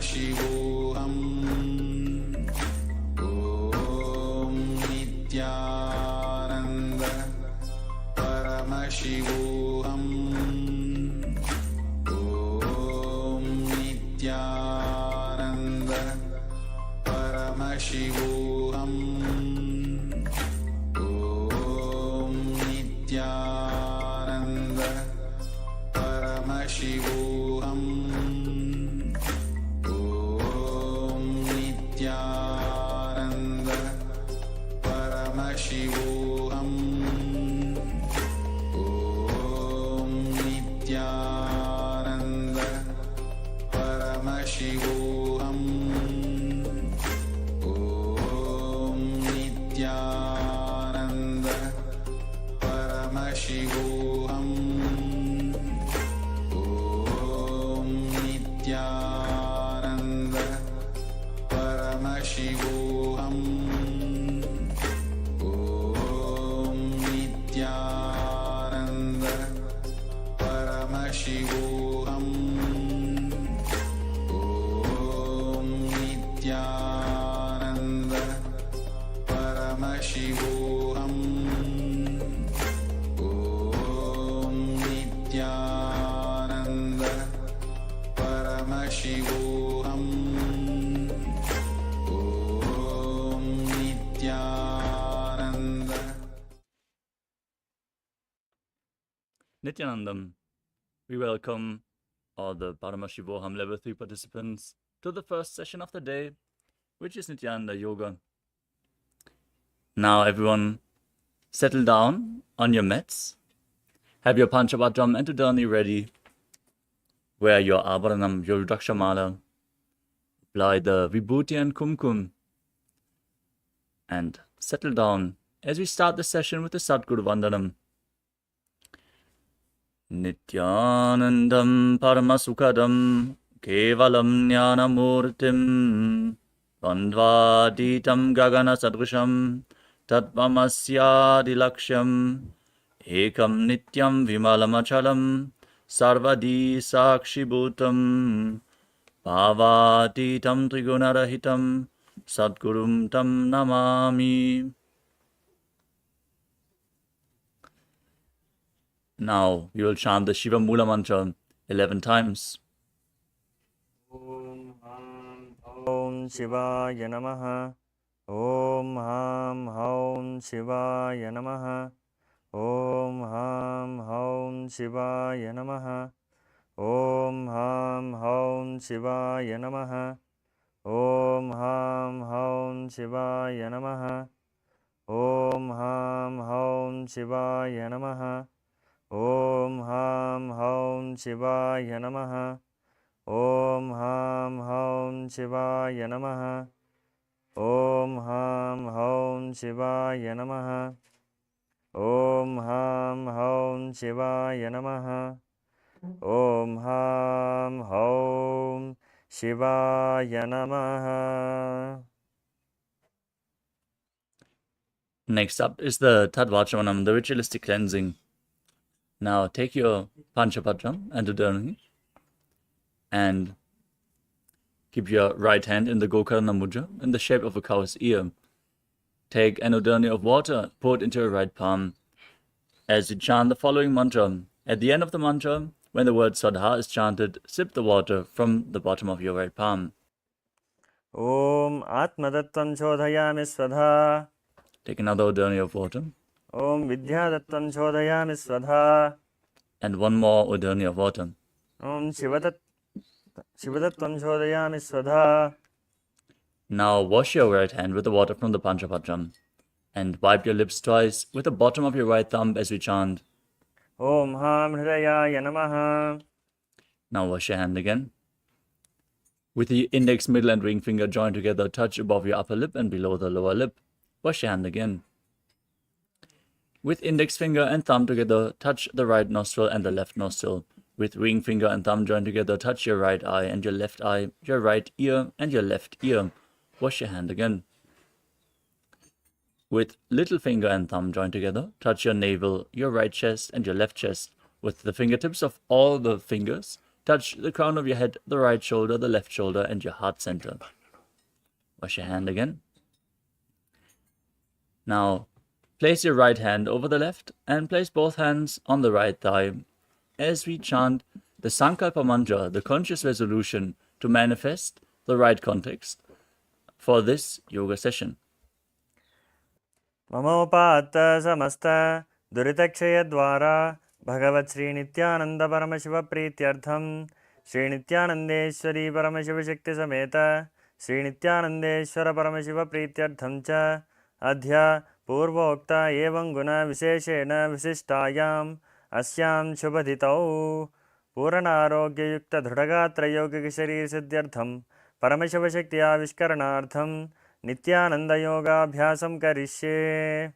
Paramashivoham. Om Nithyananda Paramashivoham. Om Nithyananda Paramashivoham. Om Nithyananda Paramashivoham. Om Nithyananda Paramashivoham. Om Nithyananda Paramashivoham. Om Nithyananda Paramashivoham. Om Nithyananda Paramashivoham. Om Nithyananda Paramashivoham. Om Nithyananda Paramashivoham. Om Nithyananda Paramashivoham. Om Nithyananda. Nithyanandam, we welcome all the Paramashivoham Level 3 participants to the first session of the day, which is Nithyananda Yoga. Now everyone, settle down on your mats, have your Panchabhadram and Udani ready, wear your Abharanam, your Rudrakshamala, apply the Vibhuti and Kumkum, and settle down as we start the session with the Sadguru Vandanam. Nithyanandam Paramasukadam Kevalam Jnanamurtim Bandvaditam Gagana Sadrusham Tatvamasyadilaksham Ekam Nityam Vimalamachalam Sarvadi Sakshibhutam Bhavatitam Trigunarahitam Sadgurum Tam Namami. Now we will chant the Shiva Mula Mantra 11 times. Om Ham Om Shivaya Namaha. Om Ham Om Shivaya Namaha. Om Ham Om Shivaya Namaha. Om Ham Om Shivaya Namaha. Om Ham Om Shivaya Namaha. Om Ham Om Shivaya Namaha. Om Ham Om Shivaya Namaha. Om Ham Om Shivaya Namaha. Om Ham Om Shivaya Namaha. Om Ham Om Shivaya Namaha. Om Ham Om Shivaya Namaha. Next up is the Tadvachamanam, the ritualistic cleansing. Now take your Panchapadram and Udani and keep your right hand in the Gokarna Mudra in the shape of a cow's ear. Take an Udani of water, pour it into your right palm. As you chant the following mantra, at the end of the mantra, when the word Sadha is chanted, sip the water from the bottom of your right palm. Om Atmadattam Shodhayami Svadha. Take another Udani of water. Om Vidyadattam Shodhayami Svadha. And one more Udani of water. Om Shivadattam Shodhayami Svadha. Now wash your right hand with the water from the Panchapadram and wipe your lips twice with the bottom of your right thumb as we chant. Om Ham Hridayaya Namaha. Now wash your hand again. With the index, middle and ring finger joined together, touch above your upper lip and below the lower lip. Wash your hand again. With index finger and thumb together, touch the right nostril and the left nostril. With ring finger and thumb joined together, touch your right eye and your left eye, your right ear and your left ear. Wash your hand again. With little finger and thumb joined together, touch your navel, your right chest and your left chest. With the fingertips of all the fingers, touch the crown of your head, the right shoulder, the left shoulder, and your heart center. Wash your hand again. Now, place your right hand over the left and place both hands on the right thigh as we chant the Sankalpa mantra, the conscious resolution to manifest the right context for this yoga session. ममोपात्त समस्त दुरितक्षयद्वारा भगवत् श्रीनित्यानन्द परमशिवप्रीत्यर्थं श्रीनित्यानन्देश्वरी परमशिवशक्तिसमेत श्रीनित्यानन्देश्वर परमशिवप्रीत्यर्थं च अद्य पूर्वोक्त एवं गुणविशेषेण विशिष्टायाम् अस्यां शुभतिथौ पूर्णारोग्ययुक्तदृढगात्रयौगिकशरीरसिद्ध्यर्थं परमशिवशक्त्याविष्करणार्थं नित्यानन्दयोगाभ्यासं करिष्ये.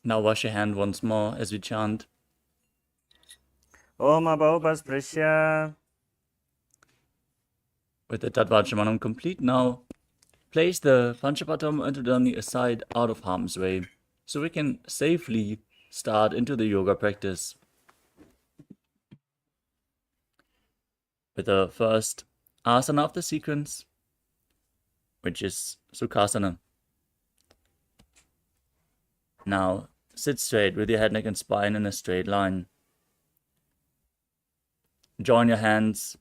Now wash your hand once more as we chant. Om Abhaupasprisya. With the Tattvachamanam complete now, place the Panchapatam Antadani aside out of harm's way so we can safely start into the yoga practice. With the first asana of the sequence, which is Sukhasana. Now, sit straight with your head, neck, and spine in a straight line. Join your hands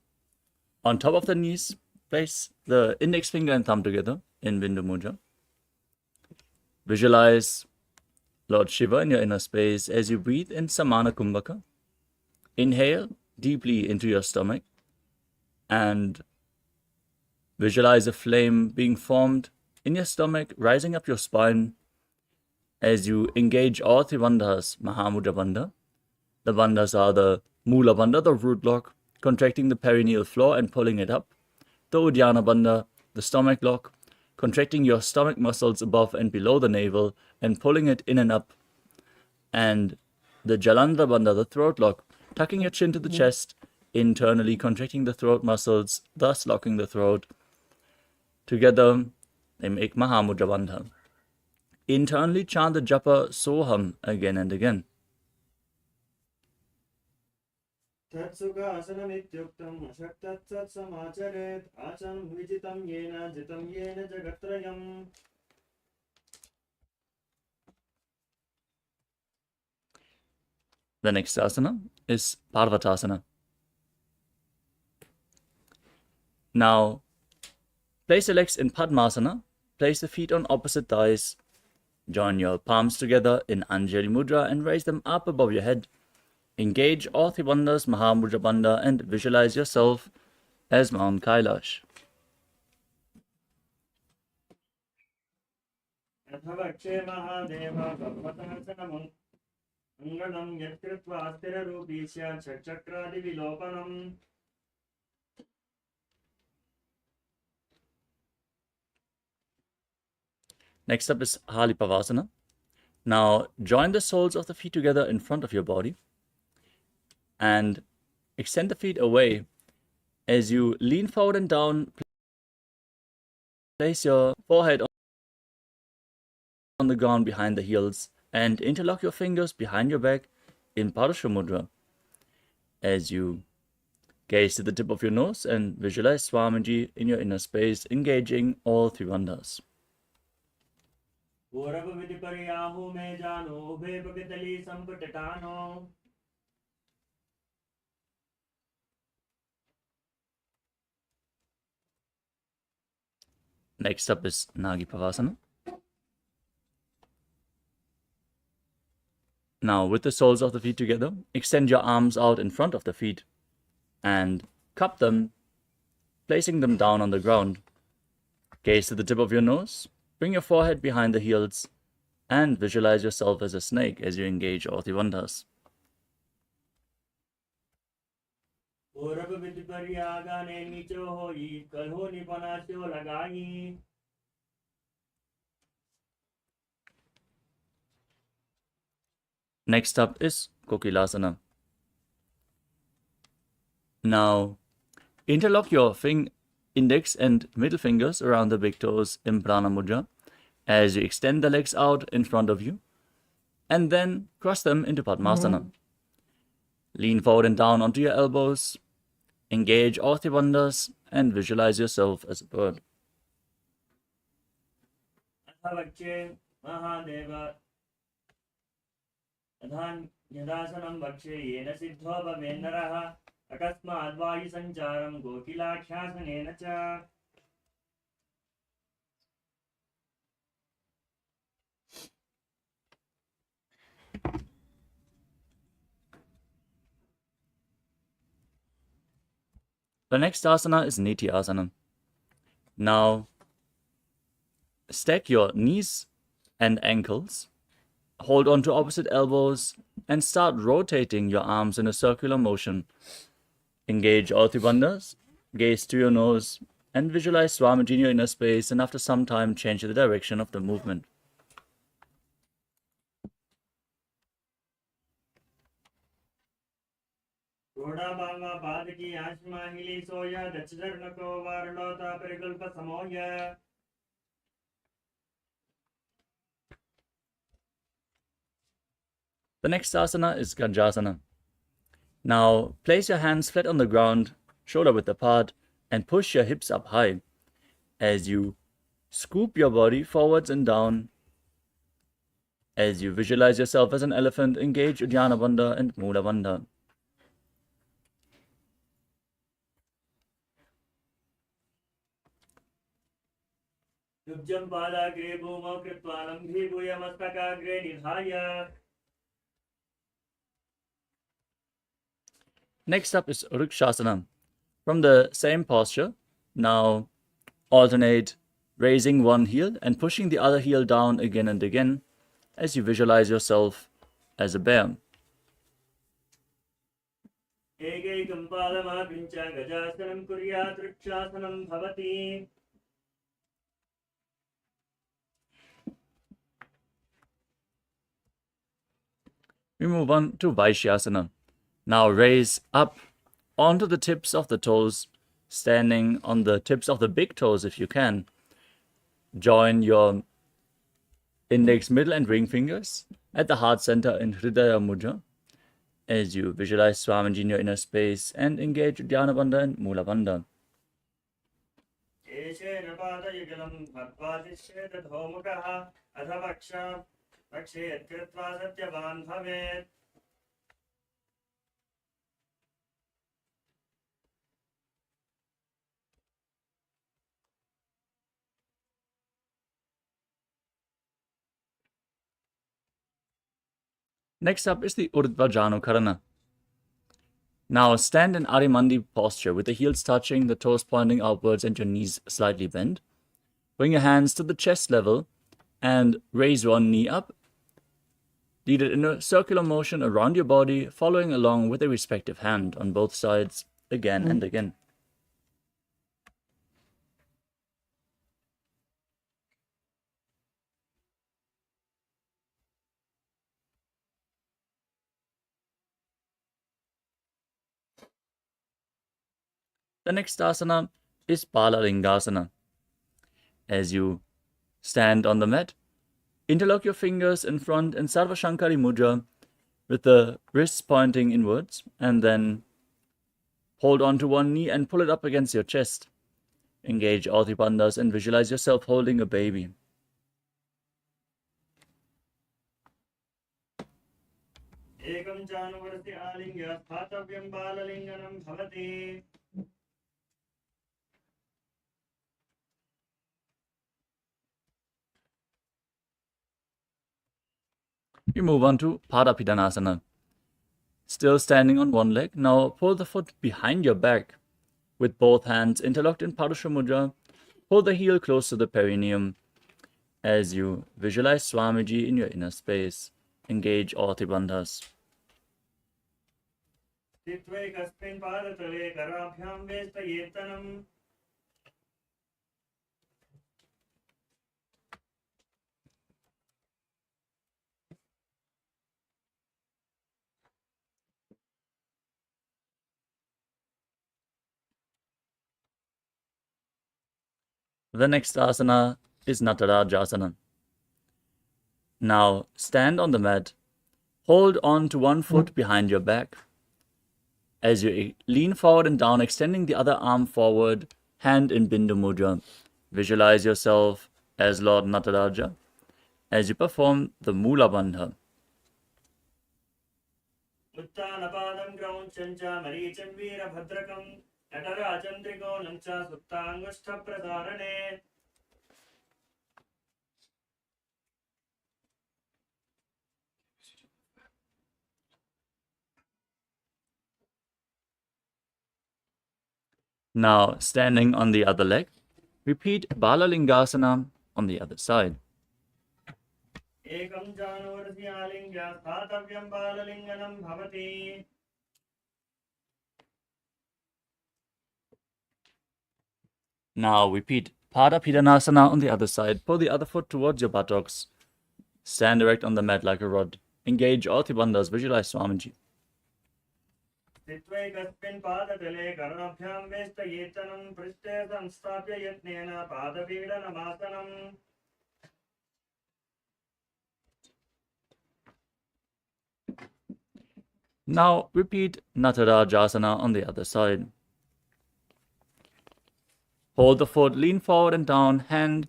on top of the knees. Place the index finger and thumb together in Bindu Mudra. Visualize Lord Shiva in your inner space as you breathe in Samana Kumbhaka. Inhale deeply into your stomach and visualize a flame being formed in your stomach, rising up your spine as you engage all three bandhas, Mahamudra Bandha. The bandhas are the Mula Bandha, the root lock, contracting the perineal floor and pulling it up. The Uddiyana Bandha, the stomach lock, contracting your stomach muscles above and below the navel and pulling it in and up. And the Jalandhara Bandha, the throat lock, tucking your chin to the chest, internally contracting the throat muscles, thus locking the throat. Together, they make Mahamudra Bandha. Internally chant the japa Soham again and again. Tatsukasana Shaktat Samacharet Acham Vijitam Yena Jitam Yena Jagatrayam. The next asana is Parvatasana. Now, place your legs in Padmasana, place the feet on opposite thighs, join your palms together in Anjali Mudra and raise them up above your head. Engage all three bandhas, Mahamudra Bandha, and visualize yourself as Mount Kailash. Next up is Halipavasana. Now join the soles of the feet together in front of your body and extend the feet away as you lean forward and down. Place your forehead on the ground behind the heels and interlock your fingers behind your back in Parashva Mudra as you gaze to the tip of your nose and visualize Swamiji in your inner space, engaging all three bandhas. Next up is Nagipavasana. Now, with the soles of the feet together, extend your arms out in front of the feet and cup them, placing them down on the ground. Gaze to the tip of your nose, bring your forehead behind the heels, and visualize yourself as a snake as you engage all the bandhas. Next up is Kokilasana. Now, interlock your index and middle fingers around the big toes in Prana Mudra as you extend the legs out in front of you and then cross them into Padmasana. Lean forward and down onto your elbows Engage all three bandhas and visualize yourself as a bird. यदासनं वक्षे येन सिद्धो भवेन्नरः अकस्माद्वायुसञ्चारं गोकिलाख्यासनेन च. The next asana is Nithyananda. Now, stack your knees and ankles, hold on to opposite elbows, and start rotating your arms in a circular motion. Engage all three bandhas, gaze to your nose, and visualize Swamiji in your inner space, and after some time, change the direction of the movement. The next asana is Ganjasana. Now, place your hands flat on the ground, shoulder width apart, and push your hips up high as you scoop your body forwards and down. As you visualize yourself as an elephant, engage Uddiyana Bandha and Mula Bandha. युज्यं पादाग्रे भूमौ कृत्वा लम्भीभूय मस्तकाग्रे निधाय. Next up is Vrikshasana. From the same posture, now alternate raising one heel and pushing the other heel down again and again as you visualize yourself as a bear. एकैकं पादमाकृञ्च गजासनं कुर्यात् वृक्षासनं भवति. We move on to Vaishyasana. Now raise up onto the tips of the toes, standing on the tips of the big toes if you can. Join your index, middle and ring fingers at the heart center in Hridaya Mudra as you visualize Swamiji in your inner space and engage Uddiyana Bandha and Mula Bandha. Next up is the Urdhva Janukarana. Now stand in Arimandi posture with the heels touching, the toes pointing outwards and your knees slightly bent. Bring your hands to the chest level and raise one knee up. Lead it in a circular motion around your body, following along with a respective hand on both sides again and again. The next asana is Palalingasana. As you stand on the mat, interlock your fingers in front in Sarva Shankari Mudra with the wrists pointing inwards, and then hold on to one knee and pull it up against your chest. Engage all three bandhas and visualize yourself holding a baby. एकं चानुवर्ति आलिङ्ग्य स्थातव्यं बाललिङ्गनं भवति. We move on to Padapidanasana. Still standing on one leg, now pull the foot behind your back with both hands interlocked in Padusha Mudra. Pull the heel close to the perineum as you visualize Swamiji in your inner space. Engage all three bandhas. स्थित्वैकस्मिन् पादतले कराभ्यां वेष्टयेत्तनम्. The next asana is Natarajasana. Now stand on the mat, hold on to one foot behind your back. As you lean forward and down, extending the other arm forward, hand in Bindu Mudra. Visualize yourself as Lord Nataraja as you perform the Mula Bandha. उत्तानपादं क्रौञ्चं च मरीचिं वीरभद्रकं नटराजं त्रिकोणं च सुप्ताङ्गुष्ठप्रसारणे Now, standing on the other leg, repeat Balalingasana on the other side. एकं जानुवर्ष्यालिङ्ग्य स्थातव्यं बाललिङ्गनं भवति Now repeat Pada Pidanasana on the other side. Pull the other foot towards your buttocks. Stand erect on the mat like a rod. Engage all Bandhas. Visualize Swamiji. स्थित्वैकस्मिन् पादतले कर्णभ्यां वेष्टयेतनं पृष्ठे संस्थाप्य यत्नेन पादपीडनमासनम् Now repeat Natarajasana on the other side. Hold the foot, lean forward and down, hand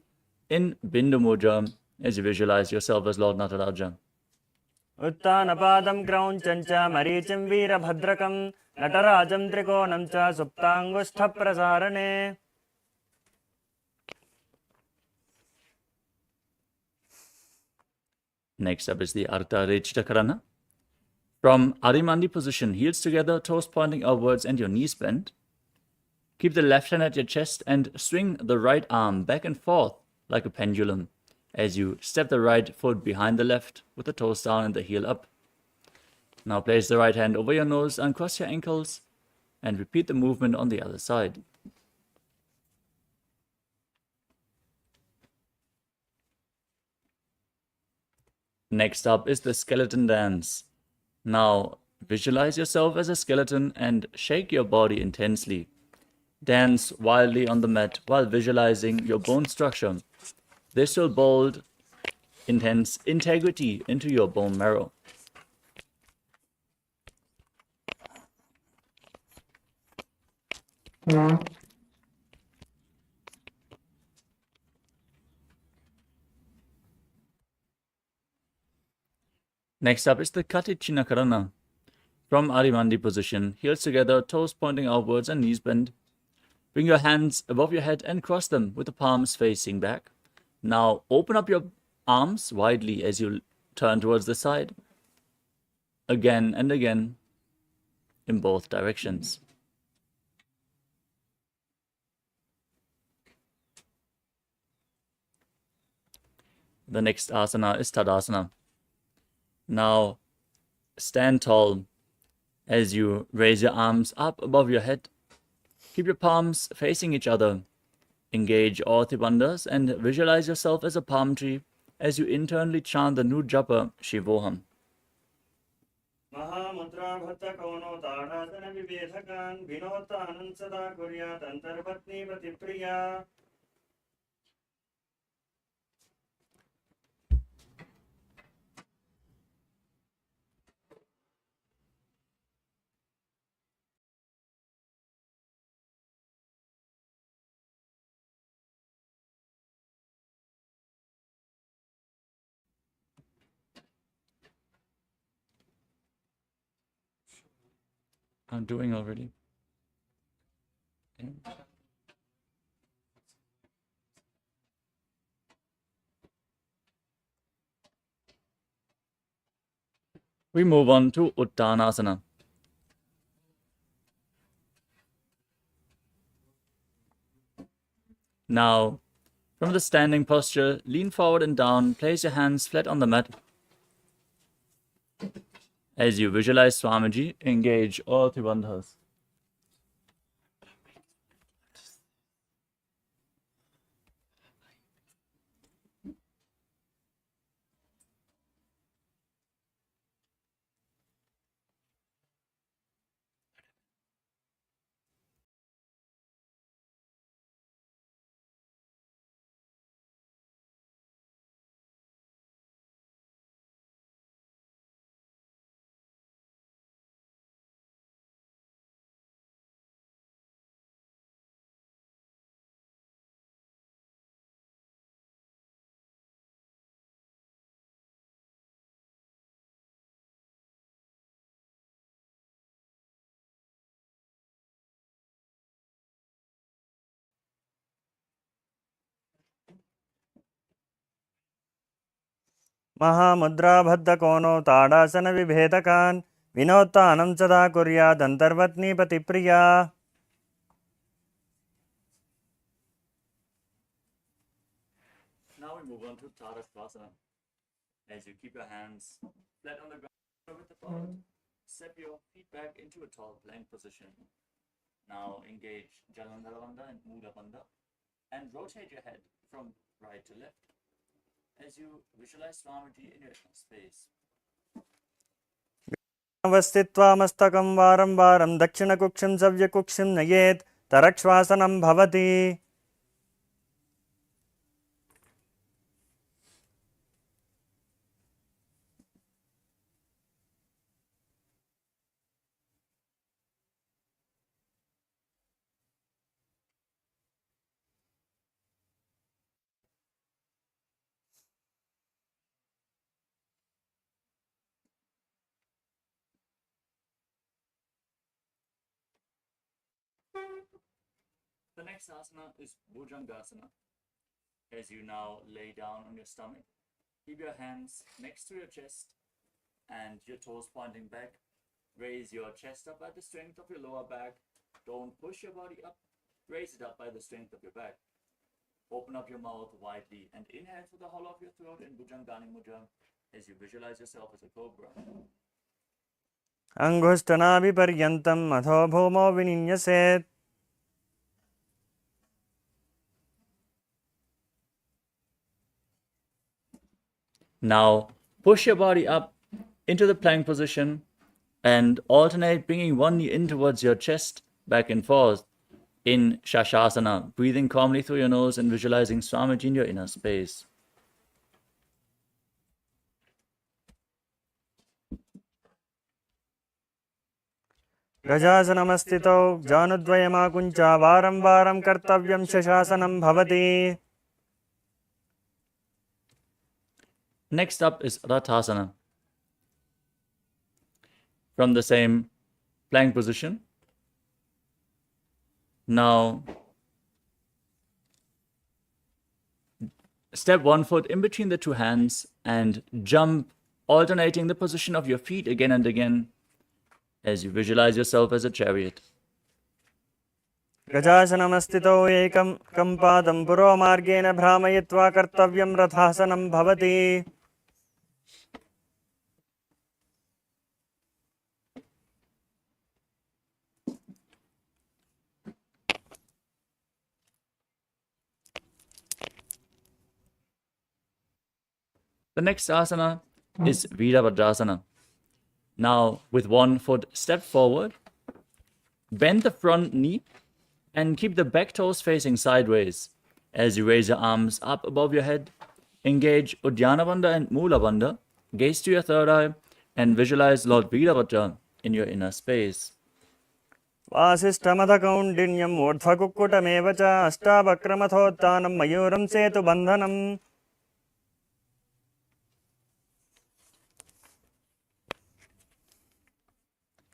in Bindu Mudra as you visualize yourself as Lord Nataraja. उत्तानपादं क्रौञ्चं च मरीचिं वीरभद्रकं नटराजं त्रिकोणं च सुप्ताङ्गुष्ठप्रसारणे Next up is the Ardha Rechita Karana. From Arimandi position, heels together, toes pointing upwards and your knees bent. Keep the left hand at your chest and swing the right arm back and forth like a pendulum as you step the right foot behind the left with the toes down and the heel up. Now place the right hand over your nose, uncross your ankles, and repeat the movement on the other side. Next up is the skeleton dance. Now visualize yourself as a skeleton and shake your body intensely. Dance wildly on the mat while visualizing your bone structure. This will build intense integrity into your bone marrow. Next up is the Katichina Karana. From Arimandi position, heels together, toes pointing outwards and knees bent. Bring your hands above your head and cross them with the palms facing back. Now open up your arms widely as you turn towards the side. Again and again in both directions. The next asana is Tadasana. Now stand tall as you raise your arms up above your head. Keep your palms facing each other. Engage all bandhas and visualize yourself as a palm tree as you internally chant the new japa Shivoham. महामुद्राभत्तकौनो ताडासनविभेदकान् विनोतानन् सदा कुर्यात् अन्तर्पत्नीपतिप्रिया I'm doing already. Okay. We move on to Uttanasana. Now, from the standing posture, lean forward and down, place your hands flat on the mat. As you visualize Swamiji, engage all bandhas. महामुद्राबद्धकोनो ताडासनविभेदकान् विनोत्तानं सदा कुर्यादन्तर्वत्नीपतिप्रिया. Now we move on to Taredness. As you keep your hands flat on the ground with the palm, step your feet back into a tall plank position. Now engage Jalandhara Bandha and Mula Bandha and rotate your head from right to left as you visualize Swamiji in your space. अवस्थित्वा मस्तकं वारं वारं दक्षिणकुक्षिं सव्यकुक्षिं नयेत् तरक्श्वासनं भवति. The next asana is Bhujangasana. As you now lay down on your stomach, keep your hands next to your chest and your toes pointing back. Raise your chest up by the strength of your lower back. Don't push your body up. Raise it up by the strength of your back. Open up your mouth widely and inhale through the hollow of your throat in Bhujangani Mudra as you visualize yourself as a cobra. अंगुष्ठनाभिपर्यन्तम् अथो भूमौ विनिन्यसेत्. Now push your body up into the plank position and alternate bringing one knee in towards your chest, back and forth in Shashasana, breathing calmly through your nose and visualizing Swamiji in your inner space. गजासनमस्थितौ जानुद्वयमाकुञ्चा वारं वारं कर्तव्यं शशासनं भवति. Next up is Rathasana. From the same plank position. Now step one foot in between the two hands and jump, alternating the position of your feet again and again as you visualize yourself as a chariot. गजासनमस्थितौ एकं पादं पुरोमार्गेण भ्रामयित्वा कर्तव्यं रथासनं भवति. The next asana is Virabhadrasana. Now, with one foot step forward, bend the front knee and keep the back toes facing sideways. As you raise your arms up above your head, engage Uddiyana Bandha and Mula Bandha, gaze to your third eye, and visualize Lord Virabhadra in your inner space. वासिष्ठमथकौण्डिन्यं ऊर्ध्वकुक्कुटमेव च अष्टावक्रमथोत्थानं मयूरं सेतुबन्धनम्.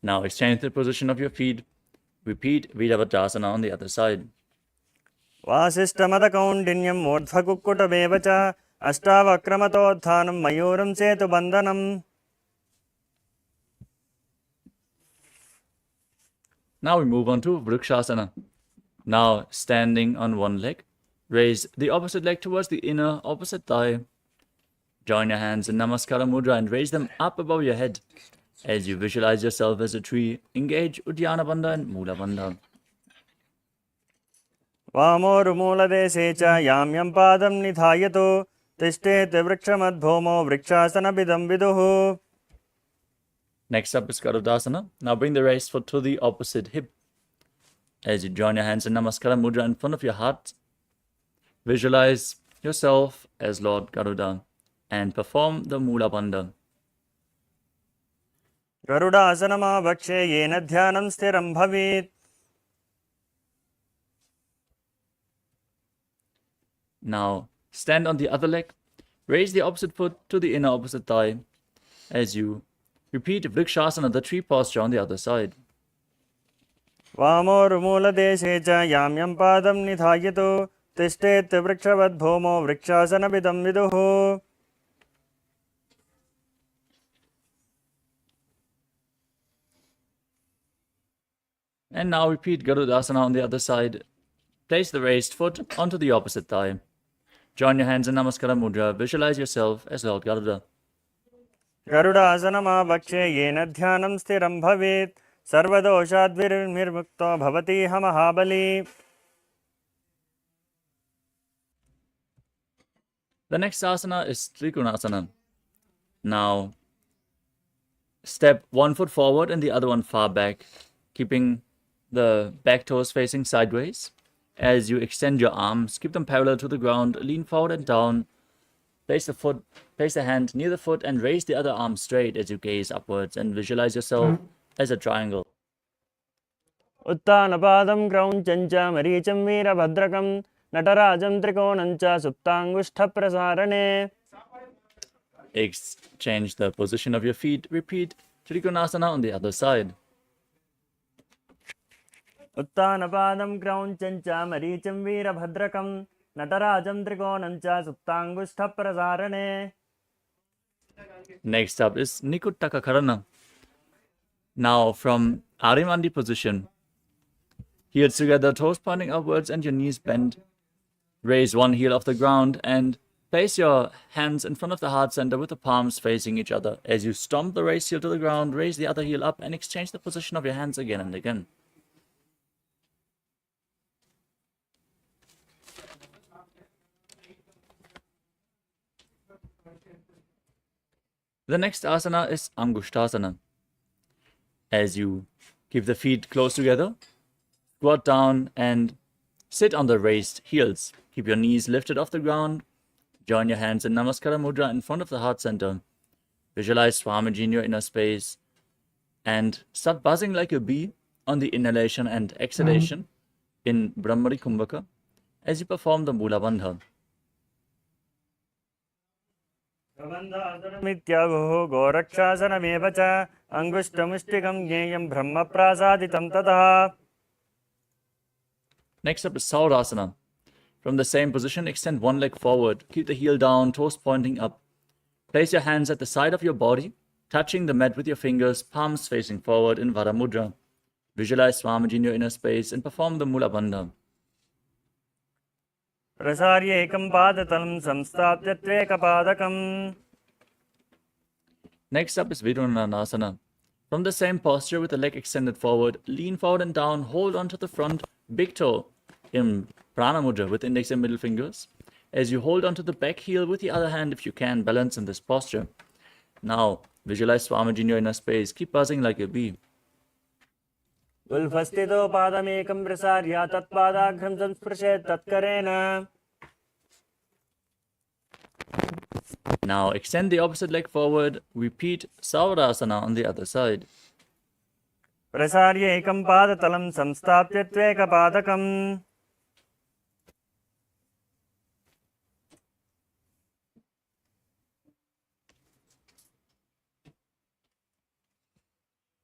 Now exchange the position of your feet. Repeat Virabhadrasana on the other side. वासिष्ठमथकौण्डिन्यं ऊर्ध्वकुक्कुटमेव च अष्टावक्रमथोत्थानं मयूरं सेतुबन्धनम्. Now we move on to Vrikshasana. Now standing on one leg, raise the opposite leg towards the inner opposite thigh. Join your hands in Namaskara Mudra and raise them up above your head. As you visualize yourself as a tree, engage Uddiyana Bandha and Mula Bandha. वामोरुमूलदेशे च याम्यं पादं निधायतु तिष्ठेत् वृक्षमद्भूमौ वृक्षासनविदं विदुः. Next up is Garudasana. Now bring the raised foot to the opposite hip. As you join your hands in Namaskara Mudra in front of your heart, visualize yourself as Lord Garuda and perform the Mula Bandha. गरुडासनमावक्षे येन ध्यानं स्थिरं भवेत्. Now stand on the other leg, raise the opposite foot to the inner opposite thigh as you repeat Vrikshasana, the tree posture on the other side. वामोरुमूलदेशे च याम्यं पादं निधायतु तिष्ठेत् वृक्षवद्भूमौ वृक्षासनविदं विदुः. And now repeat Garudasana on the other side. Place the raised foot onto the opposite thigh. Join your hands in Namaskara Mudra. Visualize yourself as Lord Garuda. गरुडासनमावक्षे येन ध्यानं स्थिरं भवेत् सर्वदोषाद्विर्निर्मुक्तो भवतीह महाबली. The next asana is Trikonasana. Now, step one foot forward and the other one far back, keeping the back toes facing sideways. As you extend your arms, keep them parallel to the ground, lean forward and down. Place the hand near the foot and raise the other arm straight as you gaze upwards and visualize yourself as a triangle. उत्तानपादं क्रौञ्चं च मरीचं वीरभद्रकं नटराजं त्रिकोणं च सुप्ताङ्गुष्ठप्रसारणे. Exchange the position of your feet. Repeat Trikonasana on the other side. उत्तानपादं क्रौञ्चं च मरीचं वीरभद्रकं नटराजं त्रिकोणं च सुप्ताङ्गुष्ठप्रसारणे. Next up is Nikuttaka Karana. Now from Arimandi position, heels together, toes pointing upwards and your knees bent. Raise one heel off the ground and place your hands in front of the heart center with the palms facing each other. As you stomp the raised heel to the ground, raise the other heel up and exchange the position of your hands again and again. The next asana is Angushtasana. As you keep the feet close together, squat down and sit on the raised heels. Keep your knees lifted off the ground. Join your hands in Namaskara Mudra in front of the heart center. Visualize Swamiji in your inner space and start buzzing like a bee on the inhalation and exhalation in Brahmari Kumbhaka as you perform the Mula Bandha. मित्याहुः गोरक्षासनमेव च अङ्गुष्ठमुष्टिकं ज्ञेयं ब्रह्मप्रासादितं ततः. Next up is Saurasana. From the same position, extend one leg forward. Keep the heel down, toes pointing up. Place your hands at the side of your body, touching the mat with your fingers, palms facing forward in Vara Mudra. Visualize Swamiji in your inner space and perform the Mula Bandha. प्रसार्य एकं पादतलं संस्थाप्य त्वेकपादकम्. Next up is Vidunanasana. From the same posture with the leg extended forward, lean forward and down, hold onto the front big toe in Prana Mudra with index and middle fingers. As you hold onto the back heel with the other hand, if you can, balance in this posture. Now, visualize Swamiji in your inner space. Keep buzzing like a bee. उल्फस्थितो पादमेकं प्रसार्य तत्पादाघ्रं संस्पृशेत् तत्करेण. Now, extend the opposite leg forward. Repeat Saurasana on the other side. प्रसार्य एकं पादतलं संस्थाप्य त्वेकपादकम्.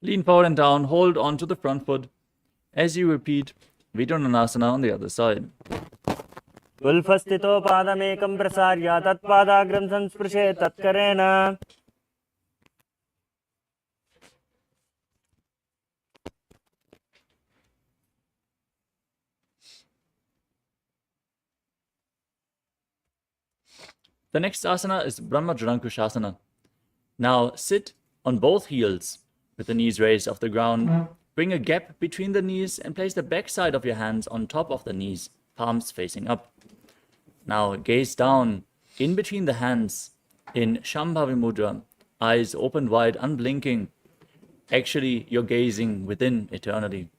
Lean forward and down, hold on to the front foot as you repeat Vidunanasana on the other side. उल्फस्थितो पादमेकं प्रसार्य तत्पादाग्रं संस्पृशेत् तत्करेण. The next asana is Brahma Jalankushasana. Now sit on both heels with the knees raised off the ground. Bring a gap between the knees and place the back side of your hands on top of the knees, palms facing up. Now gaze down in between the hands in Shambhavi Mudra, eyes open wide, unblinking. Actually, you're gazing within eternity.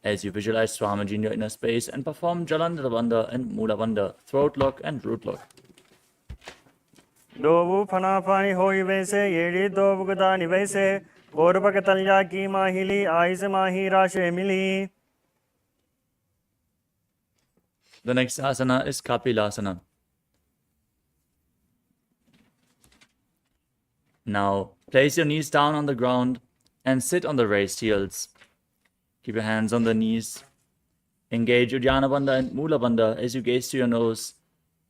As you visualize Swamiji in your inner space and perform Jalandhara Bandha and Mula Bandha, throat lock and root lock. दोवु फनाफानी होई वैसे येड़ी दोवु गदानी वैसे कोरपक तल्या की माहिली आइस माही राशे मिली. The next asana is Kapilasana. Now, place your knees down on the ground and sit on the raised heels. Keep your hands on the knees. Engage Uddiyana Bandha and Mula Bandha as you gaze to your nose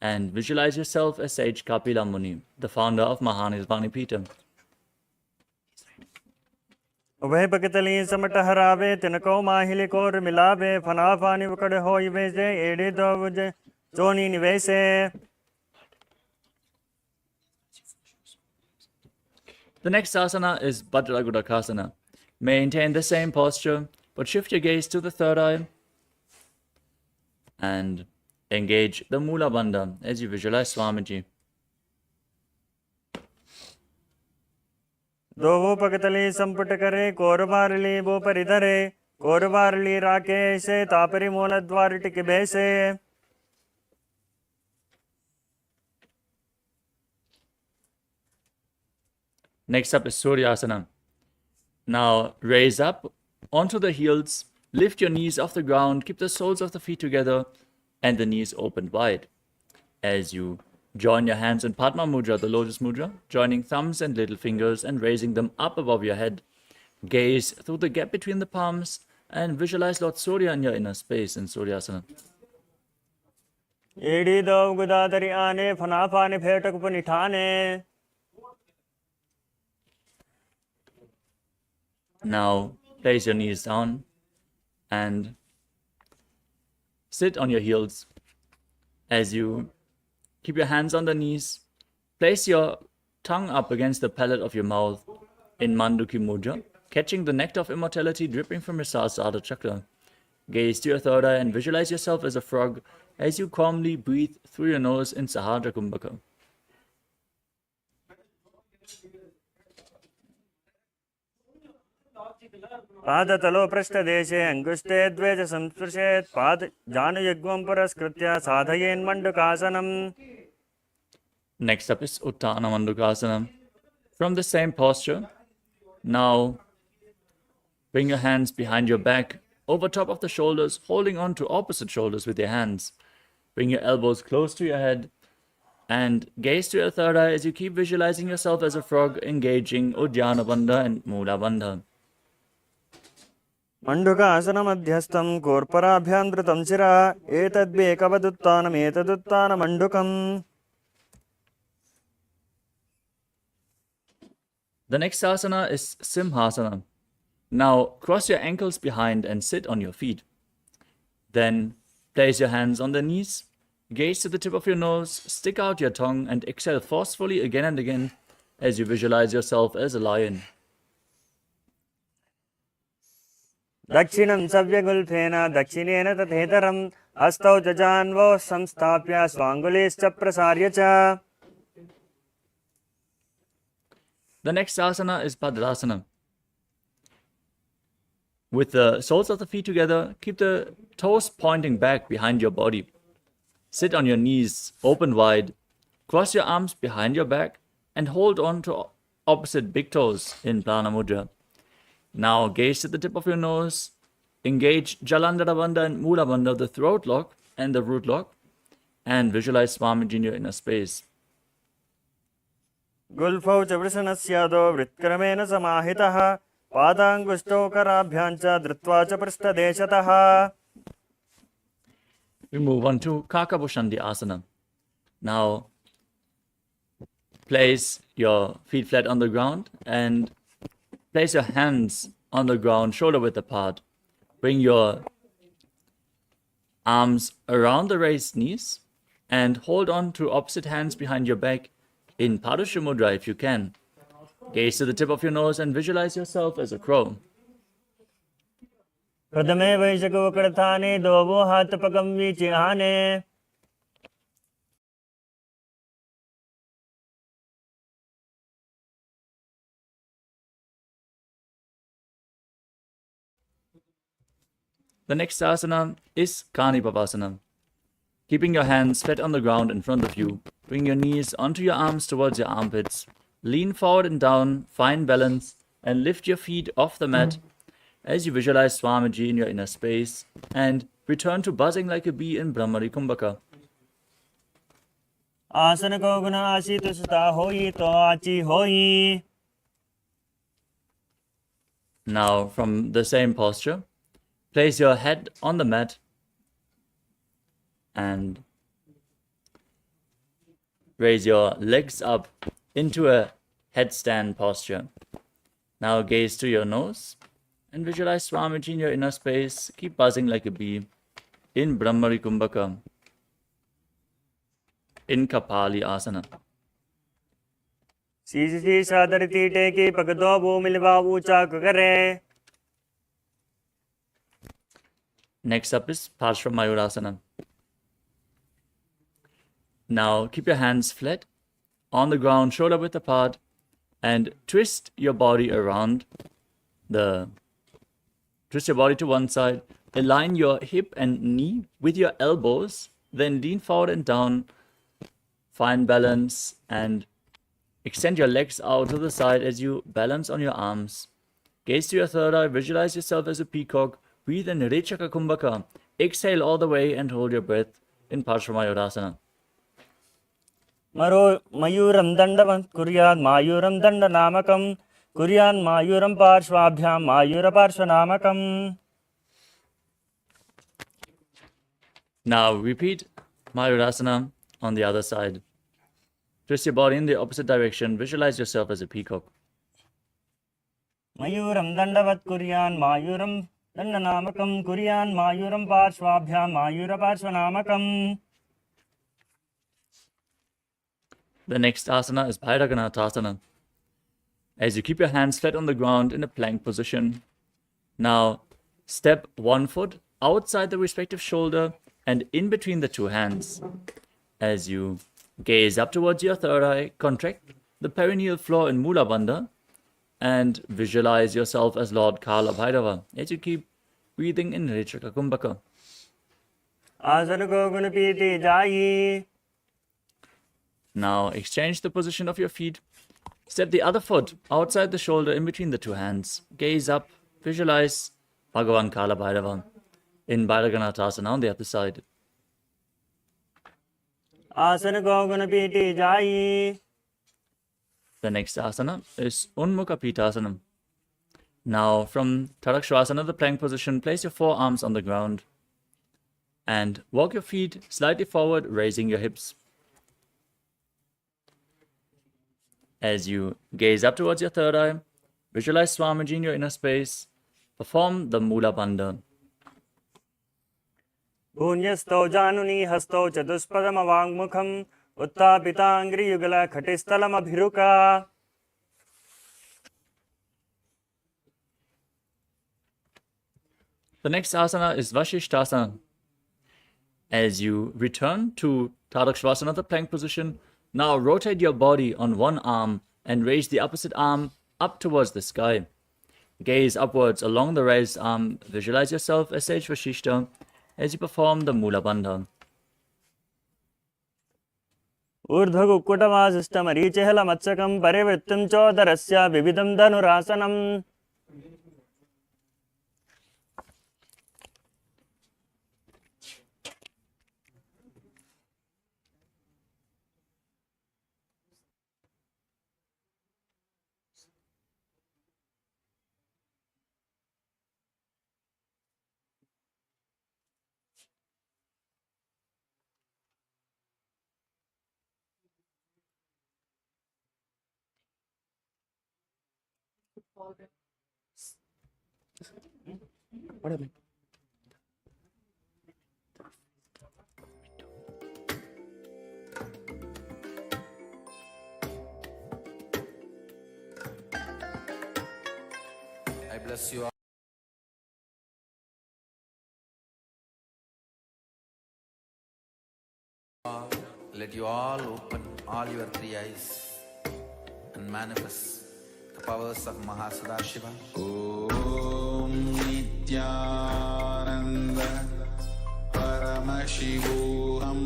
and visualize yourself as Sage Kapila Muni, the founder of Mahanirvani Pita. उभय पकतली समट हरावे तिनको माहिली core मिलावे फना फानी वकड़ होई वैसे एड़े दो चोनी निवैसे. The next asana is Bhadragudakasana. Maintain the same posture, but shift your gaze to the third eye and engage the Mula Bandha as you visualize Swamiji. दो वो पकतली संपुट करे कोरबारली वो परिधरे कोरबारली राके से तापरी मूल द्वार टिक बैसे. Next up is Suryasana. Now raise up onto the heels, lift your knees off the ground, keep the soles of the feet together and the knees opened wide. As you join your hands in Padma Mudra, the lotus mudra, joining thumbs and little fingers and raising them up above your head. Gaze through the gap between the palms and visualize Lord Surya in your inner space in Suryasana. एड़ी दो गुदादरी आने फना फाने फेटक पुनिठाने. Now place your knees down and sit on your heels. As you keep your hands on the knees, place your tongue up against the palate of your mouth in Manduki Mudra, catching the nectar of immortality dripping from your Sahasrara chakra. Gaze to your third eye and visualize yourself as a frog as you calmly breathe through your nose in Sahadra Kumbhaka. पादतलो पृष्ठदेशे अङ्गुष्ठे द्वे च संस्पृशेत् पाद जानुयुग्मं पुरस्कृत्य साधयेन्मण्डुकासनम्. Next up is Uttana Mandukasana. From the same posture, now bring your hands behind your back, over top of the shoulders, holding on to opposite shoulders with your hands. Bring your elbows close to your head and gaze to your third eye as you keep visualizing yourself as a frog engaging Uddiyana Bandha and Mula Bandha. मण्डुकासनमध्यस्थं कोर्पराभ्यान्तृतं शिरा एतद्वेकवदुत्थानमेतदुत्थानमण्डुकम्. The next asana is Simhasana. Now cross your ankles behind and sit on your feet. Then place your hands on the knees, gaze to the tip of your nose, stick out your tongue and exhale forcefully again and again as you visualize yourself as a lion. दक्षिणं सव्यगुल्फेन दक्षिणेन तथेतरम् हस्तौ जजान्वौ संस्थाप्य स्वाङ्गुलीश्च प्रसार्य च. The next asana is Bhadrasana. With the soles of the feet together, keep the toes pointing back behind your body. Sit on your knees, open wide, cross your arms behind your back, and hold on to opposite big toes in Prana Mudra. Now gaze to the tip of your nose, engage Jalandhara Bandha and Mula Bandha, the throat lock and the root lock, and visualize Swamiji in your inner space. गुल्फौ च वृषणस्यादौ वृत्क्रमेण समाहितः पादाङ्गुष्ठौ कराभ्यां च धृत्वा च पृष्ठदेशतः. We move on to Kakabhushandi Asana. Now place your feet flat on the ground and place your hands on the ground, shoulder width apart. Bring your arms around the raised knees and hold on to opposite hands behind your back in Padusha Mudra if you can. Gaze to the tip of your nose and visualize yourself as a crow. प्रथमे वैशकोकड़थाने दोवो हाथ पगम विचिहाने. The next asana is Kanipavasana. Keeping your hands flat on the ground in front of you, bring your knees onto your arms towards your armpits. Lean forward and down, find balance, and lift your feet off the mat as you visualize Swamiji in your inner space and return to buzzing like a bee in Brahmari Kumbhaka. आसन को गुना आशित सुता होई तो आची होई. Now, from the same posture, place your head on the mat and raise your legs up into a headstand posture. Now gaze to your nose and visualize Swamiji in your inner space. Keep buzzing like a bee in Brahmari Kumbhaka, in Kapali Asana. शीशी सादरती टेकी पगदो भूमिलवा ऊंचा करे. Next up is Parshva Now keep your hands flat on the ground, shoulder width apart, and twist your body around. Twist your body to one side. Align your hip and knee with your elbows. Then lean forward and down. Find balance and extend your legs out to the side as you balance on your arms. Gaze to your third eye. Visualize yourself as a peacock. Breathe in Rechaka Kumbhaka. Exhale all the way and hold your breath in Parshva मरो मयूरं दंडवं कुर्यात् मायूरं दंडनामकं कुर्यान् मायूरं पार्श्वाभ्यां मायूरपार्श्वनामकम्. Now repeat Mayurasana on the other side. Twist your body in the opposite direction. Visualize yourself as a peacock. मयूरं दंडवत् कुर्यान् मायूरं दंडनामकं कुर्यान् मायूरं पार्श्वाभ्यां मायूरपार्श्वनामकम्. The next asana is Bhairaganathasana. As you keep your hands flat on the ground in a plank position. Now step one foot outside the respective shoulder and in between the two hands. As you gaze up towards your third eye, contract the perineal floor in Mula Bandha and visualize yourself as Lord Kala Bhairava as you keep breathing in Rechaka Kumbhaka. आसन को गुण पीति जाई. Now exchange the position of your feet. Step the other foot outside the shoulder in between the two hands. Gaze up, visualize Bhagavan Kala Bhairava in Bhairaganathasana on the other side. आसन को गुण पीति जाई. The next asana is Unmukha Pitasana. Now from Tadakshvasana, the plank position, place your forearms on the ground and walk your feet slightly forward, raising your hips. As you gaze up towards your third eye, visualize Swamiji in your inner space. Perform the Mula Bandha. भून्यस्तौ जानुनी हस्तौ चतुष्पदमवाङ्मुखम् उत्थापिताङ्घ्रियुगल खटिस्थलमभिरुका. The next asana is Vashishtasana. As you return to Tadakshvasana, the plank position, now rotate your body on one arm and raise the opposite arm up towards the sky. Gaze upwards along the raised arm. Visualize yourself as Sage Vashishta as you perform the Mula Bandha. ऊर्ध्वकुक्कुटमाशिष्टमरीचिहलमत्सकं परिवृत्तिं चोदरस्य विविधं धनुरासनम्. I bless you all. Let you all open all your three eyes and manifest the powers of Mahasadashiva. Om Nithyananda Paramashivoham.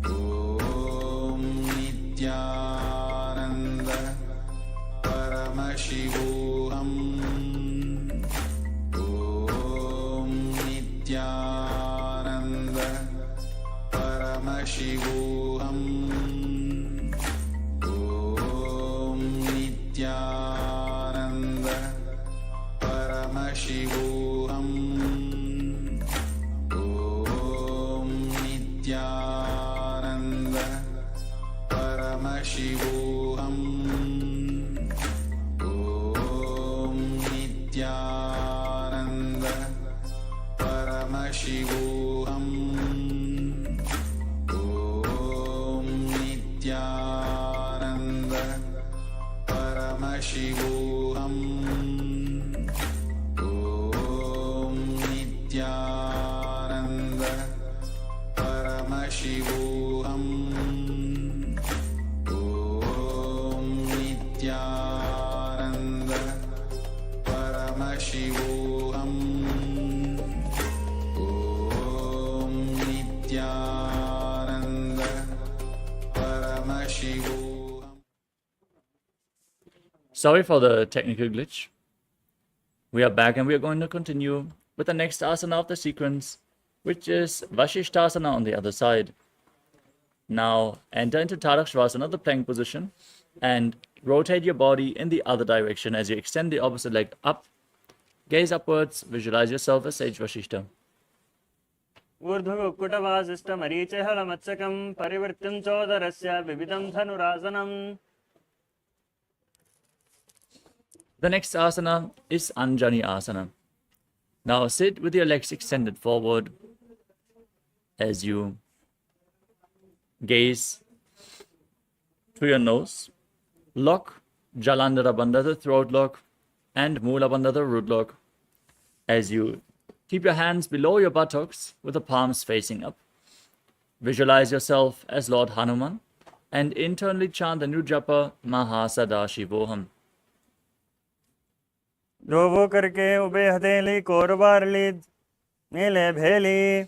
Om Nithyananda Paramashivoham. Om Nithyananda Paramashivoham. Om Nithyananda Paramashivoham. Om Nithyananda Paramashivoham. Paramashivoham. Om Nithyananda Paramashivoham. Om Nithyananda Paramashivoham. Om Nithyananda Paramashivoham. Sorry for the technical glitch. We are back and we are going to continue with the next asana of the sequence, which is Vashishthasana on the other side. Now enter into Tadakshvasana, the plank position, and rotate your body in the other direction as you extend the opposite leg up. Gaze upwards, visualize yourself as Sage Vashishta. ऊर्ध्वकुक्कुटवासिष्ठमरीचिहलमत्सकं परिवृत्तिं चोदरस्य विविधं धनुरासनम्. The next asana is Anjani Asana. Now sit with your legs extended forward as you gaze to your nose. Lock Jalandhara Bandha, the throat lock, and Mula Bandha, the root lock, as you keep your hands below your buttocks with the palms facing up. Visualize yourself as Lord Hanuman and internally chant the new japa Mahasadaशिवोहम. धोवो करके ube हथेली कोरबारली मेले भेली.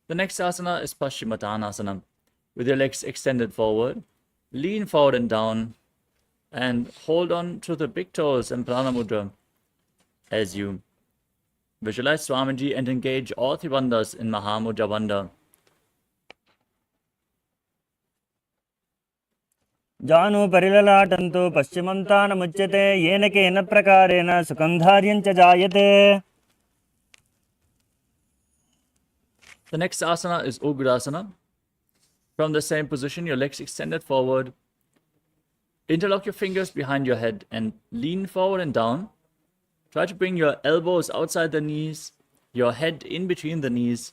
The next asana is Paschimottanasana. With your legs extended forward, lean forward and down, and hold on to the big toes and Prana Mudra as you visualize Swamiji and engage all three bandhas in Mahamudra Bandha. जानु परिललाटन्तु पश्चिमन्तानमुच्यते येन केन प्रकारेण सुखं च जायते. The next asana is Ugrasana. From the same position, your legs extended forward. Interlock your fingers behind your head and lean forward and down. Try to bring your elbows outside the knees, your head in between the knees.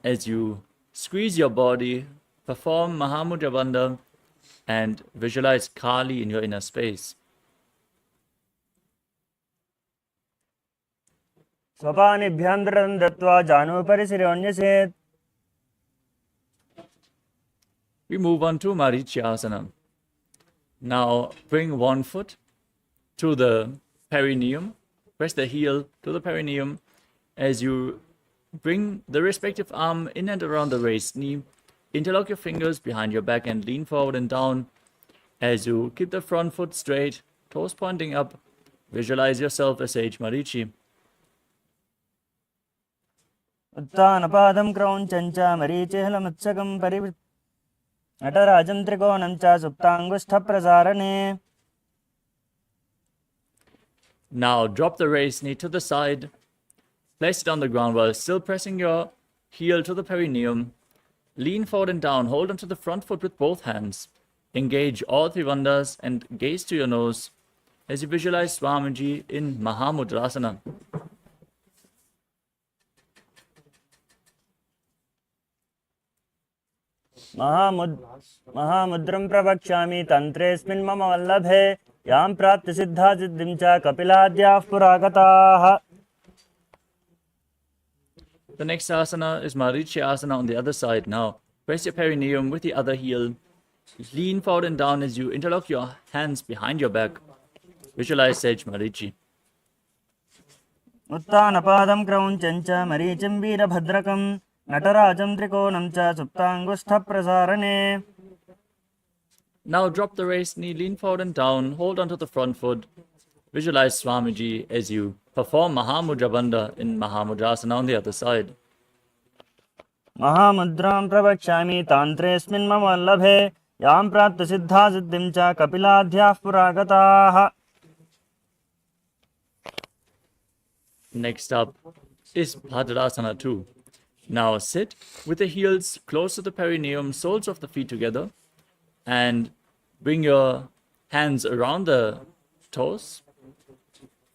As you squeeze your body, perform Mahamudra Bandha and visualize Kali in your inner space. स्वपानिभ्यान्तरं दत्त्वा जानुभपरिशिरोऽन्यसेत्. We move on to Marichyasana. Now bring one foot to the perineum. Press the heel to the perineum as you bring the respective arm in and around the raised knee. Interlock your fingers behind your back and lean forward and down as you keep the front foot straight, toes pointing up. Visualize yourself as Sage Marichi. उत्तानपादं क्रौञ्चं च मरीचिहलमत्सकं नटराजं त्रिकोणं च सुप्ताङ्गुष्ठप्रसारणे. Now drop the raised knee to the side. Place it on the ground while still pressing your heel to the perineum. Lean forward and down. Hold onto the front foot with both hands. Engage all three bandhas and gaze to your nose as you visualize Swamiji in Mahamudrasana. महामुद्रं प्रवक्ष्यामि तन्त्रेऽस्मिन् मम वल्लभे यां प्राप्य सिद्धा सिद्धिं च कपिलाद्याः पुरागताः. The next asana is Marichyasana on the other side. Now press your perineum with the other heel. Lean forward and down as you interlock your hands behind your back. Visualize Sage Marichi. उत्तानपादं क्रौञ्चं च मरीचिं वीरभद्रकं नटराजं त्रिकोणं च सुप्ताङ्गुष्ठप्रसारणे. Now drop the raised knee, lean forward and down, hold onto the front foot. Visualize Swamiji as you perform Mahamudra Bandha in Mahamudrasana on the other side. महामुद्रां प्रवक्ष्यामि तान्त्रेऽस्मिन् मम वल्लभे यां प्राप्य सिद्धा सिद्धिं च कपिलाद्याः पुरागताः. Next up is Bhadrasana 2. Now sit with the heels close to the perineum, soles of the feet together, and bring your hands around the toes.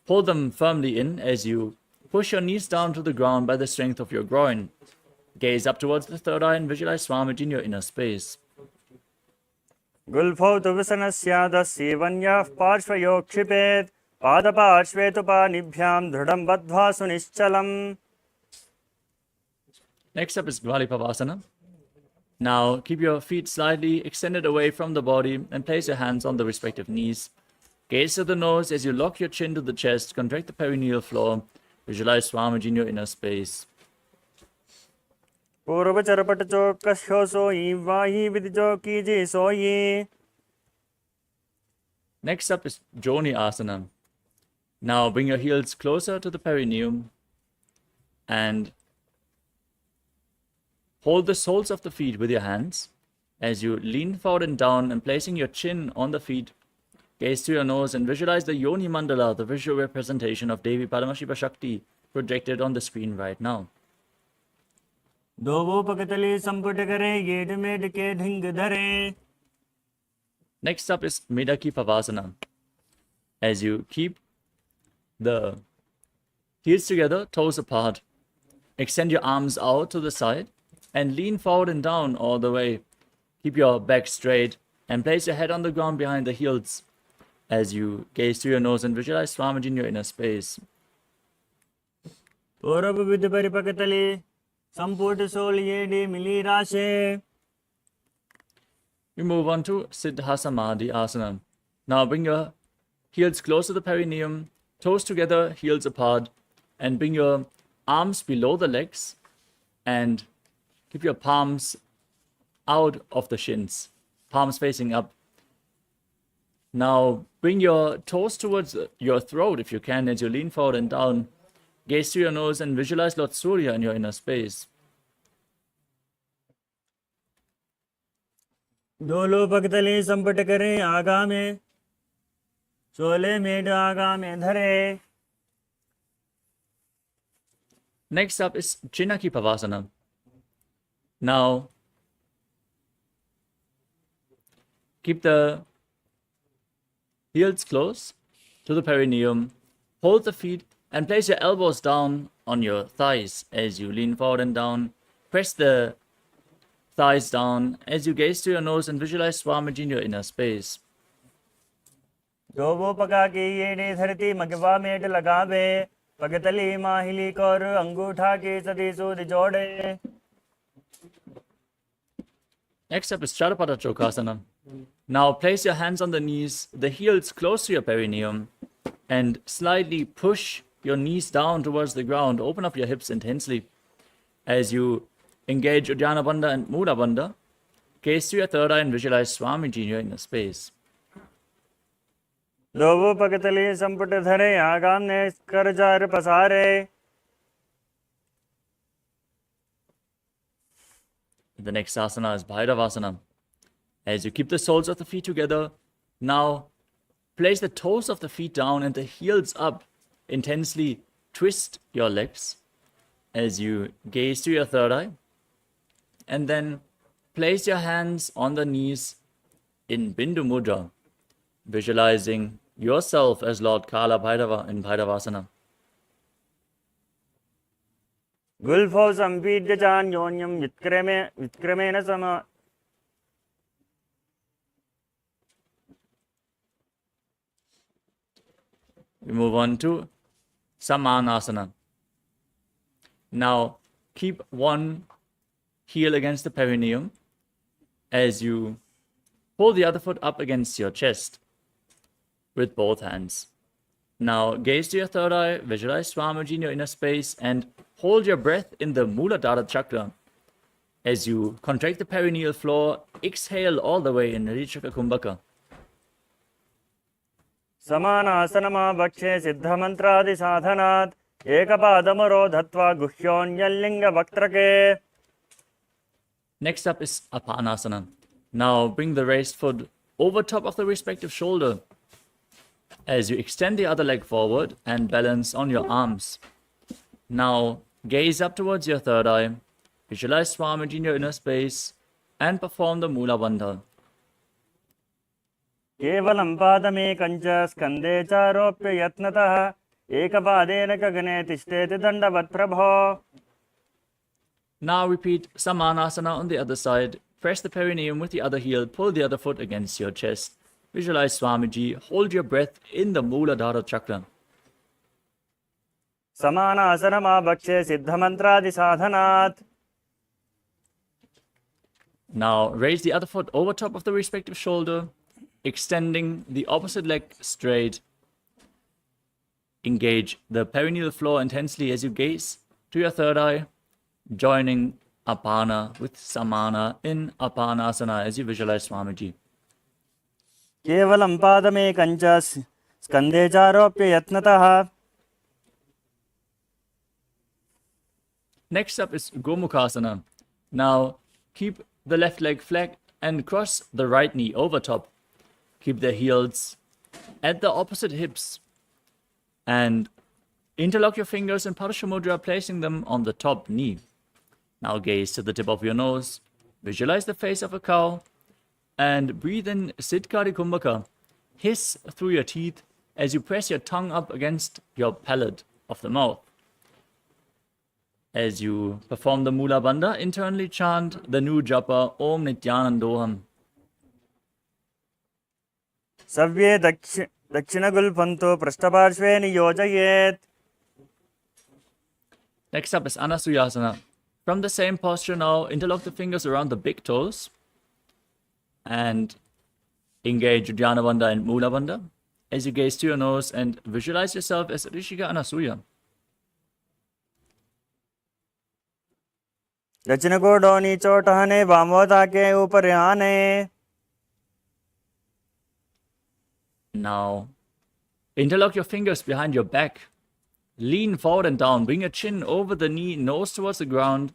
Pull them firmly in as you push your knees down to the ground by the strength of your groin. Gaze up towards the third eye and visualize Swamiji in your inner space. गुल्फौ तु विसनस्यादः सीवन्याः पार्श्वयोः क्षिपेत् पादपार्श्वे तु पाणिभ्यां दृढं बद्ध्वा सुनिश्चलम्. Next up is Dvalipavasana. Now keep your feet slightly extended away from the body and place your hands on the respective knees. Gaze to the nose as you lock your chin to the chest, contract the perineal floor, visualize Swamiji in your inner space. पूर्वचरपट चौकस्यो सोई वाही विदिजो कीजी सोई. Next up is Joni Asana. Now bring your heels closer to the perineum and hold the soles of the feet with your hands as you lean forward and down and placing your chin on the feet. Gaze to your nose and visualize the Yoni Mandala, the visual representation of Devi Paramashiva Shakti, projected on the screen right now. दोवो पकतले संपुट करे gate met के ढिंग धरे. Next up is Medaki Pavasana. As you keep the heels together, toes apart, extend your arms out to the side and lean forward and down all the way. Keep your back straight and place your head on the ground behind the heels as you gaze through your nose and visualize Swamiji in your inner space. पूर्व विद परिपकतले संपुट सोलिये डे मिली राशे. We move on to Siddha Samadhi Asana. Now bring your heels close to the perineum, toes together, heels apart, and bring your arms below the legs and keep your palms out of the shins, palms facing up. Now bring your toes towards your throat if you can as you lean forward and down. Gaze through your nose and visualize Lord Surya in your inner space. दोलो पकतले संपट करे आगा में चोले made आगा में धरे. Next up is Chinaki Pavasana. Now, keep the heels close to the perineum, hold the feet and place your elbows down on your thighs as you lean forward and down. Press the thighs down as you gaze to your nose and visualize Swamiji in your inner space. दोवो पका के ये day धरती मगवा met लगावे पगतली माहिली कर अंगूठा के सदी सूद जोड़े. Next up is Charapada Chokasana. Now place your hands on the knees, the heels close to your perineum, and slightly push your knees down towards the ground. Open up your hips intensely as you engage Uddiyana Bandha and Mula Bandha. Gaze to your third eye and visualize Swamiji in your inner space. दोवो पकतले संपुट धरे आगाम ने कर jar पसारे. The next asana is Bhairavasana. As you keep the soles of the feet together, now place the toes of the feet down and the heels up. Intensely twist your legs as you gaze to your third eye. And then place your hands on the knees in Bindu Mudra, visualizing yourself as Lord Kala Bhairava in Bhairavasana. गुल्फौ संपीड्य चान्योन्यं विक्रमेण some. We move on to Samanasana. Now keep one heel against the perineum as you pull the other foot up against your chest with both hands. Now gaze to your third eye, visualize Swamiji in your inner space, and hold your breath in the Muladhara chakra. As you contract the perineal floor, exhale all the way in Richaka Kumbhaka. समानासनमा वक्षे सिद्धमन्त्रादि साधनात् एकपादमरो धत्वा गुह्योन्यल्लिंग वक्त्रके. Next up is Apanasana. Now bring the raised foot over top of the respective shoulder as you extend the other leg forward and balance on your arms. Now gaze up towards your third eye, visualize Swamiji in your inner space, and perform the Mula Bandha. केवलं पादमेकं च स्कन्धे चारोप्य यत्नतः एकपादेन गगने तिष्ठेति दण्डवत् प्रभो. Now repeat Samanasana on the other side. Press the perineum with the other heel, pull the other foot against your chest. Visualize Swamiji, hold your breath in the Mooladhara chakra. Samanasanamabhakshe siddhamantradi sadhanat. Now raise the other foot over top of the respective shoulder, extending the opposite leg straight. Engage the perineal floor intensely as you gaze to your third eye, joining Apana with Samana in Apanasana as you visualize Swamiji. Kevalam padame kancha skande charopya yatnatah. Next up is Gomukhasana. Now keep the left leg flat and cross the right knee over top. Keep the heels at the opposite hips and interlock your fingers in Padusha Mudra, placing them on the top knee. Now gaze to the tip of your nose, visualize the face of a cow, and breathe in Siddhkari Kumbhaka. Hiss through your teeth as you press your tongue up against your palate of the mouth. As you perform the Mula Bandha, internally chant the new japa Om Nithyanandoham. Savye dakshinagulpanto prashtaparshve niyojayet. Next up is Anasuyasana. From the same posture now, interlock the fingers around the big toes and engage Uddiyana Bandha and Mula Bandha as you gaze to your nose and visualize yourself as Rishika Anasuya. दक्षिण गोडो नीचो टहने वामोता के ऊपर आने. Now, interlock your fingers behind your back. Lean forward and down. Bring your chin over the knee, nose towards the ground.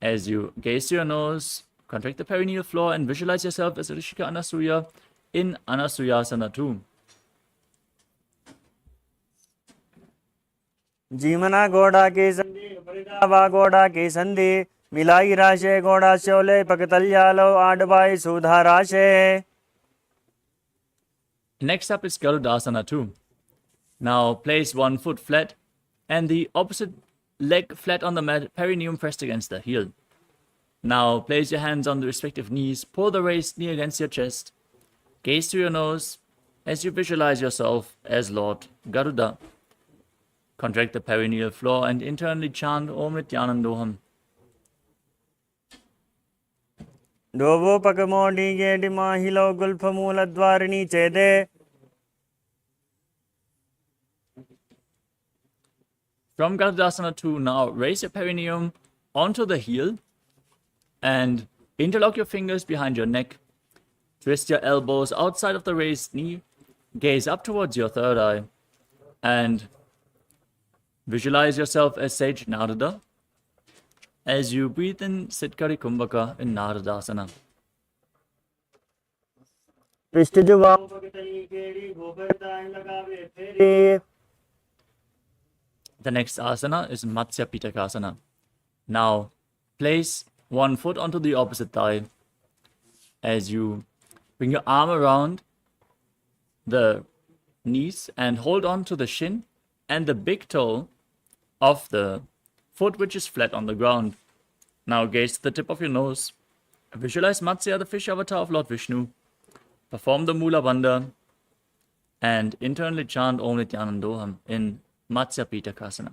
As you gaze to your nose, contract the perineal floor and visualize yourself as Rishika Anasuya in Anasuyasana 2. जीमना गोडा की संधि उपरिदावा गोडा की संधि मिलाई राशे गोडा शोले पकतल्यालो आडबाई सुधा राशे. Next up is Garudasana 2. Now place one foot flat and the opposite leg flat on the mat, perineum pressed against the heel. Now place your hands on the respective knees, pull the raised knee against your chest, gaze to your nose as you visualize yourself as Lord Garuda. Contract the perineal floor and internally chant Om Nithyanandoham. डोवो पकमोडी गेडी माहिलो गुल्फ मूल द्वारिणी चेदे. From Garudasana 2, now raise your perineum onto the heel and interlock your fingers behind your neck. Twist your elbows outside of the raised knee, gaze up towards your third eye, and visualize yourself as Sage Narada as you breathe in Siddhkari Kumbhaka in Naradasana. पृष्ठजुवा पकतली केडी गोपरताय लगावे फेरी. The next asana is Matsya Pitakasana. Now, place one foot onto the opposite thigh as you bring your arm around the knees and hold on to the shin and the big toe of the foot which is flat on the ground. Now gaze to the tip of your nose. Visualize Matsya, the fish avatar of Lord Vishnu. Perform the Mula Bandha and internally chant Om Nithyanandoham in Matsya Pitakasana.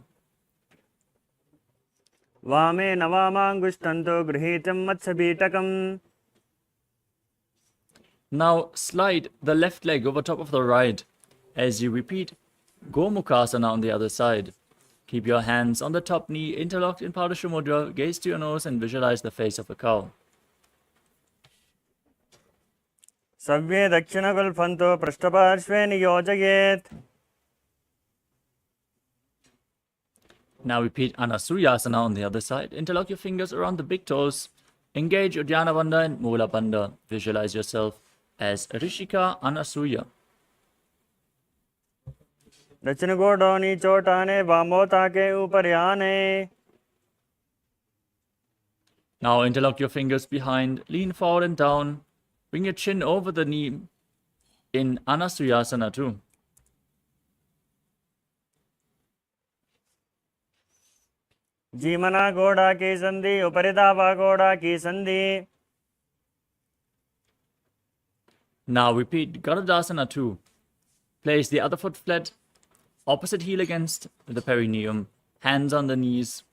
वामे नवामांगुष्टन्तो गृहीतं मत्स्यपीठकम्. Now slide the left leg over top of the right as you repeat Gomukhasana on the other side. Keep your hands on the top knee interlocked in Padusha Mudra, gaze to your nose and visualize the face of a cow. सव्ये दक्षिणगुल्फन्तो पृष्ठपार्श्वे नियोजयेत्. Now repeat Anasuyasana on the other side. Interlock your fingers around the big toes. Engage Uddiyana Bandha and Mula Bandha. Visualize yourself as Rishika Anasuya. दक्षिण गोडो नीचो टाने वामोता के ऊपर आने. Now interlock your fingers behind. Lean forward and down. Bring your chin over the knee in Anasuyasana 2. जीमना गोडा की संधि उपरिदावा गोडा की संधि. Now repeat Karna 2. Place the other foot flat, opposite heel against the perineum, hands on the knees,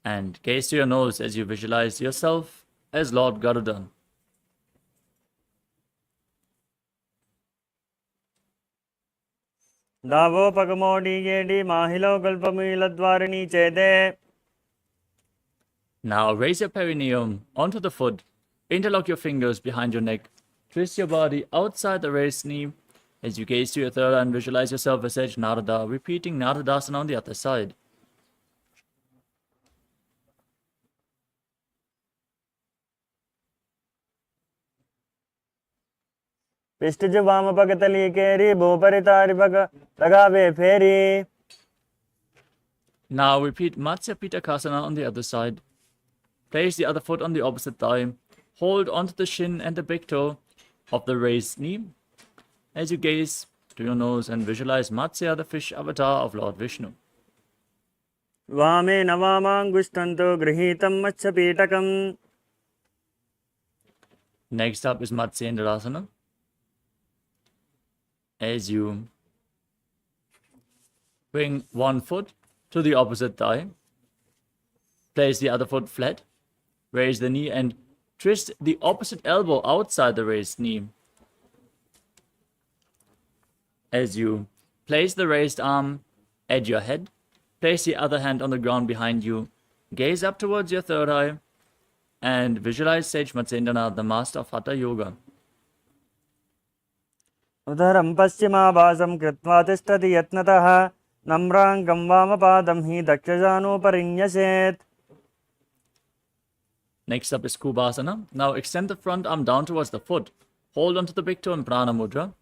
and gaze to your nose as you visualize yourself as Lord Garuda. Davo pagamodi yedi mahilo galpamila dwarini chede. Now raise your perineum onto the foot, interlock your fingers behind your neck, twist your body outside the raised knee as you gaze to your third eye and visualize yourself as Sage Narada, repeating Naradasana on the other side. Pistij vama pagatali keri boparitari paga lagave feri. Now repeat Matsya Pitakasana on the other side. Place the other foot on the opposite thigh. Hold onto the shin and the big toe of the raised knee as you gaze to your nose and visualize Matsya, the fish avatar of Lord Vishnu. Vame navamangushtanto grihitam matsyapitakam. Next up is Matsyendrasana. As you bring one foot to the opposite thigh, place the other foot flat, raise the knee and twist the opposite elbow outside the raised knee. As you place the raised arm at your head, place the other hand on the ground behind you, gaze up towards your third eye, and visualize Sage Matsyendranath, the master of Hatha Yoga. Udaram paschimabhasam kritva tishtati yatnatah namrangam vamapadam hi dakshajano parinyashet. Next up is Kubhasana. Now extend the front arm down towards the foot. Hold onto the big toe in Prana Mudra.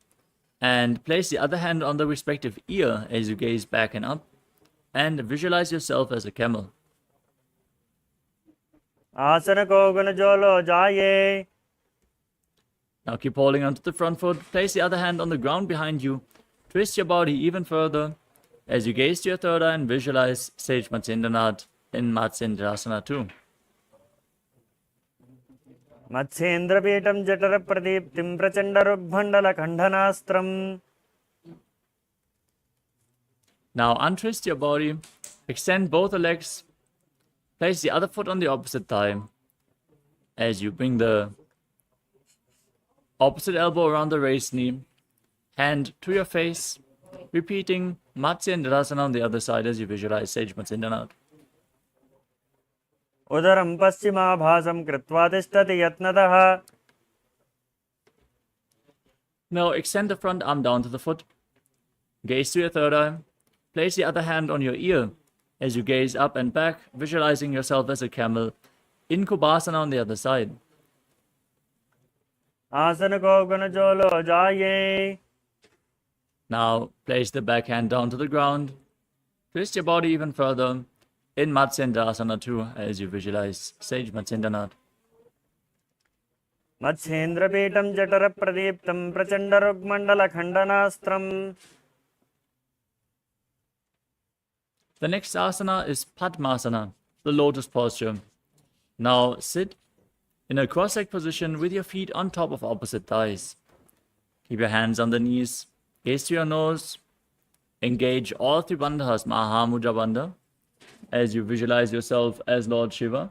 And place the other hand on the respective ear as you gaze back and up. And visualize yourself as a camel. Asana kogana jolo jaye. Now keep holding onto the front foot. Place the other hand on the ground behind you. Twist your body even further as you gaze to your third eye and visualize Sage Matsyendranath in Matsyendrasana 2. Matsyendrapeetam jatara pradiptim prachandarugbhandala khandhanastram. Now untwist your body. Extend both the legs. Place the other foot on the opposite thigh as you bring the opposite elbow around the raised knee, hand to your face, repeating Matsyendrasana on the other side as you visualize Sage Matsyendranath. Udaram paschimabhasam kritva tishtati yatnatah. Now extend the front arm down to the foot, gaze to your third eye, place the other hand on your ear as you gaze up and back, visualizing yourself as a camel in Kubhasana on the other side. Asana kogana jolo jaye. Now place the back hand down to the ground. Twist your body even further in Matsyendrasana 2 as you visualize Sage Matsyendranath. Matsyendrapeetam jatara pradiptam prachandarugbhandala khandhanastram. The next asana is Padmasana, the lotus posture. Now sit in a cross-legged position with your feet on top of opposite thighs. Keep your hands on the knees, gaze to your nose, engage all three bandhas, Mahamudra Bandha, as you visualize yourself as Lord Shiva.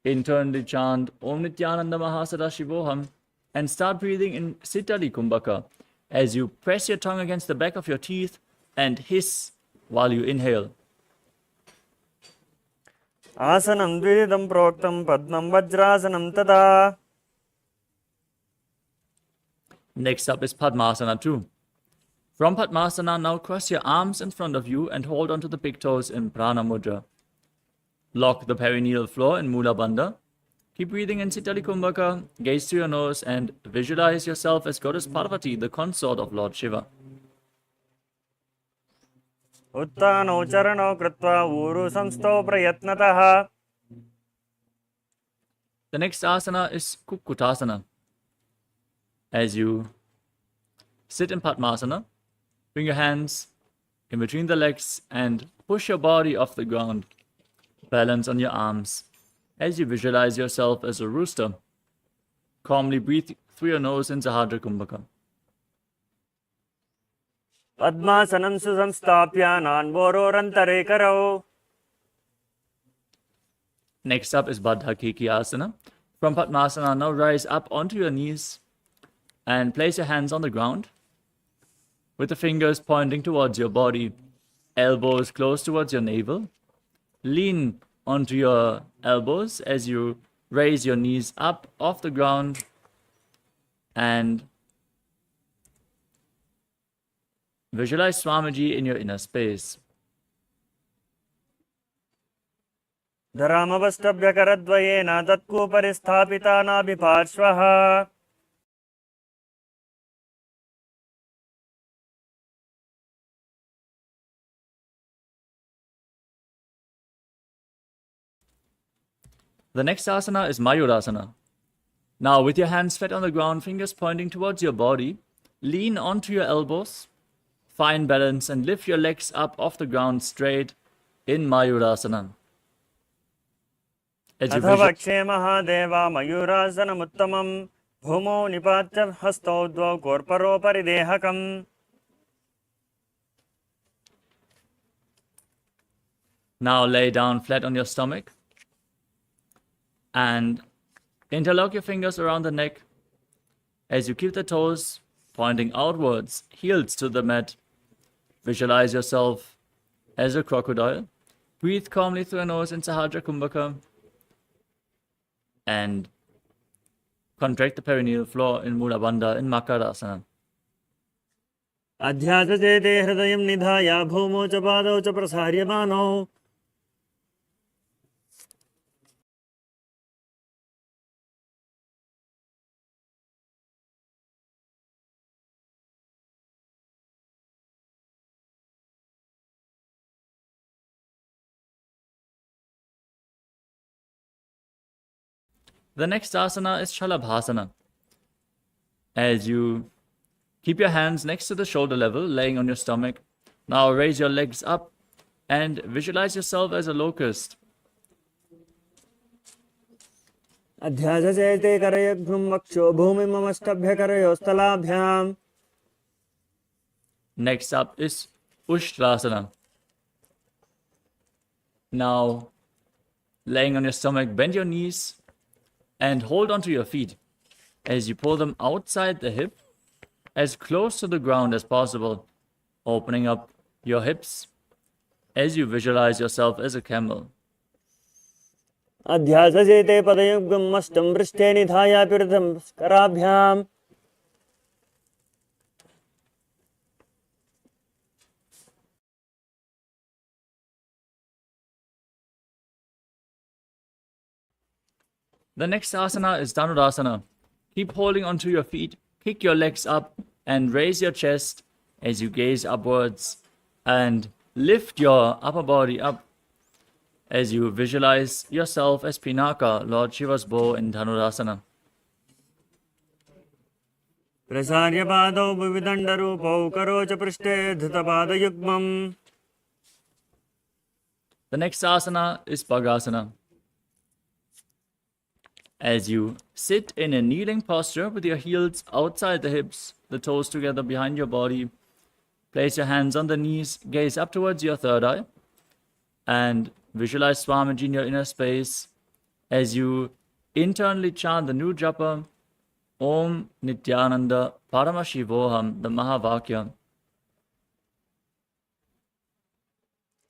Internally chant Om Nithyananda Paramashivoham and start breathing in Sitali Kumbhaka as you press your tongue against the back of your teeth and hiss while you inhale. Asanam dvididam proktam padmam vajrasanam tada. Next up is Padmasana 2. From Padmasana, now cross your arms in front of you and hold onto the big toes in Prana Mudra. Lock the perineal floor in Mula Bandha. Keep breathing in Sitali Kumbhaka, gaze to your nose and visualize yourself as Goddess Parvati, the consort of Lord Shiva. Uttano charano kritva uru samsto prayatnatah. The next asana is Kukkutasana. As you sit in Padmasana, bring your hands in between the legs and push your body off the ground. Balance on your arms as you visualize yourself as a rooster. Calmly breathe through your nose in Sahadra Kumbhaka. Padmasanam susamstapya nanvororantare karau. Next up is Baddha Keki Asana. From Padmasana, now rise up onto your knees and place your hands on the ground with the fingers pointing towards your body, elbows close towards your navel. Lean onto your elbows as you raise your knees up off the ground and visualize Swamiji in your inner space. धरामवष्टभ्यकरद्वयेन तत्कूपरि स्थापिता नाभिपार्श्वः. The next asana is Mayurasana. Now, with your hands flat on the ground, fingers pointing towards your body, lean onto your elbows, find balance, and lift your legs up off the ground straight in Mayurasana. अथवक्षे Mahadeva मयूरासनमुत्तमं भूमौ निपात्य हस्तौ द्वौ कोर्परोपरि देहकम्. Now lay down flat on your stomach and interlock your fingers around the neck as you keep the toes pointing outwards, heels to the mat. Visualize yourself as a crocodile. Breathe calmly through your nose in Sahadra Kumbhaka and contract the perineal floor in Mula Bandha in Makarasana. अध्यात्मचेते हृदयं निधाय भूमौ च पादौ च प्रसार्यमानौ. The next asana is Shalabhasana. As you keep your hands next to the shoulder level, laying on your stomach, now raise your legs up and visualize yourself as a locust. अध्यात्मचेते करयघ्नं वक्षो भूमिममष्टभ्यकरयोस्तलाभ्याम्. Next up is Ushtrasana. Now, laying on your stomach, bend your knees and hold onto your feet as you pull them outside the hip, as close to the ground as possible, opening up your hips as you visualize yourself as a camel. अध्यात्मचेते पदयुग्मं मष्टं पृष्ठे निधाय पीठं कराभ्याम्. The next asana is Dhanurasana. Keep holding onto your feet, kick your legs up, and raise your chest as you gaze upwards and lift your upper body up as you visualize yourself as Pinaka, Lord Shiva's bow in Dhanurasana. प्रसार्य पादौ विविदण्डरूपौ करो च पृष्ठे धृतपादयुग्मम्. The next asana is Bhagasana. As you sit in a kneeling posture with your heels outside the hips, the toes together behind your body, place your hands on the knees, gaze up towards your third eye, and visualize Swamiji in your inner space as you internally chant the new japa, Om Nithyananda Paramashivoham, the Mahavakya.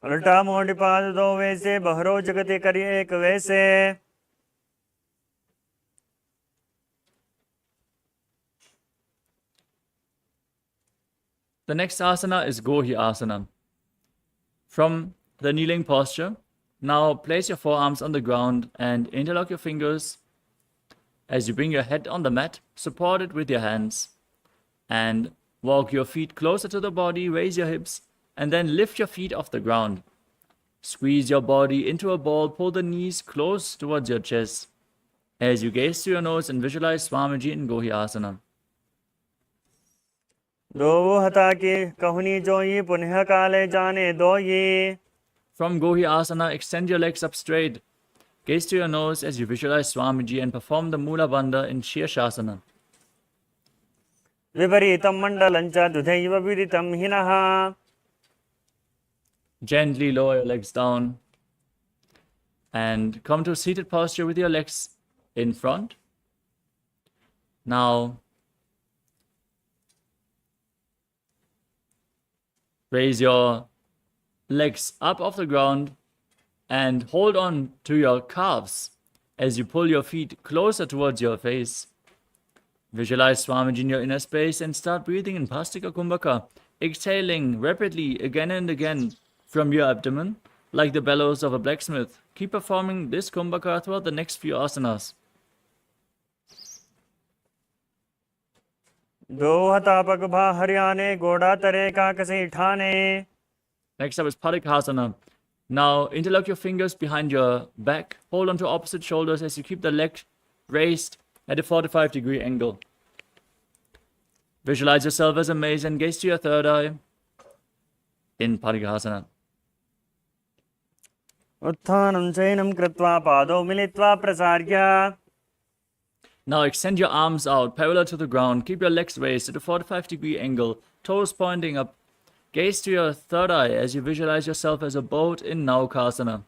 उल्टा मोटी पाद दो वैसे बहरो जगते करिए एक वैसे. The next asana is Gohi Asana. From the kneeling posture, now place your forearms on the ground and interlock your fingers as you bring your head on the mat, support it with your hands, and walk your feet closer to the body, raise your hips, and then lift your feet off the ground. Squeeze your body into a ball, pull the knees close towards your chest as you gaze through your nose and visualize Swamiji in Gohi Asana. दो हता की कहनी जोई पुनः काले जाने दो ये. From Gohi Asana, extend your legs up straight. Gaze to your nose as you visualize Swamiji and perform the Mula Bandha in Shirshasana. विपरीतं मण्डलं च द्विधैव विदितं हिनः. Gently lower your legs down and come to a seated posture with your legs in front. Now, raise your legs up off the ground and hold on to your calves as you pull your feet closer towards your face. Visualize Swamiji in your inner space and start breathing in Pastika Kumbhaka, exhaling rapidly again and again from your abdomen like the bellows of a blacksmith. Keep performing this Kumbhaka throughout the next few asanas. दोहतापगभा हरियाणे गोडातरे काकसे Thane. Next up is Padikasana. Now interlock your fingers behind your back. Hold on to opposite shoulders as you keep the leg raised at a 45-degree angle. Visualize yourself as a maze and gaze to your third eye in Padikasana. उत्थानं चैनं कृत्वा पादौ मिलित्वा प्रसार्य. Now extend your arms out parallel to the ground. Keep your legs raised at a 45-degree angle, toes pointing up. Gaze to your third eye as you visualize yourself as a boat in Naukasana.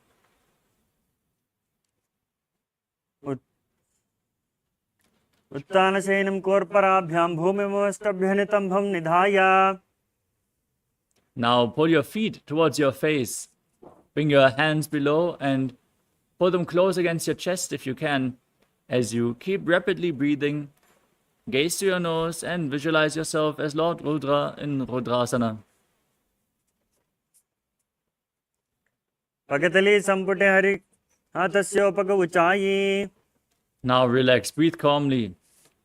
उत्तानशयनं कोर्पराभ्यां भूमिमस्तभ्यनितम्भं निधाय. Now pull your feet towards your face. Bring your hands below and pull them close against your chest if you can. As you keep rapidly breathing, gaze to your nose and visualize yourself as Lord Rudra in Rudrasana. पगतली संपुटे Hari हातस्योपग उचायी. Now relax, breathe calmly.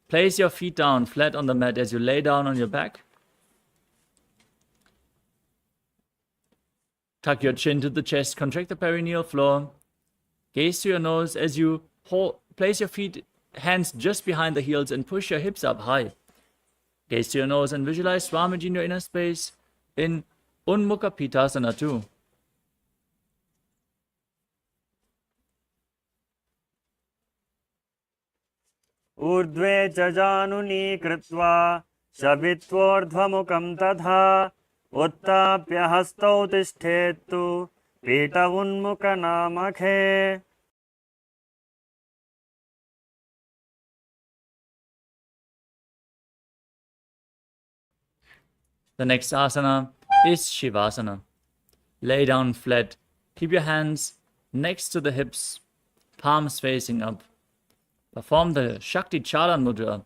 Place your feet down flat on the mat as you lay down on your back. Tuck your chin to the chest, contract the perineal floor. Gaze to your nose as you place your hands just behind the heels and push your hips up high. Gaze to your nose and visualize Swamiji in your inner space in Unmukha Pitasana too. ऊर्ध्वे च जानुनी कृत्वा शबित्वोर्ध्वमुखं तथा उत्थाप्य हस्तौ तिष्ठेत्तु पीठ उन्मुखनामखे. The next asana is Shivasana. Lay down flat. Keep your hands next to the hips, palms facing up. Perform the Shakti Chalan Mudra.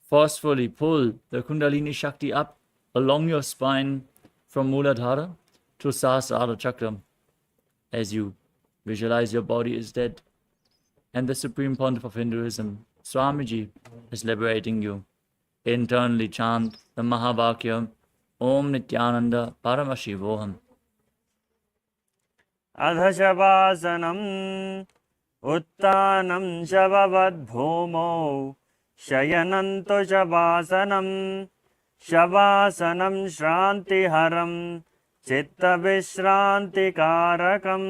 Forcefully pull the Kundalini Shakti up along your spine from Muladhara to Sahasrara Chakra as you visualize your body is dead and the Supreme Pontiff of Hinduism, Swamiji, is liberating you. Internally chant the Mahavakya Om Nithyananda Paramashivoham. अधशवासनम् उत्तानं शववद्भूमौ शयनन्तु शवासनम्. शवासनं श्रान्तिहरं चित्तविश्रान्तिकारकम्.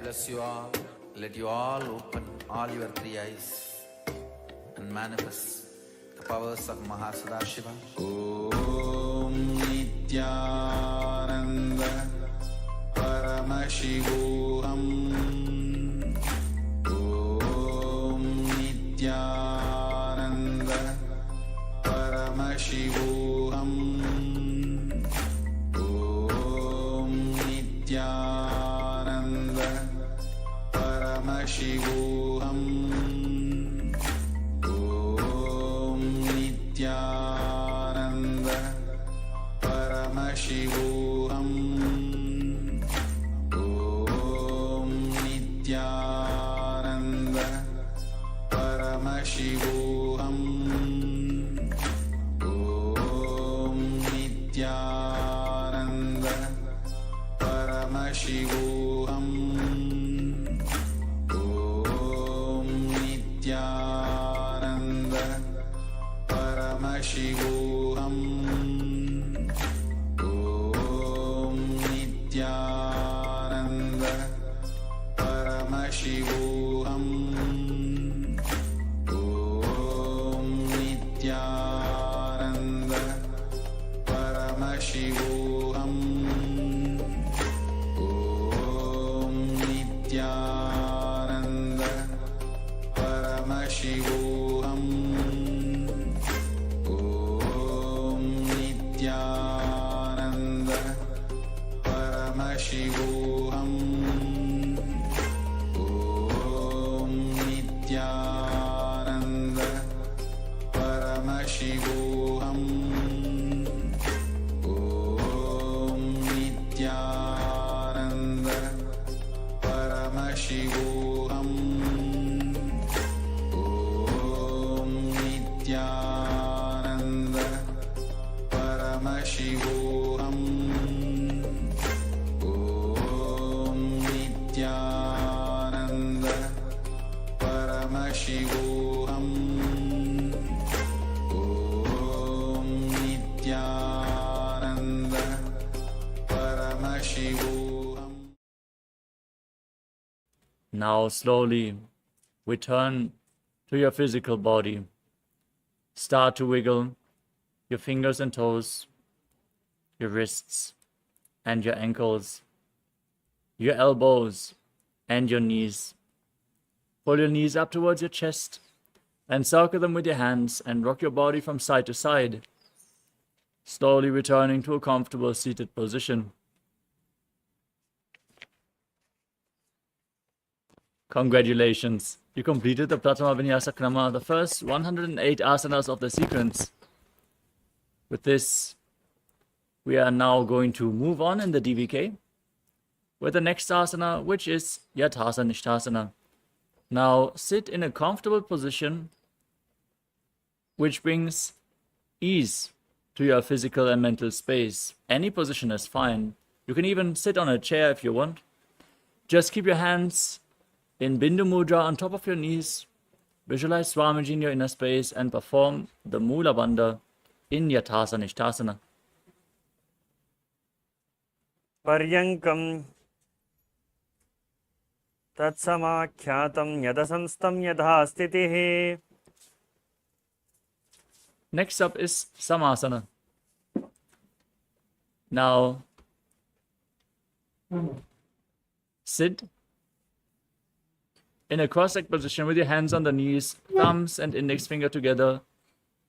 bless you all. Let you all open all your three eyes and manifest the powers of Mahasada Om Nithyananda Paramashivoham. Om Nithyananda Paramashivoham. Om Nithyananda Paramashivoham. Om Nithyananda Paramashivoham. Om Nithyananda Paramashivoham. Om Nithyananda Paramashivoham. Om Nithyananda Paramashivoham. Om Nithyananda Paramashivoham. Om Nithyananda Paramashivoham. Om Nithyananda Paramashivoham. Om Nithyananda Paramashivoham. Om Nithyananda Paramashivoham. Om Nithyananda Paramashivoham. Om Nithyananda Paramashivoham. Om Nithyananda Paramashivoham. Om Nithyananda Paramashivoham. Now slowly return to your physical body. Start to wiggle your fingers and toes, your wrists and your ankles, your elbows and your knees. Pull your knees up towards your chest and circle them with your hands and rock your body from side to side, slowly returning to a comfortable seated position. Congratulations, you completed the Pratama Vinyasa Krama, the first 108 asanas of the sequence. With this, we are now going to move on in the DVK with the next asana, which is Yathasa Nishthasana. Now sit in a comfortable position which brings ease to your physical and mental space. Any position is fine. You can even sit on a chair if you want. Just keep your hands in Bindu Mudra on top of your knees. Visualize Swamiji in your inner space and perform the Mula Bandha in Yathasa Nishthasana. पर्यङ्कं तत्समाख्यातं यदसंस्तं यथा स्थितिः. Next up is Samasana. Now, sit in a cross-legged position with your hands on the knees, thumbs and index finger together.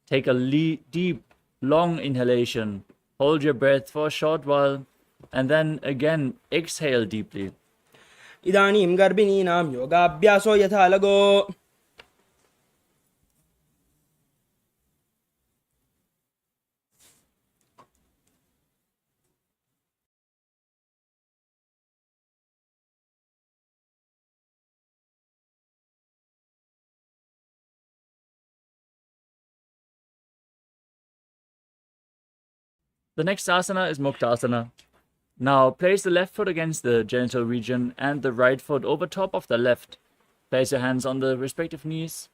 Take a deep, long inhalation. Hold your breath for a short while and then again exhale deeply. इदानीं गर्भिणीनां योगाभ्यासो यथा लगो. The next asana is Muktasana. Now place the left foot against the genital region and the right foot over top of the left. Place your hands on the respective knees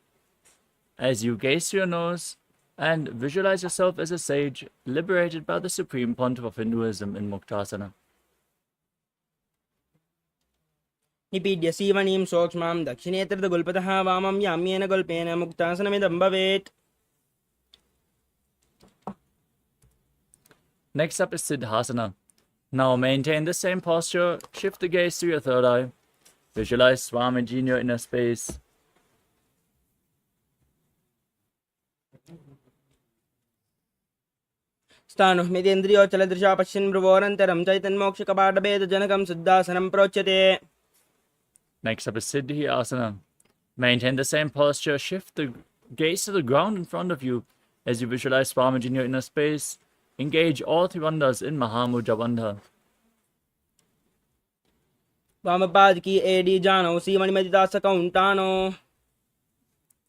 as you gaze to your nose and visualize yourself as a sage liberated by the Supreme Pontiff of Hinduism in Muktasana. निपीड्य सीवणीं सूक्ष्मां दक्षिणेतरगुल्पतः वामं याम्येन गुल्पेन मुक्तासनमिदं भवेत्. Next up is Siddhasana. Now maintain the same posture, shift the gaze to your third eye, visualize Swamiji in your inner space. स्थाणुमितेन्द्रियोच्चलदृशा पश्यन् भ्रुवोरन्तरं चैतन्मोक्षकपाटभेदजनकं सिद्धासनं प्रोच्यते. Next up is Siddhi Asana. Maintain the same posture, shift the gaze to the ground in front of you as you visualize Swamiji in your inner space. Engage all three bandhas in Mahamudra Bandha. वामपाद की AD जानो सीवणिमदितासकौण्टानो.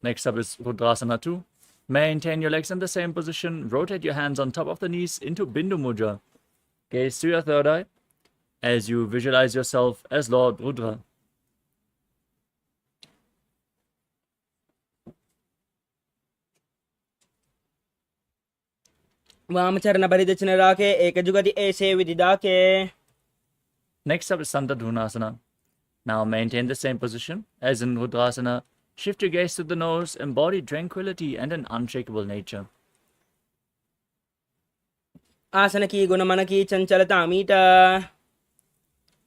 Next up is Rudrasana 2. Maintain your legs in the same position. Rotate your hands on top of the knees into Bindu Mudra. Gaze to your third eye as you visualize yourself as Lord Rudra. वामचरण परिदक्षिण राखे एकजुगति ऐसे विदिदाके. Next up is Santadhunasana. Now maintain the same position as in Rudrasana. Shift your gaze to the nose, embody tranquility and an unshakable nature. आसन की गुण मन की चंचलता मीटा.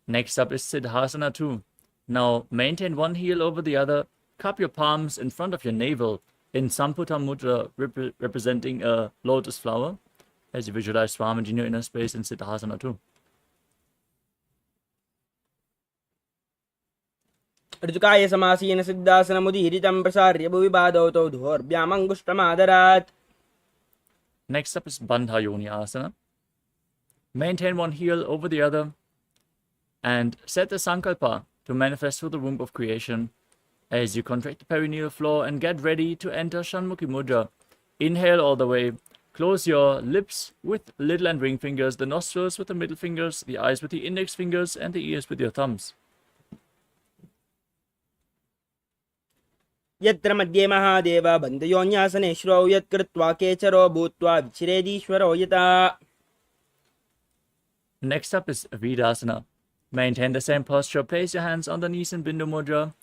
Next up is Siddhasana 2. Now maintain one heel over the other. Cup your palms in front of your navel in Samputa Mudra, representing a lotus flower, as you visualize Swamiji in your inner space in Siddhasana 2. ऋतुकाय समासीन सिद्धासनमुदीरितं प्रसार्य भुवि पादौ तौ धोर्भ्यामङ्गुष्ठमादरात्. Next up is Bandha Yoni Asana. Maintain one heel over the other and set the Sankalpa to manifest through the womb of creation as you contract the perineal floor and get ready to enter Shanmukhi Mudra. Inhale all the way. Close your lips with little and ring fingers, the nostrils with the middle fingers, the eyes with the index fingers, and the ears with your thumbs. यत्र मध्ये महादेव बन्धयोन्यासनेश्वरौ यत्कृत्वा केचरो भूत्वा विचिरेदीश्वरो यथा. Next up is Vidasana. Maintain the same posture. Place your hands on the knees in Bindu Mudra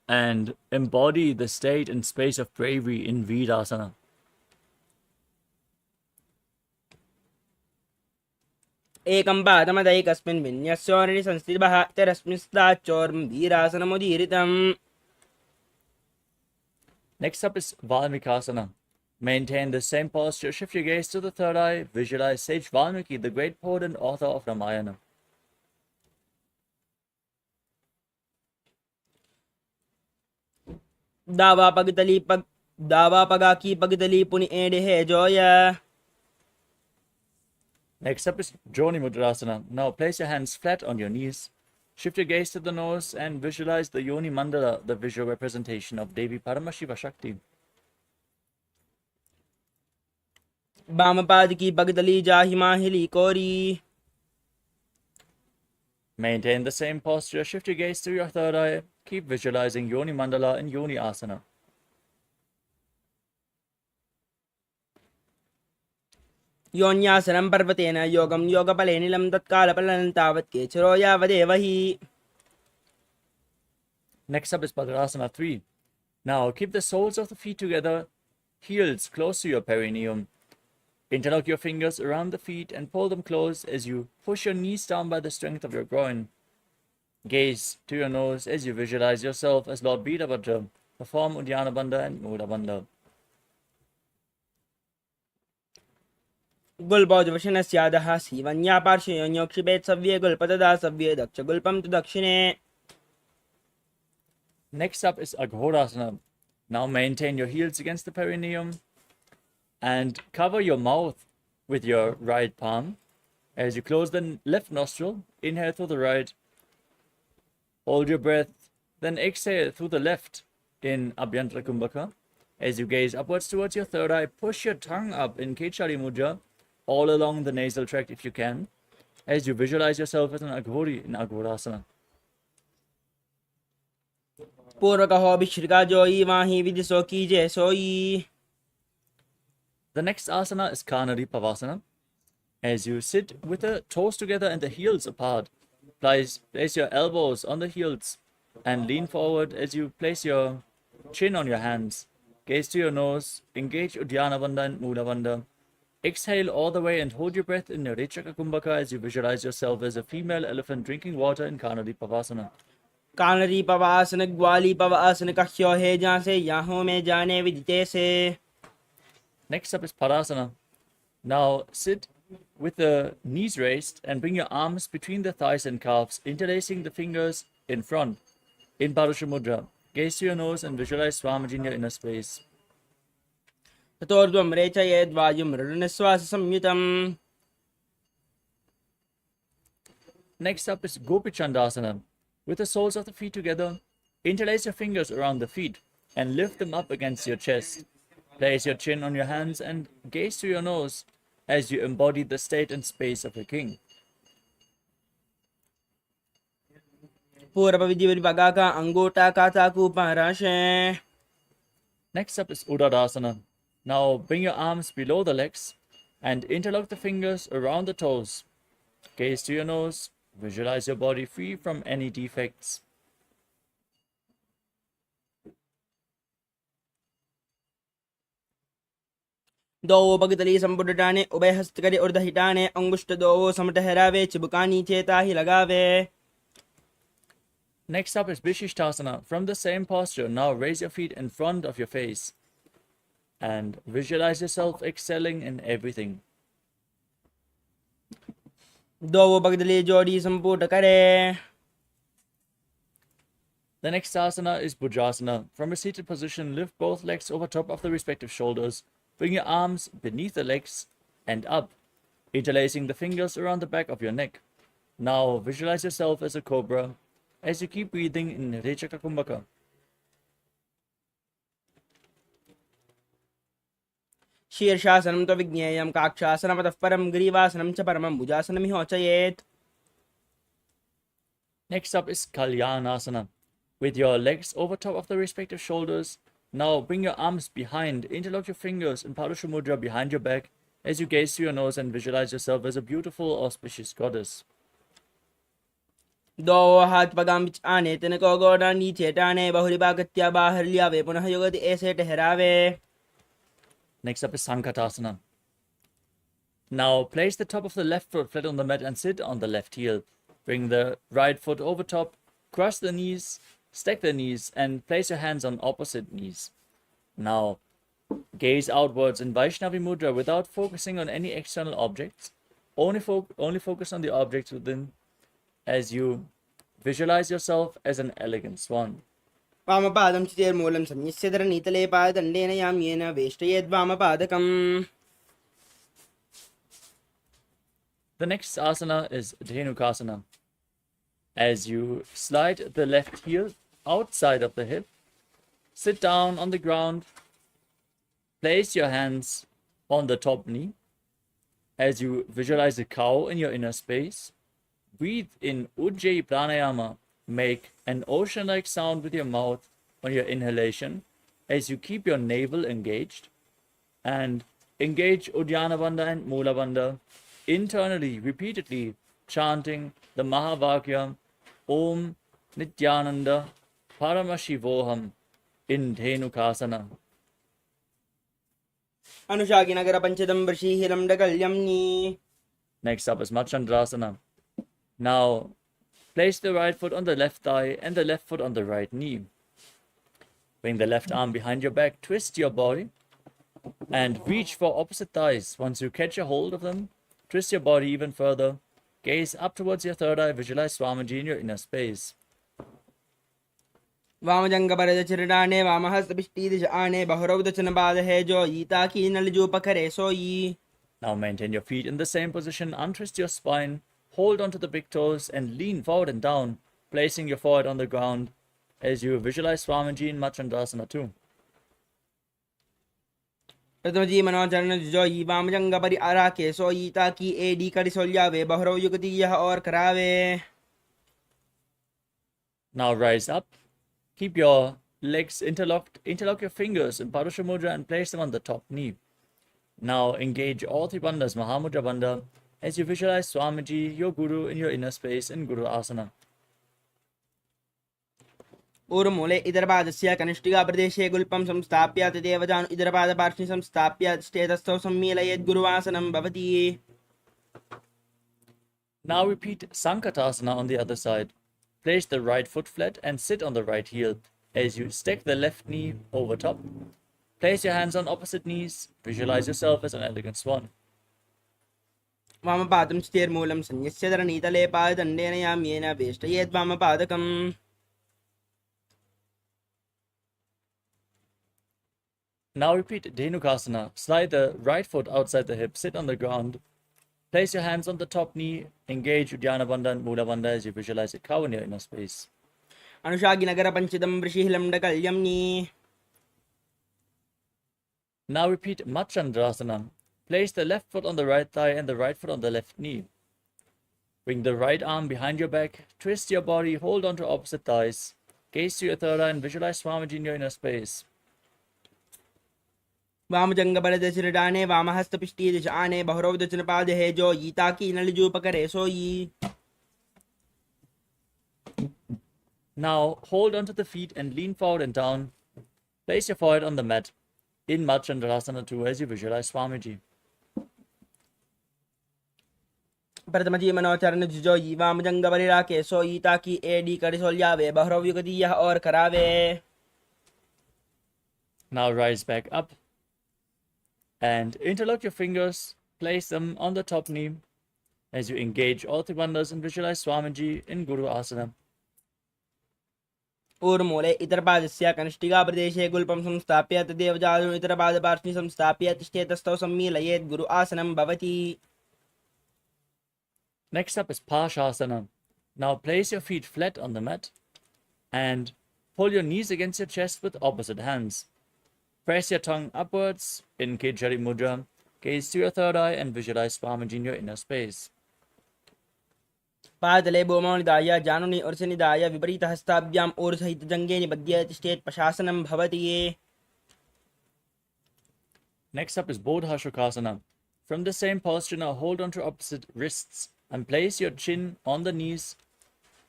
and embody the state and space of bravery in Vidasana. एकं पादमदैकस्मिन् विन्यस्योर्नि संस्थितः तरस्मिंस्ताच्चोर्म वीरासनमुदीरितम्. Next up is Valmikasana. Maintain the same posture. Shift your gaze to the third eye. Visualize sage Valmiki, the great poet and author of Ramayana. दावा पगा की पगतली पुनि एडे है Zoya. Next up is Joni Mudrasana. Now place your hands flat on your knees. Shift your gaze to the nose and visualize the Yoni Mandala, the visual representation of Devi Paramashiva Shakti. वामपाद की पगतली जाहि माहिली कोरी. Maintain the same posture. Shift your gaze to your third eye. Keep visualizing Yoni Mandala in Yoni Asana. योन्यासनं पर्वतेन योगं योगफले नीलं तत्कालफलं तावत् केचरो यावदेव हि. Next up is Padrasana 3. Now keep the soles of the feet together, heels close to your perineum. Interlock your fingers around the feet and pull them close as you push your knees down by the strength of your groin. Gaze to your nose as you visualize yourself as Lord Veerabhadra. Perform Uddiyana Bandha and Mudha Bandha. गुल्बौजवशनस्यादः सीवन्या पार्श्वयोन्योक्षिपेत् सव्ये गुल्पतदा सव्ये दक्ष गुल्पं तु दक्षिणे. Next up is Aghodasana. Now maintain your heels against the perineum and cover your mouth with your right palm. As you close the left nostril, inhale through the right. Hold your breath, then exhale through the left in Abhyantara Kumbhaka. As you gaze upwards towards your third eye, push your tongue up in Kechari Mudra, all along the nasal tract if you can, as you visualize yourself as an Aghori in Aghodasana. पूर्वकहो भिश्रिका जोई वाही विदिशो कीजे सोई. The next asana is Kanari Pavasana. As you sit with the toes together and the heels apart, place your elbows on the heels and lean forward as you place your chin on your hands. Gaze to your nose, engage Uddiyana Bandha and Mula Bandha. Exhale all the way and hold your breath in Nirechaka Kumbhaka as you visualize yourself as a female elephant drinking water in Karna Dana. कानरी पवासन ग्वाली पवासन कह्यो है जहाँ से यहाँ में जाने विदिते से. Next up is Parasana. Now sit with the knees raised and bring your arms between the thighs and calves, interlacing the fingers in front in Parusha Mudra. Gaze to your nose and visualize Swamiji in your inner space. ततोर्ध्वं रेचयेद् वायुं मृडनश्वास संयुतम्. Next up is Gopi Chandasana. With the soles of the feet together, interlace your fingers around the feet and lift them up against your chest. Place your chin on your hands and gaze to your nose as you embody the state and space of a king. पूर्व विधि विभागा का अंगूठा का चाकू पाराशे. Next up is Udadasana. Now bring your arms below the legs and interlock the fingers around the toes. Gaze to your nose. Visualize your body free from any defects. दो पगतली संपुटाने उभय हस्त करे उर्धहिटाने अंगुष्ठ दो समटहरावे चिबुका नीचे ताही लगावे. Next up is Vishishtasana. From the same posture, now raise your feet in front of your face and visualize yourself excelling in everything. दो पगतली जोड़ी संपुट करे. The next asana is Bhujasana. From a seated position, lift both legs over top of the respective shoulders. Bring your arms beneath the legs and up, interlacing the fingers around the back of your neck. Now visualize yourself as a cobra as you keep breathing in Rechaka Kumbhaka. शीर्षासनं तो विज्ञेयं काक्षासनमतः परं ग्रीवासनं च परमं भुजासनं हि होचयेत्. Next up is Kalyanasana. With your legs over top of the respective shoulders, now bring your arms behind, interlock your fingers in Parusha Mudra behind your back as you gaze to your nose and visualize yourself as a beautiful, auspicious goddess. दो हाथ पगाम बिच आने तिनको गोड़ा नीचे टाने बहुरी बागत्या बाहर लियावे पुनः युगति ऐसे ठहरावे. Next up is Sankatasana. Now place the top of the left foot flat on the mat and sit on the left heel. Bring the right foot over top, cross the knees, stack the knees, and place your hands on opposite knees. Now gaze outwards in Vaishnavi Mudra without focusing on any external objects. Only focus on the objects within as you visualize yourself as an elegant swan. वामपादं चितेर्मूलं संयस्य धरणीतले पाददण्डेन याम्येन वेष्टयेद्वामपादकम्. The next asana is Dhenukasana. As you slide the left heel outside of the hip, sit down on the ground, place your hands on the top knee. As you visualize a cow in your inner space, breathe in Ujjayi Pranayama. Make an ocean-like sound with your mouth on your inhalation as you keep your navel engaged, and engage Uddiyana Bandha and Mula Bandha internally, repeatedly chanting the Mahavakya Om Nithyananda Paramashivoham in Dhenukasana. अनुशाकिनगर पंचदं वृषीहिरं डगल्यम्नि. Next up is Machandrasana. Now place the right foot on the left thigh and the left foot on the right knee. Bring the left arm behind your back, twist your body, and reach for opposite thighs. Once you catch a hold of them, twist your body even further. Gaze up towards your third eye, visualize Swamiji in your inner space. वामजंगपरदचिरडाने वामहस्तपिष्टीदिश आने बहुरौदचन बाध है जो ईता की नलजो पकरे सोई. Now maintain your feet in the same position, untwist your spine, hold onto the big toes and lean forward and down, placing your forehead on the ground as you visualize Swamiji in Machandrasana too. प्रथमजी मनोचरण जो ई वामजंगपरि आराके सोई ताकि AD करिसोल्यावे बहुरौ युगति यह और करावे. Now rise up, keep your legs interlocked, interlock your fingers in Parusha Mudra and place them on the top knee. Now engage all three bandhas, Mahamudra Bandha, as you visualize Swamiji, your Guru, in your inner space in Guru Asana. ऊर्मूले इतरपादस्य कनिष्ठिकाप्रदेशे गुल्पं संस्थाप्य तदेव जानु इतरपादपार्श्वे संस्थाप्य तिष्ठेतस्थौ सम्मीलयेत् गुरुवासनं भवति. Now repeat Sankatasana on the other side. Place the right foot flat and sit on the right heel as you stack the left knee over top. Place your hands on opposite knees. Visualize yourself as an elegant swan. वामपादं स्थिर्मूलं संयस्य धरणीतले पाददण्डेन याम्येन वेष्टयेत् वामपादकम्. Now repeat Dhenukasana. Slide the right foot outside the hip. Sit on the ground. Place your hands on the top knee. Engage Uddiyana Bandha and Mula Bandha as you visualize a cow in your inner space. अनुषागिनगरपञ्चितं वृषिहिलम्डकल्यम्नि. Now repeat Machandrasana. Place the left foot on the right thigh and the right foot on the left knee. Bring the right arm behind your back. Twist your body. Hold on to opposite thighs. Gaze to your third eye and visualize Swamiji in your inner space. वामजङ्गबलदशिरडाने वामहस्तपिष्टीदशाने बहुरवदचनपादे हेजो यीताकी नलिजूपकरे सोयी. Now hold onto the feet and lean forward and down. Place your forehead on the mat in Machandrasana 2 as you visualize Swamiji. प्रथमजी मनोचरण जुजो यी वामजङ्गबलिराके सोयी ताकी AD करिसोल्यावे बहुरवयुगदीयः और करावे. Now rise back up and interlock your fingers. Place them on the top knee as you engage all three bandhas and visualize Swamiji in Guru Asana. ऊर्मूले इतरपादस्य कनिष्ठिकाप्रदेशे गुल्पं संस्थाप्य तदेव जानु इतरपादपार्श्वे संस्थाप्य तिष्ठेतस्थौ सम्मीलयेत् गुरु आसनं भवति. Next up is Pashasana. Now place your feet flat on the mat and pull your knees against your chest with opposite hands. Press your tongue upwards in Kejari Mudra. Gaze to your third eye and visualize Swamiji in your inner space. पादले भूमौ निधाय जानुनि उर्सनिधाय विपरीतहस्ताभ्याम् ऊर्ध्वहितजङ्गे निबध्य तिष्ठेत् पशासनं भवति. Next up is Bodhashukasana. From the same posture, now hold on to opposite wrists and place your chin on the knees.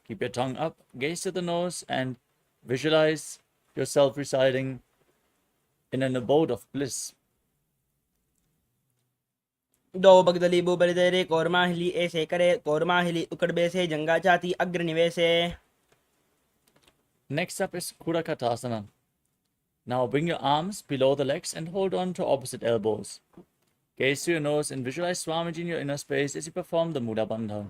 Keep your tongue up, gaze to the nose, and visualize yourself residing in an abode of bliss. दो बगदली बुबलिदेरे कोरमाहिली ऐसे करे कोरमाहिली उकड़बे से जंगा चाती अग्रनिवेशे. Next up is Kurakatasana. Now bring your arms below the legs and hold on to opposite elbows. Gaze to your nose and visualize Swamiji in your inner space as you perform the Mula Bandha.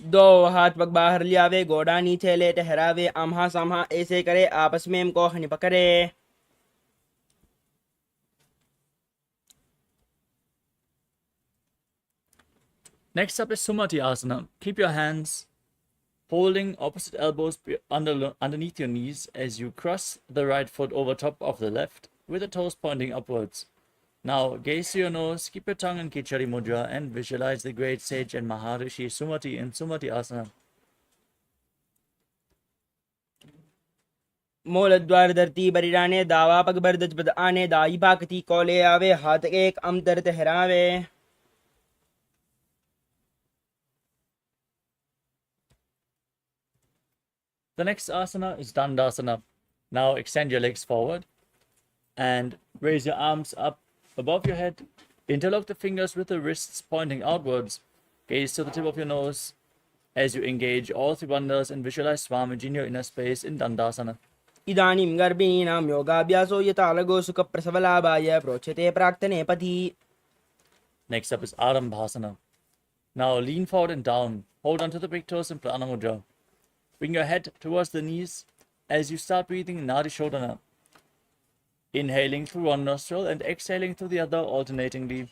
दो हाथ पग बाहर लियावे गोड़ा नीचे ले ठहरावे आम्हा साम्हा ऐसे करे आपस में को हनि पकड़े. Next up is Sumati Asana. Keep your hands holding opposite elbows underneath your knees as you cross the right foot over top of the left with the toes pointing upwards. Now gaze to your nose, keep your tongue in Kichari Mudra and visualize the great sage and Maharishi Sumati in Sumati Asana. मूलद्वार धरती बरिराने दावा पग बरदज बद आने दाई पाकती कोले आवे हाथ एक Amtar ठहरावे. The next asana is Dandasana. Now extend your legs forward and raise your arms up above your head. Interlock the fingers with the wrists pointing outwards. Gaze to the tip of your nose as you engage all three bandhas and visualize Swamiji in your inner space in Dandasana. इदानीं गर्भिणीनां योगाभ्यासो यथा अलगो सुखप्रसवलाभाय प्रोच्यते प्राक्तने पति. Next up is Arambhasana. Now lean forward and down. Hold on to the big toes in Prana Mudra. Bring your head towards the knees as you start breathing Nadi Shodhana. Inhaling through one nostril and exhaling through the other alternatingly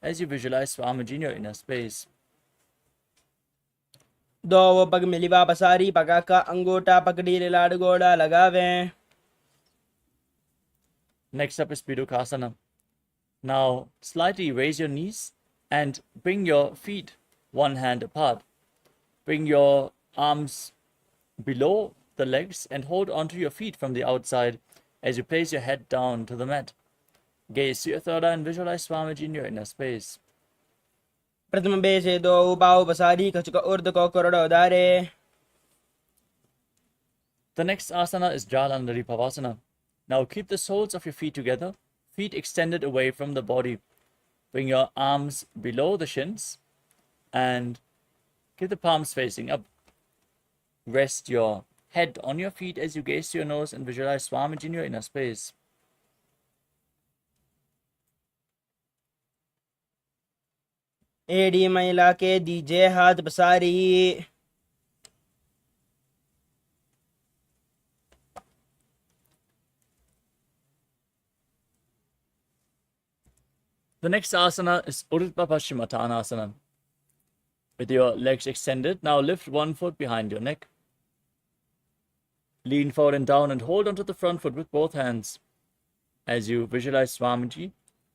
as you visualize Swamiji in your inner space. दो पग मिलिवा पसारी पगा का अंगूठा पकड़ी लाड़ गोड़ा लगावे. Next up is Pidukasana. Now slightly raise your knees and bring your feet one hand apart. Bring your arms below the legs and hold onto your feet from the outside as you place your head down to the mat. Gaze to your third eye and visualize Swamiji in your inner space. प्रथम बेशे दो उपाव बसारी कचुक उर्द को करोड़ो दारे. The next asana is Jalandhari Pavasana. Now keep the soles of your feet together, feet extended away from the body. Bring your arms below the shins and keep the palms facing up. Rest your head on your feet as you gaze to your nose and visualize Swamiji in your inner space. एडी महिला के दीजिए हाथ बसारी. The next asana is Urdhva Paschimottanasana. With your legs extended, now lift one foot behind your neck. Lean forward and down and hold onto the front foot with both hands as you visualize Swamiji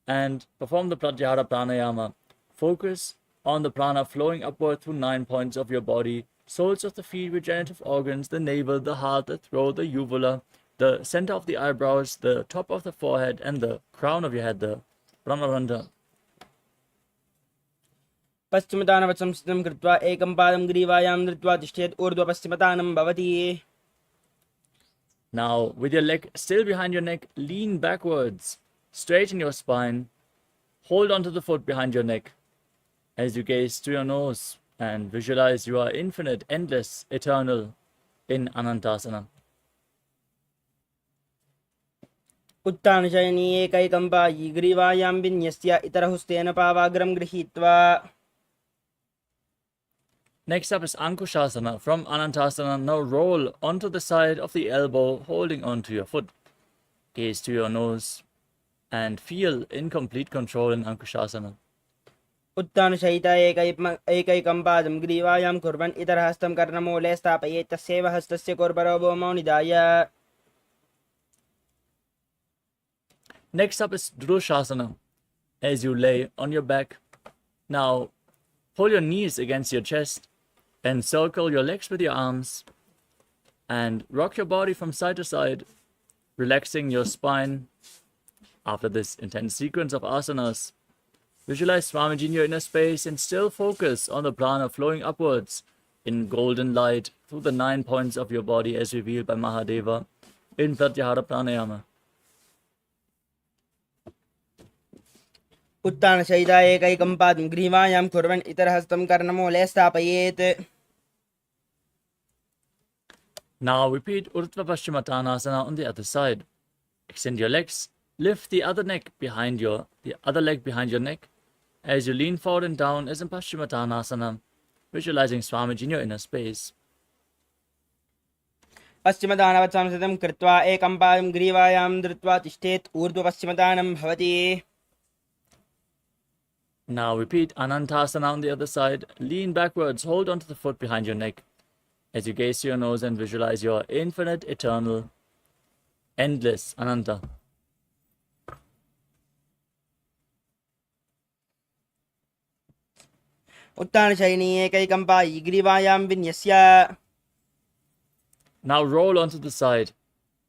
and perform the Pratyahara Pranayama. Focus on the prana flowing upward through 9 points of your body, soles of the feet, regenerative organs, the navel, the heart, the throat, the uvula, the center of the eyebrows, the top of the forehead, and the crown of your head, the Brahmarandha. पश्चिमतानवत् संस्थितं कृत्वा एकं पादं ग्रीवायां धृत्वा तिष्ठेत् ऊर्ध्वपश्चिमतानं भवति. Now, with your leg still behind your neck, lean backwards, straighten your spine, hold onto the foot behind your neck as you gaze to your nose and visualize you are infinite, endless, eternal in Anantasana. उत्तानशयनी एकैकं पायी ग्रीवायां विन्यस्य इतरहस्तेन पावाग्रं गृहीत्वा. Next up is Ankushasana. From Anantasana, now roll onto the side of the elbow, holding onto your foot. Gaze to your nose and feel in complete control in Ankushasana. उत्तानशयिता एकैकं पादं ग्रीवायां कुर्वन् इतरहस्तं कर्णमूले स्थापयेत् तस्यैव हस्तस्य कोर्बरो भूमौ निधाय. Next up is Drushasana. As you lay on your back, now pull your knees against your chest and circle your legs with your arms and rock your body from side to side, relaxing your spine. After this intense sequence of asanas, visualize Swamiji in your inner space and still focus on the prana flowing upwards in golden light through the 9 points of your body as revealed by Mahadeva in Pratyahara Pranayama. उत्तानशयिता एकैकं पादं ग्रीवायां कुर्वन् इतरहस्तं कर्णमूले स्थापयेत्. Now repeat Urdhva Paschimottanasana on the other side. Extend your legs, lift the other leg behind your neck as you lean forward and down as in Paschimottanasana, visualizing Swamiji in your inner space. पश्चिमतानवत् संस्थितं कृत्वा एकं पादं ग्रीवायां धृत्वा तिष्ठेत् ऊर्ध्वपश्चिमतानं भवति. Now repeat Anantasana on the other side. Lean backwards, hold onto the foot behind your neck as you gaze to your nose and visualize your infinite, eternal, endless Ananta. उत्तानशयिनी एकैकं पायी ग्रीवायां विन्यस्य. Now roll onto the side.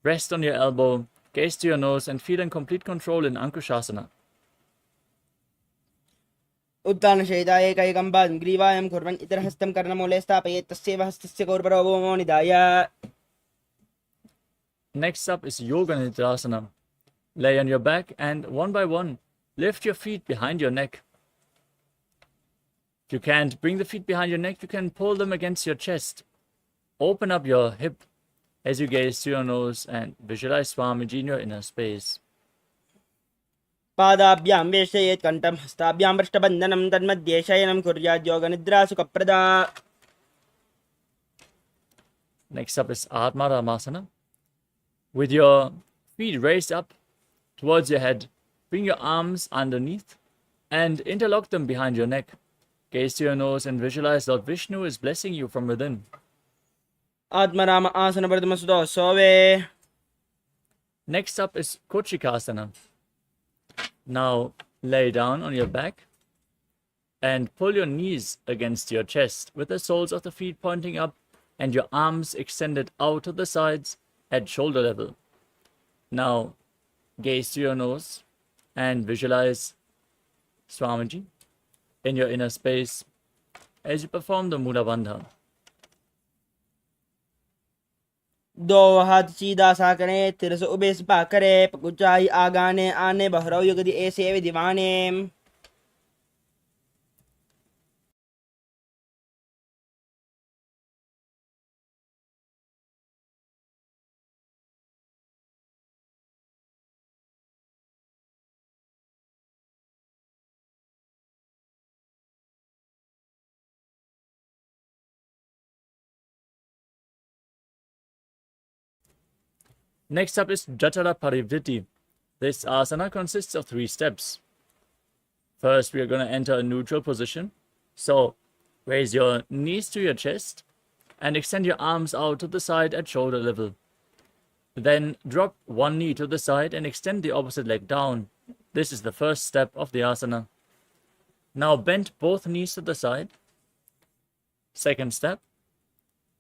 Rest on your elbow, gaze to your nose and feel in complete control in Ankushasana. उत्तानशयिता एकैकं पादं ग्रीवायां कुर्वन् इतरहस्तं कर्णमूले स्थापयेत् तस्यैव हस्तस्य कोर्बरो भूमौ निधाय. Next up is Yoga Nidrasana. Lay on your back and one by one, lift your feet behind your neck. If you can't bring the feet behind your neck, you can pull them against your chest. Open up your hip as you gaze to your nose and visualize Swamiji in your inner space. पादाभ्यां वेशयेत् कण्ठं हस्ताभ्यां पृष्ठबन्धनं तन्मध्ये शयनं कुर्यात् योगनिद्रा सुखप्रदा. Next up is Atma Ramasana. With your feet raised up towards your head, bring your arms underneath and interlock them behind your neck. Gaze to your nose and visualize Lord Vishnu is blessing you from within. Atmaram आसन प्रथमसुतो सोवे. Next up is Kochikasana. Now lay down on your back and pull your knees against your chest with the soles of the feet pointing up and your arms extended out to the sides at shoulder level. Now gaze to your nose and visualize Swamiji in your inner space as you perform the Mula Bandha. दो हाथ सीधा सा करें, तिरस ube Sapa करे, ऊंचाई आगाने आने बहरो युगदि ऐसे विधिवाने. Next up is Jatara Parivritti. This asana consists of 3 steps. First, we are going to enter a neutral position. So, raise your knees to your chest and extend your arms out to the side at shoulder level. Then drop one knee to the side and extend the opposite leg down. This is the first step of the asana. Now bend both knees to the side. Second step.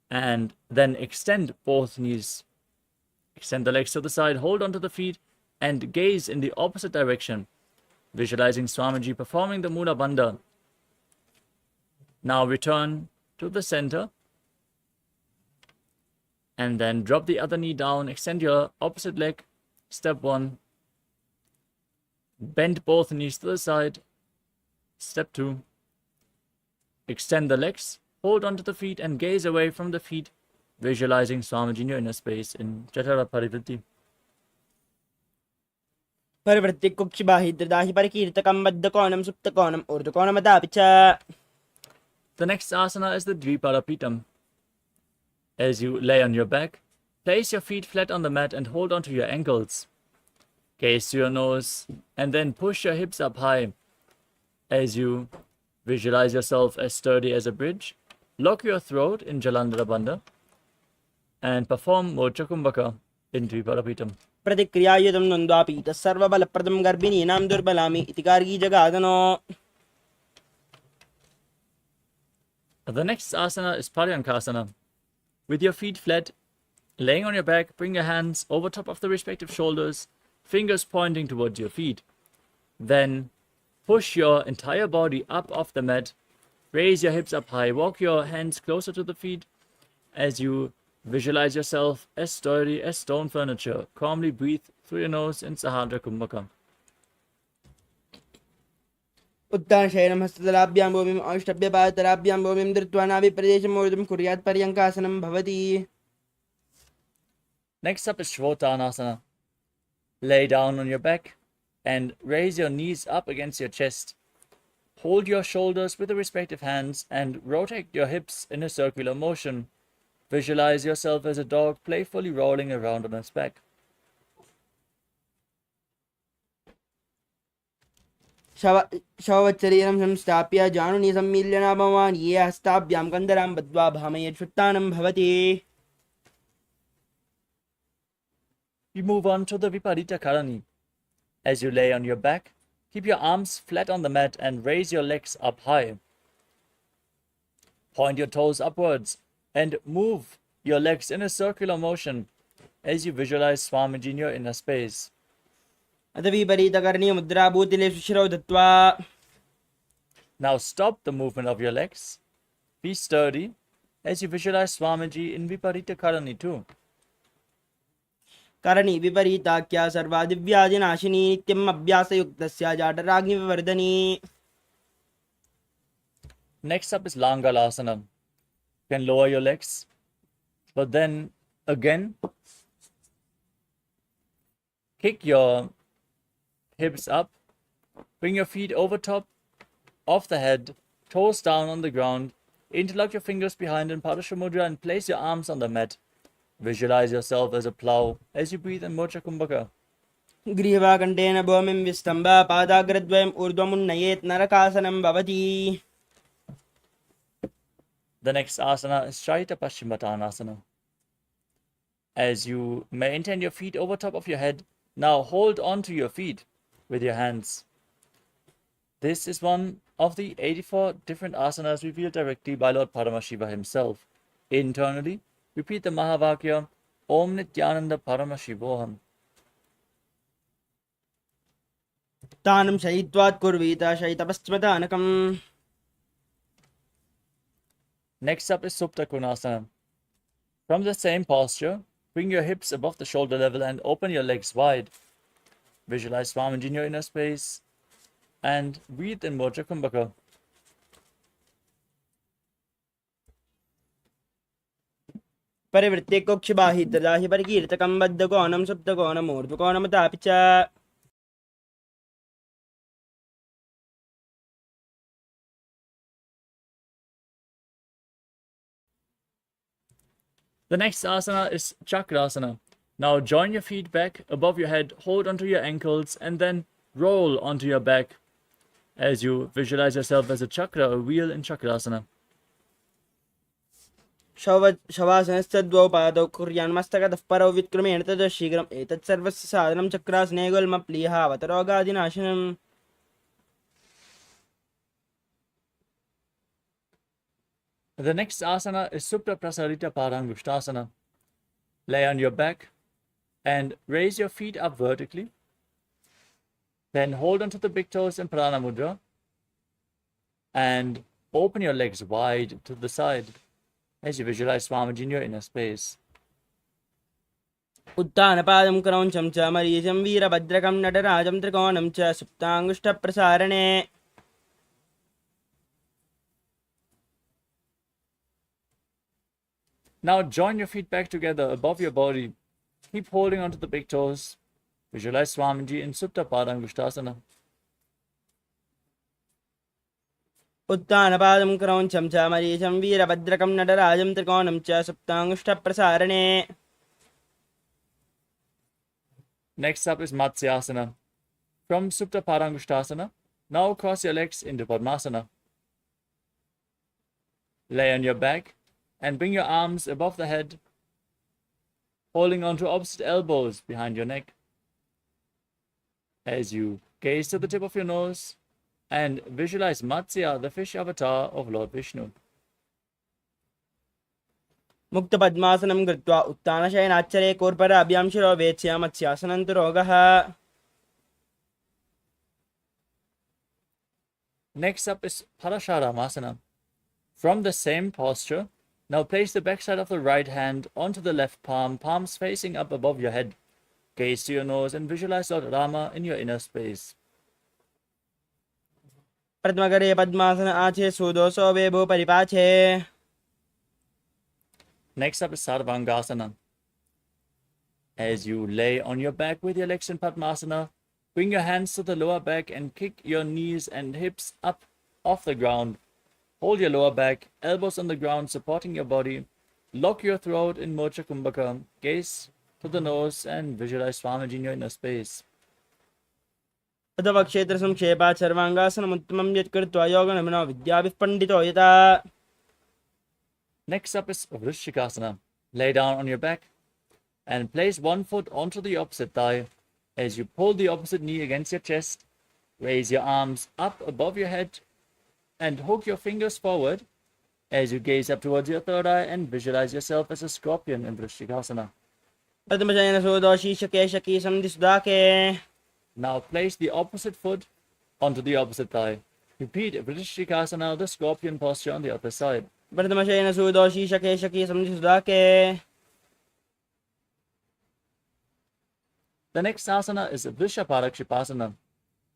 And then extend both knees. Extend the legs to the side, hold onto the feet, and gaze in the opposite direction, visualizing Swamiji performing the Mula Bandha. Now return to the center, and then drop the other knee down, extend your opposite leg, step 1. Bend both knees to the side, step 2. Extend the legs, hold onto the feet, and gaze away from the feet, visualizing Swamiji in your inner space in Jatara Parivritti. परिवृत्ति कुक्ष बाहिद्रदाहि परिकीर्तकं बद्धकोणं सुप्तकोणं ऊर्ध्वकोणमदापि च. The next asana is the Dviparapitam. As you lay on your back, place your feet flat on the mat and hold onto your ankles. Gaze to your nose and then push your hips up high. As you visualize yourself as sturdy as a bridge, lock your throat in Jalandhara Bandha and perform Mocha Kumbhaka in Dviparapitam. प्रतिक्रियायुधं नन्द्वापि तत्सर्वबलप्रदं गर्भिणीनां दुर्बलामि इति Gargi जगादनो. The next asana is Paryankasana. With your feet flat, laying on your back, bring your hands over top of the respective shoulders, fingers pointing towards your feet. Then push your entire body up off the mat, raise your hips up high, walk your hands closer to the feet as you visualize yourself as sturdy as stone furniture. Calmly breathe through your nose in Sahadra Kumbhaka. उत्तानशयनं हस्ततलाभ्यां भूमिम् औष्ठभ्यपादतलाभ्यां भूमिं धृत्वा नाभिप्रदेशम् ऊर्ध्वं कुर्यात् पर्यङ्कासनं भवति. Next up is Shvotanasana. Lay down on your back and raise your knees up against your chest. Hold your shoulders with the respective hands and rotate your hips in a circular motion. Visualize yourself as a dog playfully rolling around on its back. शववत्सरीरं संस्थाप्य जानुनी सम्मील्यनाभवान् ये हस्ताभ्यां कन्दरां बद्ध्वा भामयेत् शुत्तानं भवति. You move on to the Viparita Karani. As you lay on your back, keep your arms flat on the mat and raise your legs up high. Point your toes upwards and move your legs in a circular motion as you visualize Swamiji in your inner space. अथ विपरीतकर्णी मुद्रा भूतिले सुशिरौ दत्त्वा. Now stop the movement of your legs. Be sturdy as you visualize Swamiji in Viparita Karani too. करणी विपरीताख्या सर्वादिव्यादिनाशिनी नित्यम् अभ्यासयुक्तस्य जाडराग्निविवर्धनी. Next up is Langalasana. You can lower your legs, but then again kick your hips up, bring your feet over top of the head, toes down on the ground, interlock your fingers behind in Padasha Mudra and place your arms on the mat. Visualize yourself as a plow as you breathe in Mocha Kumbhaka. गृहवाकण्ठेन भूमिं विस्तम्भ पादाग्रद्वयम् ऊर्ध्वमुन्नयेत् नरकासनं भवति. The next asana is Shaita Paschimottanasana. As you maintain your feet over top of your head, now hold on to your feet with your hands. This is one of the 84 different asanas revealed directly by Lord Paramashiva himself. Internally, repeat the Mahavakya, Om Nithyananda Paramashivoham. उत्थानं शयित्वात् कुर्वीत शयितपश्चिमदानकम्. Next up is Supta Konasana. From the same posture, bring your hips above the shoulder level and open your legs wide. Visualize Swamiji in your inner space and breathe in Mudra Kumbhaka. परिवृत्ते कोक्षबाहितदाहि परिकीर्तकं बद्धकोणं सुप्तकोणमूर्ध्वकोणमतापि च. The next asana is Chakrasana. Now join your feet back above your head, hold onto your ankles, and then roll onto your back as you visualize yourself as a chakra, a wheel in Chakrasana. शवासनस्तद्वौ पादौ कुर्यान्मस्तकतः परौ विक्रमेण ततः शीघ्रम् एतत् सर्वस्य साधनं चक्रासने गुल्मप्लीहावतरोगादिनाशनम्. The next asana is Supta Prasarita Padangushtasana. Lay on your back and raise your feet up vertically. Then hold onto the big toes in Prana Mudra and open your legs wide to the side as you visualize Swamiji in your inner space. उत्थानपादं क्रौञ्चं च मरीचं वीरभद्रकं नटराजं त्रिकोणं च सुप्ताङ्गुष्ठप्रसारणे. Now join your feet back together above your body. Keep holding onto the big toes. Visualize Swamiji in Supta Padangushtasana. उत्थानपादं क्रौञ्चं च मरीचं वीरभद्रकं नटराजं त्रिकोणं च सुप्ताङ्गुष्ठप्रसारणे. Next up is Matsyasana. From Supta Padangushtasana, now cross your legs into Padmasana. Lay on your back and bring your arms above the head, holding onto opposite elbows behind your neck. As you gaze to the tip of your nose and visualize Matsya, the fish avatar of Lord Vishnu. मुक्तपद्मासनं कृत्वा उत्थानशयनाच्चरे कोर्पराभ्यां शिरो वेत्स्य मत्स्यासनं तु रोगः. Next up is Parasharamasana. From the same posture, now place the backside of the right hand onto the left palm, palms facing up above your head. Gaze to your nose and visualize Lord Rama in your inner space. प्रथमकरे पद्मासन आचे सुदोषो वेभो परिपाचे. Next up is Sarvangasana. As you lay on your back with your legs in Padmasana, bring your hands to the lower back and kick your knees and hips up off the ground. Hold your lower back, elbows on the ground supporting your body. Lock your throat in Mocha Kumbhaka. Gaze to the nose and visualize Swamiji in your inner space. अथवक्षेत्रसंक्षेपात् सर्वाङ्गासनमुत्तमं यत्कृत्वा योगनमनो विद्याभिः पण्डितो यथा. Next up is Vrishikasana. Lay down on your back and place one foot onto the opposite thigh. As you pull the opposite knee against your chest, raise your arms up above your head and hook your fingers forward as you gaze up towards your third eye and visualize yourself as a scorpion in Vrishikasana. Now place the opposite foot onto the opposite thigh. Repeat Vrishikasana, the scorpion posture on the other side. The next asana is Vrishaparakshipasana.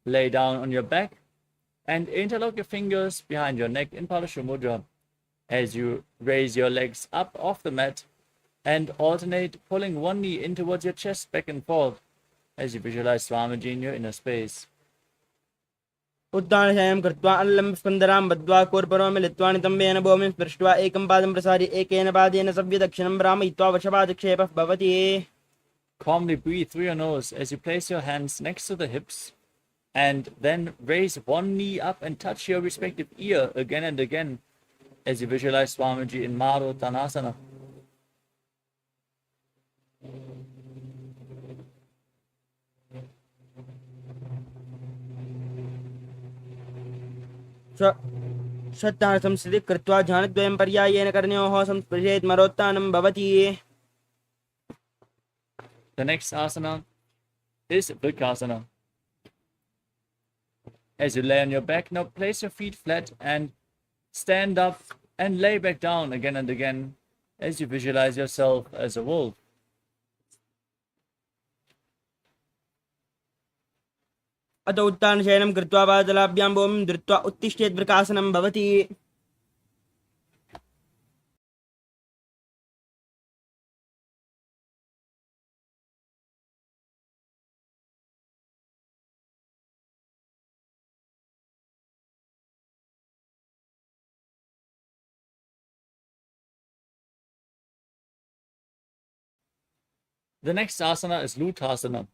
Lay down on your back and interlock your fingers behind your neck in Parashumudra as you raise your legs up off the mat and alternate pulling one knee in towards your chest back and forth as you visualize Swamiji in your inner space. उत्थानशयनं कृत्वा अल्लं स्कन्दरां बद्ध्वा कोर्परो मिलित्वा नितम्बेन भूमिं स्पृष्ट्वा एकं पादं प्रसार्य एकेन पादेन सव्यदक्षिणं भ्रामयित्वा वशपादक्षेपः भवति. Calmly breathe through your nose as you place your hands next to the hips and then raise one knee up and touch your respective ear again and again as you visualize Swamiji in Maruttanasana. श्रद्धासंस्थितिः कृत्वा ध्यानद्वयं पर्यायेन कर्णयोः संस्पृशेत् मरोत्थानं भवति. The next asana is Vrikasana. As you lay on your back, now place your feet flat and stand up and lay back down again and again as you visualize yourself as a wolf. अत उत्थानशयनं कृत्वा पादलाभ्यां भूमिं धृत्वा उत्तिष्ठेत् प्रकाशनं भवति. The next asana is Lutasana.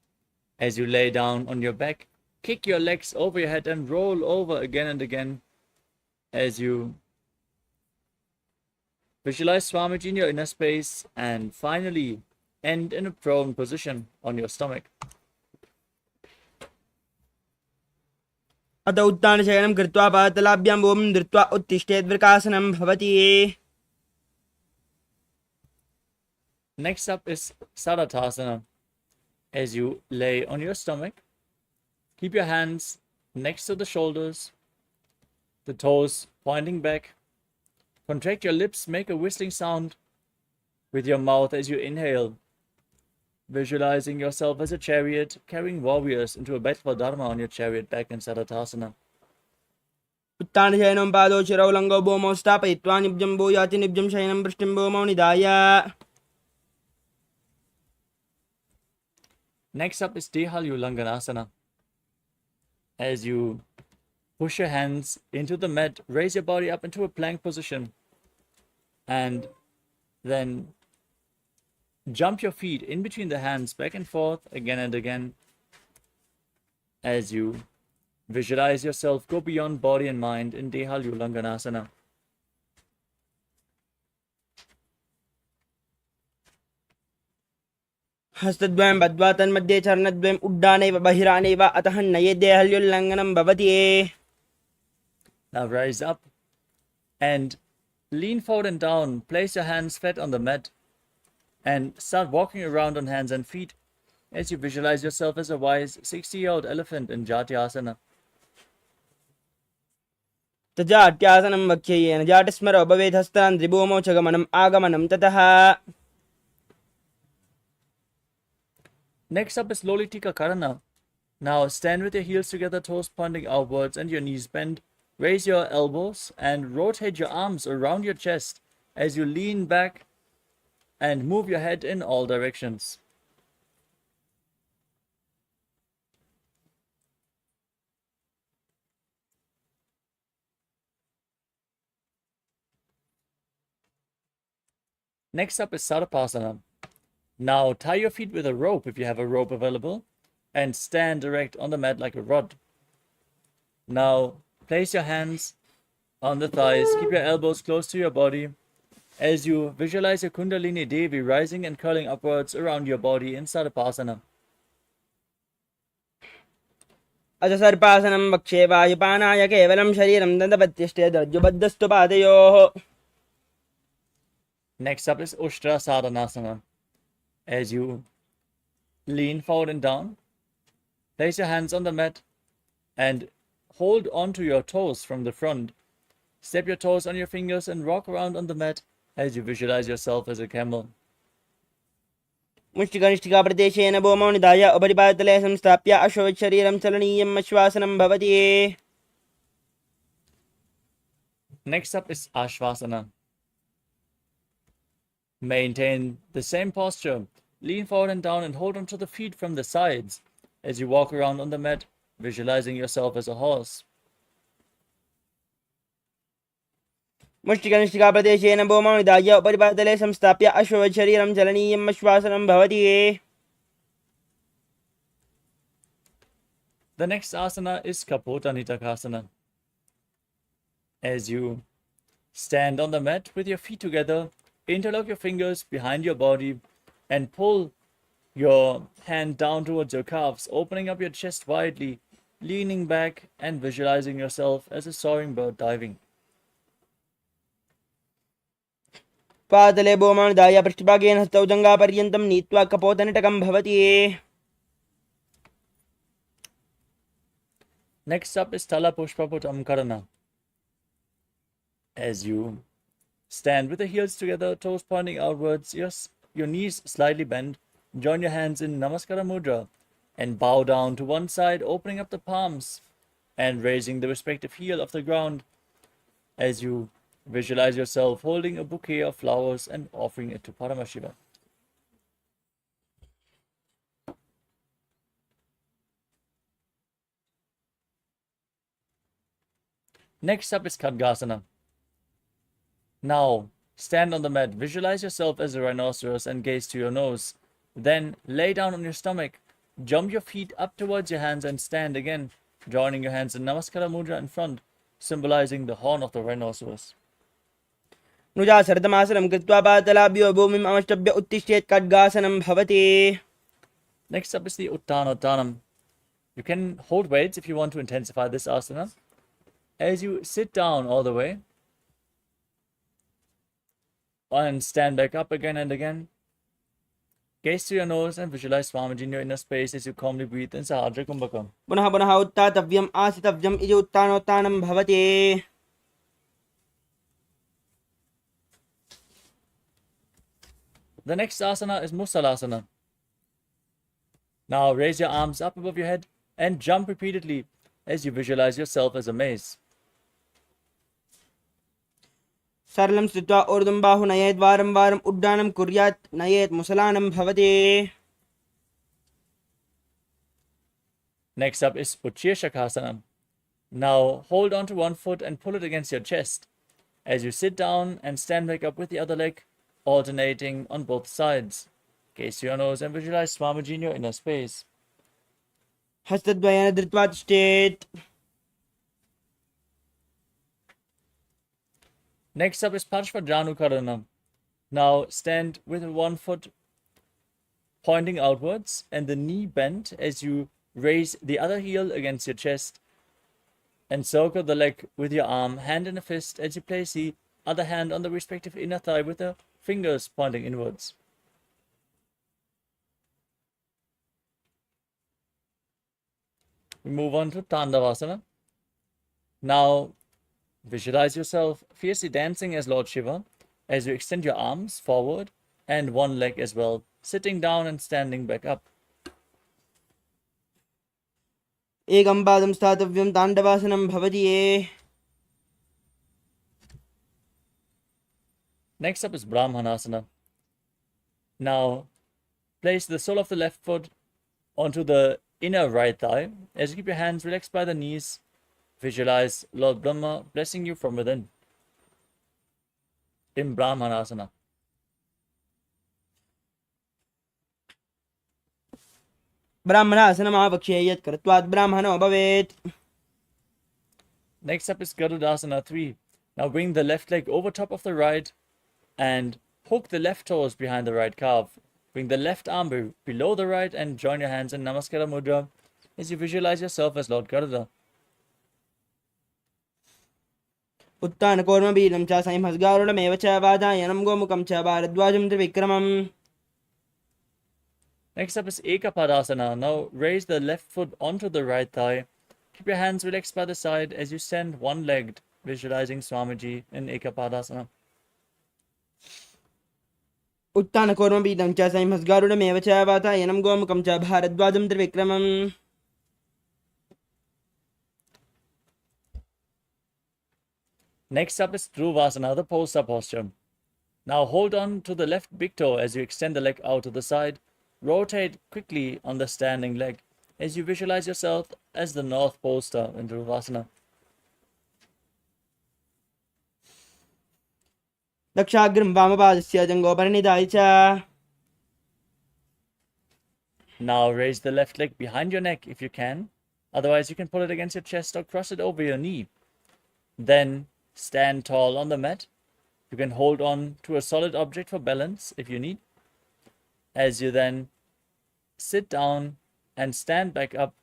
As you lay down on your back, kick your legs over your head and roll over again and again as you visualize Swamiji in your inner space and finally end in a prone position on your stomach. अत उत्थानशयनं कृत्वा पादलाभ्यां भूमिं धृत्वा उत्तिष्ठेत् प्रकाशनं भवति. Next up is Sadatasana. As you lay on your stomach, keep your hands next to the shoulders, the toes pointing back. Contract your lips, make a whistling sound with your mouth as you inhale, visualizing yourself as a chariot carrying warriors into a battle for Dharma on your chariot back in Sadatasana. उत्थानशयनं पादौ शिरौ लङ्गौ भूमौ स्थापयित्वा निब्जं भूयाति निब्जं शयनं पृष्ठं भूमौ निधाय. Next up is Dehalulanganasana. As you push your hands into the mat, raise your body up into a plank position, and then jump your feet in between the hands back and forth again and again as you visualize yourself go beyond body and mind in Dehalulanganasana. हस्तद्वयं बद्ध्वा तन्मध्ये चरणद्वयम् उड्डानैव बहिरानैव अतः नयेदेहल्युल्लङ्घनं भवति. Now rise up and lean forward and down. Place your hands flat on the mat and start walking around on hands and feet as you visualize yourself as a wise 60-year-old elephant in Jatyasana. तजाट्यासनं वक्ष्येन जाटस्मरो भवेत् हस्तान् त्रिभूमौ च गमनम् आगमनं ततः. Next up is Lolitika Karana. Now stand with your heels together, toes pointing outwards and your knees bent. Raise your elbows and rotate your arms around your chest as you lean back and move your head in all directions. Next up is Sarapasana. Now tie your feet with a rope if you have a rope available and stand erect on the mat like a rod. Now place your hands on the thighs, keep your elbows close to your body as you visualize your Kundalini Devi rising and curling upwards around your body in Sarapasana. अथ सर्पासनं वक्षे वायुपानाय केवलं शरीरं दन्तपत्यष्टे दर्जुबद्धस्तु पादयोः. Next up is Ushtra Sadhanasana. As you lean forward and down, place your hands on the mat and hold onto your toes from the front. Step your toes on your fingers and rock around on the mat as you visualize yourself as a camel. मुष्टिकनिष्ठिकाप्रदेशेन भूमौ निधाय उपरिपादतले संस्थाप्य अश्वशरीरं चलनीयम् आश्वासनं भवति. Next up is Ashvasana. Maintain the same posture. Lean forward and down and hold onto the feet from the sides as you walk around on the mat, visualizing yourself as a horse. मुष्टिकनिष्ठिकाप्रदेशेन भूमौ निधाय उपरिपादतले संस्थाप्य अश्वशरीरं चलनीयम् आश्वासनं भवति. The next asana is Kapota Nitakasana. As you stand on the mat with your feet together, interlock your fingers behind your body and pull your hand down towards your calves, opening up your chest widely, leaning back and visualizing yourself as a soaring bird diving. पादतले भूमौ निधाय पृष्ठभागेन हस्तौ जङ्घापर्यन्तं नीत्वा कपोतनिटकं भवति. Next up is Tala Pushpaputam Karana. As you stand with the heels together, toes pointing outwards, your knees slightly bent, join your hands in Namaskara Mudra and bow down to one side, opening up the palms and raising the respective heel off the ground as you visualize yourself holding a bouquet of flowers and offering it to Paramashiva. Next up is Khadgasana. Now, stand on the mat, visualize yourself as a rhinoceros and gaze to your nose. Then, lay down on your stomach, jump your feet up towards your hands and stand again, joining your hands in Namaskara Mudra in front, symbolizing the horn of the rhinoceros. नुजा सरदमासनं कृत्वा पातलाभ्यो भूमिम् अवष्टभ्य उत्तिष्ठेत् खड्गासनं भवति. Next up is the Uttanottanam. You can hold weights if you want to intensify this asana. As you sit down all the way, and stand back up again and again, gaze to your nose and visualize Swamiji in your inner space as you calmly breathe in Sahadra Kumbhakam. पुनः पुनः उत्थातव्यम् आसितव्यम् इति उत्थानोत्थानं भवति. The next asana is Musalasana. Now raise your arms up above your head and jump repeatedly as you visualize yourself as a mace. सरलं स्थित्वा ऊर्ध्वं बाहु नयेत् वारं वारम् उड्डानं कुर्यात् नयेत् मुसलानं भवति. Next up is Uchirshakasana. Now hold on to one foot and pull it against your chest as you sit down and stand back up with the other leg, alternating on both sides. Gaze to your nose and visualize Swamiji in your inner space. हस्तद्वयेन धृत्वा तिष्ठेत्. Next up is Parshvajanukarana. Now stand with one foot pointing outwards and the knee bent as you raise the other heel against your chest and circle the leg with your arm, hand in a fist, as you place the other hand on the respective inner thigh with the fingers pointing inwards. We move on to Tandavasana. Now visualize yourself fiercely dancing as Lord Shiva as you extend your arms forward and one leg as well, sitting down and standing back up. एकं पादं स्थातव्यं ताण्डवासनं भवति. Next up is Brahmanasana. Now place the sole of the left foot onto the inner right thigh as you keep your hands relaxed by the knees. Visualize Lord Brahma blessing you from within in Brahmanasana. ब्राह्मणासनम् आवक्ष्येयत् कृत्वात् ब्राह्मणो भवेत्. Next up is Garudasana 3. Now bring the left leg over top of the right and hook the left toes behind the right calf. Bring the left arm below the right and join your hands in Namaskara Mudra as you visualize yourself as Lord Garuda. उत्तानकूर्मबीजं च संहस्गारुडमेव च वादायनं गोमुखं च भारद्वाजं त्रिविक्रमम्. Next up is Ekapadasana. Now raise the left foot onto the right thigh. Keep your hands relaxed by the side as you stand one-legged, visualizing Swamiji in Ekapadasana. उत्तानकूर्मबीजं च संहस्गारुडमेव च वातायनं गोमुखं च भारद्वाजं त्रिविक्रमम्. Next up is Dhruvasana, the Posa posture. Now hold on to the left big toe as you extend the leg out to the side. Rotate quickly on the standing leg as you visualize yourself as the North Poster in Dhruvasana. दक्षाग्रं वामपादस्य जङ्घोपरिनिधाय च. Now raise the left leg behind your neck if you can. Otherwise, you can pull it against your chest or cross it over your knee. Then stand tall on the mat. You can hold on to a solid object for balance if you need. As you then sit down and stand back up,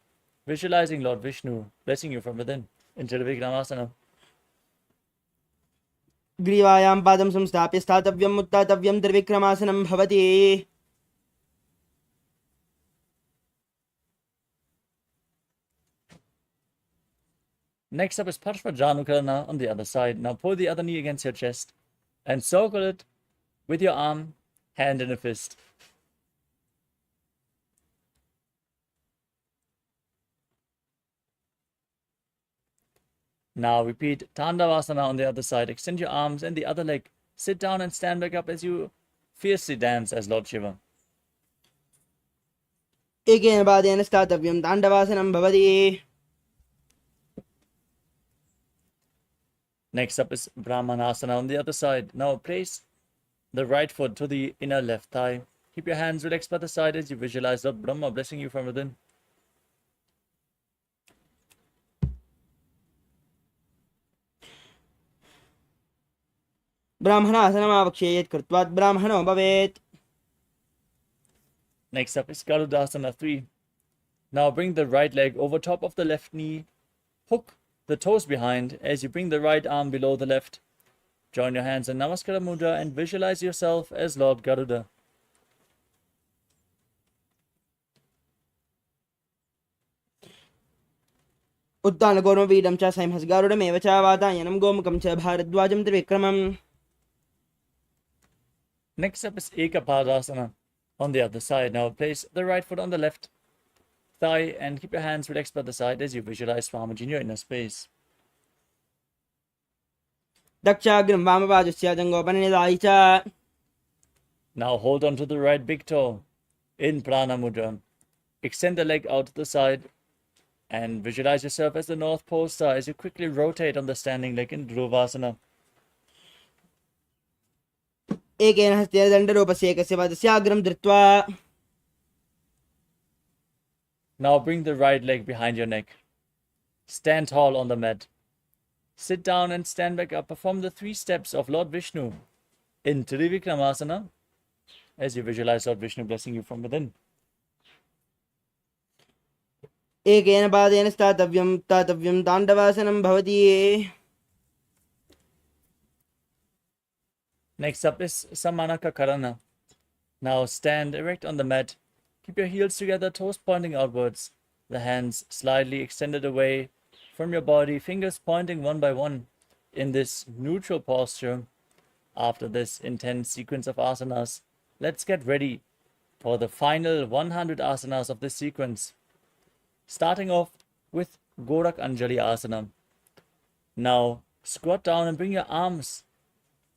visualizing Lord Vishnu blessing you from within into the Vikramasana. ग्रीवायां पादं संस्थाप्य स्थातव्यम् उत्थातव्यं त्रिविक्रमासनं भवति. Next up is Parshvajanukarana on the other side. Now pull the other knee against your chest and circle it with your arm, hand in a fist. Now repeat Tandavasana on the other side. Extend your arms and the other leg. Sit down and stand back up as you fiercely dance as Lord Shiva. एकेन पादेन स्थातव्यं ताण्डवासनं भवति. Next up is Brahmanasana on the other side. Now place the right foot to the inner left thigh. Keep your hands relaxed by the side as you visualize Lord Brahma blessing you from within. ब्राह्मणासनमावक्ष्येत् कृत्वात् ब्राह्मणो भवेत्. Next up is Garudasana 3. Now bring the right leg over top of the left knee. Hook the toes behind as you bring the right arm below the left. Join your hands in Namaskara Mudra and visualize yourself as Lord Garuda. उत्तानगौरवपीडं च संहसगारुडमेव च वातायनं गोमुखं च भारद्वाजं त्रिविक्रमम्. Next up is Ekapadasana on the other side. Now place the right foot on the left thigh and keep your hands relaxed by the side as you visualize Swamiji in your inner space. दक्षाग्रं वामपादस्य जङ्गोपनिधाय च. Now hold on to the right big toe in Prana Mudra. Extend the leg out to the side and visualize yourself as the North Pole Star as you quickly rotate on the standing leg in Dhruvasana. एकेन हस्तेन दण्डरूपस्य एकस्य पादस्याग्रं धृत्वा. Now bring the right leg behind your neck. Stand tall on the mat. Sit down and stand back up. Perform the 3 steps of Lord Vishnu in Trivikramasana as you visualize Lord Vishnu blessing you from within. एकेन पादेन स्थातव्यं ताण्डवासनं भवति. Next up is Samanaka Karana. Now stand erect on the mat. Keep your heels together, toes pointing outwards. The hands slightly extended away from your body, fingers pointing one by one in this neutral posture. After this intense sequence of asanas, let's get ready for the final 100 asanas of this sequence. Starting off with Gorak Anjali Asana. Now squat down and bring your arms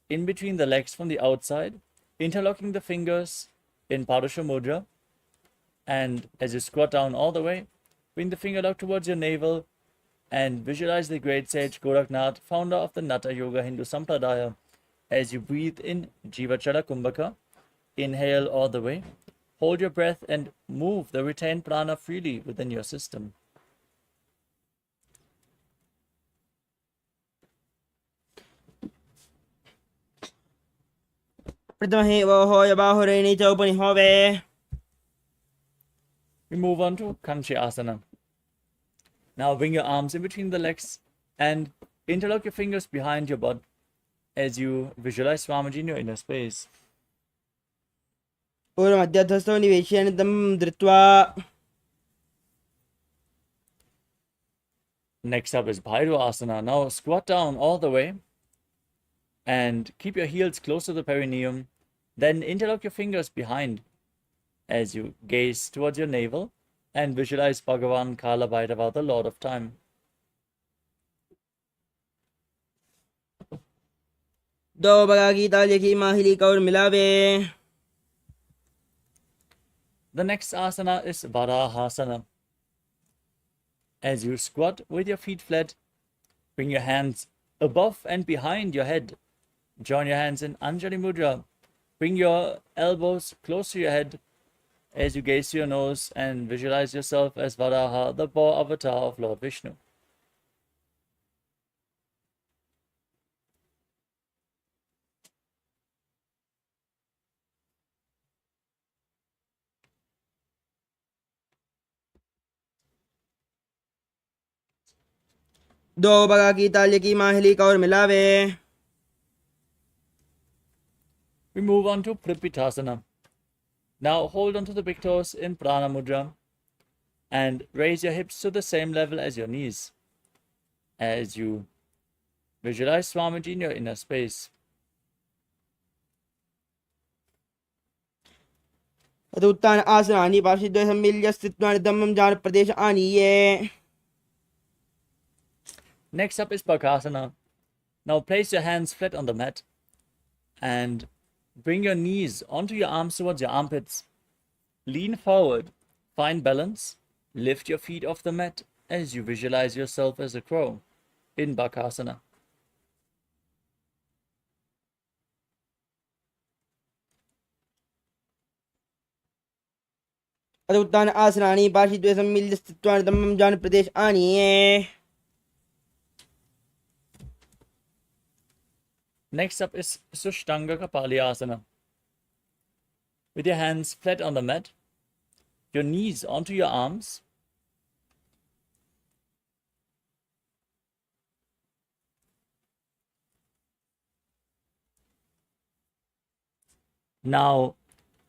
in between the legs from the outside, interlocking the fingers in Padusha Mudra. And as you squat down all the way, bring the finger lock towards your navel and visualize the great sage Goraknath, founder of the Natha Yoga Hindu Sampradaya. As you breathe in Jivachala Kumbhaka, inhale all the way, hold your breath and move the retained prana freely within your system. प्रथमहे वोहोय बाहुरेणी च उपनिहोवे. We move on to Kanchi Asana. Now bring your arms in between the legs and interlock your fingers behind your butt as you visualize Swamiji in your inner space. पूर्वमध्यस्थस्थो निवेश्य तं धृत्वा. Next up is Bhairava Asana. Now squat down all the way and keep your heels close to the perineum. Then interlock your fingers behind as you gaze towards your navel and visualize Bhagavan Kala Bhairava, the Lord of Time. दो बगा गीता लिखी माहिली कौर मिलावे. The next asana is Varahasana. As you squat with your feet flat, bring your hands above and behind your head. Join your hands in Anjali Mudra. Bring your elbows close to your head as you gaze to your nose and visualize yourself as Varaha, the boar avatar of Lord Vishnu. दो बगा गीता लिखी माहिली कौर मिलावे. We move on to Pripitasana. Now hold on to the big toes in Prana Mudra and raise your hips to the same level as your knees. as you visualize Swamiji in your inner space. तदुत्थान आसनानि पार्श्वद्वये सम्मिल्य स्थित्वा धम्मं जान प्रदेश आनीये. Next up is Bakasana. Now place your hands flat on the mat and bring your knees onto your arms towards your armpits. Lean forward, find balance, lift your feet off the mat as you visualize yourself as a crow in Bakasana. तदुत्थान आसनानि पार्श्वद्वये सम्मिल्य स्थित्वा धम्मं जान प्रदेश आनीये. Next up is Sushtanga Kapalyasana. With your hands flat on the mat, your knees onto your arms, now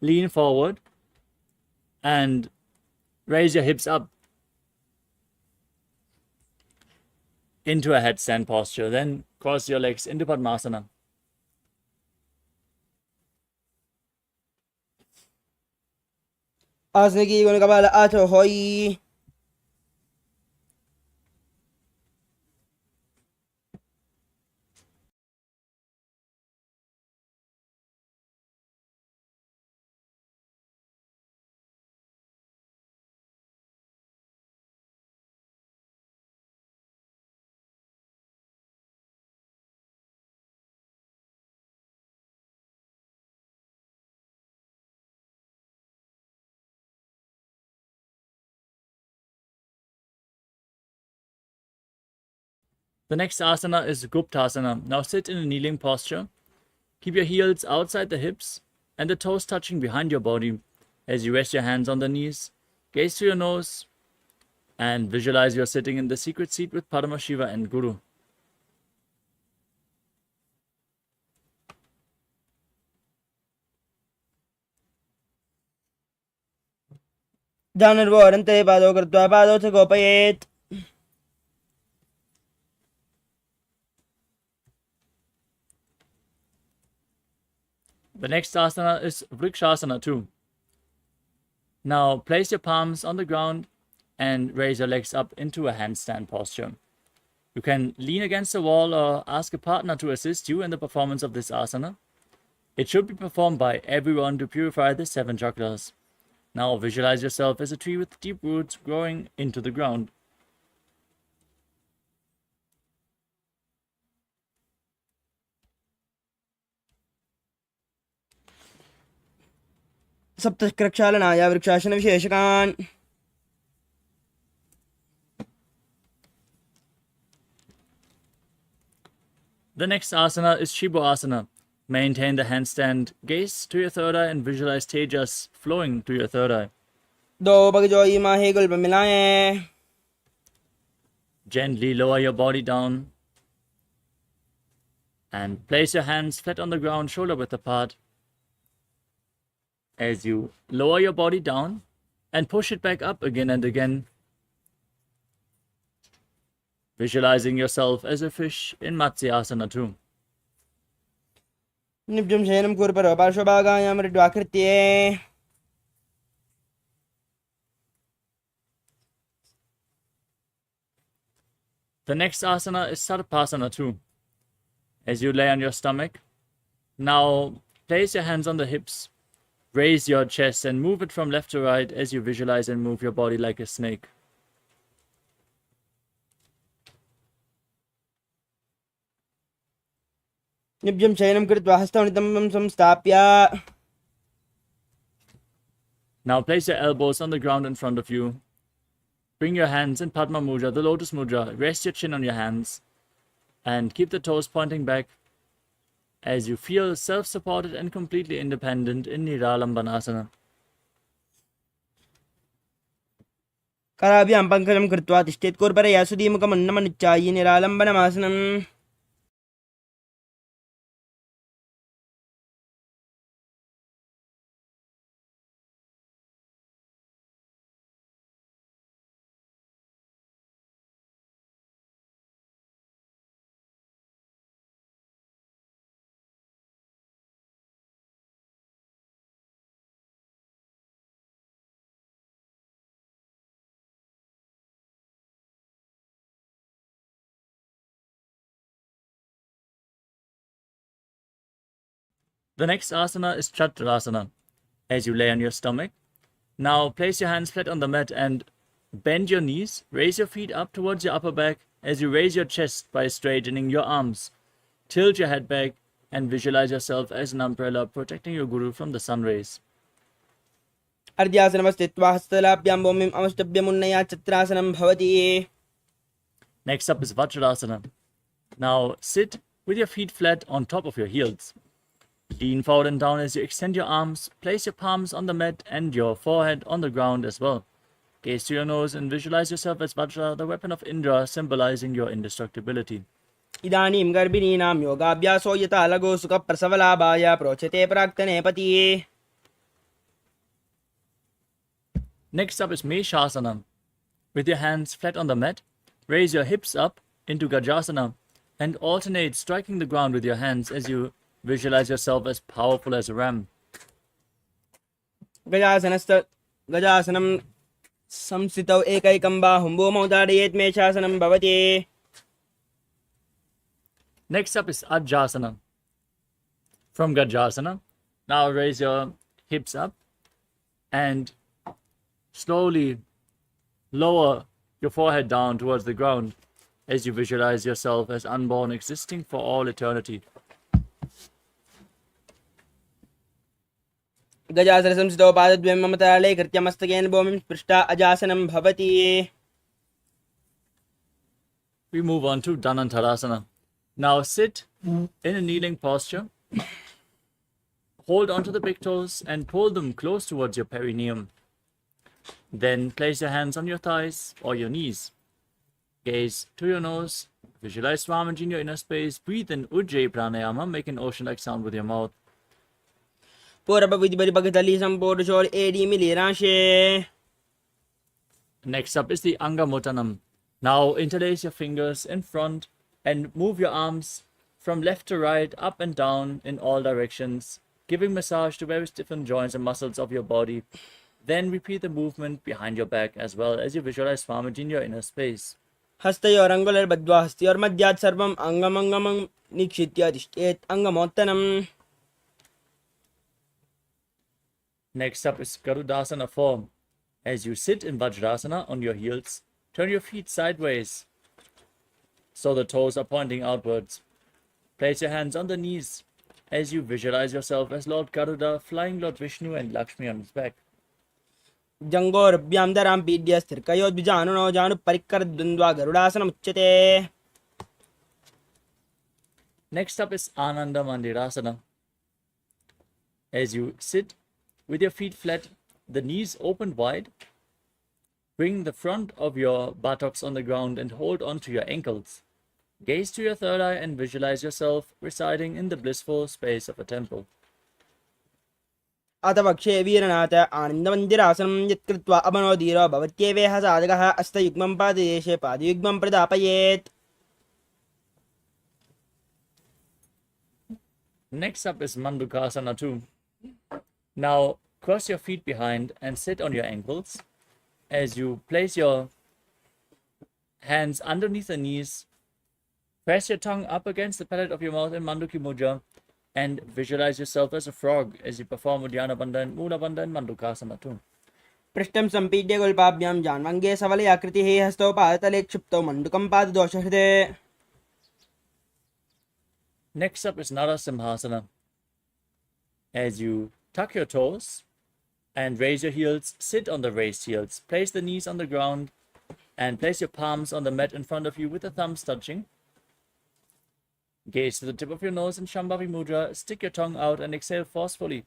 lean forward and raise your hips up into a headstand posture. Then cross your legs into Padmasana. आसने की गुण कपाल आठ होई. The next asana is Guptasana. Now sit in a kneeling posture. Keep your heels outside the hips and the toes touching behind your body as you rest your hands on the knees. Gaze to your nose and visualize you're sitting in the secret seat with Paramashiva and Guru. जानर्वोरन्ते पादौ कृत्वा पादौ च गोपयेत्. The next asana is Vrikshasana too. Now place your palms on the ground and raise your legs up into a handstand posture. You can lean against a wall or ask a partner to assist you in the performance of this asana. It should be performed by everyone to purify the 7 chakras. Now visualize yourself as a tree with deep roots growing into the ground. सप्तप्रक्षालनाय vrikshasana विशेषकान्. The next asana is Shibo Asana. Maintain the handstand, gaze to your third eye and visualize tejas flowing to your third eye. दो बगजोई माहे गुल्प मिलाएं. Gently lower your body down and place your hands flat on the ground, shoulder width apart. As you lower your body down and push it back up again and again, visualizing yourself as a fish in Matsyasana too. निब्जं शयनं कुर्परो पार्श्वभागायां मृड्वाकृत्ये. The next asana is Sarpasana too. As you lay on your stomach, now place your hands on the hips, raise your chest and move it from left to right as you visualize and move your body like a snake. निब्जं शयनं कृत्वा हस्तौ नितम्बं संस्थाप्य. Now place your elbows on the ground in front of you. Bring your hands in Padma Mudra, the Lotus Mudra. Rest your chin on your hands and keep the toes pointing back as you feel self-supported and completely independent in Niralambanasana. कराभ्यां पङ्कजं कृत्वा तिष्ठेत् कुर्परया सुधीमुखमन्नमनुच्चाय्य निरालम्बनमासनम्. The next asana is Chaturasana, as you lay on your stomach. Now place your hands flat on the mat and bend your knees. Raise your feet up towards your upper back as you raise your chest by straightening your arms. Tilt your head back and visualize yourself as an umbrella protecting your guru from the sun rays. अर्ध्यासनमस्थित्वा हस्तलाभ्यां भूमिम् अवष्टभ्यमुन्नया चत्रासनं भवति. Next up is Vajrasana. Now sit with your feet flat on top of your heels. Lean forward and down as you extend your arms. Place your palms on the mat and your forehead on the ground as well. Gaze to your nose and visualize yourself as Vajra, the weapon of Indra, symbolizing your indestructibility. इदानीं गर्भिणीनां योगाभ्यासो यथा लघु सुखप्रसवलाभाय प्रोच्यते प्राक्तने पतिये. Next up is Meshasana. With your hands flat on the mat, raise your hips up into Gajasana and alternate striking the ground with your hands as you visualize yourself as powerful as a ram. गजासनं संस्थितौ एकैकं बाहुं भूमौ ताडयेत् मेषासनं भवति. Next up is Ajjasana. From Gajasana, now raise your hips up and slowly lower your forehead down towards the ground as you visualize yourself as unborn, existing for all eternity. गजासनं संस्थितौ पादद्वयं मम तराळे कृत्य मस्तकेन भूमिं स्पृष्टा अजासनं भवति. We move on to Dhanantarasana. Now sit in a kneeling posture. Hold onto the big toes and pull them close towards your perineum. Then place your hands on your thighs or your knees. Gaze to your nose. Visualize Swamiji in your inner space. Breathe in Ujjayi Pranayama. Make an ocean-like sound with your mouth. Next up is the Angamotanam. Now interlace your fingers in front and move your arms from left to right, up and down in all directions, giving massage to very stiffened joints and muscles of your body. Then repeat the movement behind your back as well as you visualize Swamiji in your inner space. हस्तयोरङ्गुलिर्बद्ध्वा हस्तयोर्मध्यात् सर्वम् अङ्गमङ्गमं निक्षित्य तिष्ठेत् अङ्गमोत्तनम्. Next up is Garudasana form. As you sit in Vajrasana on your heels, turn your feet sideways so the toes are pointing outwards. Place your hands on the knees as you visualize yourself as Lord Garuda flying Lord Vishnu and Lakshmi on his back. जङ्गोरभ्यां दरां पीड्य स्थिरकयोद्विजानुनो जानुपरिकरद्वन्द्वा गरुडासनमुच्यते. Next up is Ananda Mandirasana. As you sit with your feet flat, the knees open wide, bring the front of your buttocks on the ground and hold on to your ankles. Gaze to your third eye and visualize yourself residing in the blissful space of a temple. अथ वक्षे वीरनाथ आनन्दमन्दिरासनं यत्कृत्वा अमनोधीरो भवत्येवेह साधकः अस्तयुग्मं पाददेशे पादयुग्मं प्रदापयेत्. Next up is Mandukasana 2. Now cross your feet behind and sit on your ankles as you place your hands underneath the knees. Press your tongue up against the palate of your mouth in Manduki Mudra and visualize yourself as a frog as you perform Uddiyana Bandha and Mula Bandha and Mandukasana 2. पृष्ठं सम्पीड्य गुल्पाभ्यां जान्वङ्गे सवलयाकृतिः हस्तौ पादतले क्षिप्तौ मण्डुकं पाददोषहृदे. Next up is Narasimhasana. As you tuck your toes and raise your heels, sit on the raised heels. Place the knees on the ground and place your palms on the mat in front of you with the thumbs touching. Gaze to the tip of your nose in Shambhavi Mudra. Stick your tongue out and exhale forcefully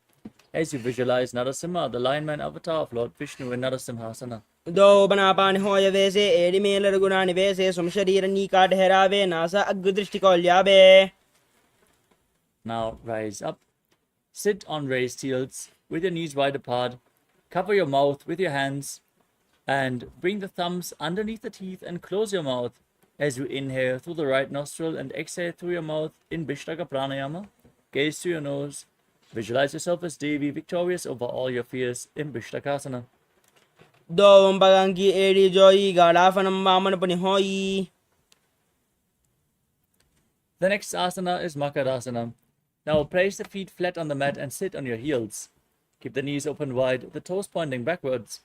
as you visualize Narasimha, the lion man avatar of Lord Vishnu in Narasimhasana. दो बनापान होय वेसे एडिमेल रघुनानि वेसे सुमशरीर नीकाढहरावे NASA अग्दृष्टिकौल्यावे. Now rise up. Sit on raised heels with your knees wide apart. Cover your mouth with your hands and bring the thumbs underneath the teeth and close your mouth as you inhale through the right nostril and exhale through your mouth in Vishtaka Pranayama. Gaze to your nose. Visualize yourself as Devi, victorious over all your fears in Vishtakasana. दो बगंकी AD जोई गाड़ाफनम वामन पनि होई. The next asana is Makarasana. Now place the feet flat on the mat and sit on your heels. Keep the knees open wide, the toes pointing backwards.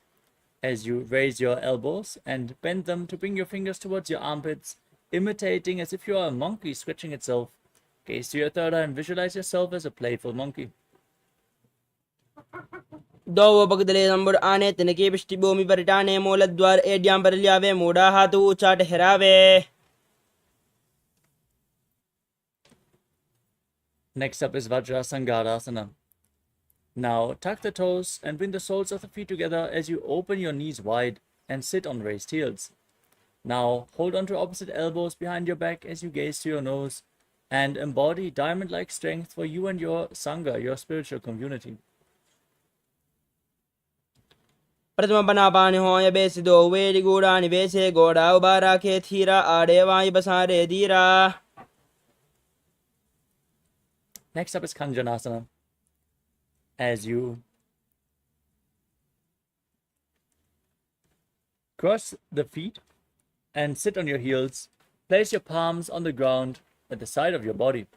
As you raise your elbows and bend them to bring your fingers towards your armpits, imitating as if you are a monkey stretching itself. Gaze to your third eye and visualize yourself as a playful monkey. दो पगदले संबुर आने तिनके पिष्टि भूमि परिटाने मूल द्वार एड्याम पर लियावे मूढ़ा हाथ ऊंचा ठहरावे. Next up is Vajrasangarasana. Now tuck the toes and bring the soles of the feet together as you open your knees wide and sit on raised heels. Now hold on to opposite elbows behind your back as you gaze to your nose and embody diamond-like strength for you and your Sangha, your spiritual community. प्रथम बना पाने हो या base दो very गुड़ा निवेशे गोड़ा उबारा के थीरा आड़े वाई बसारे धीरा. Next up is Kanjanasana. As you cross the feet and sit on your heels, place your palms on the ground at the side of your body.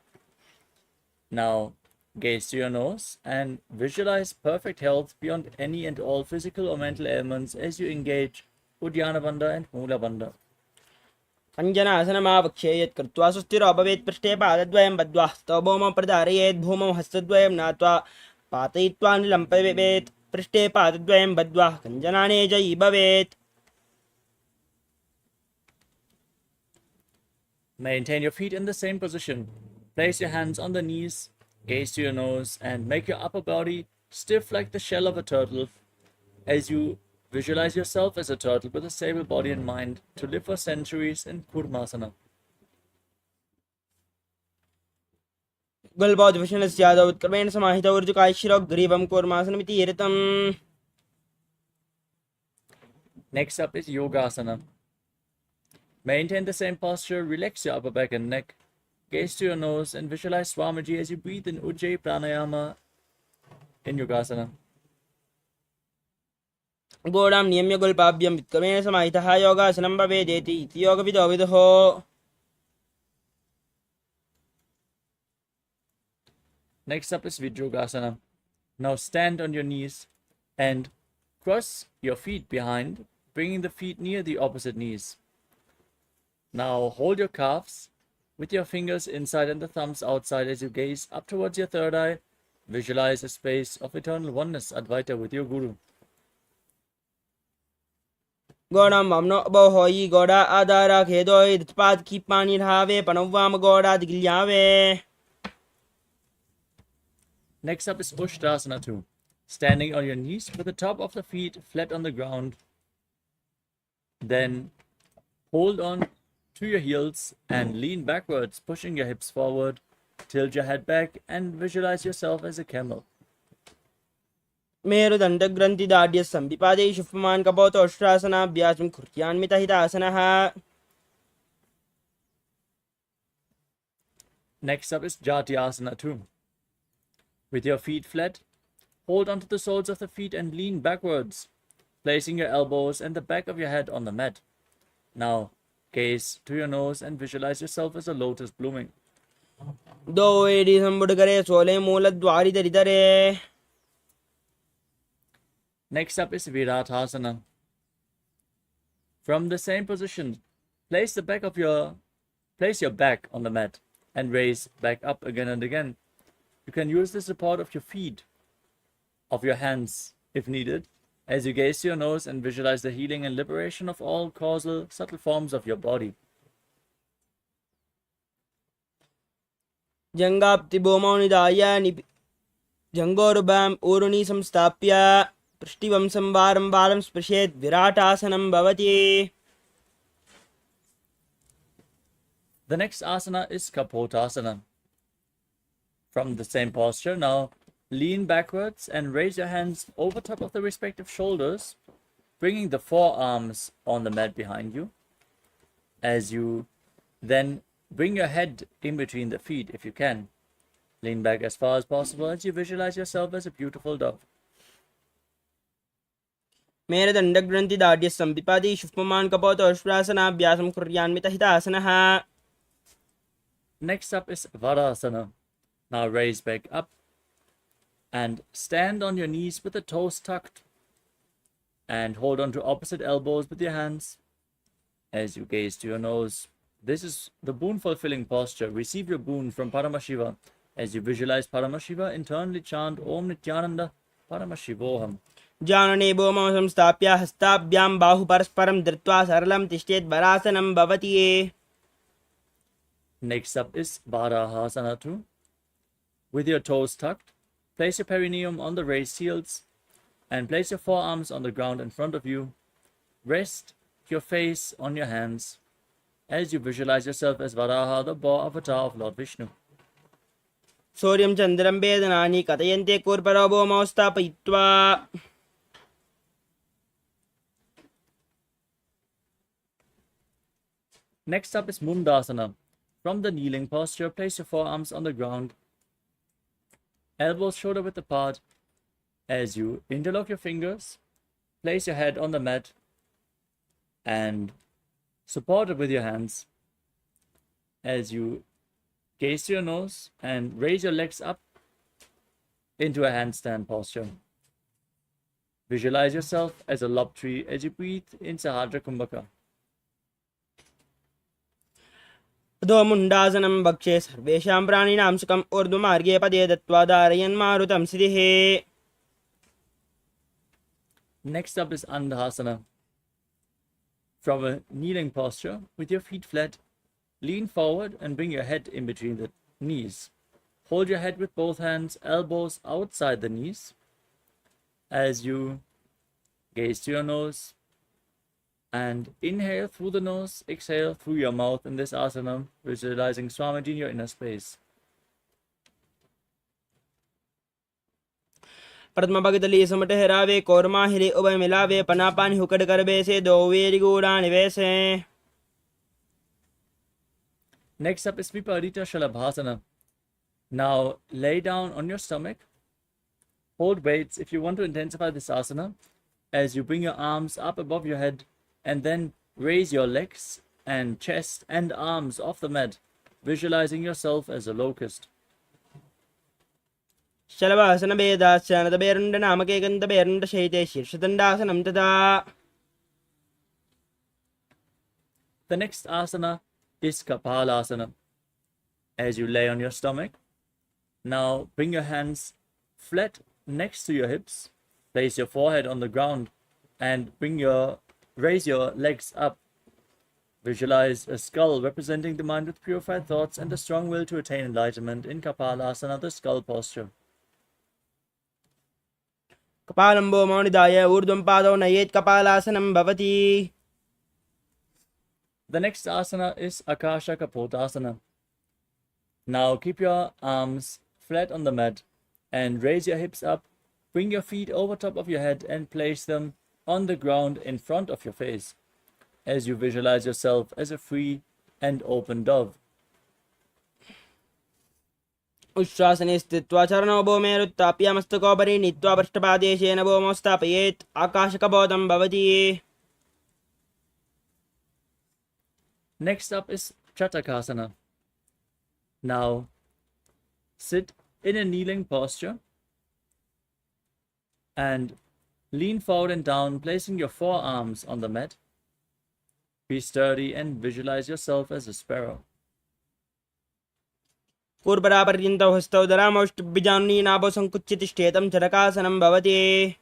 Now gaze to your nose and visualize perfect health beyond any and all physical or mental ailments as you engage Uddiyana Bandha and Mula Bandha. अञ्जनासनमावक्षेयत् कृत्वा सुस्थिरो भवेत् पृष्ठे पादद्वयं बद्ध्वा स्तवभौमं प्रधारयेत् भूमौ हस्तद्वयं नात्वा पातयित्वा निलम्पयेत् पृष्ठे पादद्वयं बद्ध्वा कञ्जनाने जयी भवेत्. Maintain your feet in the same position. Place your hands on the knees, gaze to your nose, and make your upper body stiff like the shell of a turtle as you visualize yourself as a turtle with a stable body and mind to live for centuries in Kurmasana. गुल्बौद्ध विष्णुस्यादौ उत्क्रमेण समाहितौ ऋजुकाशिरो ग्रीवं कूर्मासनमिति यरितम्. Next up is Yogasana. Maintain the same posture, relax your upper back and neck, gaze to your nose, and visualize Swamiji as you breathe in Ujjayi Pranayama in Yogasana. गोडां नियम्य गुल्पाभ्यं वित्क्रमेण समाहितः योगासनं भवेदेति इति योगविदो विदुः. Next up is Vijrogasana. Now stand on your knees and cross your feet behind, bringing the feet near the opposite knees. Now hold your calves with your fingers inside and the thumbs outside as you gaze up towards your third eye. Visualize a space of eternal oneness, Advaita, with your Guru. गोडां वामनो अबोहोयि गोडा आधारा खेदोय दत्पाद की पानी ढावे पनव्वाम गोडा दिग्ल्यावे. Next up is Ushtrasana 2. Standing on your knees with the top of the feet flat on the ground. Then hold on to your heels and lean backwards, pushing your hips forward. Tilt your head back and visualize yourself as a camel. मेरुदण्डग्रन्थि दाढ्य संविपादे शुष्मान् कपोतोष्ट्रासनाभ्यासं कुर्यान्मितहितासनः. Next up is Jatyasana 2. With your feet flat, hold onto the soles of the feet and lean backwards, placing your elbows and the back of your head on the mat. Now, gaze to your nose and visualize yourself as a lotus blooming. दो AD संबुड करे सोले मूल द्वारि दरिदरे. Next up is Viratasana. From the same position, place your back on the mat and raise back up again and again. You can use the support of your feet, of your hands if needed, as you gaze to your nose and visualize the healing and liberation of all causal, subtle forms of your body. जंगाप्ति भूमौ निधाय जंगोरुभं ऊरुनि संस्थाप्य पृष्ठिवं संवारं बालं स्पृशेत् विराटासनं भवति. The next asana is Kapotasana. From the same posture, now lean backwards and raise your hands over top of the respective shoulders, bringing the forearms on the mat behind you. As you then bring your head in between the feet if you can. Lean back as far as possible as you visualize yourself as a beautiful dove. मेरुदण्डग्रन्थि दाढ्य संविपादे शुष्मान् कपोतोष्ट्रासनाभ्यासं कुर्यान्मितहितासनः. Next up is Varasana. Now raise back up and stand on your knees with the toes tucked and hold on to opposite elbows with your hands as you gaze to your nose. This is the boon fulfilling posture. Receive your boon from Paramashiva. As you visualize Paramashiva, internally chant Om Nithyananda Paramashivoham. जानने भूमौ संस्थाप्य हस्ताभ्यां बाहु परस्परं धृत्वा सरलं तिष्ठेत् वरासनं भवति ये. Next up is Varahasana 2. With your toes tucked, place your perineum on the raised heels and place your forearms on the ground in front of you. Rest your face on your hands as you visualize yourself as Varaha, the boar avatar of Lord Vishnu. सूर्यं चन्द्रं वेदनानि कथयन्ते कूर्परो भूमौ स्थापयित्वा. Next up is Mundasana. From the kneeling posture, place your forearms on the ground, elbows shoulder width apart. As you interlock your fingers, place your head on the mat and support it with your hands. As you gaze to your nose and raise your legs up into a handstand posture. Visualize yourself as a lob tree as you breathe in Sahadra Kumbhaka. अधोमुण्डासनं भक्षे सर्वेषां प्राणिनां सुखम् ऊर्ध्वमार्गे पदे दत्त्वा धारयन् मारुतं सिद्धिः. Next up is Andhasana. From a kneeling posture, with your feet flat, lean forward and bring your head in between the knees. Hold your head with both hands, elbows outside the knees. As you gaze to your nose and inhale through the nose, exhale through your mouth in this asana, visualizing Swamiji in your inner space. पद्मभगतली सुमट Hirawe korma हिरे उभय मिलावे पनापानी हुकड़ करबे से दो very गूढ़ा निवेशे. Next up is Viparita Shalabhasana. Now lay down on your stomach. Hold weights if you want to intensify this asana as you bring your arms up above your head and then raise your legs and chest and arms off the mat, visualizing yourself as a locust. शलभासन वेदाश्चनद बेरुण्ड नामके गन्ध बेरुण्ड शैते शीर्षदण्डासनं तथा. The next asana is Kapalasana. As you lay on your stomach, now bring your hands flat next to your hips, place your forehead on the ground and raise your legs up. Visualize a skull representing the mind with purified thoughts and a strong will to attain enlightenment in Kapalasana, the skull posture. कपालं भूमौ निधाय ऊर्ध्वं पादौ नयेत् कपालासनं भवति. The next asana is Akasha Kapotasana. Now keep your arms flat on the mat and raise your hips up. Bring your feet over top of your head and place them on the ground in front of your face as you visualize yourself as a free and open dove. उच्छ्वासने स्थित्वा चरणौ भूमेरुत्थाप्य मस्तकोपरि नीत्वा पृष्ठपादेशेन भूमौ स्थापयेत् आकाशकपोतं भवति. Next up is Chatakasana. Now sit in a kneeling posture and lean forward and down, placing your forearms on the mat. Be sturdy and visualize yourself as a sparrow. कूर्परापर्यन्तौ हस्तौ धरामौष्टिभ्यजानुनी नाभौ सङ्कुच्य तिष्ठेतं चरकासनं भवति.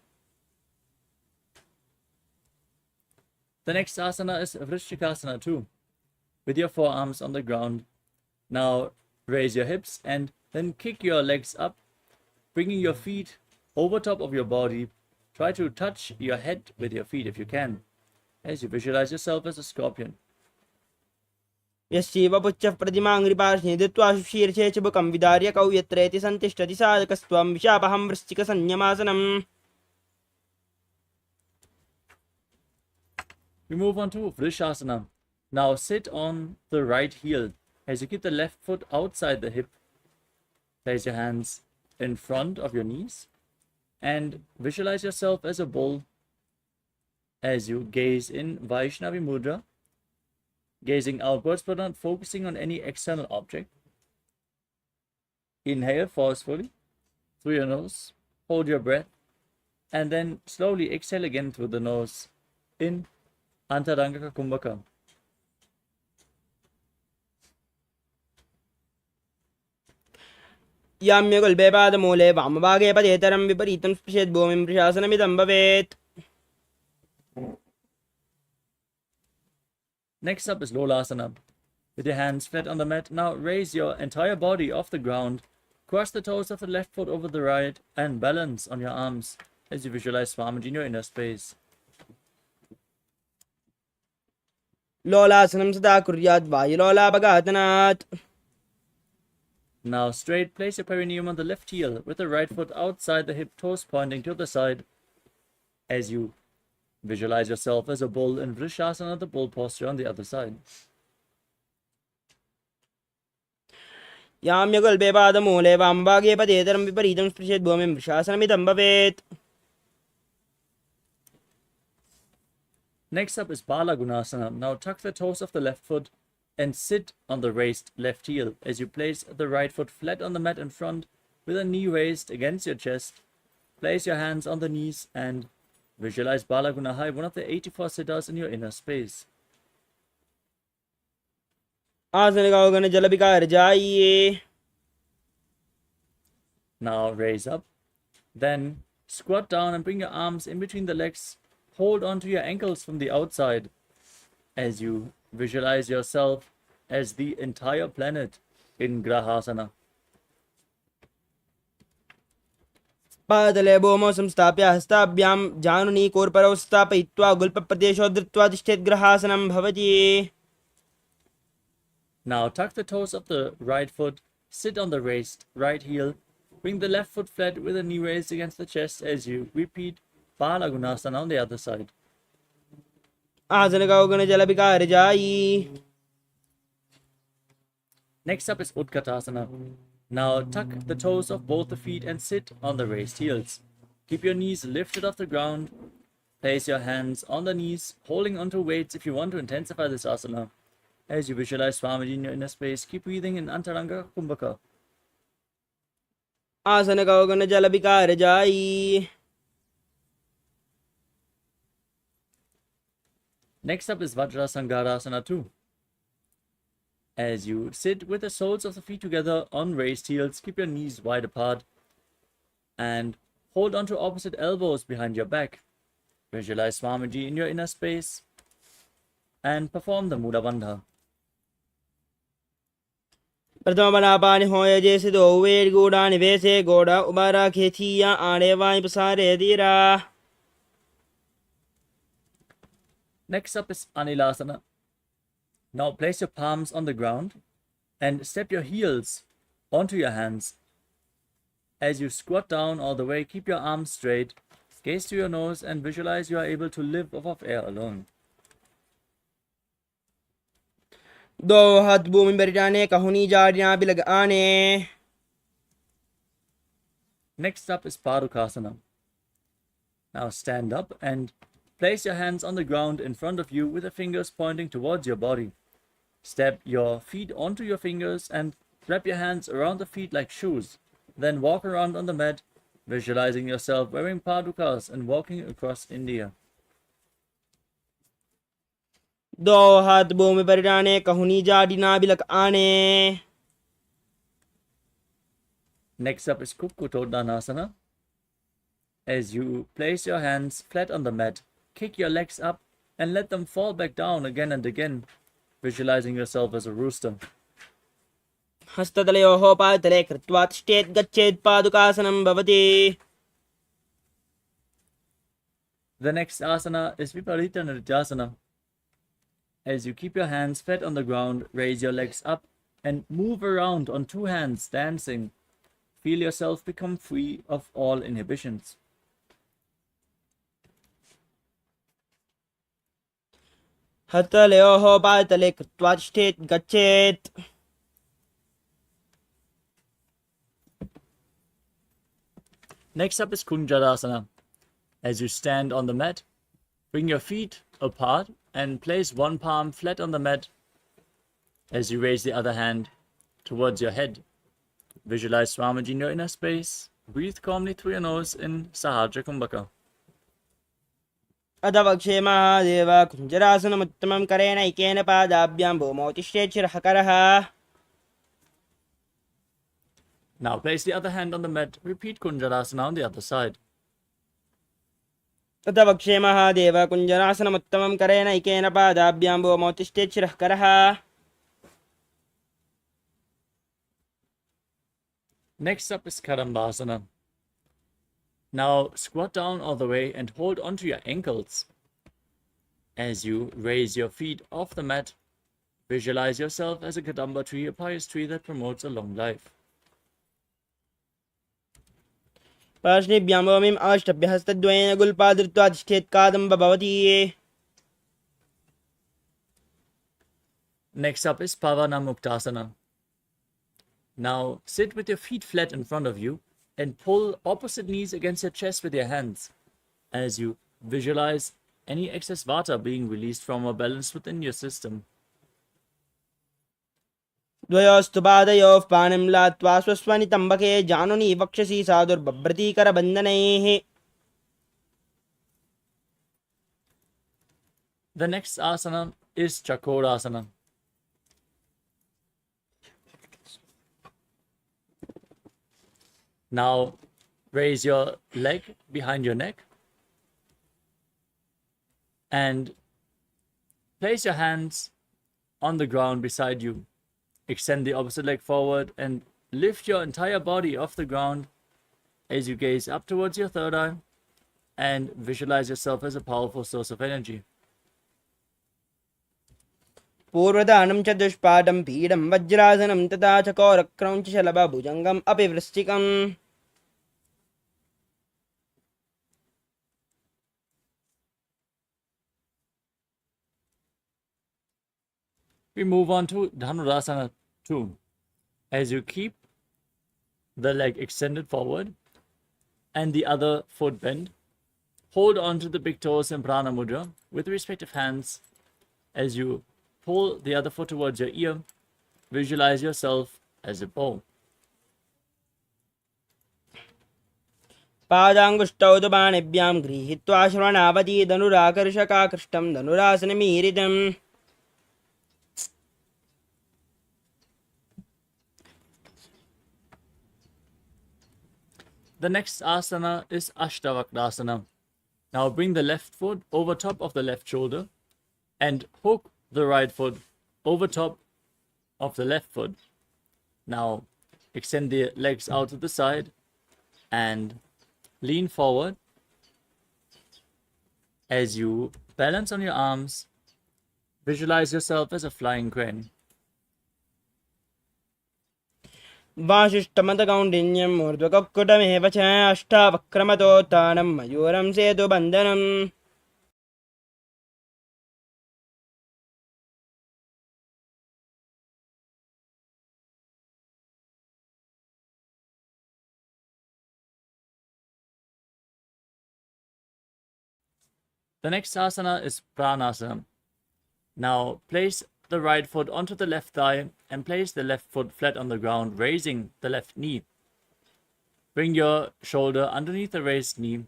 The next asana is Vrishchikasana too, with your forearms on the ground. Now raise your hips and then kick your legs up, bringing your feet over top of your body. Try to touch your head with your feet if you can, as you visualize yourself as a scorpion. यस्यैव पुच्छः प्रतिमाङ्घ्रिपार्श्वे धृत्वा शीर्षे चुबकं विदार्य कौ यत्रेति सन्तिष्ठति साधकस्त्वं विशापहं वृश्चिकसंयमासनम्. We move on to Vrishasana. Now sit on the right heel as you keep the left foot outside the hip. Place your hands in front of your knees and visualize yourself as a bull as you gaze in Vaishnavi Mudra, gazing outwards but not focusing on any external object. Inhale forcefully through your nose, hold your breath, and then slowly exhale again through the nose in Antaranga Kumbhaka. याम्यगुल्बे पादमूले वामभागे पदेतरं विपरीतं स्पृशेत् भूमिं प्रशासनमिदं भवेत्. Next up is Lolasana. With your hands flat on the mat, now raise your entire body off the ground, cross the toes of the left foot over the right, and balance on your arms as you visualize Swamiji in your inner space. लोलासनं सदा कुर्यात् वायुलोलापघातनात्. Now straight, place your perineum on the left heel with the right foot outside the hip, toes pointing to the side as you visualize yourself as a bull in Vrishasana, the bull posture on the other side. याम्यगुल्बे पादमूले वामभागे पदेतरं विपरीतं स्पृशेत् भूमिं प्रशासनमिदं भवेत्. Next up is Bala Gunasana. Now tuck the toes of the left foot and sit on the raised left heel as you place the right foot flat on the mat in front with a knee raised against your chest. Place your hands on the knees and visualize Bala Gunahai, one of the 84 siddhas in your inner space. आसनगाओगण जलविकार जाइए. Now raise up. Then squat down and bring your arms in between the legs. Hold onto your ankles from the outside as you visualize yourself as the entire planet in Grahasana. पादले भूमौ संस्थाप्य हस्ताभ्यां जानुनी कोर्परौ स्थापयित्वा गुल्पप्रदेशो धृत्वा तिष्ठेत् ग्रहासनं भवति. Now tuck the toes of the right foot, sit on the raised right heel, bring the left foot flat with a knee raised against the chest as you repeat Bala Gunasana on the other side. आसनगाओगण जलविकार जायि. Next up is Utkatasana. Now tuck the toes of both the feet and sit on the raised heels. Keep your knees lifted off the ground. Place your hands on the knees, holding onto weights if you want to intensify this asana. As you visualize Swamiji in your inner space, keep breathing in Antaranga Kumbhaka. आसनगाओगण जलविकार जायि. Next up is Vajrasangarasana 2. As you sit with the soles of the feet together on raised heels, keep your knees wide apart and hold onto opposite elbows behind your back. Visualize Swamiji in your inner space and perform the Mula Bandha. प्रथम बनापानि होय जैसे दो where गोड़ा निवेशे गोड़ा उबारा खेथिया आड़े Y पसारे दीरा. Next up is Anilasana. Now place your palms on the ground and step your heels onto your hands. As you squat down all the way, keep your arms straight, gaze to your nose and visualize you are able to live off of air alone. दो हाथ भूमि पर जाने कहुनी जाड़ियां भी लगाने. Next up is Padukasana. Now stand up and place your hands on the ground in front of you with the fingers pointing towards your body. Step your feet onto your fingers and wrap your hands around the feet like shoes. Then walk around on the mat, visualizing yourself wearing padukas and walking across India. दो हाथ भूमि पर जाने कहुनी जाड़ियां भी लगाने. Next up is Kukkutoddanasana. As you place your hands flat on the mat, kick your legs up and let them fall back down again and again, visualizing yourself as a rooster. हस्ततलयोः पादतले कृत्वा तिष्ठेत् गच्छेत् पादुकासनं भवति. The next asana is Viparita Nrityasana. As you keep your hands flat on the ground, raise your legs up and move around on two hands, dancing. Feel yourself become free of all inhibitions. हस्ततलयोः पादतले कृत्वा तिष्ठेत् गच्छेत्. Next up is Kunjarasana. As you stand on the mat, bring your feet apart and place one palm flat on the mat as you raise the other hand towards your head. visualize Swamiji in your inner space. Breathe calmly through your nose in Sahajra Kumbhaka. अथ वक्षे Mahadev कुञ्जरासनमुत्तमं करेण ऐकेन पादाभ्यां भूमौतिष्ठेत् शिरःकरः. Now place the other hand on the mat. Repeat Kunjarasana on the other side. अथ वक्षे Mahadev कुञ्जरासनमुत्तमं करेण ऐकेन पादाभ्यां भूमौतिष्ठेत् शिरःकरः. Next up is Kadambasana. Now squat down all the way and hold onto your ankles. As you raise your feet off the mat, visualize yourself as a Kadamba tree, a pious tree that promotes a long life. पार्ष्णिभ्यां भूमिम् अष्टभ्यहस्तद्वयेन गुल्पा धृत्वा तिष्ठेत् कादम्ब भवति. Next up is Pavana Muktasana. Now sit with your feet flat in front of you and pull opposite knees against your chest with your hands as you visualize any excess vata being released from or balanced within your system. द्वयोस्तु पादयोः पाणिं लात्वा स्वस्वनितम्बके जानुनी वक्षसि साधुर्बभ्रतीकरबन्धनैः. The next asana is Chakorasana. Now raise your leg behind your neck and place your hands on the ground beside you. Extend the opposite leg forward and lift your entire body off the ground as you gaze up towards your third eye and visualize yourself as a powerful source of energy. पूर्वदानं च दुष्पादं पीडं वज्रासनं तथा चकोरक्रौञ्च शलभभुजङ्गम् अपि वृश्चिकम्. We move on to Dhanurasana 2. As you keep the leg extended forward and the other foot bent, hold on to the big toes in Prana Mudra with the respective hands. As you pull the other foot towards your ear, visualize yourself as a bow. पादाङ्गुष्ठौ तु पाणिभ्यां गृहीत्वा श्रवणावधि धनुराकर्षकाकृष्टं धनुरासनमीरितम्. The next asana is Ashtavakrasana. Now bring the left foot over top of the left shoulder and hook the right foot over top of the left foot. Now extend the legs out to the side and lean forward. As you balance on your arms, visualize yourself as a flying crane. वासिष्ठमतकौण्डिन्यम् ऊर्ध्वककुटमेव च अष्टावक्रमतोत्थानं मयूरं सेतुबन्धनम्. The next asana is Pranasana. Now place the right foot onto the left thigh and place the left foot flat on the ground, raising the left knee. Bring your shoulder underneath the raised knee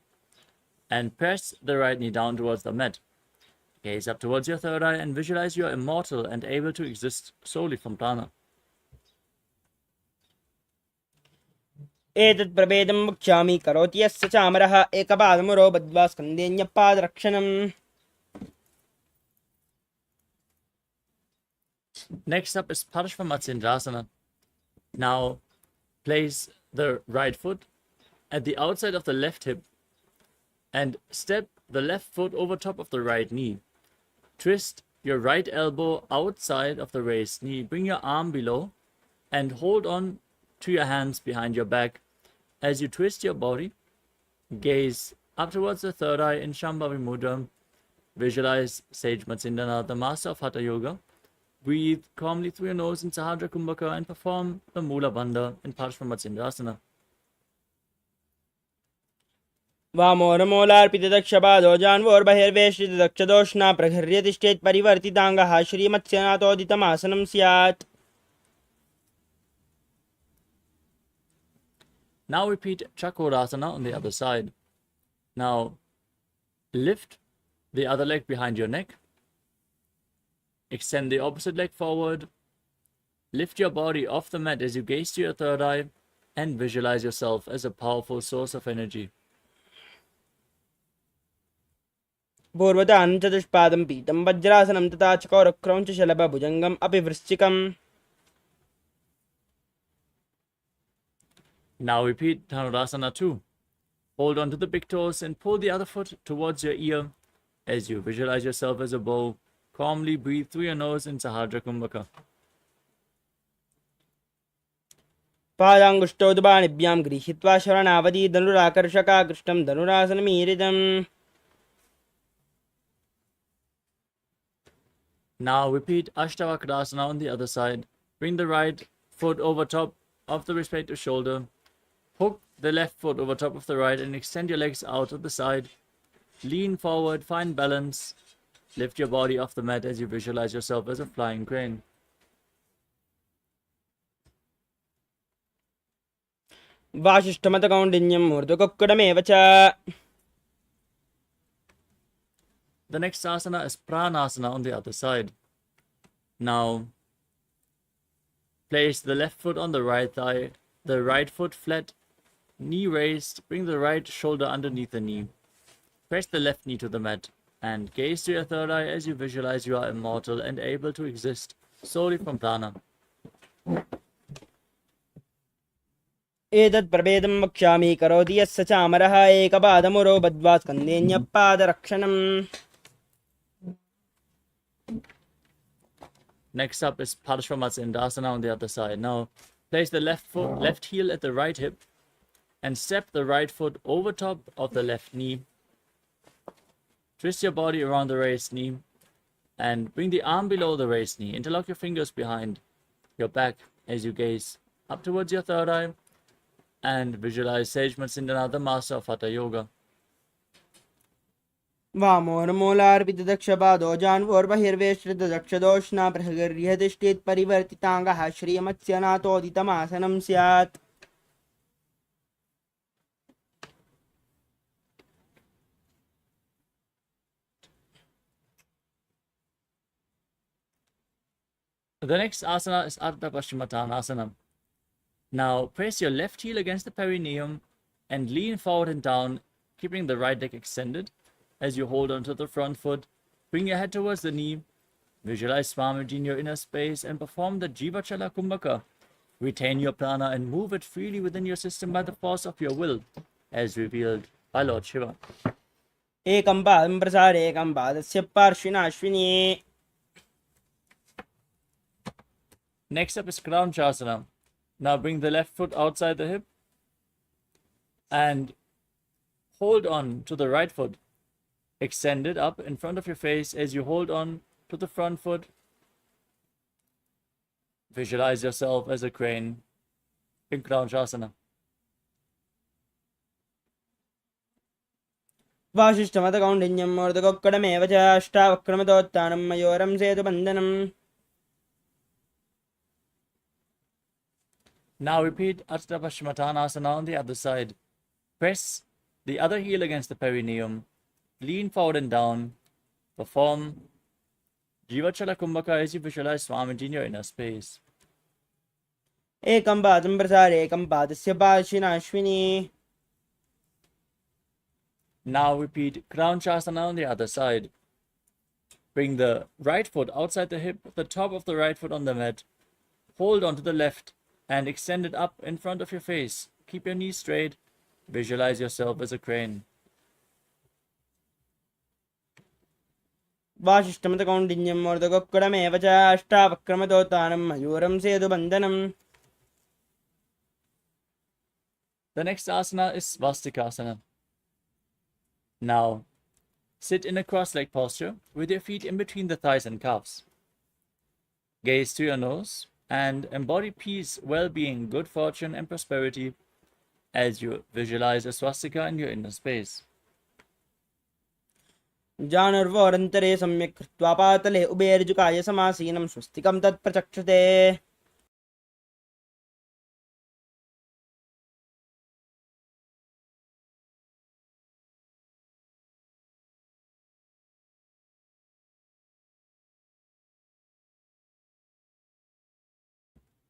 and press the right knee down towards the mat. Gaze up towards your third eye and visualize you are immortal and able to exist solely from prana. एतत् प्रभेदं वक्ष्यामि करोति यस्य चामरः एकपादमुरो बद्ध्वा स्कन्धेऽन्यपादरक्षणम्. Next up is Parshvamatsindrasana. Now place the right foot at the outside of the left hip and step the left foot over top of the right knee. Twist your right elbow outside of the raised knee. Bring your arm below and hold on to your hands behind your back. As you twist your body, gaze up towards the third eye in Shambhavi Mudra. Visualize Sage Matsindana, the master of Hatha Yoga. Breathe calmly through your nose in Sahadra Kumbhaka and perform the Mula Bandha in Parshvamatsindrasana. वामोरमूलार्पितदक्षपादो जान्वोर्बहिर्वेष्टितदक्षदोष्णा प्रघर्य तिष्ठेत् परिवर्तिताङ्गः श्रीमत्स्यनाथोदितमासनं स्यात्. Now repeat Chakrasana on the other side. Now lift the other leg behind your neck. Extend the opposite leg forward. Lift your body off the mat as you gaze to your third eye and visualize yourself as a powerful source of energy. पूर्वतां चतुष्पादं पीतं वज्रासनं तथा चकोरक्रौञ्च शलभभुजङ्गम् अपि वृश्चिकम्. Now repeat Dhanurasana 2. Hold on to the big toes and pull the other foot towards your ear as you visualize yourself as a bow. Calmly breathe through your nose in Sahadra Kumbhaka. पादाङ्गुष्ठौ दुबाणिभ्यां गृहीत्वा शरणावधि धनुराकर्षकाकृष्टं धनुरासनमीरितम्. Now repeat Ashtavakrasana on the other side. Bring the right foot over top of the respective shoulder. Hook the left foot over top of the right and extend your legs out to the side. Lean forward, find balance. Lift your body off the mat as you visualize yourself as a flying crane. वासिष्ठमतकौण्डिन्यं मूर्धकुक्कुटमेव च. The next asana is Pranasana on the other side. Now, place the left foot on the right thigh, the right foot flat, knee raised, bring the right shoulder underneath the knee. Press the left knee to the mat and gaze to your third eye as you visualize you are immortal and able to exist solely from prana. एतत् प्रभेदं वक्ष्यामि करोति यस्य चामरः एकपादमुरो बद्ध्वा स्कन्धेऽन्यपादरक्षणम्. Next up is Parshvamatsyandasana on the other side. Now, place the left heel at the right hip and step the right foot over top of the left knee. Twist your body around the raised knee and bring the arm below the raised knee. Interlock your fingers behind your back as you gaze up towards your third eye and visualize Sage Matsyandana, the master of Hatha Yoga. वामोर्मूलार्पितदक्षपादो जान्वोर्बहिर्वेष्टितदक्षदोष्णा प्रहगर्यतिष्ठेत् परिवर्तिताङ्गः श्रियमत्स्यनाथोदितमासनं स्यात्. The next asana is Ardha Paschimottanasana. Now, place your left heel against the perineum and lean forward and down, keeping the right leg extended as you hold onto the front foot. Bring your head towards the knee. Visualize Swamiji in your inner space and perform the Jivachala Kumbhaka. Retain your prana and move it freely within your system by the force of your will, as revealed by Lord Shiva. एकं पादं प्रसारे एकं पादस्य पार्श्विनाश्विनी. Next up is Kramchasana. Now bring the left foot outside the hip and hold on to the right foot. Extend it up in front of your face as you hold on to the front foot. Visualize yourself as a crane in Kramchasana. वासिष्ठमतकौण्डिन्यं मूर्धकुक्कुटमेव च अष्टावक्रमतोत्थानं मयूरं सेतुबन्धनम्. Now repeat Ardha Paschimottanasana on the other side. Press the other heel against the perineum. Lean forward and down. Perform Jivachala Kumbhaka as you visualize Swamiji in your inner space. एकं पादं प्रसारे एकं पादस्य पार्श्विनाश्विनी. Now repeat Kramchasana on the other side. Bring the right foot outside the hip, the top of the right foot on the mat. Hold on to the left and extend it up in front of your face. Keep your knees straight. Visualize yourself as a crane. वासिष्ठमतकौण्डिन्यं मूर्धकुक्कुटमेव च अष्टावक्रमतोत्थानं मयूरं सेतुबन्धनम्. The next asana is Svastikasana. Now, sit in a cross-legged posture with your feet in between the thighs and calves. Gaze to your nose and embody peace, well-being, good fortune, and prosperity as you visualize a swastika in your inner space. जानुर्वोरन्तरे सम्यक् कृत्वा पातले उभयर्जुकाय समासीनं स्वस्तिकं तत्प्रचक्षते.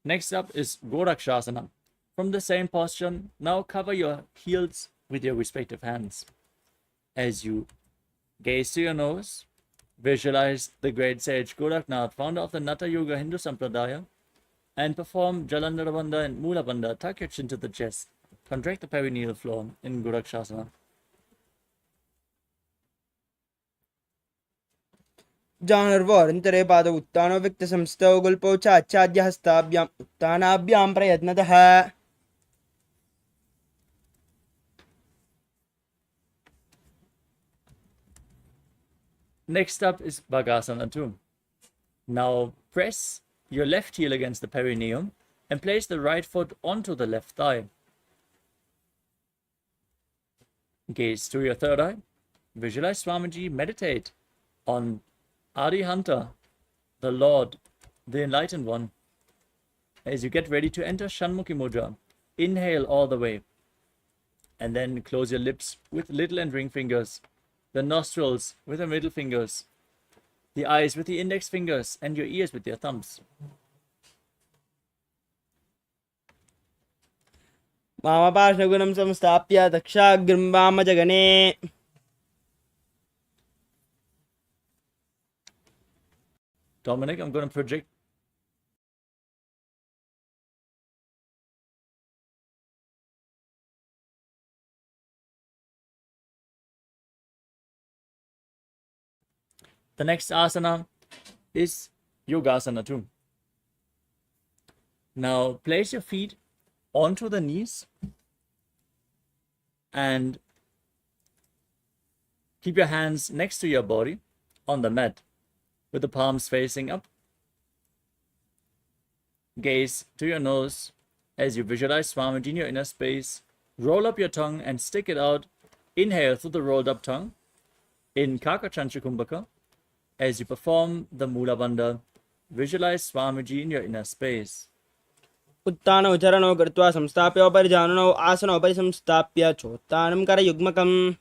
Next up is Gorakshasana. From the same posture, now cover your heels with your respective hands. As you gaze to your nose, visualize the great sage Goraknath, founder of the Natha Yoga Hindu Sampradaya, and perform Jalandhara Bandha and Mula Bandha. Tuck your chin to the chest. Contract the perineal floor in Gorakshasana. जानर्वोरन्तरे पादौ उत्तानो व्यक्तसंस्थौ गुल्पौ च आच्छाद्यहस्ताभ्याम् उत्तानाभ्यां प्रयत्नतः Next up is Bhagasana 2. Now press your left heel against the perineum and place the right foot onto the left thigh. Gaze to your third eye. Visualize Swamiji meditate on Arihanta, the Lord, the Enlightened One. As you get ready to enter Shanmukhi Mudra, inhale all the way. And then close your lips with little and ring fingers, the nostrils with the middle fingers, the eyes with the index fingers, and your ears with your thumbs. वामपार्श्वगुणं संस्थाप्य दक्षाग्रं वामजगने Dominic, I'm going to project. The next asana is Yogasana 2. Now place your feet onto the knees and keep your hands next to your body on the mat with the palms facing up. Gaze to your nose as you visualize Swamiji in your inner space. Roll up your tongue and stick it out. Inhale through the rolled up tongue in Kakachancha Kumbhaka. As you perform the Mula Bandha, visualize Swamiji in your inner space. उत्तानौ चरणौ कृत्वा संस्थाप्य उपरिजानुनौ आसनौ उपरि संस्थाप्य चोत्तानं करयुग्मकम्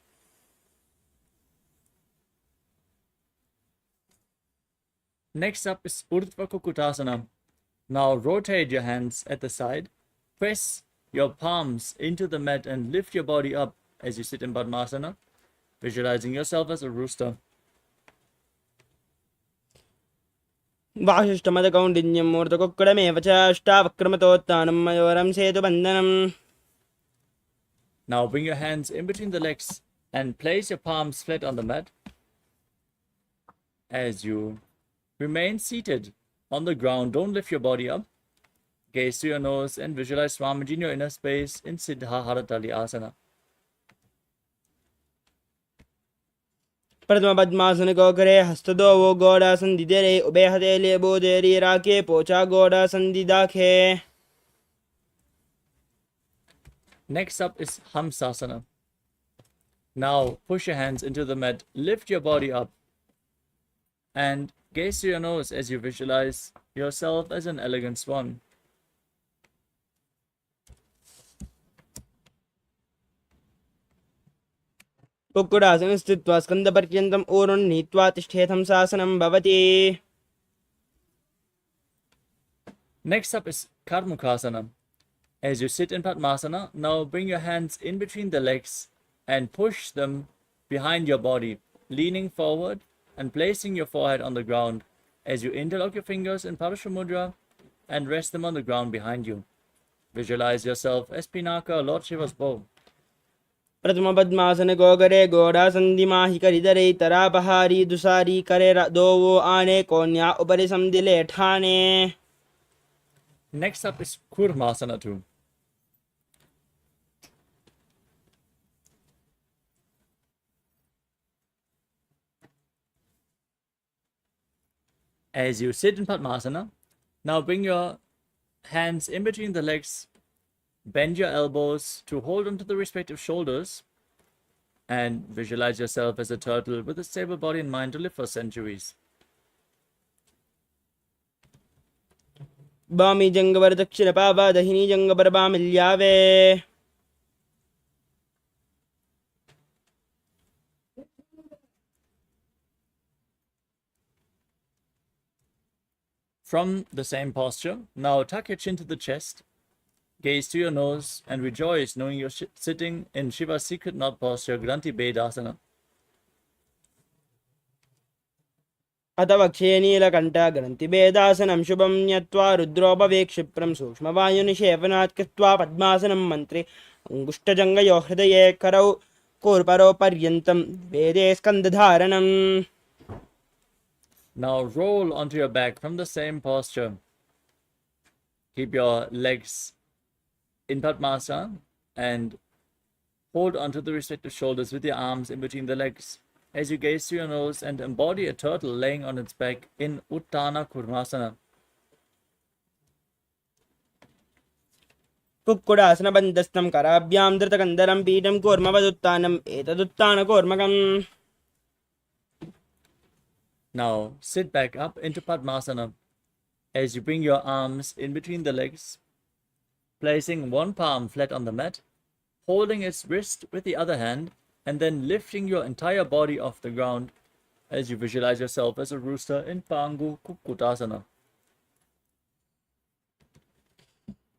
Next up is Urdhva Kukutasana. Now rotate your hands at the side. Press your palms into the mat and lift your body up as you sit in Padmasana, visualizing yourself as a rooster. वासिष्ठमदकौण्डिन्यं मूर्धकुक्कुडमेव च अष्टावक्रमतोत्तानं मयोरं सेतुबन्धनम्. Now bring your hands in between the legs and place your palms flat on the mat. As you remain seated on the ground, don't lift your body up. Gaze to your nose and visualize Swamiji in your inner space in Siddha Haratali Asana. प्रथम पद्मासन गोकरे हस्तदो वो गोडासन दिदेरे उभे हथेले बोदेरी राके पोचा गोडासन दिदाखे. Next up is Hamsasana. Now push your hands into the mat, lift your body up, and gaze to your nose as you visualize yourself as an elegant swan. कुक्कुडासन स्थित्वा स्कन्दपर्यन्तम् ऊरुन् नीत्वा तिष्ठेथं सासनं भवति. Next up is Karmukasana. As you sit in Padmasana, now bring your hands in between the legs and push them behind your body, leaning forward and placing your forehead on the ground as you interlock your fingers in Parashamudra and rest them on the ground behind you. Visualize yourself as Pinaka, Lord Shiva's bow. प्रथम पद्मासन गोकरे गोडासन दिमाहि करिदरे तरापहारी दुसारी करे दोवो आने कोन्या उपरि समदिले ठाने. Next up is Kurmasana 2. As you sit in Padmasana, now bring your hands in between the legs, bend your elbows to hold onto the respective shoulders, and visualize yourself as a turtle with a stable body and mind to live for centuries. बामी जंगवर दक्षिण पावा दहिनी जंगबर बामिल्यावे. From the same posture, now tuck your chin to the chest, gaze to your nose, and rejoice knowing you're sitting in Shiva's secret knot posture, Granthi Bedasana. अथ वक्षे नीलकण्ठ ग्रन्थिभेदासनं शुभं न्यत्वा रुद्रोपवेक्षिप्रं सूक्ष्मवायुनिषेवनात् कृत्वा पद्मासनं मन्त्रे अङ्गुष्ठजङ्गयो हृदये करौ कोर्परो पर्यन्तं वेदे स्कन्धधारणम्. Now roll onto your back from the same posture. Keep your legs in Padmasana and hold onto the respective shoulders with your arms in between the legs as you gaze through your nose and embody a turtle laying on its back in Uttana Kurmasana. कुक्कुडासनबन्धस्थं कराभ्यां धृतकन्दरं पीठं कूर्मवदुत्थानम् एतदुत्थानकूर्मकम्. Now sit back up into Padmasana as you bring your arms in between the legs, placing one palm flat on the mat, holding its wrist with the other hand, and then lifting your entire body off the ground as you visualize yourself as a rooster in Pangu Kukkutasana.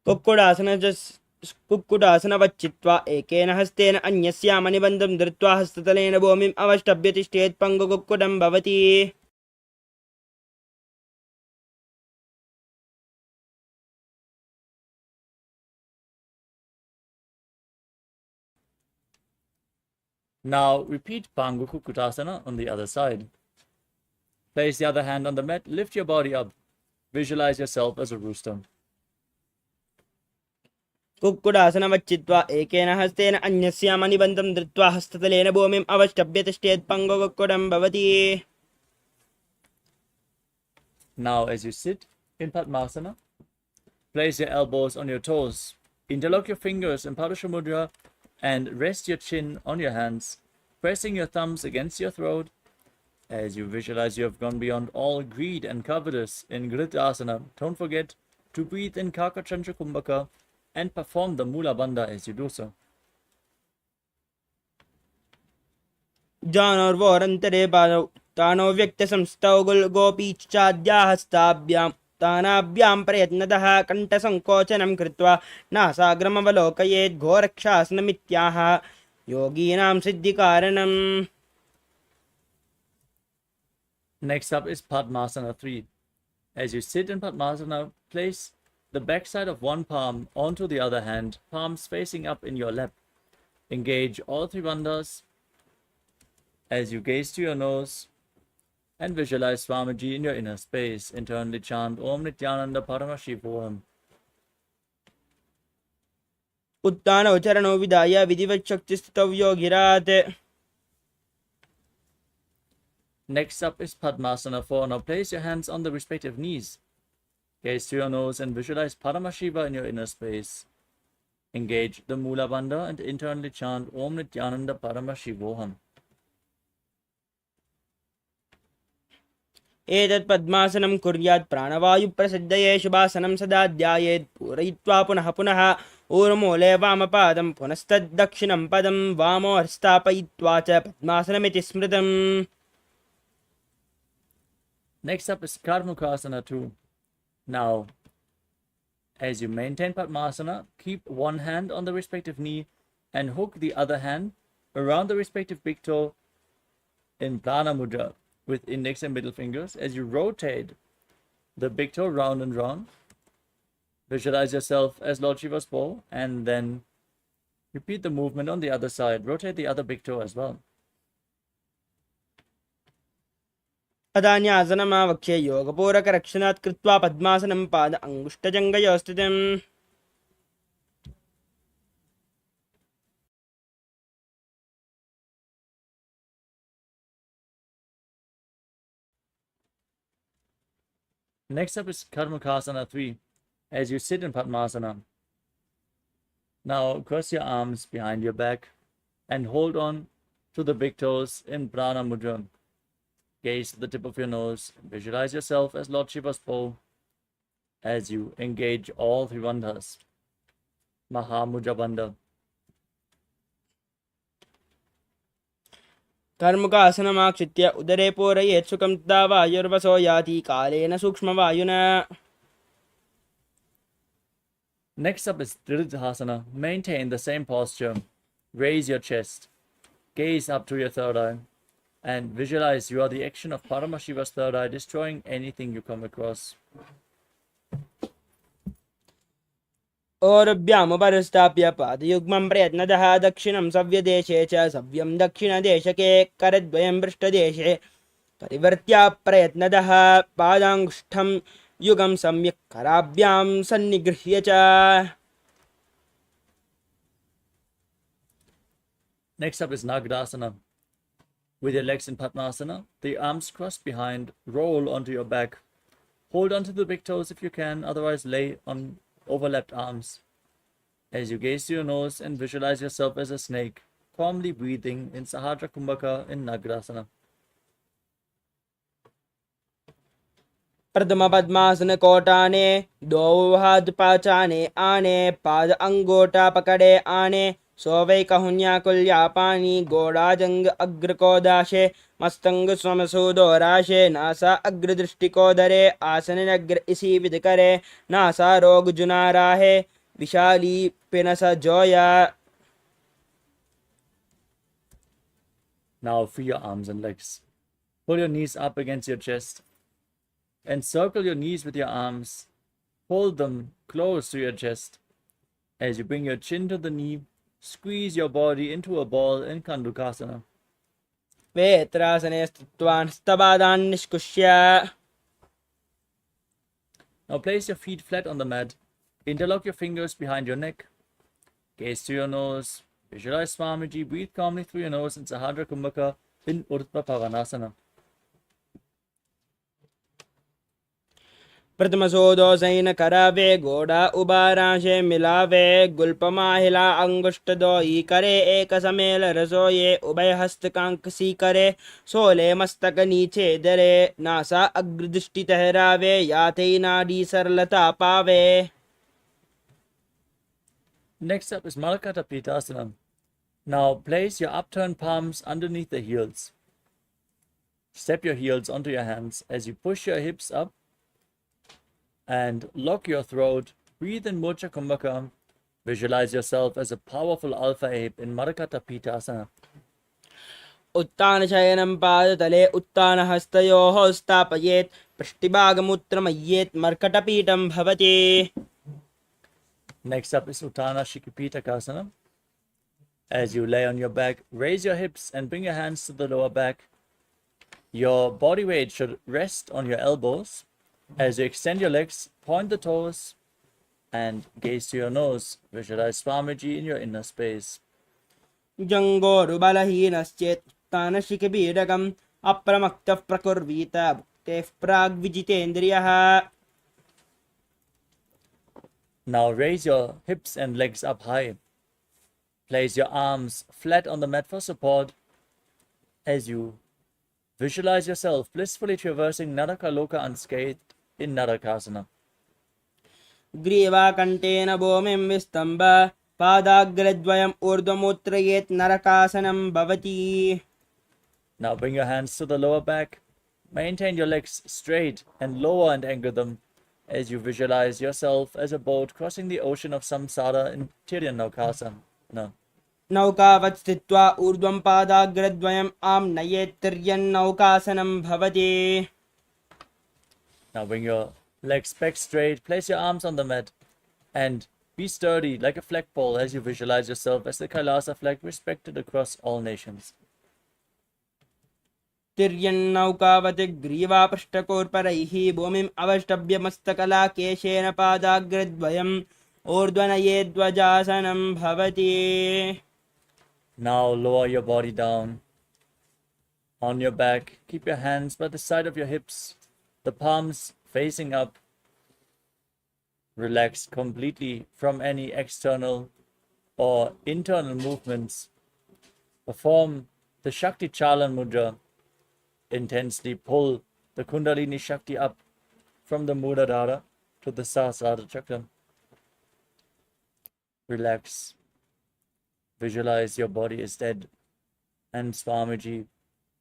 कुक्कुडासनवच्चित्वा एकेन हस्तेन अन्यस्यामनिबन्धं धृत्वा हस्ततलेन भूमिम् अवष्टभ्य तिष्ठेत् पङ्गुकुक्कुटं भवति. Now repeat Pangu Kukkutasana on the other side. Place the other hand on the mat, lift your body up, visualize yourself as a rooster. कुक्कुडासनवच्चित्वा एकेन हस्तेन अन्यस्यामनिबन्धं धृत्वा हस्ततलेन भूमिम् अवष्टभ्य तिष्ठेत् पङ्गुकुक्कुटं भवति. Now as you sit in Padmasana, place your elbows on your toes, interlock your fingers in Padusha Mudra, and rest your chin on your hands, pressing your thumbs against your throat as you visualize you have gone beyond all greed and covetous in Gridasana. Don't forget to breathe in Kakachandra Kumbhaka and perform the Mula Bandha as you do so. जानोर्वोरन्तरे पादौ तानो व्यक्तसंस्थौ गोपीश्चाद्या हस्ताभ्यां तानाभ्यां प्रयत्नतः कण्ठसङ्कोचनं कृत्वा नासाग्रमवलोकयेत् घोरक्षासनमित्याह योगीनां सिद्धिकारणम्. Next up is Padmasana 3. As you sit in Padmasana, place the backside of one palm onto the other hand, palms facing up in your lap. Engage all three bandhas as you gaze to your nose and visualize Swamiji in your inner space. Internally chant Om Nithyananda Paramashivoham. उत्तानौ चरणौ विधाय विधिवत् शक्तिस्थितौ योगिरात्. Next up is Padmasana 4. Now place your hands on the respective knees. Gaze to your nose and visualize Paramashiva in your inner space. Engage the Mula Bandha and internally chant Om Nithyananda Paramashivoham. एतत् पद्मासनं कुर्यात् प्राणवायुप्रसिद्धये शुभासनं सदा ध्यायेत् पूरयित्वा पुनः पुनः ऊर्मूले वामपादं पुनस्तद्दक्षिणं पदं वामो हस्तापयित्वा च पद्मासनमिति स्मृतम्. Next up is Karmukasana 2. Now, as you maintain Padmasana, keep one hand on the respective knee and hook the other hand around the respective big toe in Prana Mudra with index and middle fingers. As you rotate the big toe round and round, visualize yourself as Lord Shiva's bow and then repeat the movement on the other side. Rotate the other big toe as well. अदान्यासनमावक्ष्य योगपूरकरक्षणात् कृत्वा पद्मासनं पाद अङ्गुष्ठजङ्घयो स्थितम्. Next up is Karmukasana 3. As you sit in Padmasana, now cross your arms behind your back and hold on to the big toes in Prana Mudra. Gaze at the tip of your nose. Visualize yourself as Lord Shiva's bow as you engage all three bandhas. Mahamudra Bandha. कर्मुकासनमाक्षित्य उदरे पूरयेत् सुखं तदा वायुर्वसो याति कालेन सूक्ष्मवायुना. Next up is Tiredness. Maintain the same posture. Raise your chest. Gaze up to your third eye. And visualize you are the action of Paramashiva's third eye, destroying anything you come across. ओरभ्यामुपरिस्थाप्य पादयुग्मं प्रयत्नतः दक्षिणं सव्यदेशे च सव्यं दक्षिणदेशके करद्वयं पृष्ठदेशे परिवर्त्य प्रयत्नतः पादाङ्गुष्ठं युगं सम्यक् कराभ्यां सन्निगृह्य च. Next up is Nagadasana. With your legs in Padmasana, the arms crossed behind, roll onto your back. Hold onto the big toes if you can, otherwise lay on overlapped arms. As you gaze to your nose and visualize yourself as a snake, calmly breathing in Sahadra Kumbhaka in Nagadasana. प्रथम पद्मासन कोटाने दो हाथ पाचाने आने पाद अंगोटा पकड़े आने सोवै कहुन्या कुल्या पानी गोड़ाजंग अग्र को दाशे मस्तंग स्वमसूदो राशे नासा अग्र दृष्टि को धरे आसन अग्र इसी विध करे नासा रोग जुना राहे विशाली पिनस जोया. Now free your arms and legs. Pull your knees up against your chest. Encircle your knees with your arms. Hold them close to your chest. As you bring your chin to the knee, squeeze your body into a ball in Kandukasana. वेत्रासने स्थित्वा स्तपादान् निष्कुष्य. Now place your feet flat on the mat. Interlock your fingers behind your neck. Gaze to your nose. Visualize Swamiji. Breathe calmly through your nose in Sahadra Kumbhaka in Urdhva Pavanasana. प्रथमसोदो सैन करावे गोड़ा उबाराशे मिलावे गुल्पमाहिला अंगुष्टदो ई करे एक समेल रसोये उभय हस्त कांकसी करे सोले मस्तक नीचे दरे नासा अग्रदृष्टि ठहरावे याते नाडी सरलता पावे. Next up is Malakata Pitasana. Now place your upturned palms underneath the heels. Step your heels onto your hands as you push your hips up and lock your throat. Breathe in Murcha Kumbhaka. Visualize yourself as a powerful alpha ape in Malakata Pitasana. उत्तान शयनं पादतले उत्तान हस्तयोः स्थापयेत् पृष्ठभागमुत्रमय्येत् मर्कटपीठं भवति. Next up is Uttana Shikipitakasana. As you lay on your back, raise your hips and bring your hands to the lower back. Your body weight should rest on your elbows. As you extend your legs, point the toes and gaze to your nose. Visualize Swamiji in your inner space. जङ्गोरुबलहीनश्चेत् उत्तानशिखिपीडकम् अप्रमत्तः प्रकुर्वीत भुक्तेः प्राग्विजितेन्द्रियः. Now raise your hips and legs up high. Place your arms flat on the mat for support as you visualize yourself blissfully traversing Naraka Loka unscathed in Narakasana. ग्रीवाकण्ठेन भूमिं विस्तम्भ पादाग्रद्वयम् ऊर्ध्वमुत्त्रयेत् नरकासनं भवति. Now bring your hands to the lower back. Maintain your legs straight and lower and anchor them as you visualize yourself as a boat crossing the ocean of samsara in Tiredness. नौकावत् स्थित्वा ऊर्ध्वं पादाग्रद्वयम् आं नयेत् तिर्यन्नौकासनं भवति. Now bring your legs back straight, place your arms on the mat, and be sturdy like a flagpole as you visualize yourself as the KAILASA flag respected across all nations. तिर्यन्नौकावत् ग्रीवापृष्ठकोर्परैः भूमिम् अवष्टभ्य मस्तकलाकेशेन पादाग्रद्वयम् ऊर्ध्वनयेद्वजासनं भवति. Now lower your body down. On your back, keep your hands by the side of your hips, the palms facing up. Relax completely from any external or internal movements. Perform the Shakti Chalan Mudra. Intensely pull the Kundalini Shakti up from the Muladhara to the Sahasrara Chakra. Relax. Visualize your body is dead and Swamiji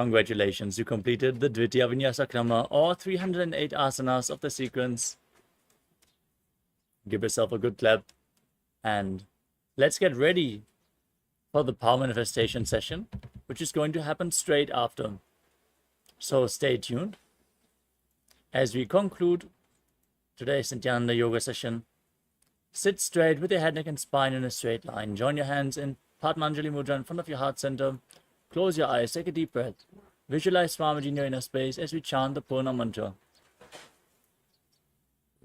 Congratulations, you completed the Dvitiya Vinyasa Krama, or 308 asanas of the sequence. Give yourself a good clap. And let's get ready for the power manifestation session, which is going to happen straight after. So stay tuned as we conclude today's Nithyananda Yoga session. Sit straight with your head, neck, and spine in a straight line. Join your hands in Padmanjali Mudra in front of your heart center. Close your eyes, take a deep breath. Visualize Swamiji in your inner space as we chant the Purna mantra.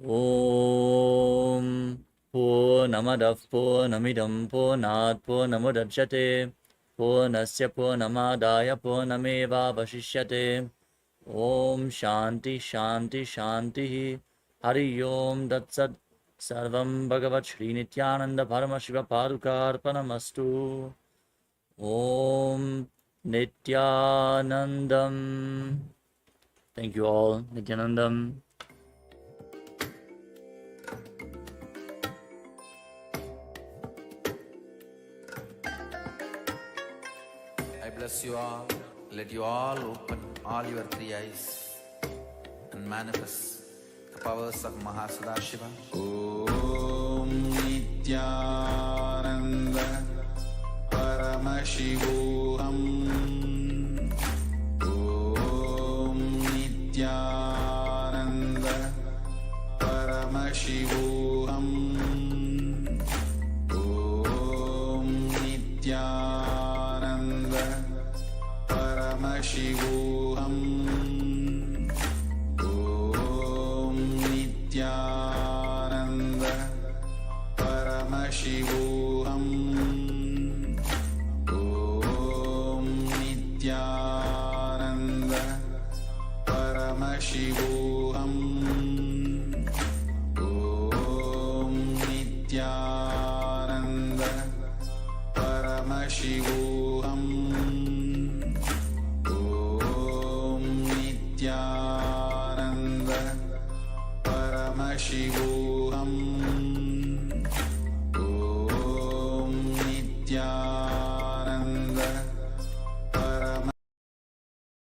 Om Purnamadav Purnamidam Purnat Purnamudachyate Purnasya Purnamadaya Purnameva Vashishyate. Om Shanti Shanti Shanti Hari Om Datsat Sarvam Bhagavat Shri Nithyananda Paramashiva Padukarpanamastu. Om Nithyanandam. Thank you all. Nithyanandam. I bless you all. Let you all open all your three eyes and manifest the powers of Mahasadashiva. Om Nithyananda Paramashivoham. Om Nithyananda Paramashivoham. Om Nithyananda Paramashivoham. Om Nithyananda Paramashivoham. Om Nithyananda Paramashivoham. Om Nithyananda Paramashivoham. Om Nithyananda Paramashivoham. Om Nithyananda Paramashivoham. Paramashivoham. Om Nithyananda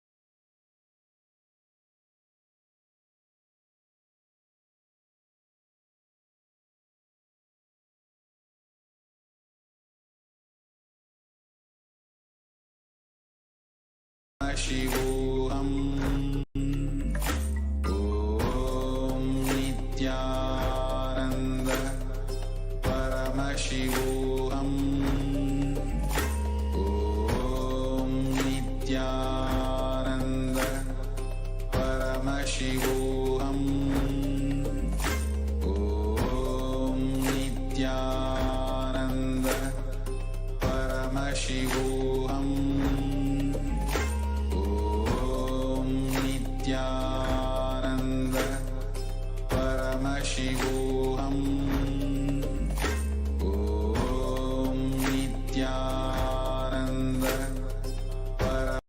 Paramashivoham. Om Nithyananda Paramashivoham. Om Nithyananda Paramashivoham. Om Nithyananda Paramashivoham. Om Nithyananda Paramashivoham.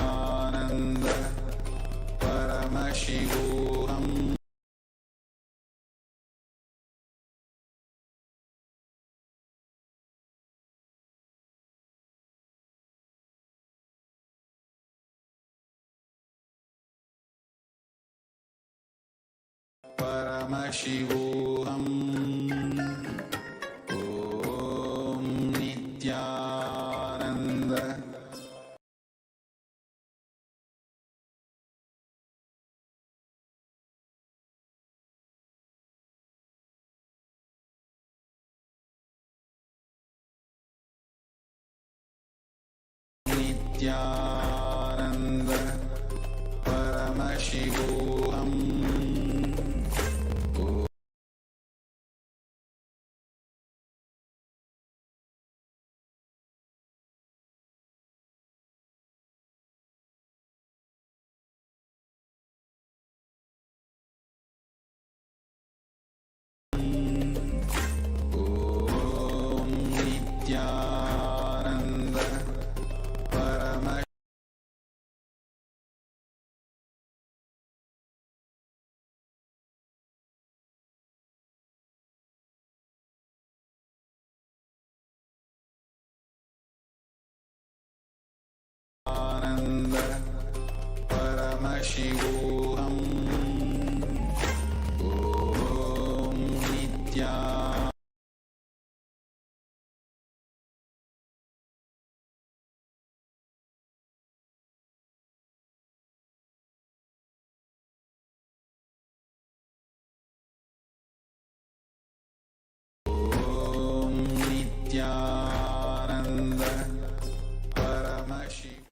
Nithyananda Paramashivoham. Paramashivoham. Om Nithyananda Nithyananda Paramashivoham. Paramashivoham. Om Nithyananda Paramashivoham.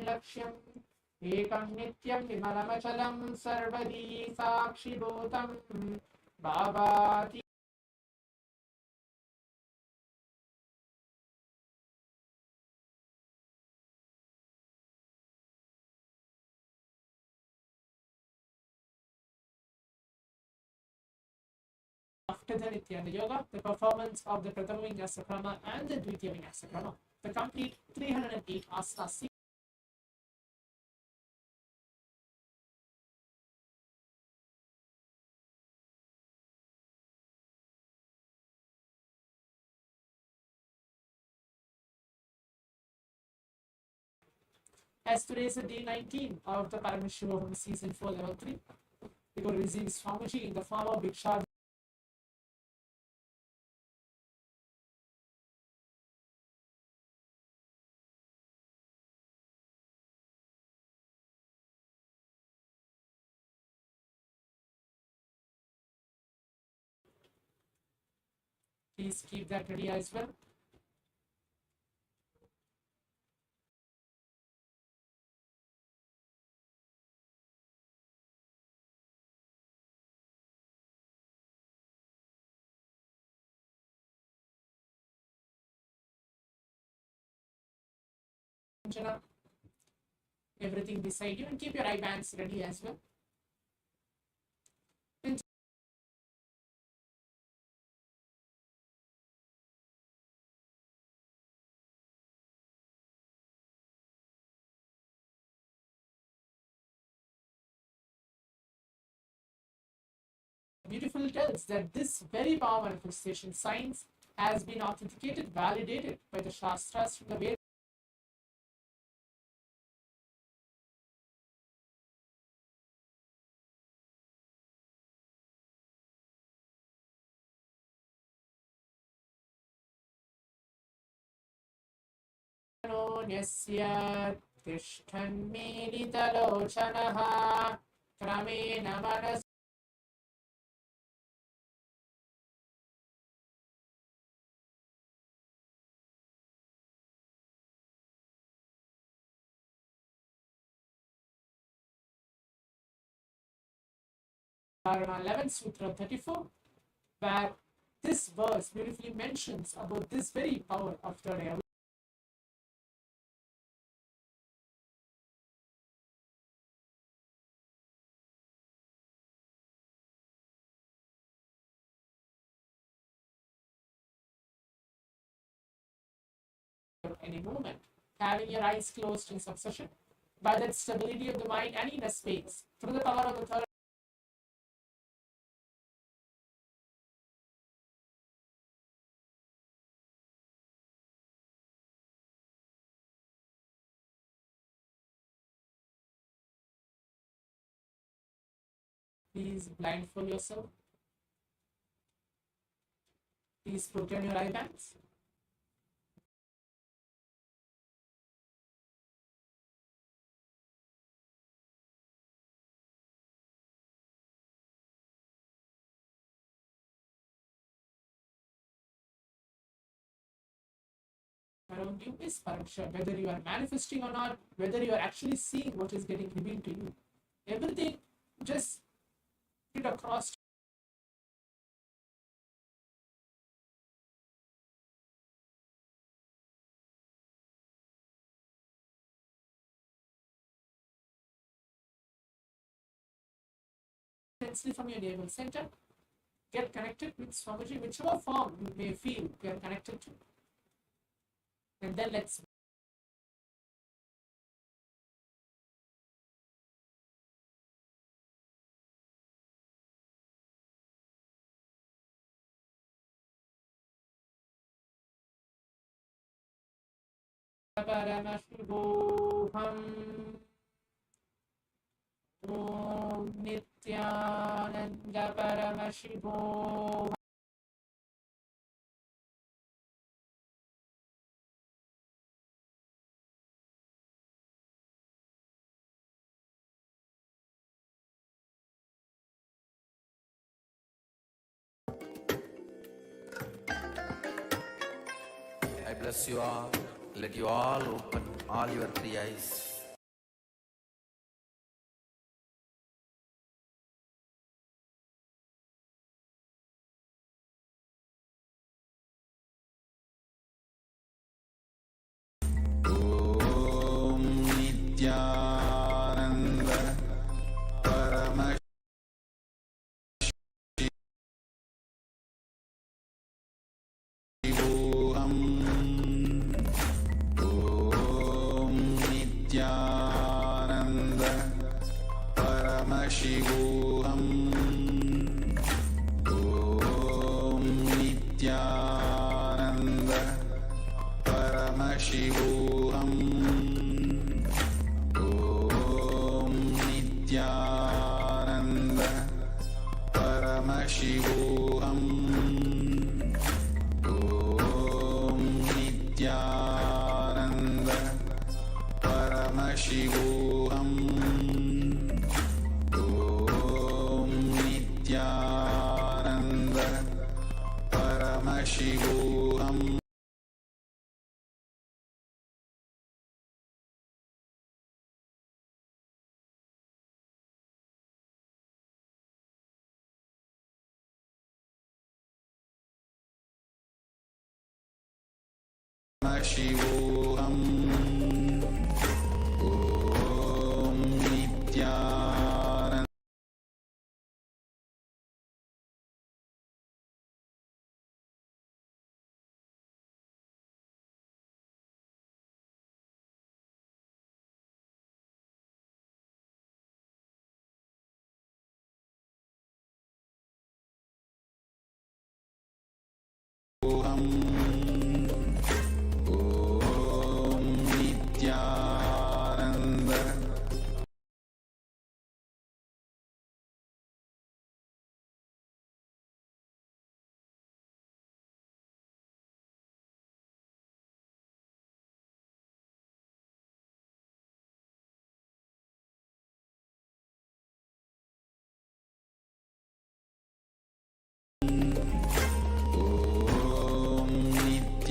लक्ष्यम् एकं नित्यं विमलमचलं सर्वदी साक्षिभूतं भावाति after the Nithyananda Yoga, the performance of the Prathama Vinyasa Krama and the Dvitiya Vinyasa Krama, the complete 308 asanas. As today is the day 19 of the Paramashivoham season 4 level 3, we will receive Swamiji in the form of Bhiksha. Please keep that ready as well. Everything beside you, and keep your eye bands ready as well. Beautiful tells that this very power manifestation science has been authenticated, validated by the Shastras from the Vedas. तिष्ठन्मीलितलोचनः क्रमेण मनसि Dharma 11 Sutra 34, where this verse beautifully mentions about this very power of third eye. Any movement, having your eyes closed in succession, by that stability of the mind and inner space, through the power of the third. Please blindfold yourself. Please put on your eye bands. Around you is Paraksha, whether you are manifesting or not, whether you are actually seeing what is getting revealed to you. Everything just get across. Intensely from your navel center, get connected with Swamiji, whichever form you may feel you are connected to. And then let's Paramashivoham. Om Nithyananda Paramashivam. I bless you all. Let you all open all your three eyes. Om Nithyananda Paramashivoham. Om Nithyananda Paramashivoham. Om Nithyananda Paramashivoham. Om Nithyananda Paramashivoham. Om Nithyananda Paramashivoham. Om Nithyananda Paramashivoham. Paramashivoham. Om Nithyananda Om Nithyananda Om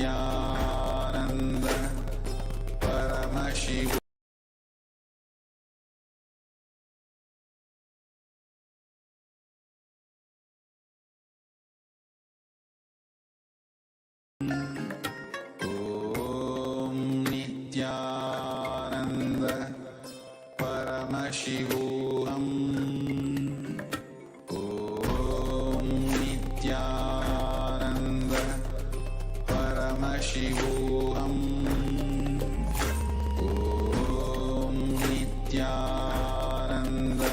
Nithyananda Paramashivoham. Om Nithyananda Paramashivoham. Om Nithyananda Paramashivoham. Om Nithyananda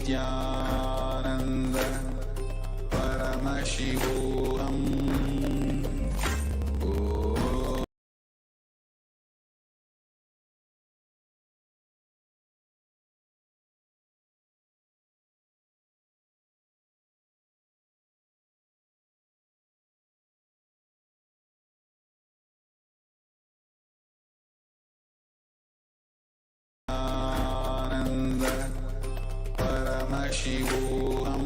Nithyananda Paramashivoham. Ananda Paramashivoham.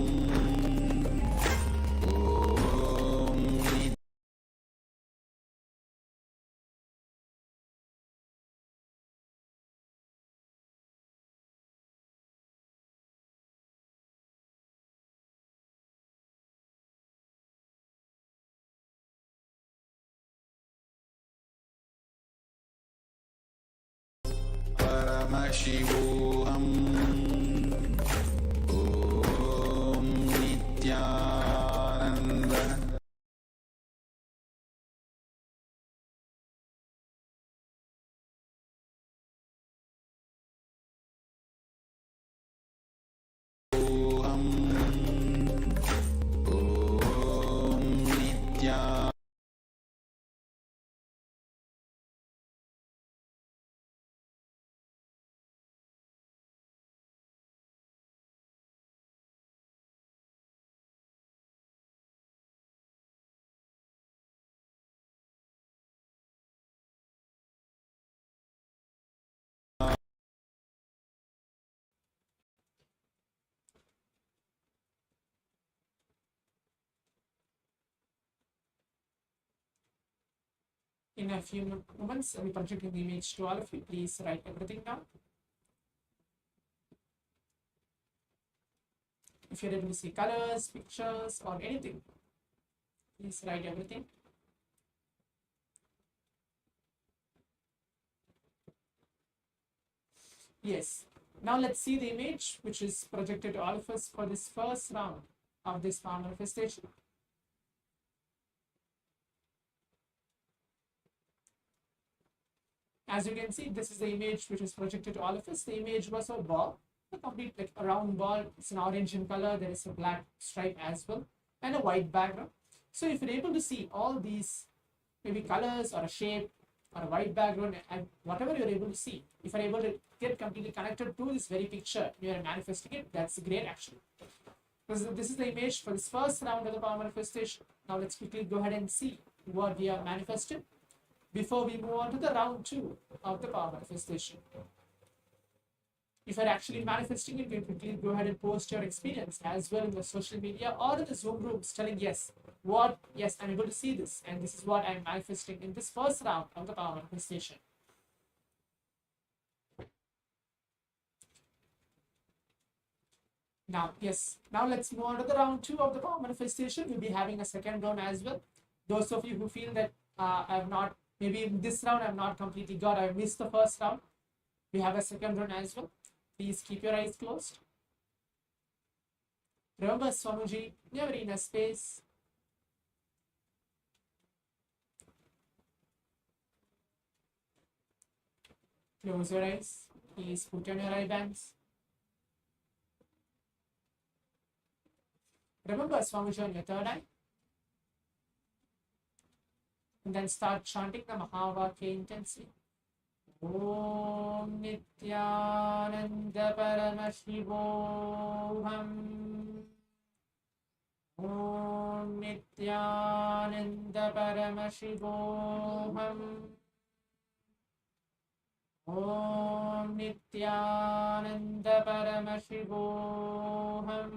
in a few moments, I'll be projecting the image to all of you. Please write everything down. If you're able to see colors, pictures, or anything, please write everything. Yes. Now let's see the image which is projected to all of us for this first round of this power manifestation. As you can see, this is the image which is projected to all of us. The image was a ball, a complete like a round ball. It's an orange in color. There is a black stripe as well, and a white background. So if you're able to see all these maybe colors or a shape or a white background and whatever you're able to see, if you're able to get completely connected to this very picture, you're manifesting it, that's great actually. This is the image for this first round of the power manifestation. Now let's quickly go ahead and see what we have manifested before we move on to the round 2 of the power manifestation. If you're actually manifesting it, you quickly go ahead and post your experience as well in the social media or in the Zoom rooms telling yes, I'm able to see this and this is what I'm manifesting in this first round of the power manifestation. Now let's move on to the round 2 of the power manifestation. We'll be having a second round as well. Those of you who feel that maybe in this round I've not completely I missed the first round, we have a second round as well. Please keep your eyes closed. Remember, Swamiji, never in a space. Close your eyes. Please put on your eye bands. Remember, Swamiji on your third eye. And then start chanting the Mahavakya intensely. Om Nithyananda Paramashivoham. Om Nithyananda Paramashivoham. Om Nithyananda Paramashivoham.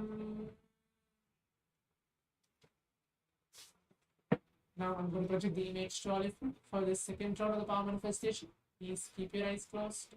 Now I'm going to project the image to all of you for this second round of the power manifestation. Please keep your eyes closed.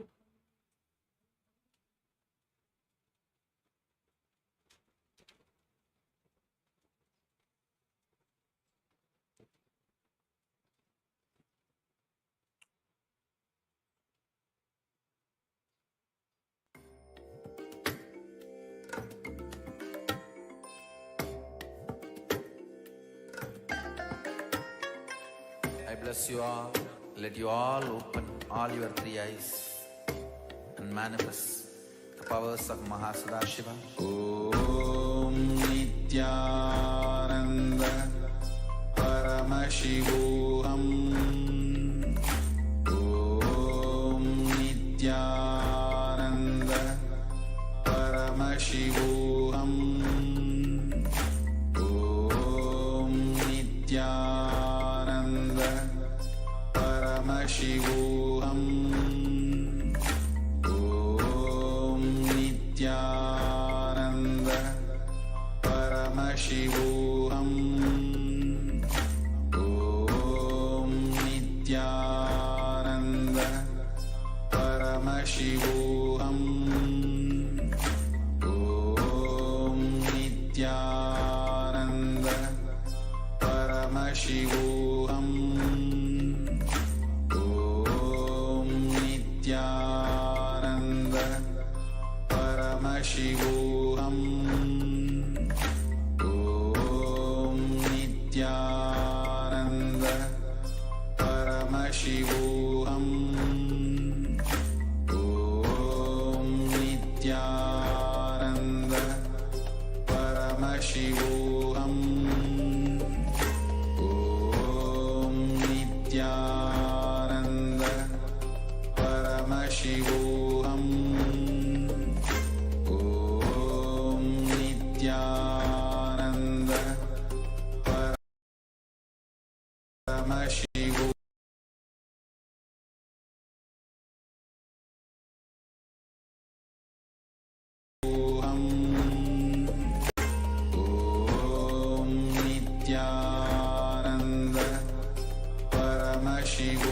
I bless you all. Let you all open all your 3 eyes and manifest the powers of Mahasadashiva. Om Nithyananda Paramashivoham. Om Nithyananda Paramashivoham. Om Nithyananda Paramashivoham. Om Nithyananda Paramashivoham. Om Nithyananda Paramashivoham. Om Nithyananda Paramashivoham. Om Nithyananda Paramashivoham. Om Nithyananda Paramashivoham. Om Nithyananda Paramashivoham. Om Nithyananda Paramashivoham. Om Nithyananda Paramashivoham. Om Nithyananda Paramashivoham.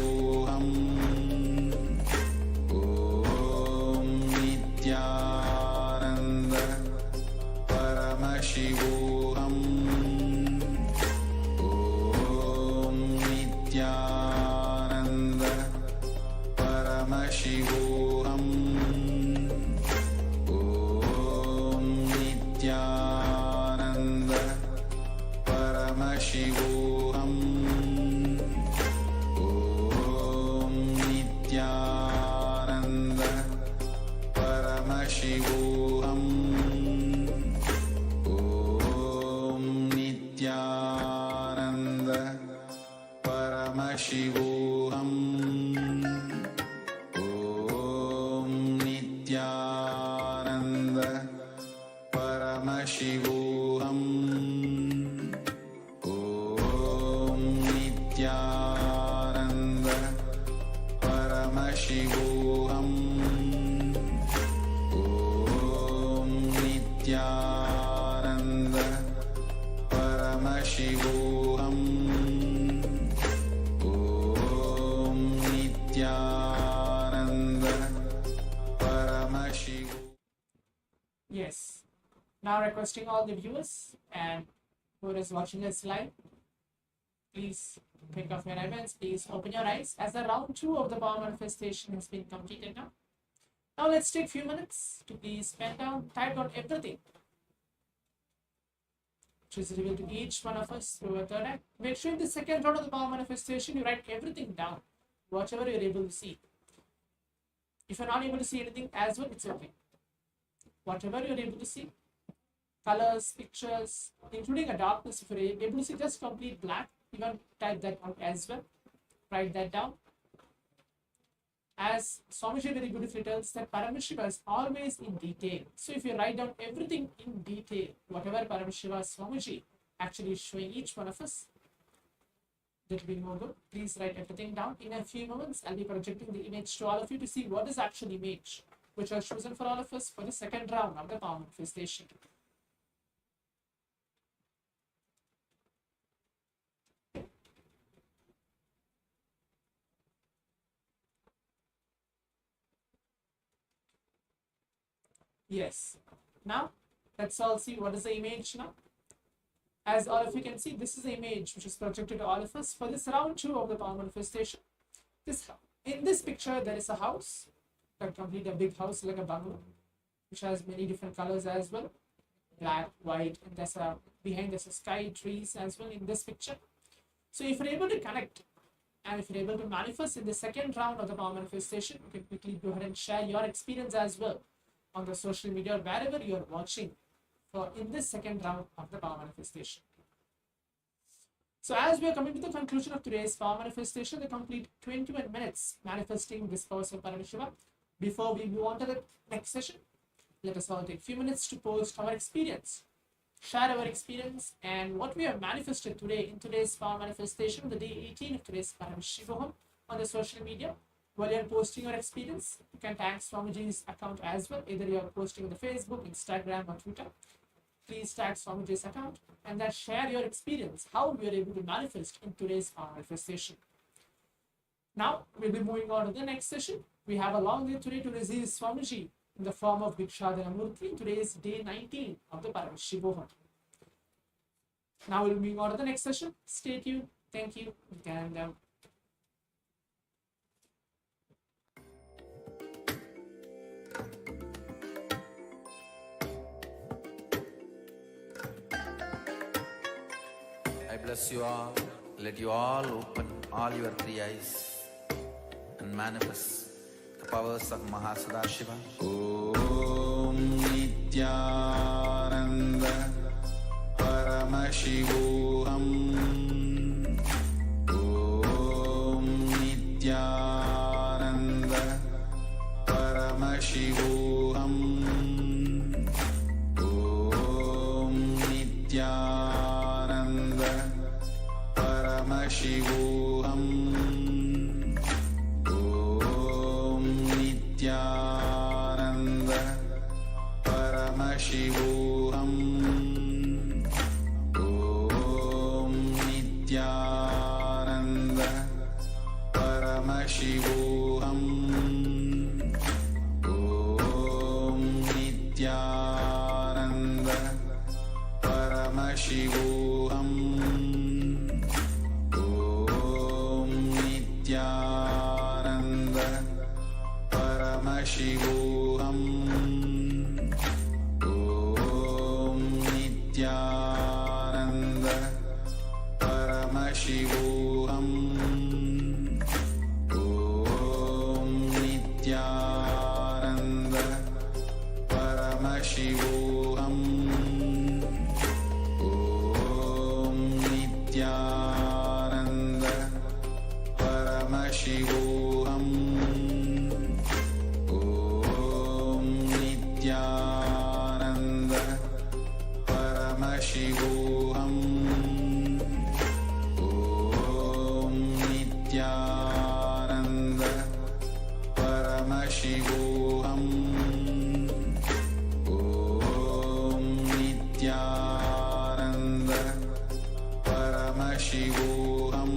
Paramashivoham. Om Nithyananda Paramashivoham. Om Nithyananda Paramashivoham. Om Nithyananda Paramashivoham. Om Nithyananda Paramashivoham. Om Nithyananda Paramashivoham. Yes. Now requesting all the viewers and who is watching us live, please pick up your ribbons, please open your eyes as the round 2 of the power manifestation has been completed now. Now let's take a few minutes to please pen down, type down everything which is revealed to each one of us through a third eye. Make sure in the second round of the power manifestation you write everything down, whatever you're able to see. If you're not able to see anything as well, it's okay. Whatever you're able to see, colors, pictures, including a darkness, if you're able to see just complete black, even type that out as well. Write that down. As Swamiji very beautifully tells that Paramashiva is always in detail. So if you write down everything in detail, whatever Paramashiva Swamiji actually is showing each one of us, that will be more good. Please write everything down. In a few moments, I'll be projecting the image to all of you to see what is actual image which was chosen for all of us for the second round of the power manifestation. Yes. Now, let's all see what is the image now. As all of you can see, this is the image which is projected to all of us for this round 2 of the power manifestation. In this picture, there is a house, a complete a big house like a bungalow, which has many different colors as well, black, white, and behind there's a sky, trees as well in this picture. So if you're able to connect and if you're able to manifest in the second round of the power manifestation, you can quickly go ahead and share your experience as well on the social media or wherever you are watching for in this second round of the power manifestation. So as we are coming to the conclusion of today's power manifestation, the complete 21 minutes manifesting this power of Paramashiva. Before we move on to the next session, let us all take a few minutes to post our experience, share our experience and what we have manifested today in today's power manifestation, the day 18 of today's Paramashivoham on the social media. While you are posting your experience, you can tag Swamiji's account as well. Either you are posting on the Facebook, Instagram or Twitter. Please tag Swamiji's account and then share your experience, how you are able to manifest in today's power manifestation. Now, we'll be moving on to the next session. We have a long day today to receive Swamiji in the form of Bhikshadana Murti. Today is day 19 of the Paramashivoham. Now we'll be moving on to the next session. Stay tuned. Thank you. And I bless you all. Let you all open all your 3 eyes and manifest the powers of Mahasadashiva. Om Nithyananda Paramashivoham. Om Nithyananda Paramashivoham. Om Nithyananda Paramashivoham. Om Nithyananda Paramashivoham. Om Nithyananda Paramashivoham. Om Nithyananda Paramashivoham. Om Nithyananda Paramashivoham. Om Nithyananda Paramashivoham. Om Nithyananda Paramashivoham. Om Nithyananda Paramashivoham. Om Nithyananda Paramashivoham. Om Nithyananda Paramashivoham. Om Nithyananda Paramashivoham.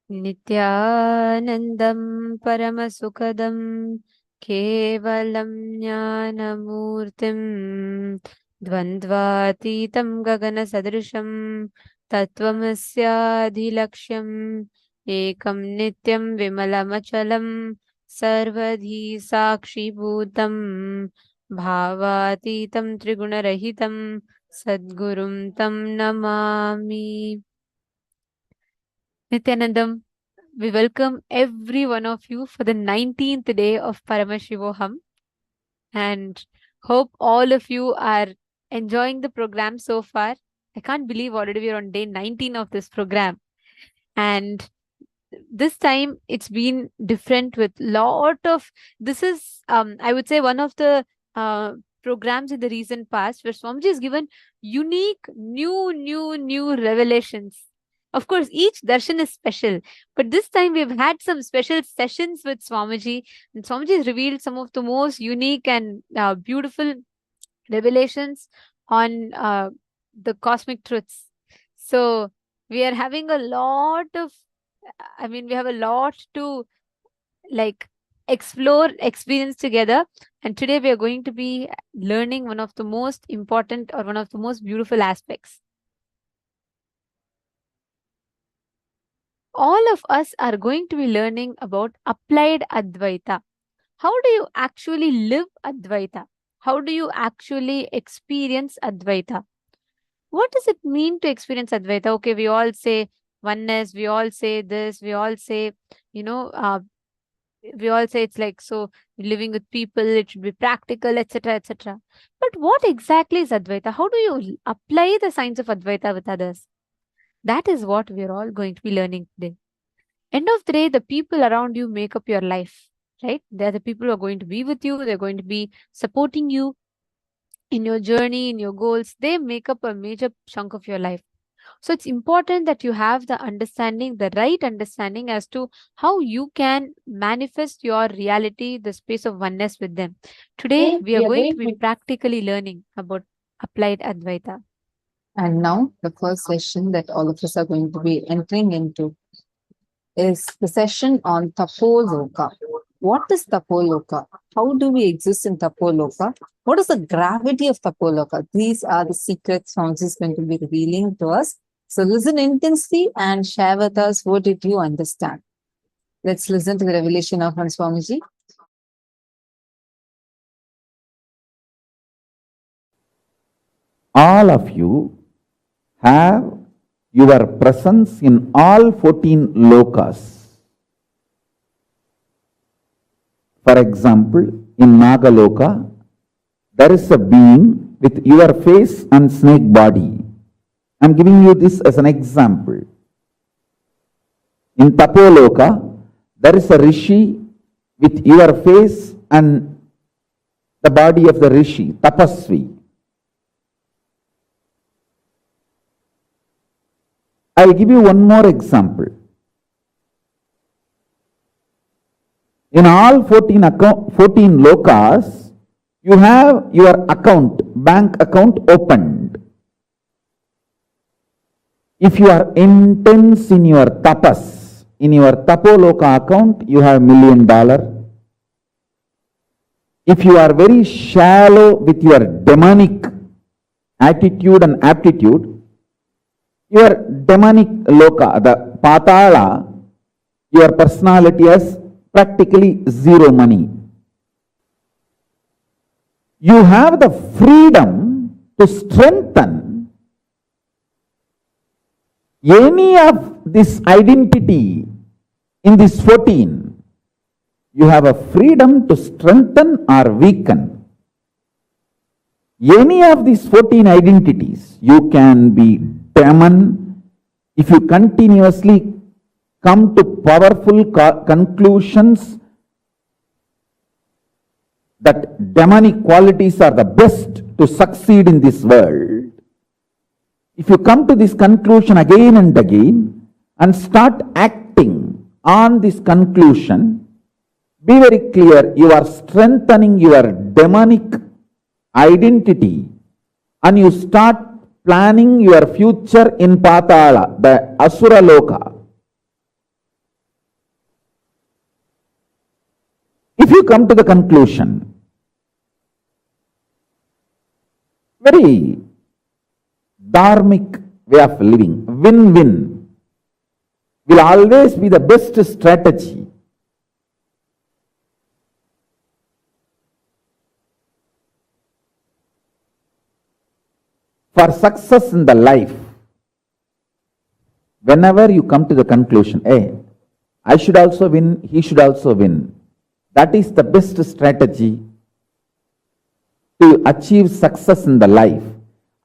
नित्यानन्दं परमसुखदं केवलं ज्ञानमूर्तिं द्वन्द्वातीतं गगनसदृशं तत्त्वमस्याधिलक्ष्यम् एकं नित्यं विमलमचलं सर्वधी साक्षिभूतं भावातीतं त्रिगुणरहितं सद्गुरुं तं Namami. Nithyanandam, we welcome every one of you for the 19th day of Paramashivoham and hope all of you are enjoying the program so far. I can't believe already we are on day 19 of this program. And this time it's been different with lot of, this is, I would say, one of the programs in the recent past where Swamiji has given unique, new revelations. Of course, each darshan is special, but this time we've had some special sessions with Swamiji, and Swamiji has revealed some of the most unique and beautiful revelations on the cosmic truths. So we are having a lot of, we have a lot to like explore, experience together. And today we are going to be learning one of the most important or one of the most beautiful aspects. All of us are going to be learning about applied Advaita. How do you actually live Advaita? How do you actually experience Advaita? What does it mean to experience Advaita? Okay, we all say oneness, we all say this, we all say, we all say it's like, so living with people, it should be practical, etc., etc. But what exactly is Advaita? How do you apply the science of Advaita with others? That is what we are all going to be learning today. End of the day, the people around you make up your life, right? They're the people who are going to be with you. They're going to be supporting you in your journey, in your goals. They make up a major chunk of your life. So it's important that you have the understanding, the right understanding as to how you can manifest your reality, the space of oneness with them. Today, we are going to be practically learning about applied Advaita. And now the first session that all of us are going to be entering into is the session on Tapo Loka. What is Tapo Loka? How do we exist in Tapo Loka? What is the gravity of Tapo Loka? These are the secrets Swamiji is going to be revealing to us. So listen intensely and share with us what did you understand. Let's listen to the revelation of Swamiji. All of you have your presence in all 14 lokas. For example, in Nagaloka, there is a being with your face and snake body. I am giving you this as an example. In Tapo Loka, there is a rishi with your face and the body of the rishi, tapasvi. I will give you one more example. In all 14 lokas, you have your account, bank account opened. If you are intense in your tapas, in your Tapo Loka account, you have $1 million. If you are very shallow with your demonic attitude and aptitude, your demonic loka, the patala, your personality has practically zero money. You have the freedom to strengthen any of this identity in this 14. You have a freedom to strengthen or weaken. Any of these 14 identities, you can be demon. If you continuously come to powerful conclusions that demonic qualities are the best to succeed in this world, if you come to this conclusion again and again and start acting on this conclusion, be very clear, you are strengthening your demonic identity and you start planning your future in Patala, the Asura Loka. If you come to the conclusion, very dharmic way of living, win-win, will always be the best strategy. For success in the life. Whenever you come to the conclusion, hey, I should also win, he should also win. That is the best strategy to achieve success in the life.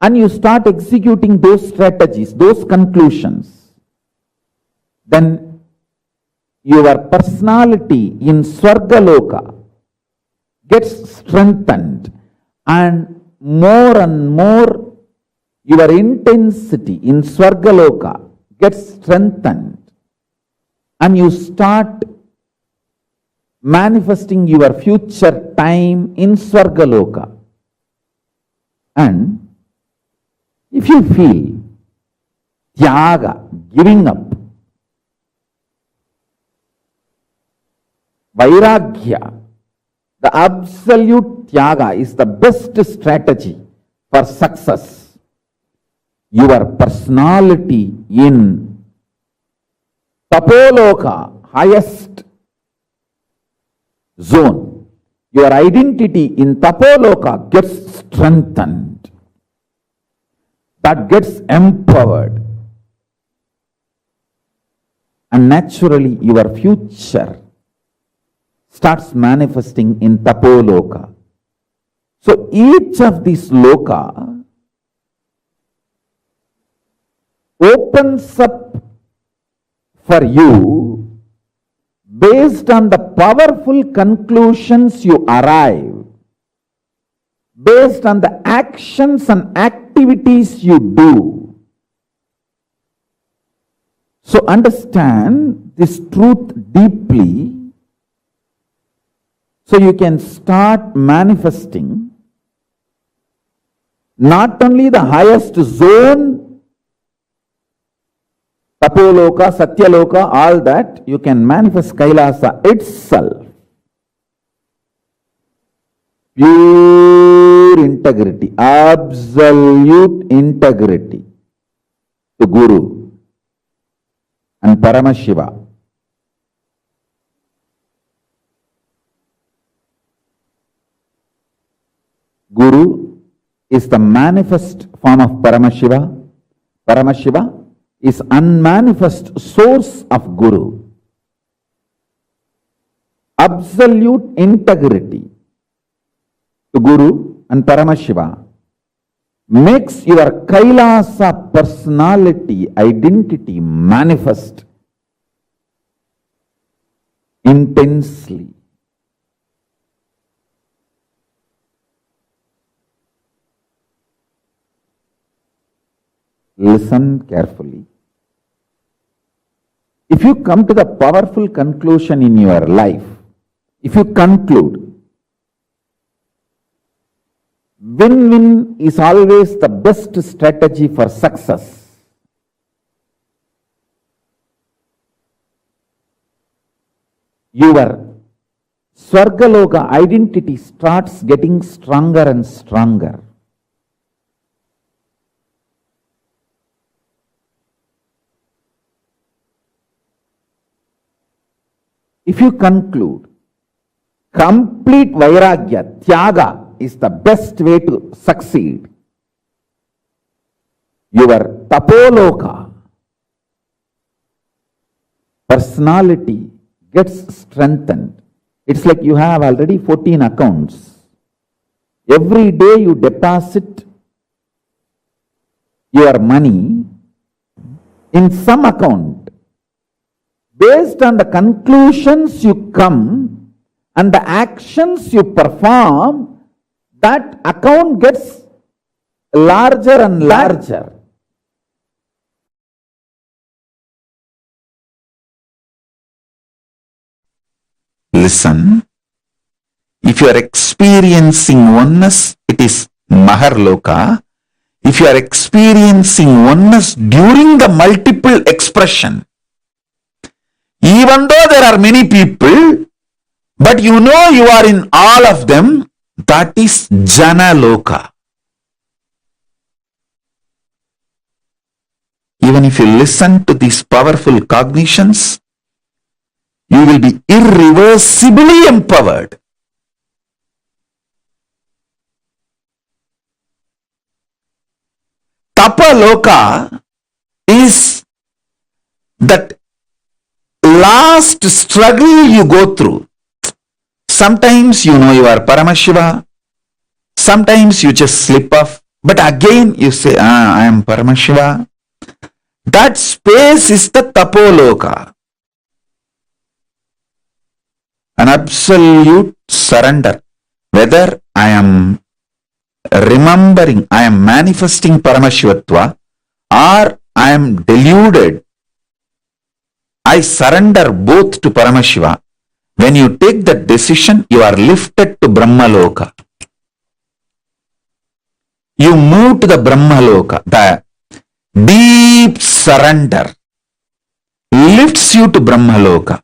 And you start executing those strategies, those conclusions. Then your personality in Swargaloka gets strengthened, and more your intensity in Swargaloka gets strengthened, and you start manifesting your future time in Swargaloka. And if you feel tyaga, giving up, vairagya, the absolute tyaga is the best strategy for success. Your personality in Tapo Loka, highest zone, your identity in Tapo Loka gets strengthened. That gets empowered. And naturally your future starts manifesting in Tapo Loka. So each of these loka opens up for you based on the powerful conclusions you arrive, based on the actions and activities you do. So understand this truth deeply, so you can start manifesting not only the highest zone, Tapo Loka, Satya Loka, all that, you can manifest Kailasa itself. Pure integrity, absolute integrity to Guru and Paramashiva. Guru is the manifest form of Paramashiva. Paramashiva is unmanifest source of Guru. Absolute integrity to Guru and Paramashiva makes your Kailasa personality, identity manifest intensely. Listen carefully. If you come to the powerful conclusion in your life, if you conclude, win-win is always the best strategy for success. Your Swargaloka identity starts getting stronger and stronger. If you conclude complete vairagya, tyaga is the best way to succeed, your Tapo Loka personality gets strengthened. It's like you have already 14 accounts. Every day you deposit your money in some account. Based on the conclusions you come and the actions you perform, that account gets larger and larger. Listen, if you are experiencing oneness, it is Maharloka. If you are experiencing oneness during the multiple expression, even though there are many people, But you know you are in all of them. That is Jana Loka. Even if you listen to these powerful cognitions, you will be irreversibly empowered. Tapo Loka is that last struggle you go through. Sometimes you know you are Paramashiva, sometimes you just slip off, but again you say, I am Paramashiva. That space is the Tapo Loka. An absolute surrender. Whether I am remembering, I am manifesting Paramashivatva, or I am deluded, I surrender both to Paramashiva. When you take that decision, you are lifted to Brahma Loka. You move to the Brahma Loka. The deep surrender lifts you to Brahma Loka.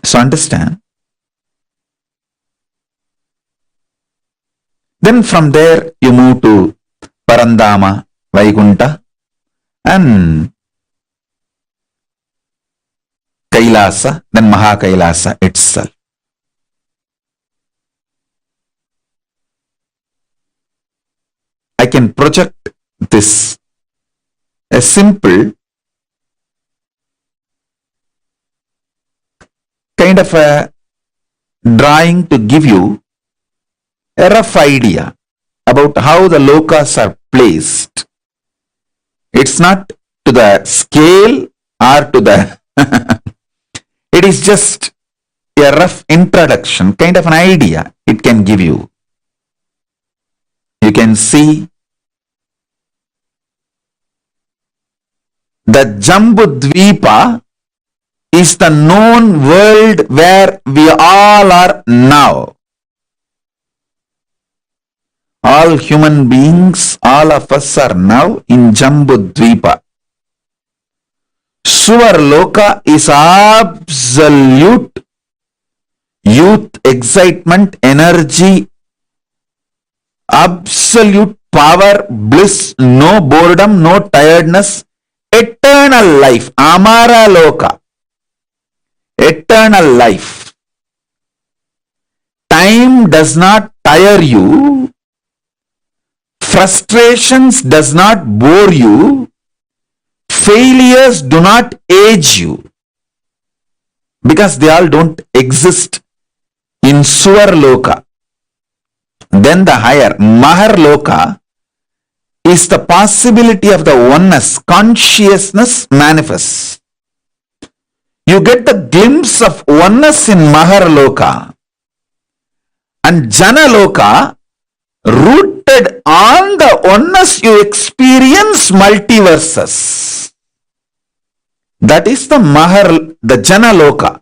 So understand? Then from there you move to Parandama, Vaikunta, and Kailasa, then Mahakailasa itself. I can project this, a simple kind of a drawing to give you a rough idea about how the lokas are placed. It's not to the scale or to the it is just a rough introduction, kind of an idea it can give you. You can see the Jambudvipa is the known world where we all are now. All human beings, all of us are now in Jambudvipa. Suvarloka is absolute youth, excitement, energy, absolute power, bliss, no boredom, no tiredness, eternal life, Amara Loka, eternal life. Time does not tire you, frustrations does not bore you, failures do not age you, because they all don't exist in Suvarloka. Then the higher Mahar Loka is the possibility of the oneness, consciousness manifests. You get the glimpse of oneness in Mahar Loka, and Jana Loka, rooted on the oneness, you experience multiverses. That is the Mahar, the Jana Loka.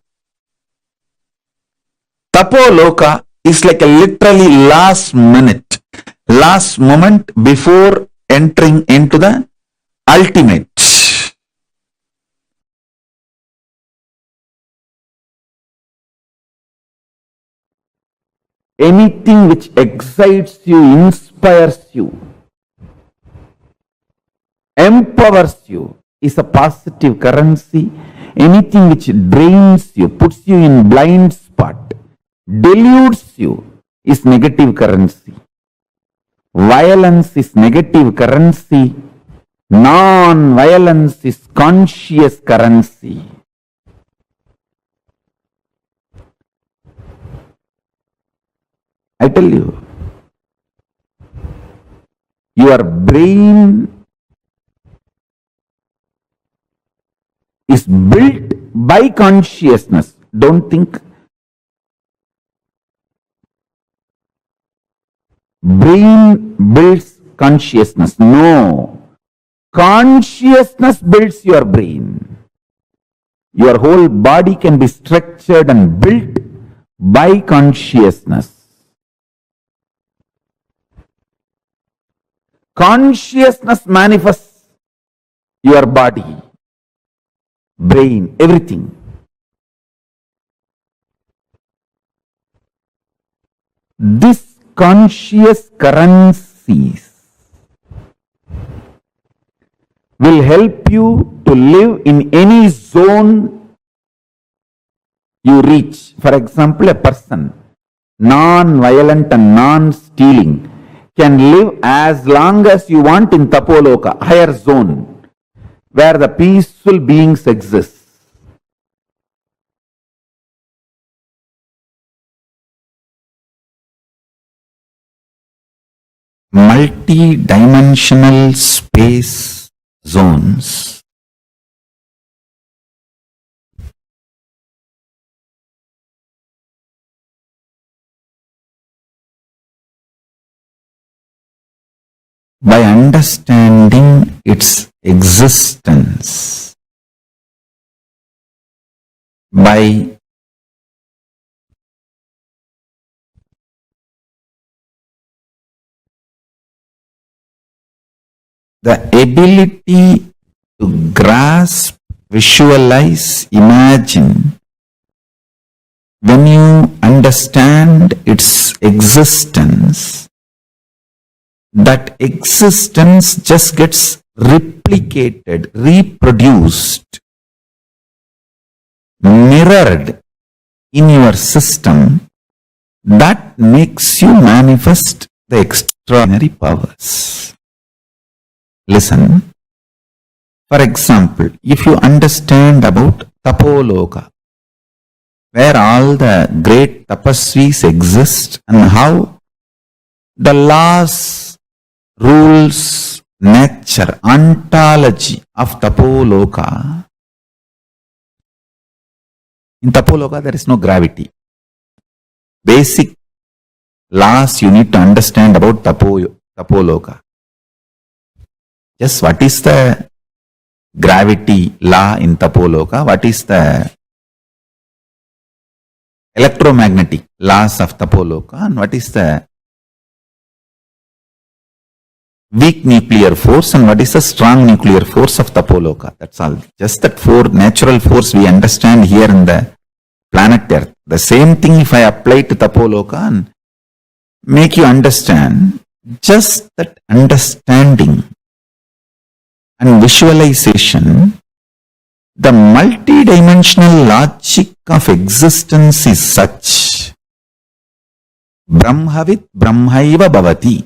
Tapo Loka is like a literally last minute, last moment before entering into the ultimate. Anything which excites you, inspires you, empowers you is a positive currency. Anything which drains you, puts you in blind spot, deludes you is negative currency. Violence is negative currency. Non-violence is conscious currency. I tell you, your brain is built by consciousness. Don't think brain builds consciousness. No. Consciousness builds your brain. Your whole body can be structured and built by consciousness. Consciousness manifests your body, brain, everything. This conscious currencies will help you to live in any zone you reach. For example, a person non-violent and non-stealing can live as long as you want in Tapo Loka, higher zone, where the peaceful beings exist. Multi-dimensional space zones by understanding its existence, by the ability to grasp, visualize, imagine. When you understand its existence, that existence just gets replicated, reproduced, mirrored in your system. That makes you manifest the extraordinary powers. Listen. For example, if you understand about Tapo Loka, where all the great tapasvis exist and how the laws, rules, nature, ontology of Tapo Loka. In Tapo Loka there is no gravity. Basic laws you need to understand about Tapo Loka. Just what is the gravity law in Tapo Loka? What is the electromagnetic laws of Tapo Loka? And what is the weak nuclear force and what is the strong nuclear force of Tapo Loka? That's all. Just that four natural force we understand here in the planet Earth. The same thing if I apply to Tapo Loka and make you understand, just that understanding and visualization, the multidimensional logic of existence is such. Brahmavit Brahmaiva Bhavati.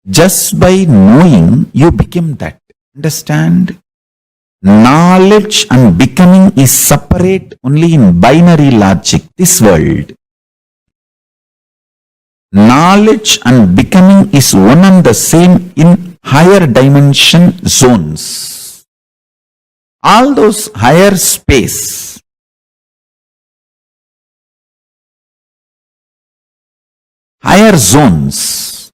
Just by knowing, you become that. Understand? Knowledge and becoming is separate only in binary logic, this world. Knowledge and becoming is one and the same in higher dimension zones. All those higher space, higher zones,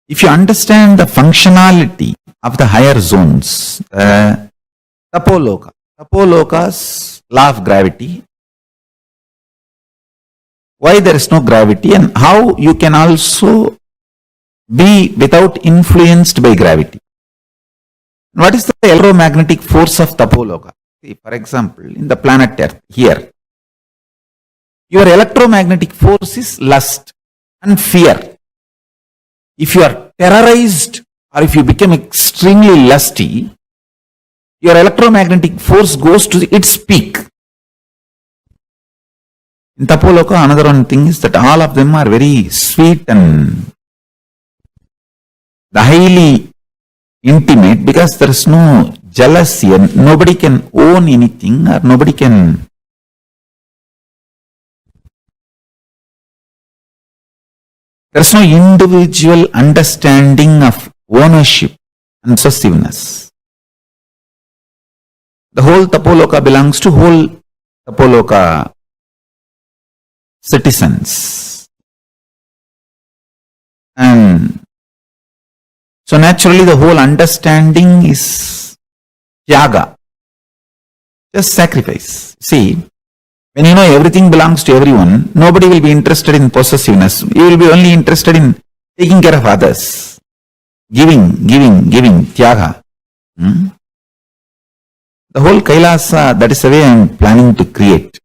if you understand the functionality of the higher zones, Tapo Loka's law of gravity, why there is no gravity and how you can also be without influenced by gravity. What is the electromagnetic force of Tapo Loka? See, for example, in the planet Earth, here, your electromagnetic force is lust and fear. If you are terrorized or if you become extremely lusty, your electromagnetic force goes to its peak. In Tapo Loka, another one thing is that all of them are very sweet and highly intimate because there is no jealousy and nobody can own anything or nobody can there is no individual understanding of ownership and possessiveness. The whole Tapo Loka belongs to whole Tapo Loka citizens. And so naturally the whole understanding is tyaga, just sacrifice. See, when you know everything belongs to everyone, nobody will be interested in possessiveness. You will be only interested in taking care of others. Giving, tyaga. The whole Kailasa, that is the way I am planning to create.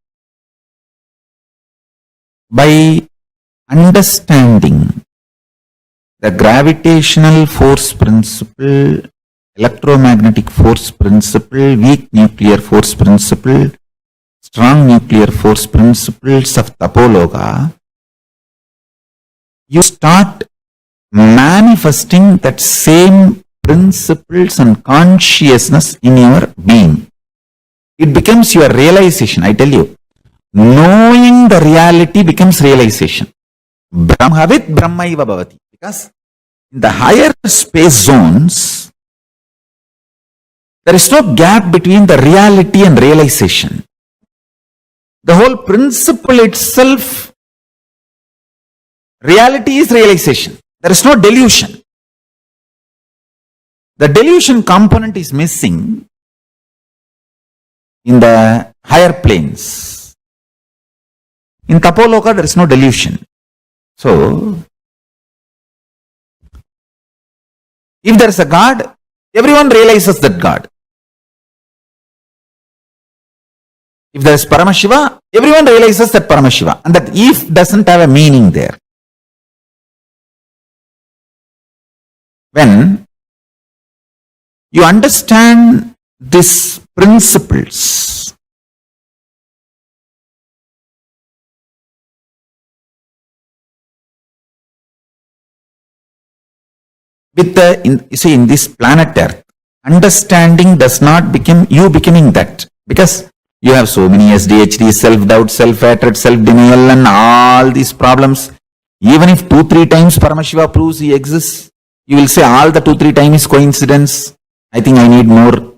by understanding the gravitational force principle, electromagnetic force principle, weak nuclear force principle, strong nuclear force principles of Tapo Loka, you start manifesting that same principles and consciousness in your being. It becomes your realization, I tell you. Knowing the reality becomes realization. Brahmavit Brahmaiva Bhavati. Because in the higher space zones, there is no gap between the reality and realization. The whole principle itself, reality is realization. There is no delusion. The delusion component is missing in the higher planes. In Tapo Loka, there is no delusion. So, if there is a God, everyone realizes that God. If there is Paramashiva, everyone realizes that Paramashiva. And that if doesn't have a meaning there. When you understand these principles, with the, you see, in this planet Earth, understanding does not become you becoming that. Because you have so many SDHD, self-doubt, self-hatred, self-denial and all these problems. Even if 2-3 times Paramashiva proves he exists, you will say all the 2-3 times is coincidence. I think I need more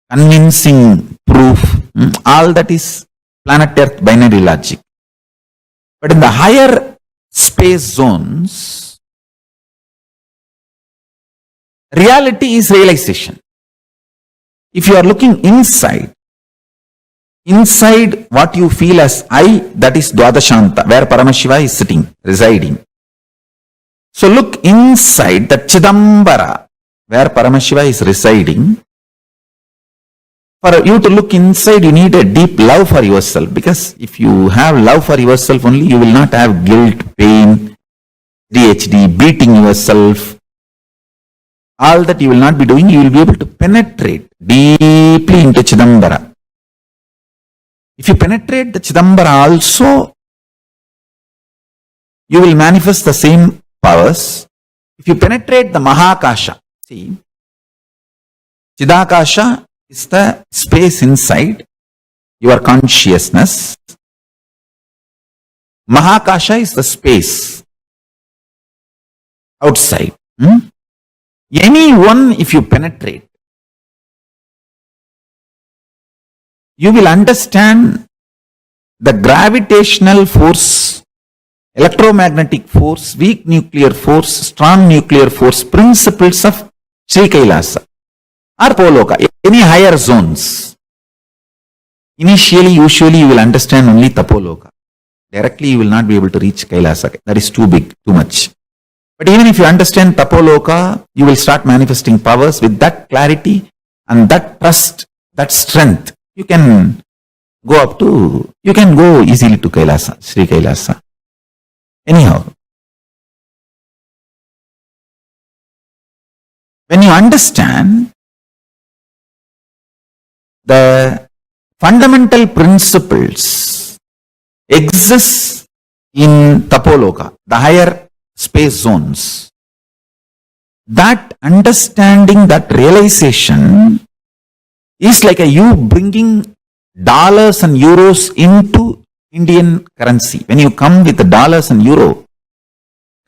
convincing proof. All that is planet Earth binary logic. But in the higher space zones, reality is realization. If you are looking inside what you feel as I, that is Dwadashanta, where Paramashiva is sitting, residing. So look inside that Chidambara, where Paramashiva is residing. For you to look inside, you need a deep love for yourself. Because if you have love for yourself only, you will not have guilt, pain, DHD, beating yourself. All that you will not be doing, you will be able to penetrate deeply into Chidambara. If you penetrate the Chidambara also, you will manifest the same powers. If you penetrate the Mahakasha, see, Chidakasha is the space inside your consciousness. Mahakasha is the space outside. Any one, if you penetrate, you will understand the gravitational force, electromagnetic force, weak nuclear force, strong nuclear force principles of Sri Kailasa or Tapo Loka, any higher zones. Initially, usually you will understand only Tapo Loka. Directly you will not be able to reach Kailasa. That is too big, too much. But even if you understand Tapo Loka, you will start manifesting powers with that clarity and that trust, that strength. You can go easily to Kailasa, Sri Kailasa. Anyhow, when you understand the fundamental principles exist in Tapo Loka, the higher space zones, that understanding, that realization is like you bringing dollars and euros into Indian currency. When you come with the dollars and euro,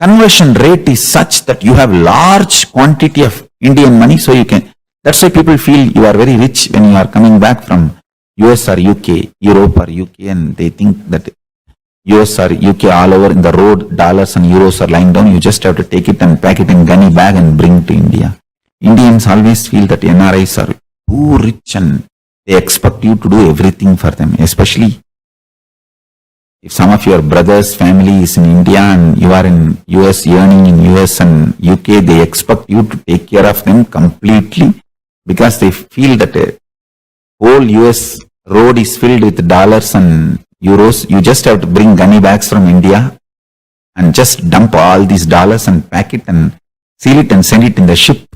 conversion rate is such that you have large quantity of Indian money, so you can, that's why people feel you are very rich when you are coming back from US or UK, Europe or UK, and they think that US or UK all over in the road, dollars and euros are lying down, you just have to take it and pack it in gunny bag and bring to India. Indians always feel that NRIs are too rich and they expect you to do everything for them, especially if some of your brothers' family is in India and you are in US, earning in US and UK, they expect you to take care of them completely because they feel that a whole US road is filled with dollars and euros. You just have to bring gunny bags from India and just dump all these dollars and pack it and seal it and send it in the ship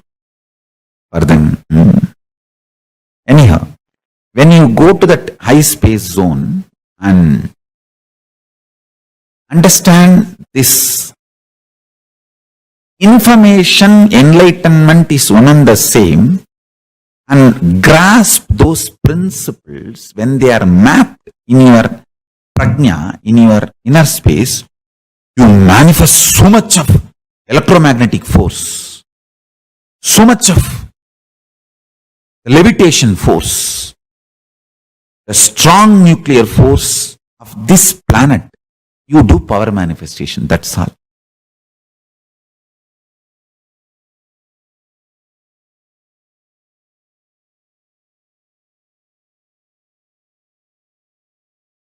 for them. Anyhow, when you go to that high space zone and understand this information, enlightenment is one and the same, and grasp those principles when they are mapped in your prajna, in your inner space, you manifest so much of electromagnetic force, so much of levitation force, the strong nuclear force of this planet. You do power manifestation, that's all.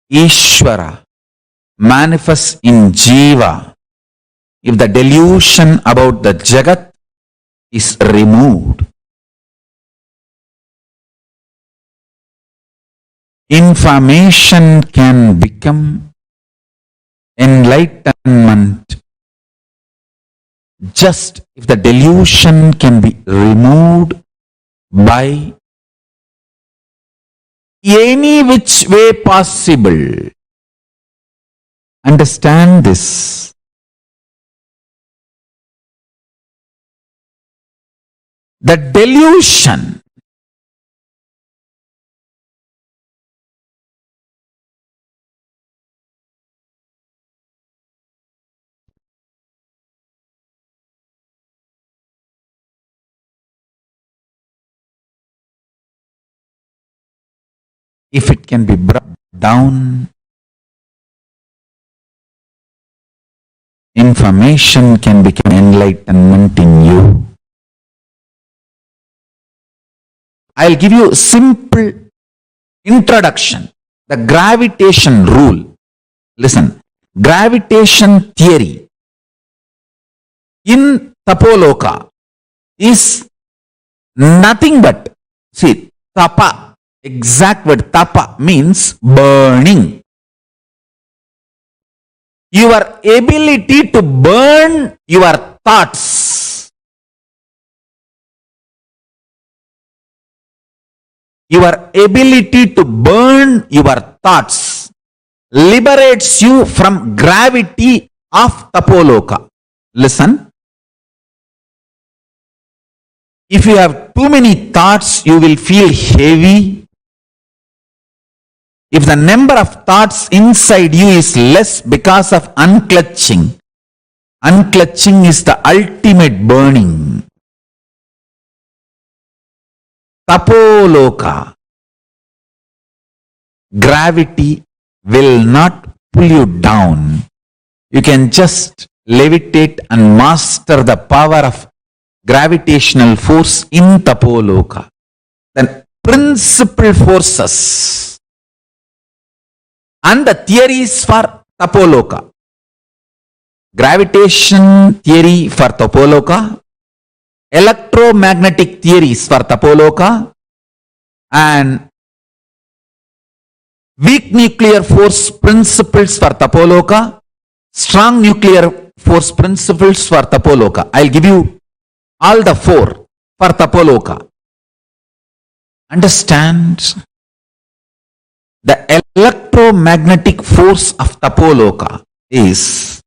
Ishvara manifests in Jiva if the delusion about the Jagat is removed. Information can become enlightenment just if the delusion can be removed by any which way possible. Understand this. The delusion if it can be brought down, information can become enlightenment in you. I'll give you a simple introduction. The gravitation rule. Listen, gravitation theory in Tapo Loka is nothing but, see, tapa, exact word tapa means burning. Your ability to burn your thoughts, your ability to burn your thoughts liberates you from gravity of Tapo Loka. Listen, if you have too many thoughts, you will feel heavy. If the number of thoughts inside you is less because of unclutching, unclutching is the ultimate burning. Tapo Loka, gravity will not pull you down. You can just levitate and master the power of gravitational force in Tapo Loka. Then principal forces and the theories for Tapo Loka. Gravitation theory for Tapo Loka, electromagnetic theories for Tapo Loka, and weak nuclear force principles for Tapo Loka, strong nuclear force principles for Tapo Loka. I'll give you all the four for Tapo Loka. Understand? The electromagnetic force of Tapo Loka is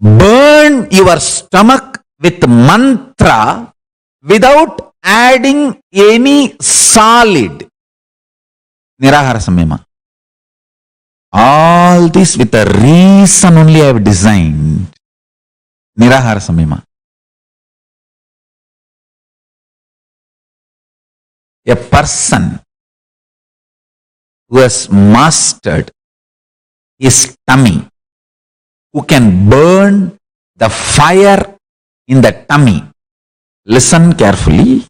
burn your stomach with mantra without adding any solid. Nirahara Samyama. All this with a reason only I have designed. Nirahara Samyama. A person who has mastered his tummy, who can burn the fire in the tummy. Listen carefully.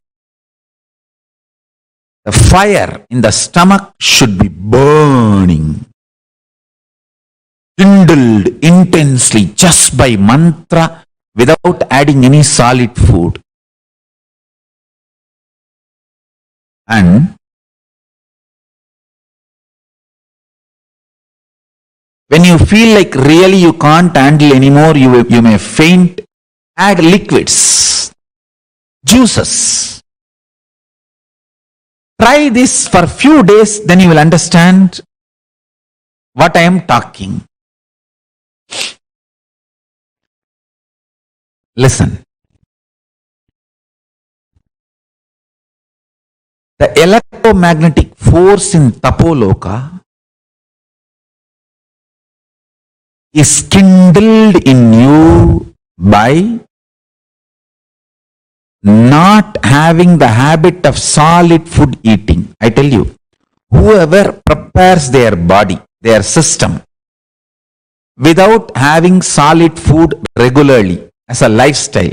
The fire in the stomach should be burning, kindled intensely just by mantra without adding any solid food. And When you feel like really you can't handle anymore, you may faint, add liquids, juices. Try this for few days, then you will understand what I am talking. Listen. The electromagnetic force in Tapo Loka is kindled in you by not having the habit of solid food eating. I tell you, whoever prepares their body, their system, without having solid food regularly as a lifestyle,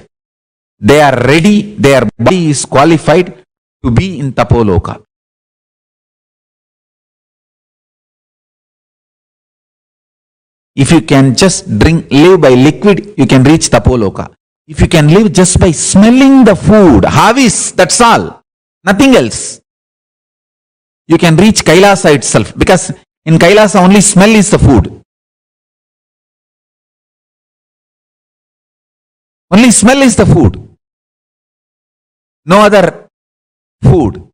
they are ready, their body is qualified to be in Tapo Loka. If you can just live by liquid, you can reach Tapo Loka. If you can live just by smelling the food, havis, that's all, nothing else, you can reach Kailasa itself, because in Kailasa only smell is the food. Only smell is the food. No other food.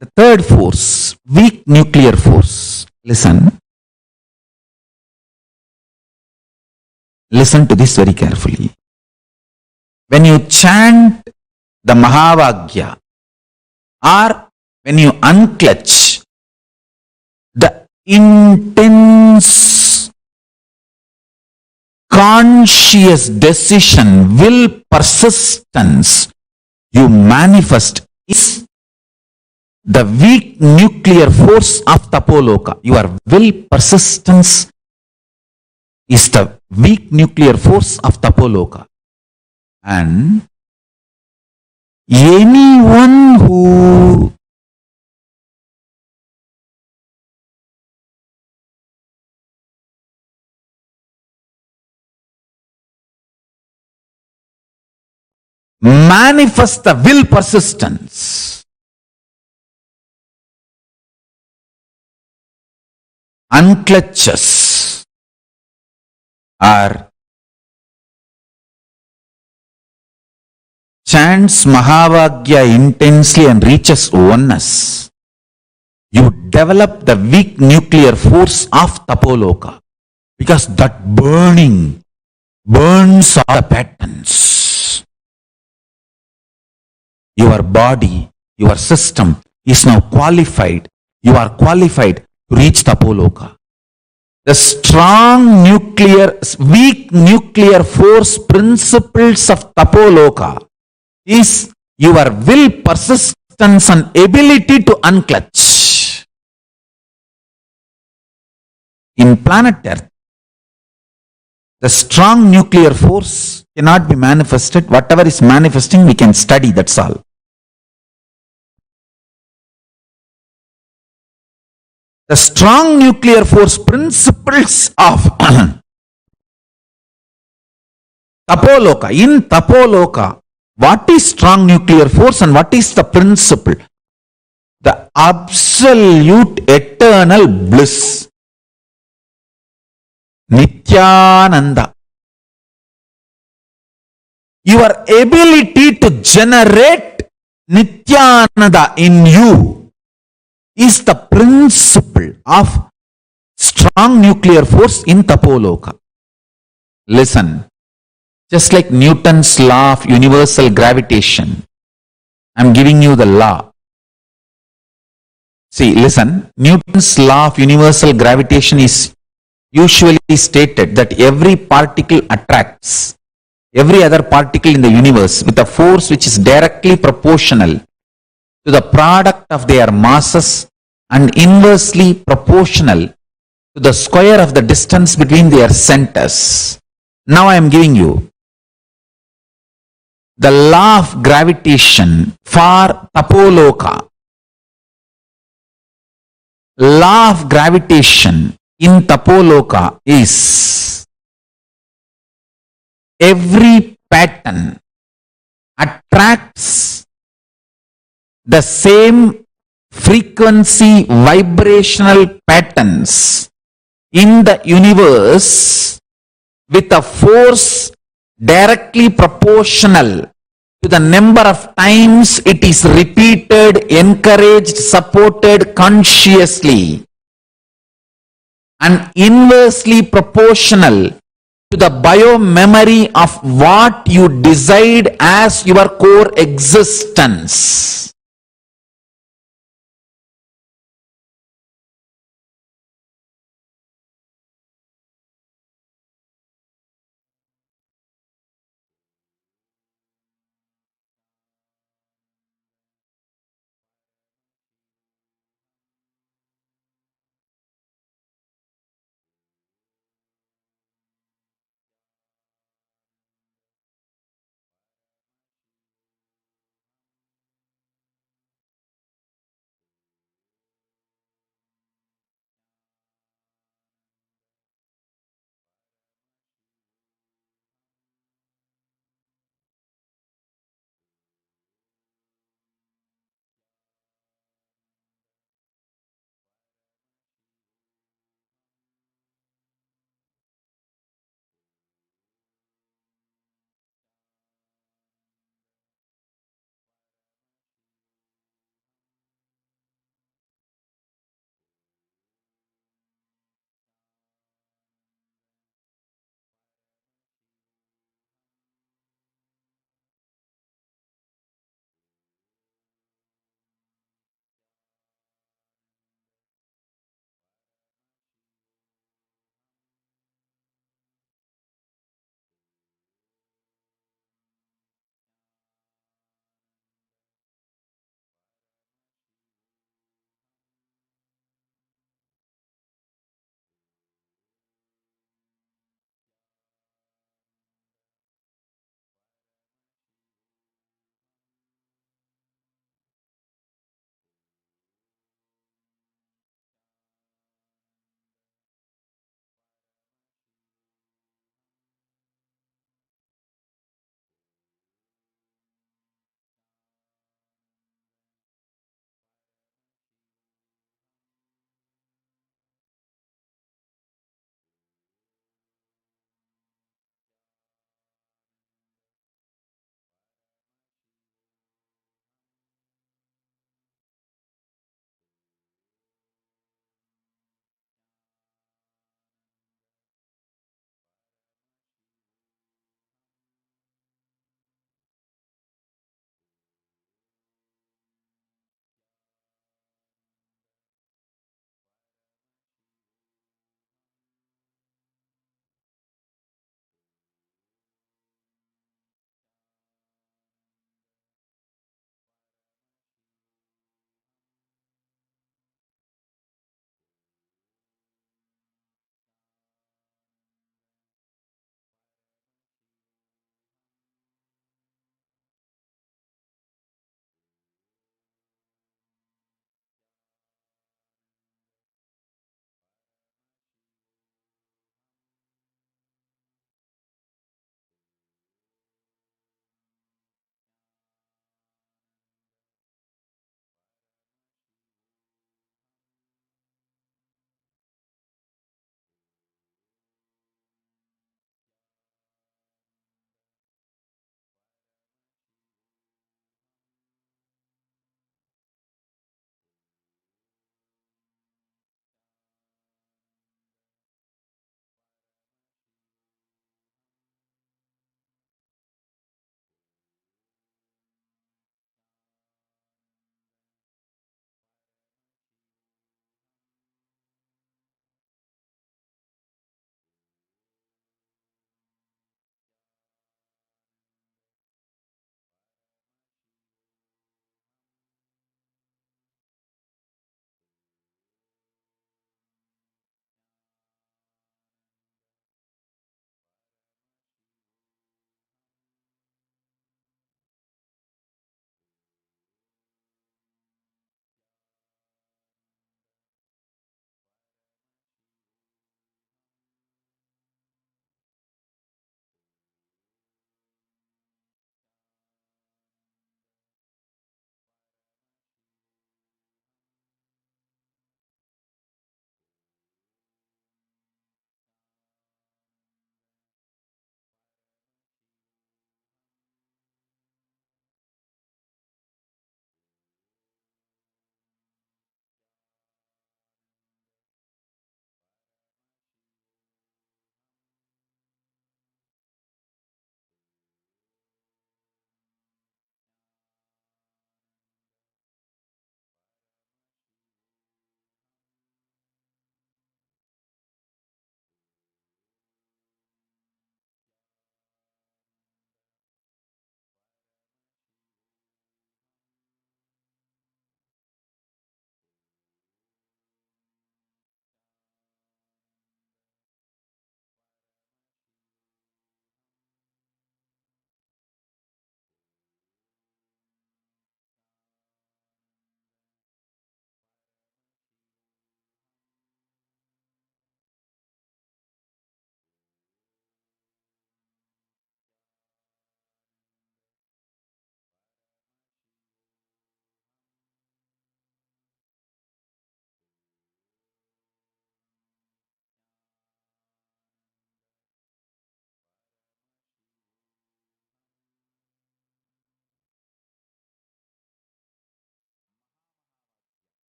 The third force, weak nuclear force. Listen. Listen to this very carefully. When you chant the Mahavagya, or when you unclutch the intense conscious decision, will, persistence you manifest is the weak nuclear force of Tapo Loka. Your will, persistence is the weak nuclear force of Tapo Loka. And anyone who manifests the will, persistence, unclutches, or chants Mahavagya intensely and reaches oneness, you develop the weak nuclear force of Tapo Loka, because that burning burns all the patterns. Your body, your system is now qualified. You are qualified to reach Tapo Loka. The strong nuclear, weak nuclear force principles of Tapo Loka is your will, persistence and ability to unclutch. In planet Earth, the strong nuclear force cannot be manifested. Whatever is manifesting, we can study, that's all. The strong nuclear force principles of Tapo Loka. In Tapo Loka, what is strong nuclear force and what is the principle? The absolute eternal bliss. Nithyananda. Your ability to generate Nithyananda in you is the principle of strong nuclear force in Tapo Loka. Listen, just like Newton's law of universal gravitation, I am giving you the law. See, listen, Newton's law of universal gravitation is usually stated that every particle attracts every other particle in the universe with a force which is directly proportional to the product of their masses and inversely proportional to the square of the distance between their centers. Now I am giving you the law of gravitation for Tapo Loka. Law of gravitation in Tapo Loka is every pattern attracts the same frequency vibrational patterns in the universe with a force directly proportional to the number of times it is repeated, encouraged, supported consciously, and inversely proportional to the biomemory of what you decide as your core existence.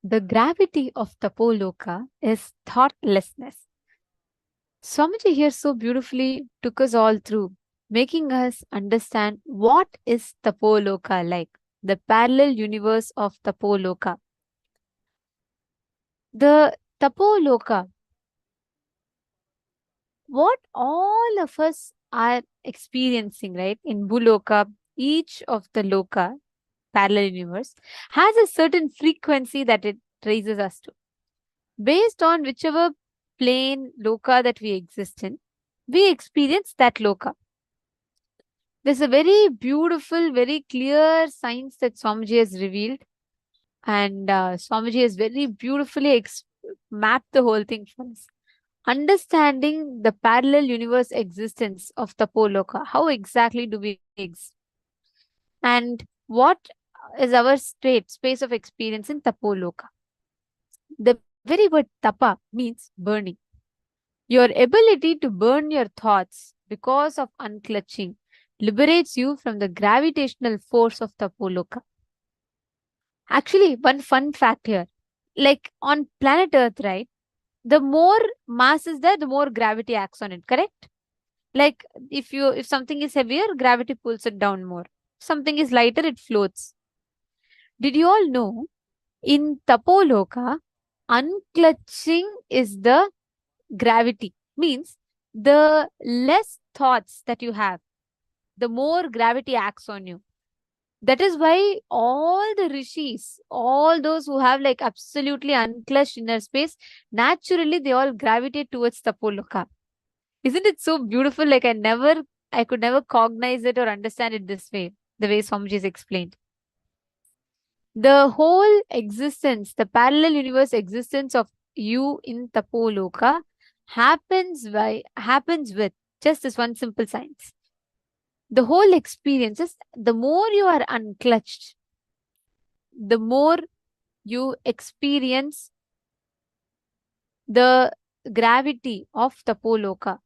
The gravity of Tapo Loka is thoughtlessness. Swamiji here so beautifully took us all through, making us understand what is Tapo Loka like, the parallel universe of Tapo Loka. The Tapo Loka, what all of us are experiencing, right? In Buloka, each of the Loka, parallel universe, has a certain frequency that it raises us to. Based on whichever plane Loka that we exist in, we experience that Loka. There's a very beautiful, very clear science that Swamiji has revealed. And Swamiji has very beautifully mapped the whole thing for us. Understanding the parallel universe existence of Tapo Loka. How exactly do we exist? And what is our space of experience in Tapo Loka? The very word tapa means burning. Your ability to burn your thoughts because of unclutching liberates you from the gravitational force of Tapo Loka. Actually, one fun fact here, like on planet Earth, right? The more mass is there, the more gravity acts on it, correct? Like if something is heavier, gravity pulls it down more. Something is lighter, it floats. Did you all know in Tapo Loka, unclutching is the gravity? Means the less thoughts that you have, the more gravity acts on you. That is why all the rishis, all those who have like absolutely unclutched inner space, naturally they all gravitate towards Tapo Loka. Isn't it so beautiful? Like I could never cognize it or understand it this way, the way Swamiji has explained. The whole existence, the parallel universe existence of you in Tapo Loka happens with just this one simple science. The whole experience is the more you are unclutched, the more you experience the gravity of Tapo Loka.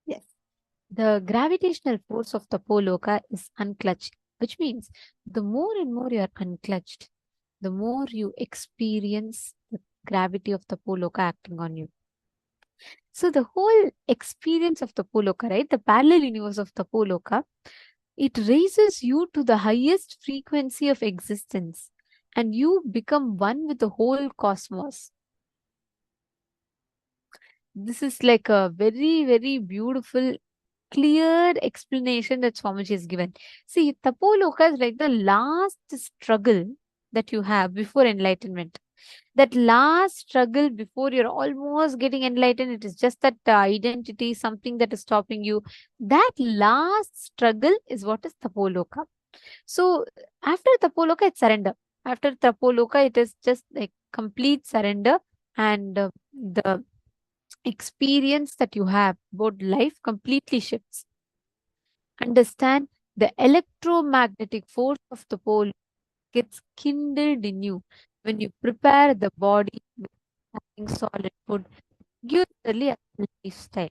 Yes. The gravitational force of Tapo Loka is unclutched, which means the more and more you are unclutched, the more you experience the gravity of Tapo Loka acting on you. So the whole experience of Tapo Loka, right? The parallel universe of Tapo Loka, it raises you to the highest frequency of existence and you become one with the whole cosmos. This is like a very, very beautiful, clear explanation that Swamiji has given. See, Tapo Loka is like the last struggle that you have before enlightenment. That last struggle before you're almost getting enlightened, it is just that identity, something that is stopping you. That last struggle is what is Tapo Loka. So after Tapo Loka, it's surrender. After Tapo Loka, it is just like complete surrender and the experience that you have about life completely shifts. Understand the electromagnetic force of the pole gets kindled in you when you prepare the body with having solid food, give early a lifestyle.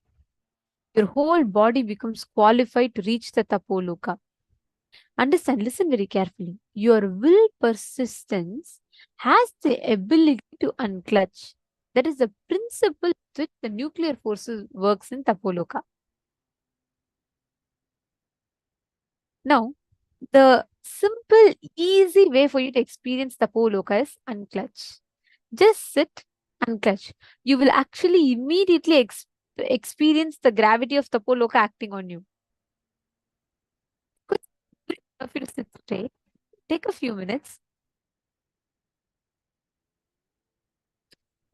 Your whole body becomes qualified to reach the Tapoloka. Understand, listen very carefully. Your will persistence has the ability to unclutch. That is the principle with which the nuclear forces works in Tapoloka. Now, the simple, easy way for you to experience Tapo Loka is unclutch. Just sit, unclutch. You will actually immediately experience the gravity of Tapo Loka acting on you. If you to sit straight, take a few minutes.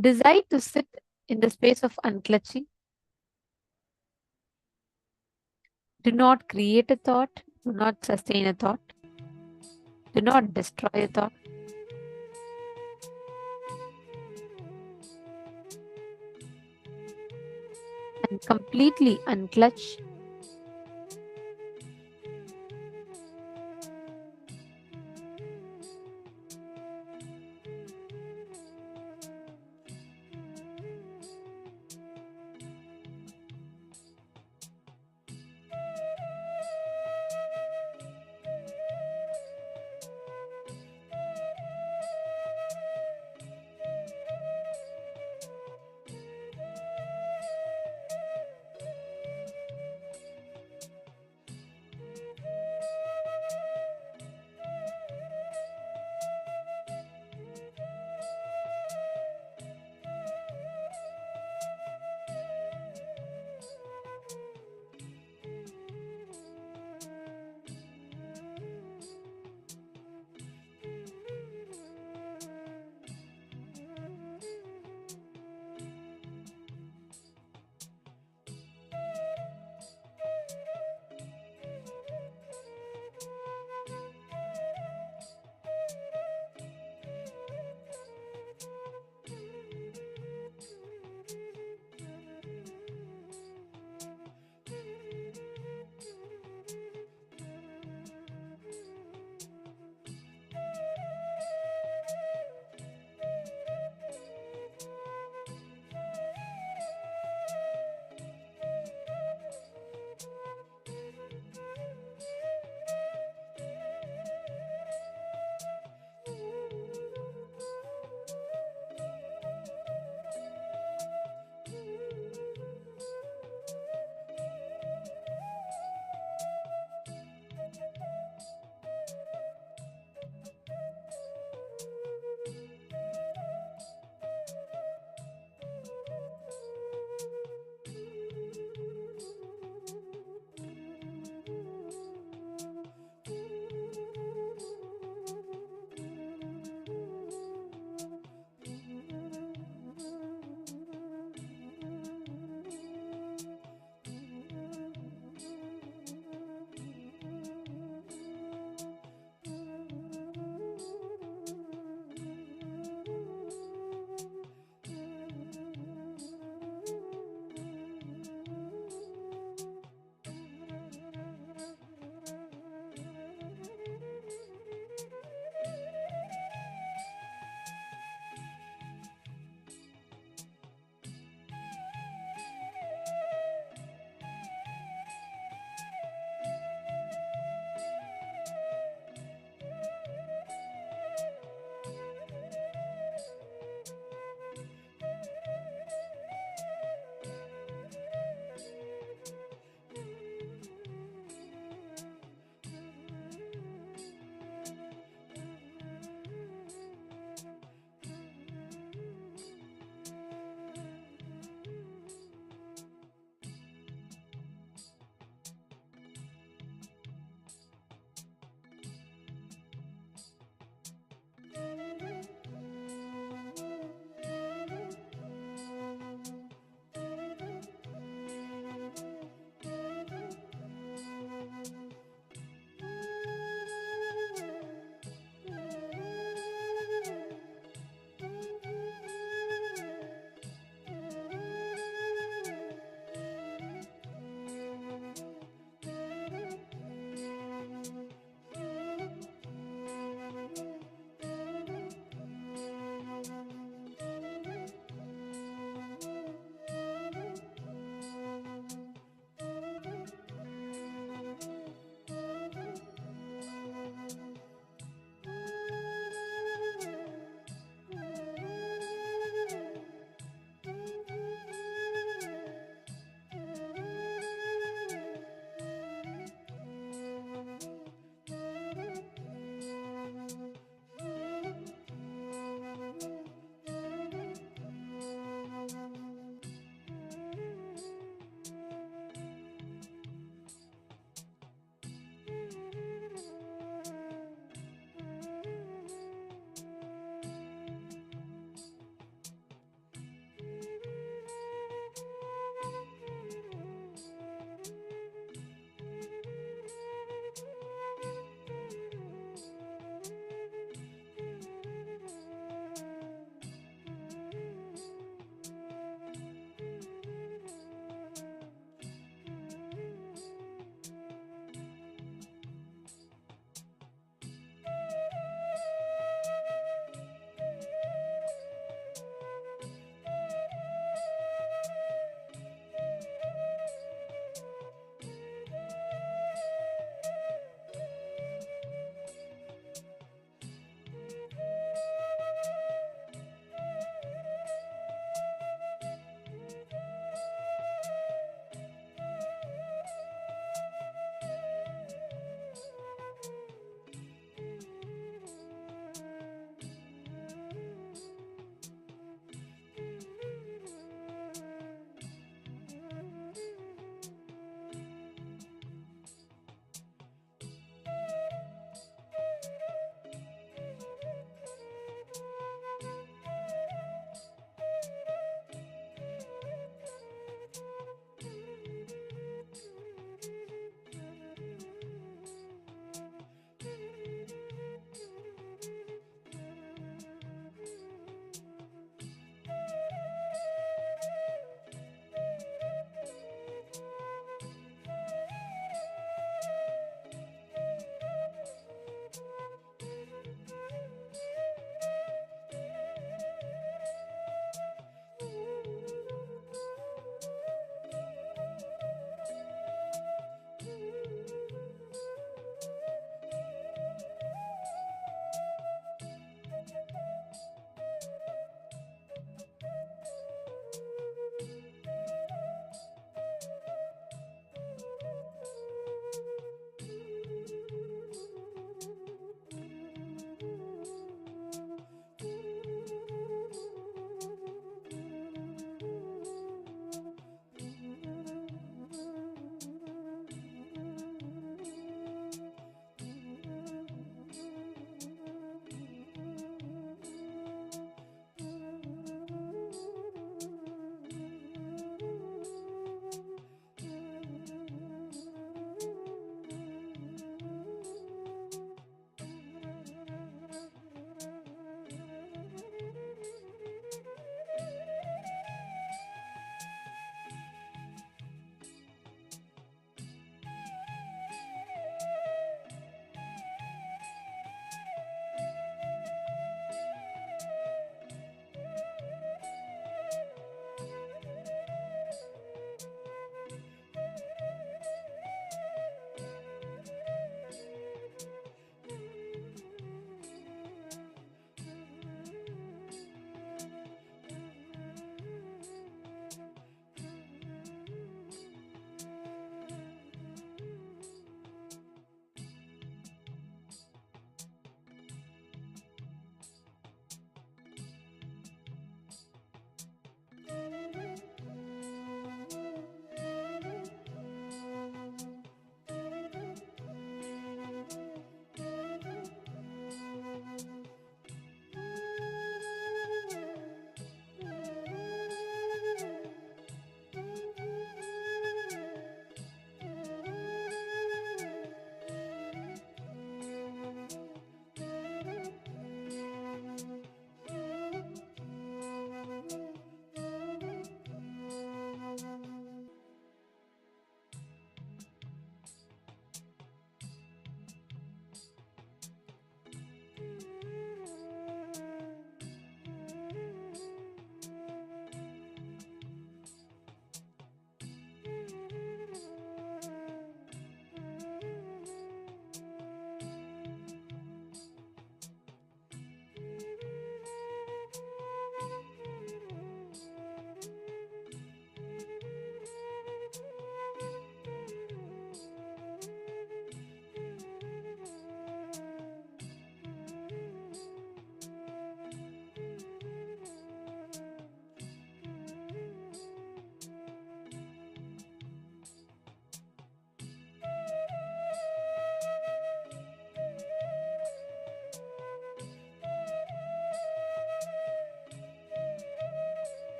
Decide to sit in the space of unclutching. Do not create a thought. Do not sustain a thought. Do not destroy a thought. And completely unclutch.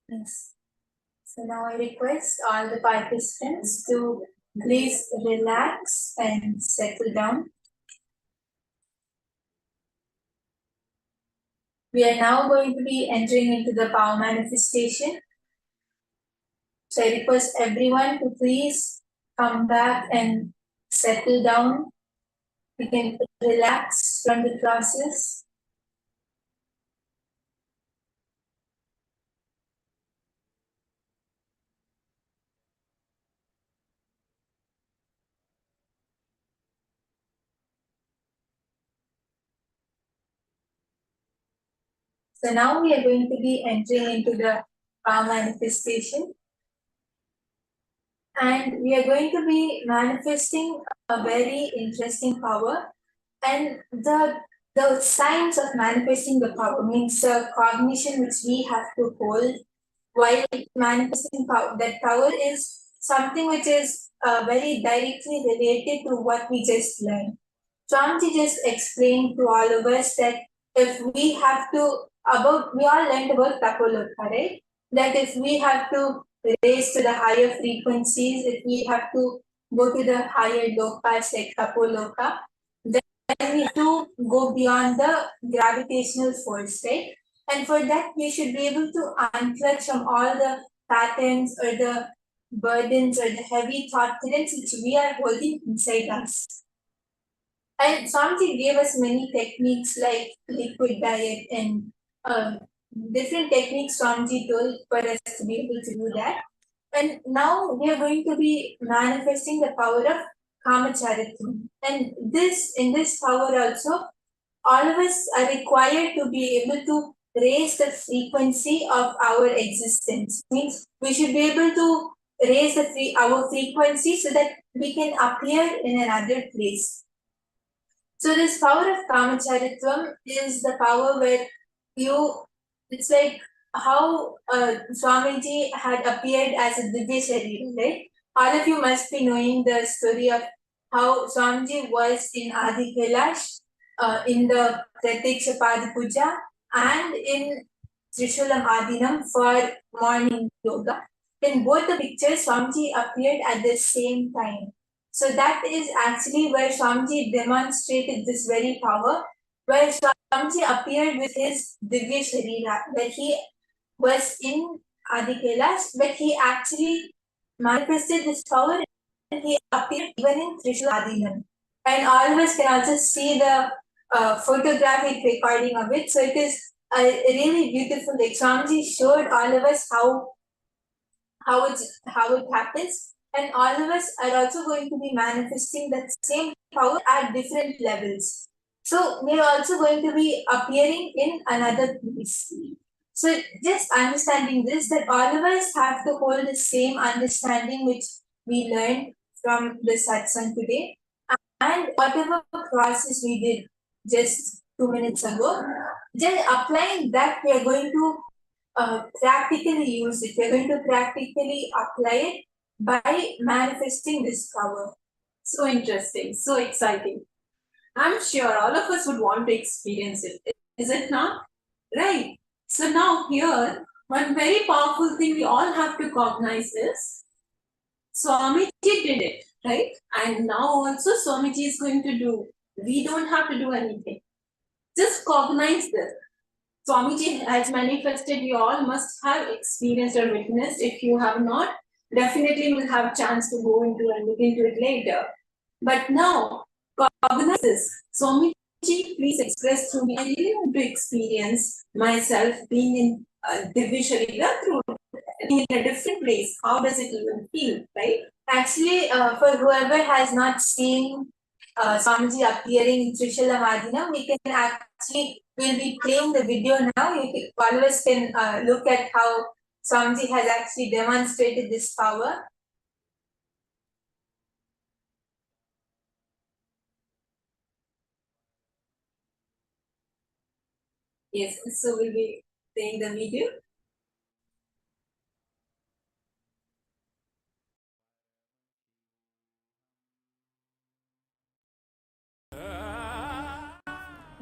Yes. So now I request all the participants to please relax and settle down. We are now going to be entering into the power manifestation. So I request everyone to please come back and settle down. We can relax from the process. So now we are going to be entering into the power manifestation. And we are going to be manifesting a very interesting power. And the signs of manifesting the power means the cognition which we have to hold while manifesting power. That power is something which is very directly related to what we just learned. Swamiji just explained to all of us that if we have to, we all learned about Tapo Loka, right? That if we have to raise to the higher frequencies, if we have to go to the higher lokas like Tapo Loka, then we have to go beyond the gravitational force, right? And for that, we should be able to unclutch from all the patterns or the burdens or the heavy thought currents which we are holding inside us. And Swamiji gave us many techniques like liquid diet and different techniques Swamiji told for us to be able to do that. And now we are going to be manifesting the power of Kamacharitvam. And in this power also, all of us are required to be able to raise the frequency of our existence. Means we should be able to raise our frequency so that we can appear in another place. So this power of Kamacharitvam is the power where it's like how Swamiji had appeared as a Divya Sharira, right? All of you must be knowing the story of how Swamiji was in Adi Kailash, in the Pratiksha Pada Puja, and in Trishulam Adinam for morning yoga. In both the pictures, Swamiji appeared at the same time. So that is actually where Swamiji demonstrated this very power, where Swamiji appeared with his Divya Sharira, where he was in Adi Kailash, but he actually manifested this power and he appeared even in Trishul Adinam. And all of us can also see the photographic recording of it. So it is really beautiful. Like Swamiji showed all of us how it happens. And all of us are also going to be manifesting that same power at different levels. So we are also going to be appearing in another place. So just understanding this, that all of us have to hold the same understanding which we learned from the satsang today. And whatever process we did just 2 minutes ago, just applying that, we are going to practically use it. We are going to practically apply it by manifesting this power. So interesting, so exciting. I'm sure all of us would want to experience it. Is it not? Right. So now here, one very powerful thing we all have to cognize is Swamiji did it, right? And now also Swamiji is going to do. We don't have to do anything. Just cognize this. Swamiji has manifested, you all must have experienced or witnessed. If you have not, definitely will have chance to go into and look into it later. But now, cognize this. Swamiji, please express through me. I really want to experience myself being in Divya Sharira through in a different place. How does it even feel, right? Actually, for whoever has not seen Swamiji appearing in Trishula Madhina, we can actually, we'll be playing the video now. All of us can look at how Swamiji has actually demonstrated this power. Yes, so we'll be playing the video.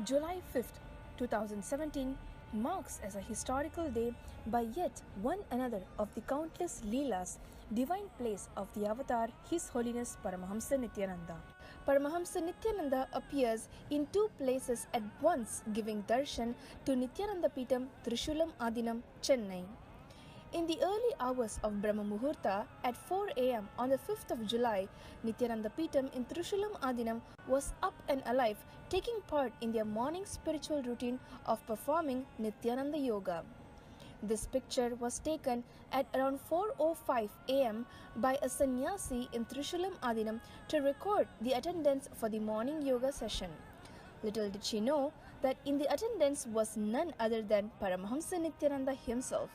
July 5th, 2017 marks as a historical day by yet one another of the countless Leelas, divine plays of the avatar His Holiness Paramahamsa Nithyananda. Paramahamsa Nithyananda appears in two places at once, giving darshan to Nithyananda Peetam, Trishulam Adinam, Chennai. In the early hours of Brahma Muhurta at 4 am on the 5th of July, Nithyananda Peetam in Trishulam Adinam was up and alive, taking part in their morning spiritual routine of performing Nithyananda Yoga. This picture was taken at around 4:05 am by a sannyasi in Trishulam Adinam to record the attendance for the morning yoga session. Little did she know that in the attendance was none other than Paramahamsa Nithyananda himself.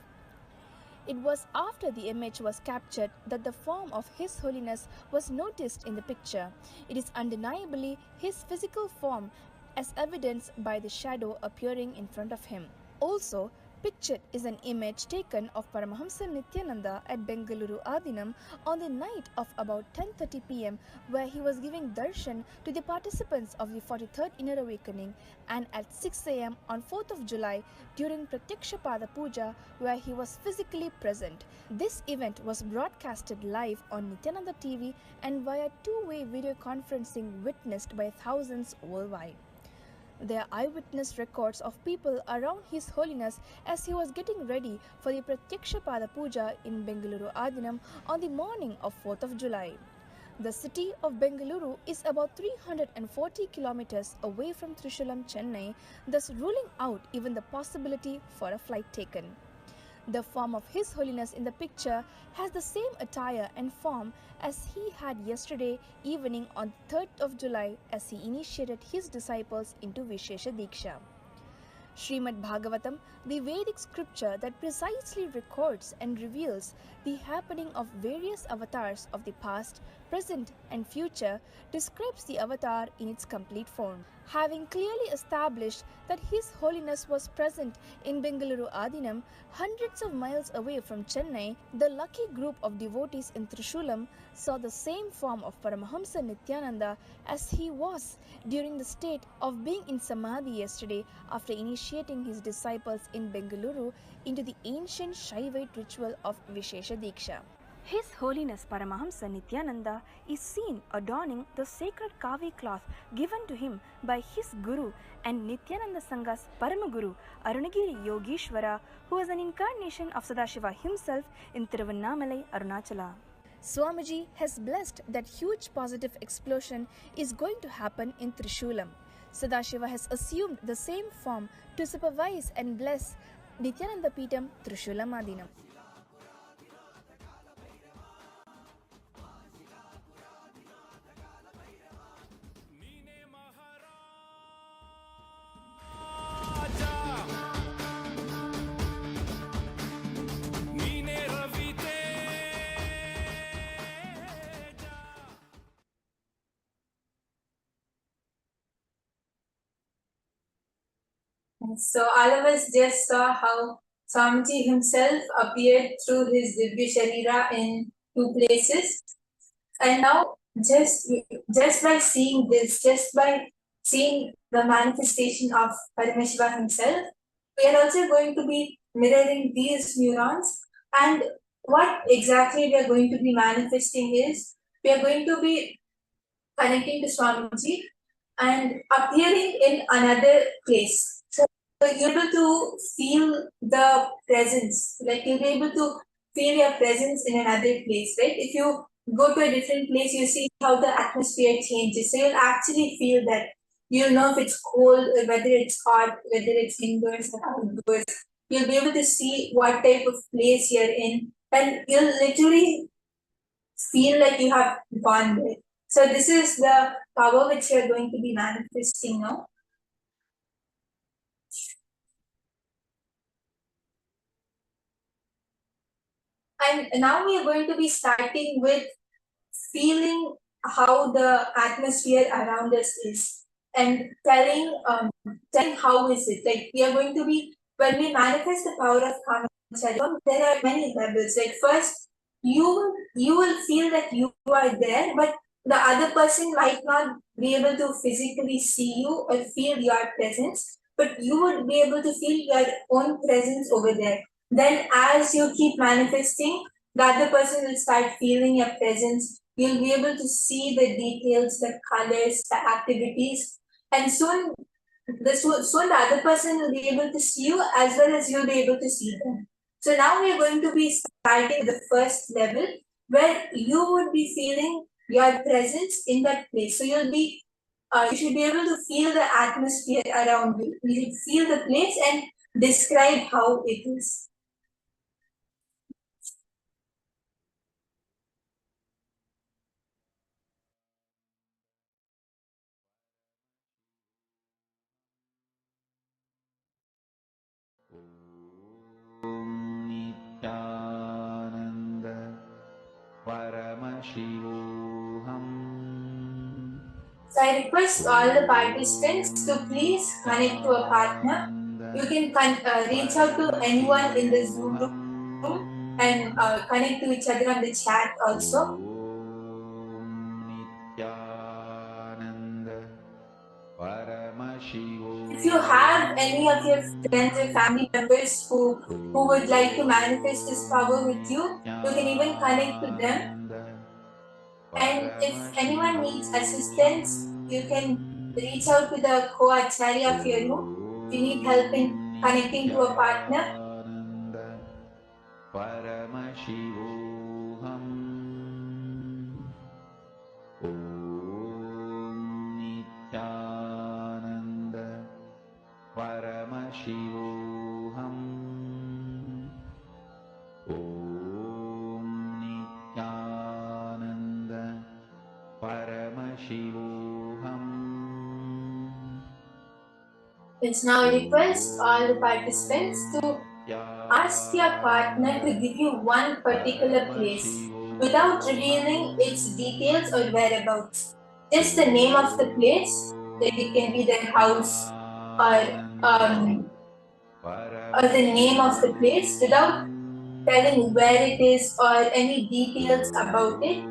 It was after the image was captured that the form of His Holiness was noticed in the picture. It is undeniably his physical form, as evidenced by the shadow appearing in front of him. Also, pictured is an image taken of Paramahamsa Nithyananda at Bengaluru Adinam on the night of about 10:30 pm, where he was giving darshan to the participants of the 43rd Inner Awakening, and at 6 am on 4th of July during Pratyaksha Pada Puja, where he was physically present. This event was broadcasted live on Nithyananda TV and via two-way video conferencing witnessed by thousands worldwide. There are eyewitness records of people around His Holiness as he was getting ready for the Pratyaksha Pada Puja in Bengaluru Adinam on the morning of 4th of July. The city of Bengaluru is about 340 kilometers away from Trishulam, Chennai, thus ruling out even the possibility for a flight taken. The form of His Holiness in the picture has the same attire and form as he had yesterday evening on 3rd of July as he initiated his disciples into Vishesha Diksha. Srimad Bhagavatam, the Vedic scripture that precisely records and reveals the happening of various avatars of the past, present and future, describes the avatar in its complete form. Having clearly established that His Holiness was present in Bengaluru Adinam, hundreds of miles away from Chennai, the lucky group of devotees in Trishulam saw the same form of Paramahamsa Nithyananda as he was during the state of being in Samadhi yesterday after initiating his disciples in Bengaluru into the ancient Shaivite ritual of Vishesha Diksha. His Holiness Paramahamsa Nithyananda is seen adorning the sacred kavi cloth given to him by his Guru and Nithyananda Sangha's Paramaguru Arunagiri Yogeshwara, who is an incarnation of Sadashiva himself in Tiruvannamalai, Arunachala. Swamiji has blessed that huge positive explosion is going to happen in Trishulam. Sadashiva has assumed the same form to supervise and bless Nithyananda Peetam Trishulam Adinam. So all of us just saw how Swamiji himself appeared through his Divya Sharira in two places. And now just by seeing this, just by seeing the manifestation of Paramashiva himself, we are also going to be mirroring these neurons. And what exactly we are going to be manifesting is, we are going to be connecting to Swamiji and appearing in another place. So you're able to feel the presence, like you'll be able to feel your presence in another place, right? If you go to a different place, you see how the atmosphere changes. So you'll actually feel that. You'll know if it's cold, or whether it's hot, whether it's indoors or outdoors. You'll be able to see what type of place you're in, and you'll literally feel like you have gone there. So this is the power which you're going to be manifesting now. And now we are going to be starting with feeling how the atmosphere around us is and telling how is it. Like we are going to be, when we manifest the power of karma, there are many levels. Like first, you will feel that you are there, but the other person might not be able to physically see you or feel your presence, but you would be able to feel your own presence over there. Then as you keep manifesting, the other person will start feeling your presence. You'll be able to see the details, the colors, the activities, and soon the other person will be able to see you as well as you'll be able to see them. So now we are going to be starting the first level where you would be feeling your presence in that place. So you should be able to feel the atmosphere around you. You should feel the place and describe how it is. Nithyananda Paramashivoham. So I request all the participants to please connect to a partner. You can reach out to anyone in the Zoom room and connect to each other on the chat also. If you have any of your friends or family members who would like to manifest this power with you, you can even connect to them. And if anyone needs assistance, you can reach out to the co-acharya of your room. If you need help in connecting to a partner. Paramashivoham. Om Nithyananda Paramashivoham. Om Nithyananda Paramashivoham. Let's now request all the participants to ask your partner to give you one particular place without revealing its details or whereabouts. Just the name of the place, that it can be their house or the name of the place without telling where it is or any details about it.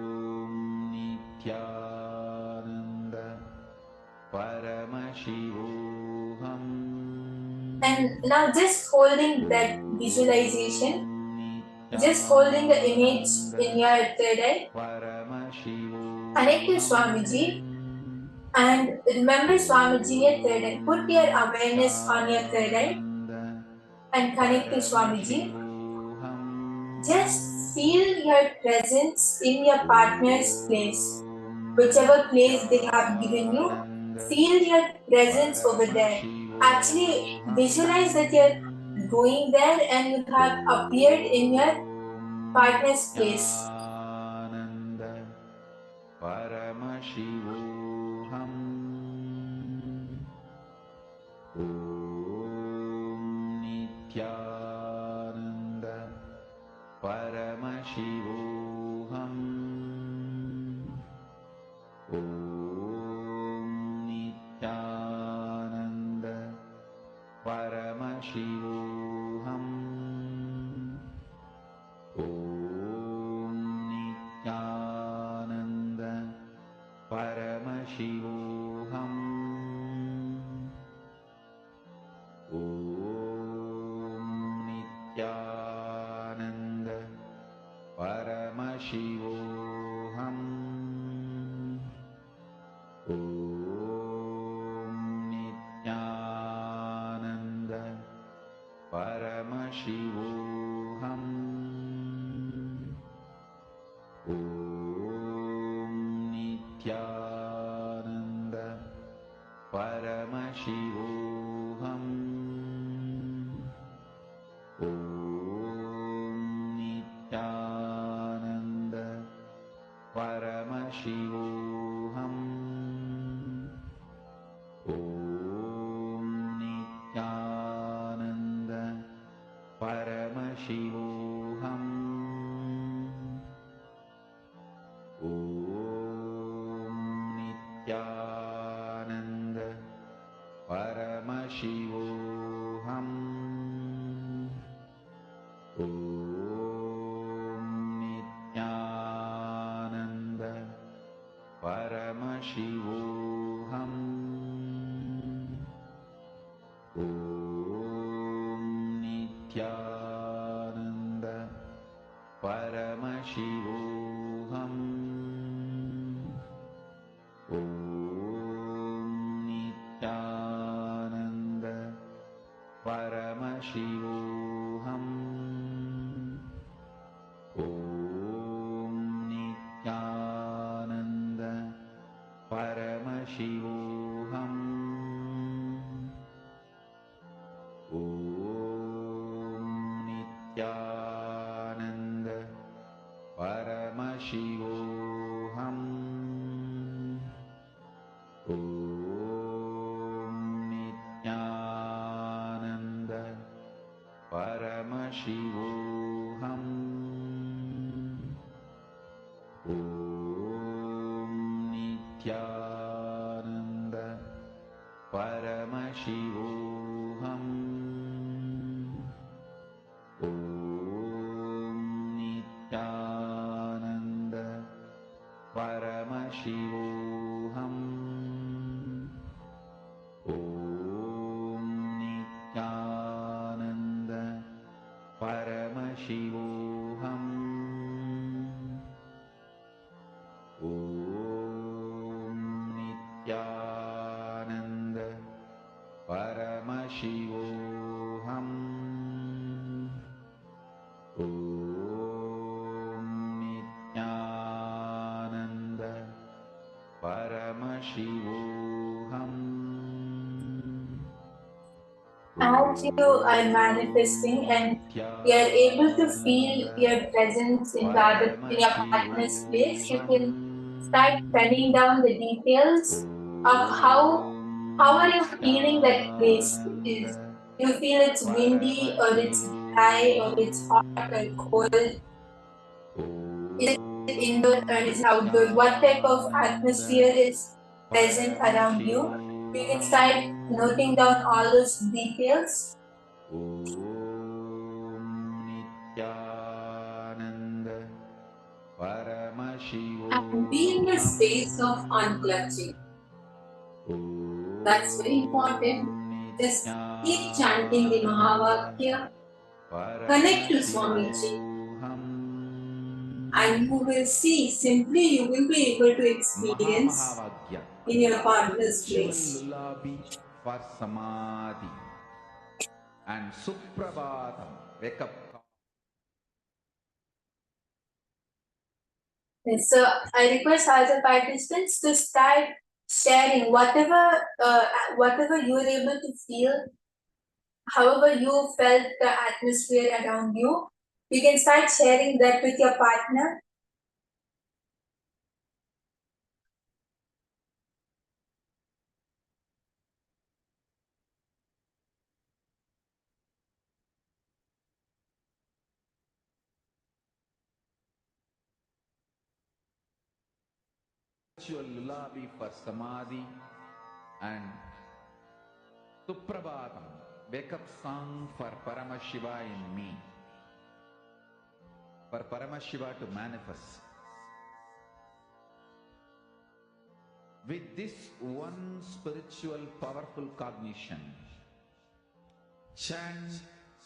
And now just holding that visualization, just holding the image in your third eye, connect to Swamiji and remember Swamiji in your third eye. Put your awareness on your third eye and connect to Swamiji. Just feel your presence in your partner's place. Whichever place they have given you, feel your presence over there. Actually, visualize that you're going there and you have appeared in your partner's place. Paramashivoham. Om Nithyananda Paramashivoham. Om Nithyananda Paramashivoham. Om Nithyananda Paramashivoham. Om Nithyananda Paramashivoham. Om Nithyananda Paramashivoham. Om Nithyananda Paramashivoham. Om Nithyananda Paramashivoham. Om Nithyananda Paramashivoham. Om Nithyananda Paramashivoham. Om Nithyananda Paramashivoham. Om Nithyananda Paramashivoham. Om Nithyananda Paramashivoham. Om Nithyananda Paramashivoham. Om Nithyananda Paramashivoham. Om Nithyananda Paramashivoham. Om Nithyananda Paramashivoham. Om Nithyananda Paramashivoham. Om Nithyananda Paramashivoham. Om Nithyananda Paramashivoham. As you are manifesting and you are able to feel your presence in in your partner's place, you can start penning down the details of how are you feeling that place is. You feel it's windy or it's dry or it's hot or cold. Is it indoor or is it outdoor? What type of atmosphere is present around you? You can start noting down all those details. And be in a space of unclutching. That's very important. Just keep chanting the Mahavakya. Connect to Swamiji. And you will see, simply you will be able to experience in your partner's place. For Samadhi and Suprabhatam, wake up. Yes, so I request all the participants to start sharing whatever you were able to feel, however you felt the atmosphere around you. You can start sharing that with your partner. Lullaby for Samadhi and Suprabhatam, wake up song for Paramashiva in me, for Paramashiva to manifest. With this one spiritual powerful cognition, chant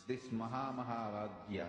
this Mahavagya.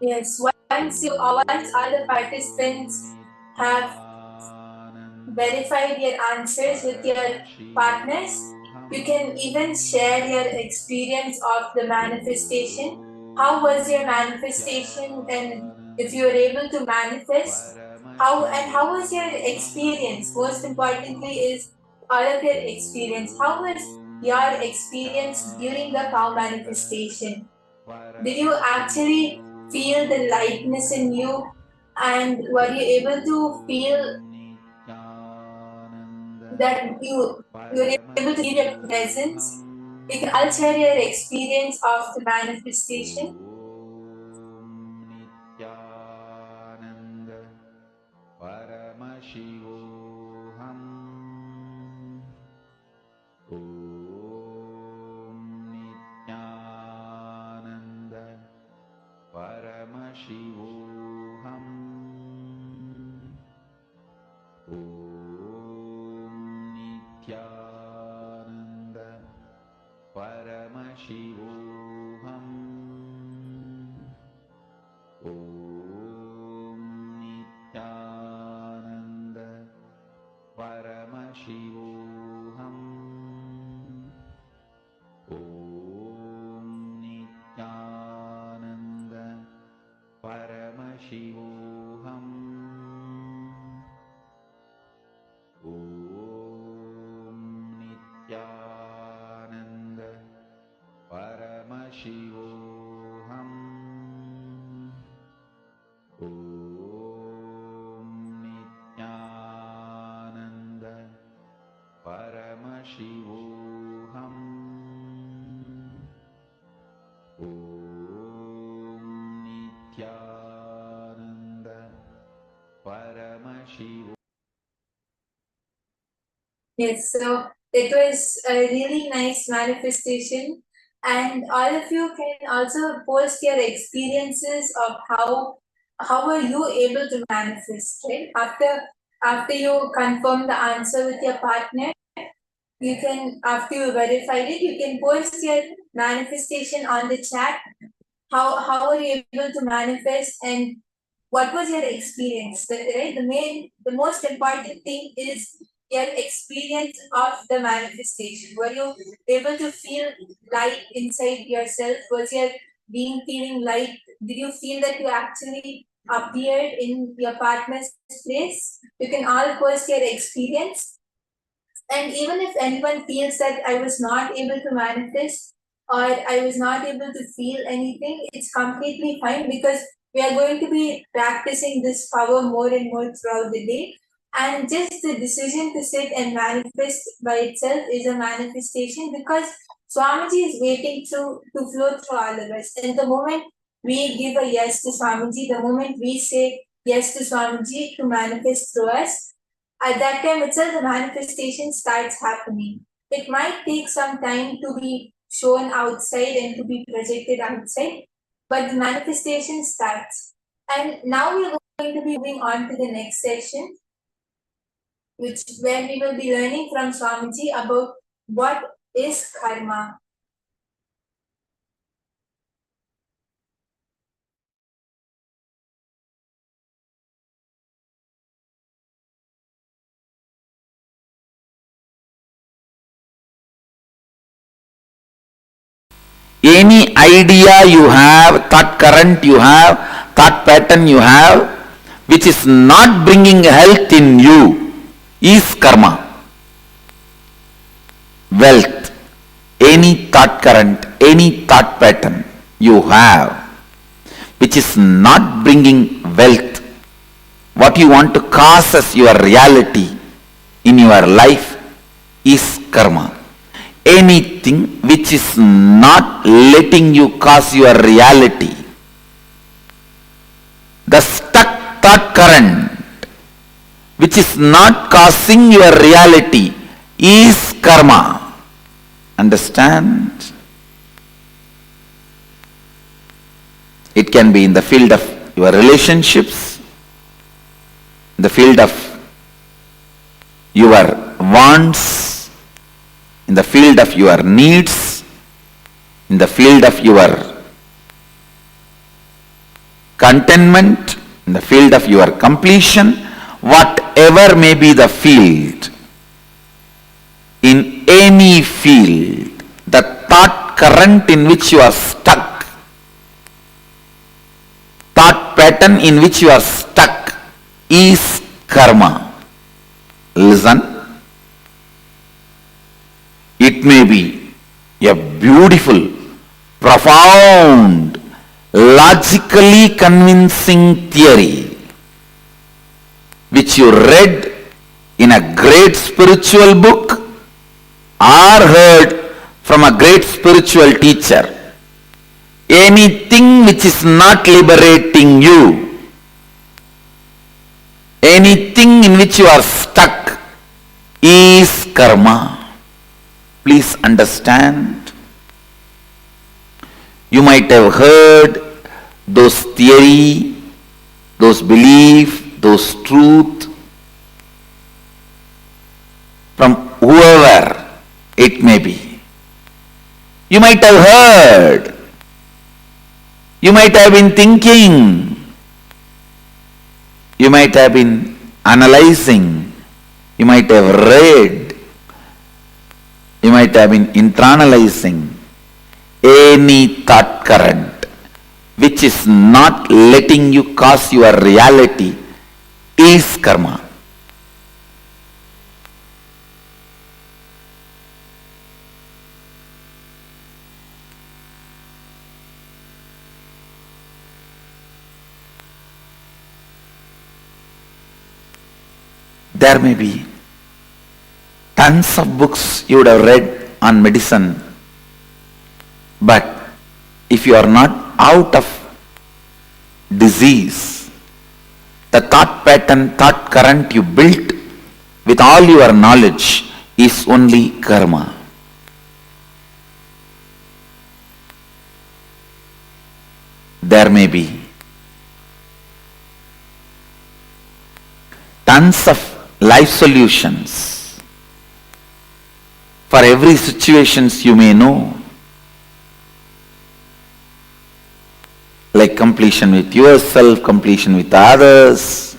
Yes, once all the participants have verified your answers with your partners, you can even share your experience of the manifestation. How was your manifestation, and if you were able to manifest, how was your experience? Most importantly is all of your experience. How was your experience during the cow manifestation? Did you actually feel the lightness in you, and were you able to feel that you were able to feel your presence? You can all share your experience of the manifestation. Nithyananda Paramashivoham. Om Nithyananda Paramashivoham. Om Nithyananda Paramashivoham. Om Nithyananda Paramashivoham. Om Nithyananda Paramashivoham. Om Nithyananda Paramashivoham. Om Nithyananda Paramashivoham. Om Nithyananda Paramashivoham. Yes, so it was a really nice manifestation, and all of you can also post your experiences of how were you able to manifest, right? After you confirm the answer with your partner, you can, after you verified it, you can post your manifestation on the chat. How were you able to manifest, and what was your experience? Right? The most important thing is your experience of the manifestation. Were you able to feel light inside yourself? Was your being feeling light? Did you feel that you actually appeared in your partner's place? You can all post your experience. And even if anyone feels that I was not able to manifest or I was not able to feel anything, it's completely fine, because we are going to be practicing this power more and more throughout the day. And just the decision to sit and manifest by itself is a manifestation, because Swamiji is waiting to flow through all of us. And the moment we give a yes to Swamiji, the moment we say yes to Swamiji to manifest through us, at that time itself the manifestation starts happening. It might take some time to be shown outside and to be projected outside, but the manifestation starts. And now we're going to be moving on to the next session, where we will be learning from Swamiji about what is karma. Any idea you have, thought current you have, thought pattern you have, which is not bringing health in you, is karma. Wealth, any thought current, any thought pattern you have, which is not bringing wealth, what you want to cause as your reality in your life, is karma. Anything which is not letting you cause your reality, the stuck thought current which is not causing your reality, is karma. Understand? It can be in the field of your relationships, in the field of your wants, in the field of your needs, in the field of your contentment, in the field of your completion, whatever may be the field, in any field, the thought current in which you are stuck, thought pattern in which you are stuck is karma. Listen. It may be a beautiful, profound, logically convincing theory which you read in a great spiritual book or heard from a great spiritual teacher. Anything which is not liberating you, anything in which you are stuck is karma. Please understand. You might have heard those theory, those belief, those truth from whoever it may be. You might have heard. You might have been thinking. You might have been analyzing. You might have read. You might have been internalizing. Any thought current which is not letting you cause your reality is karma. There may be tons of books you would have read on medicine, but if you are not out of disease, the thought pattern, thought current you built with all your knowledge is only karma. There may be tons of life solutions for every situations you may know, like completion with yourself, completion with others,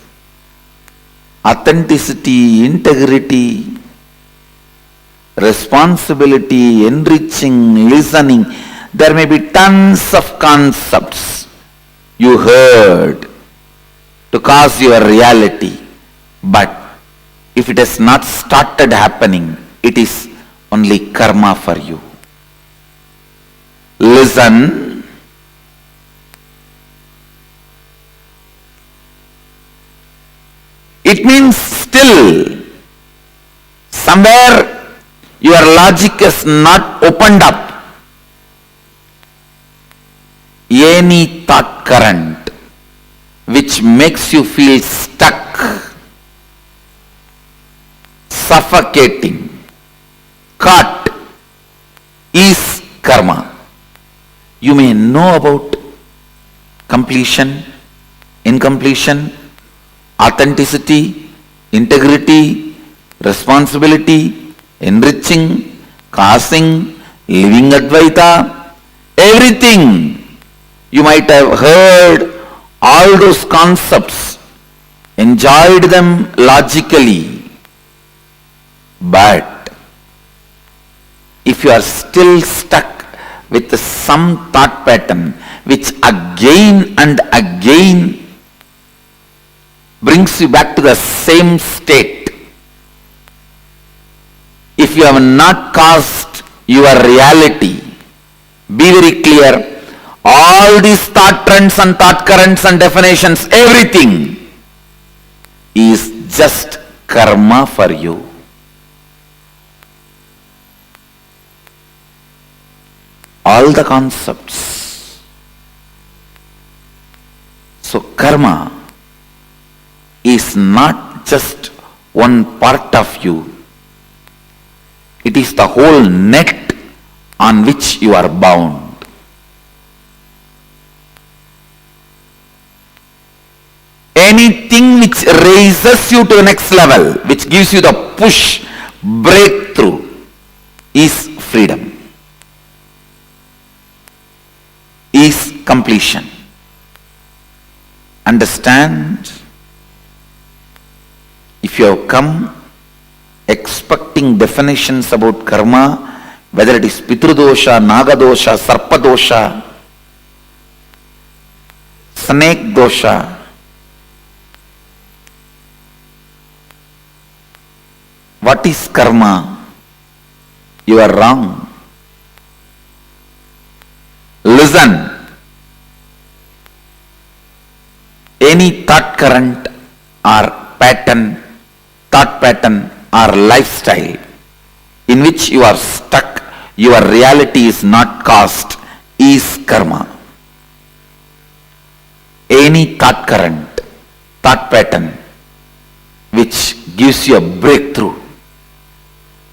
authenticity, integrity, responsibility, enriching, listening. There may be tons of concepts you heard to cause your reality, but if it has not started happening, it is only karma for you. Listen. It means still somewhere your logic is not opened up. Any thought current which makes you feel stuck, suffocating, caught, is karma. You may know about completion, incompletion, authenticity, integrity, responsibility, enriching, causing, living Advaita, everything. You might have heard all those concepts, enjoyed them logically, but if you are still stuck with some thought pattern which again and again brings you back to the same state, if you have not caused your reality, be very clear, all these thought trends and thought currents and definitions, everything is just karma for you. All the concepts. So karma is not just one part of you. It is the whole net on which you are bound. Anything which raises you to the next level, which gives you the push, breakthrough, is freedom, is completion. Understand? If you have come expecting definitions about karma, whether it is Pitrudosha, Nagadosha, Sarpadosha, Snake dosha, what is karma? You are wrong. Listen. Any thought current or pattern, thought pattern or lifestyle in which you are stuck, your reality is not caused, is karma. Any thought current, thought pattern which gives you a breakthrough,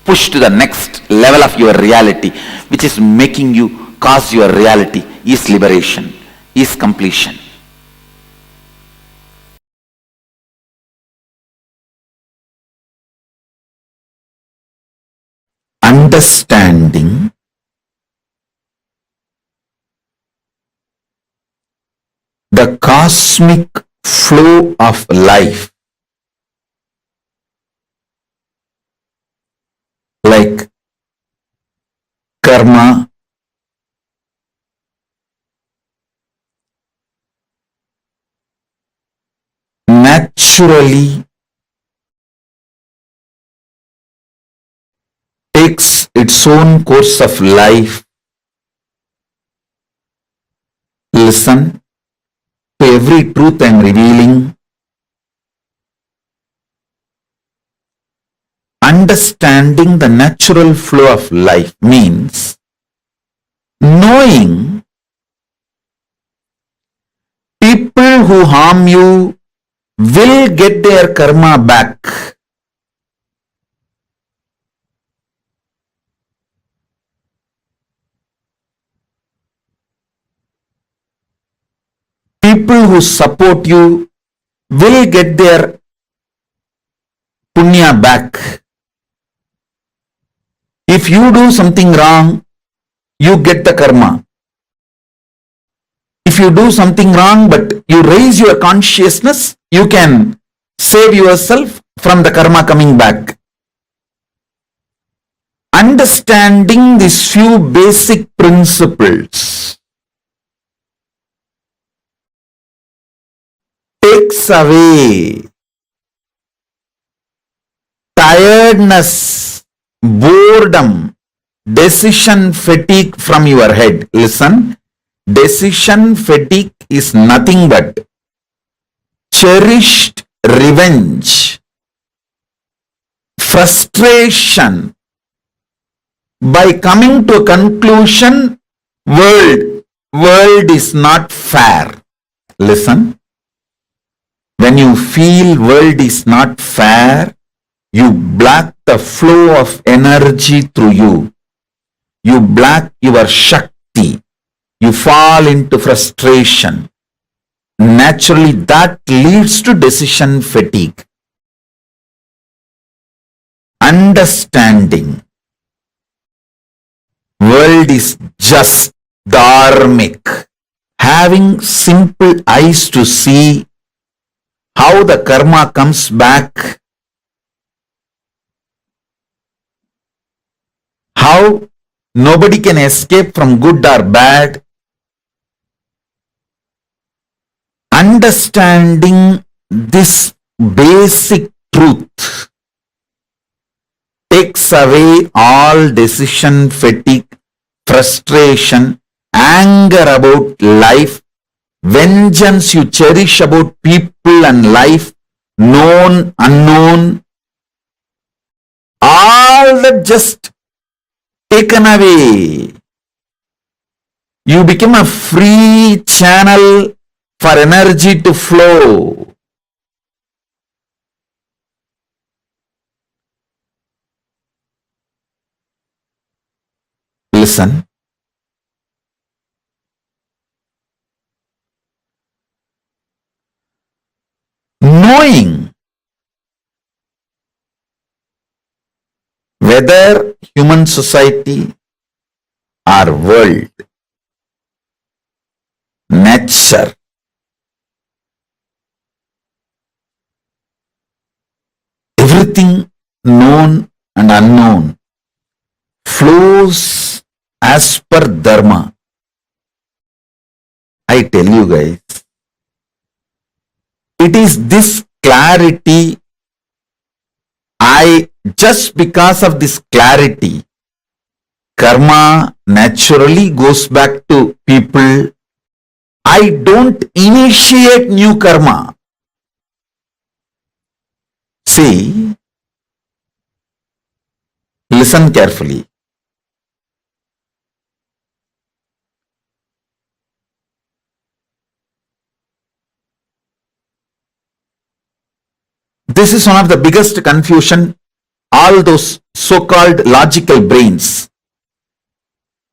push to the next level of your reality, which is making you cause your reality, is liberation, is completion. Understanding the cosmic flow of life, like karma, naturally takes its own course of life. Listen to every truth I am revealing. Understanding the natural flow of life means knowing people who harm you will get their karma back. People who support you will get their punya back. If you do something wrong, you get the karma. If you do something wrong but you raise your consciousness, you can save yourself from the karma coming back. Understanding these few basic principles takes away tiredness, boredom, decision fatigue from your head. Listen, decision fatigue is nothing but cherished revenge, frustration by coming to a conclusion, world is not fair. Listen, when you feel world is not fair, you block the flow of energy through you. You block your Shakti. You fall into frustration. Naturally, that leads to decision fatigue. Understanding world is just dharmic. Having simple eyes to see how the karma comes back, how nobody can escape from good or bad. Understanding this basic truth takes away all decision fatigue, frustration, anger about life, vengeance you cherish about people and life, known, unknown, all that just taken away. You become a free channel for energy to flow. Listen. Knowing whether human society or world, nature, everything known and unknown flows as per dharma. I tell you guys, it is this clarity, just because of this clarity, karma naturally goes back to people. I don't initiate new karma. See, listen carefully. This is one of the biggest confusion, all those so-called logical brains.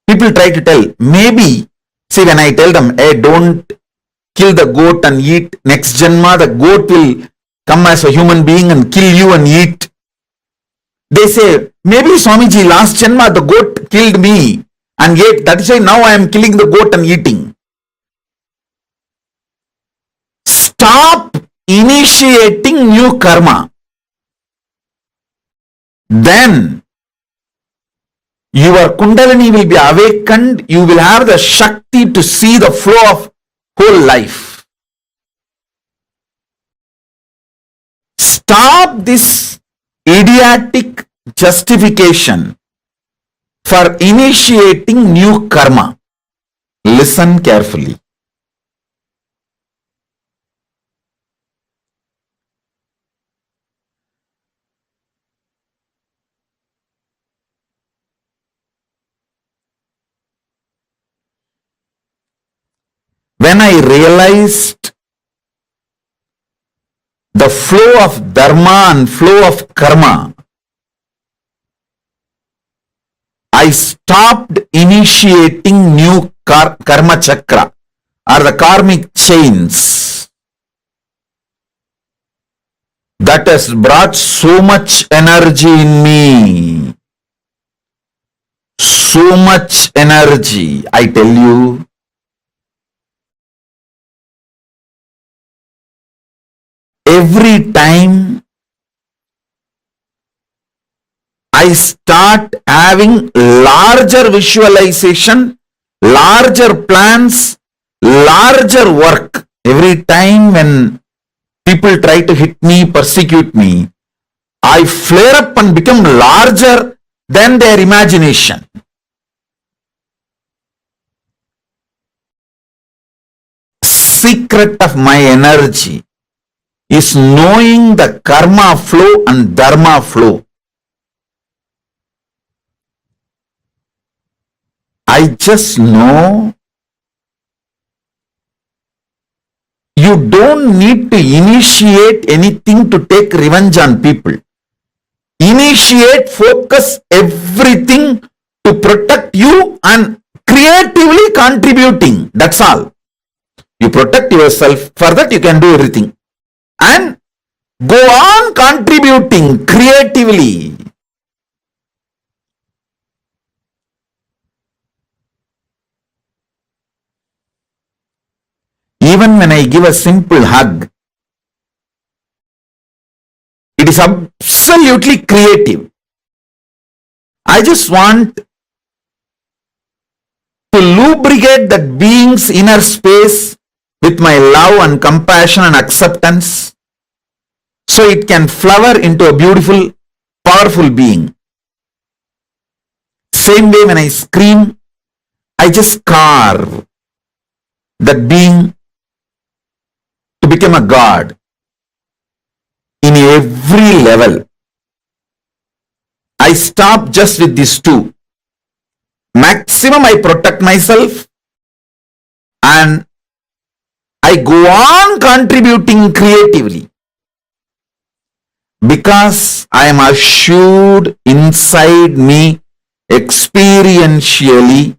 People try to tell, maybe, see, when I tell them, hey, don't kill the goat and eat, next janma, the goat will come as a human being and kill you and eat. They say, maybe Swamiji, last janma, the goat killed me and ate. That is why now I am killing the goat and eating. Stop initiating new karma. Then your Kundalini will be awakened. You will have the Shakti to see the flow of whole life. Stop this idiotic justification for initiating new karma. Listen carefully. When I realized the flow of dharma and flow of karma, I stopped initiating new karma chakra or the karmic chains that has brought so much energy in me. So much energy, I tell you. Every time I start having larger visualization, larger plans, larger work. Every time when people try to hit me, persecute me, I flare up and become larger than their imagination. Secret of my energy is knowing the karma flow and dharma flow. I just know you don't need to initiate anything to take revenge on people. Initiate, focus everything to protect you and creatively contributing. That's all. You protect yourself, for that you can do everything. And go on contributing creatively. Even when I give a simple hug, it is absolutely creative. I just want to lubricate that being's inner space with my love and compassion and acceptance, so it can flower into a beautiful, powerful being. Same way when I scream, I just carve that being to become a god in every level. I stop just with these two. Maximum I protect myself and I go on contributing creatively, because I am assured inside me experientially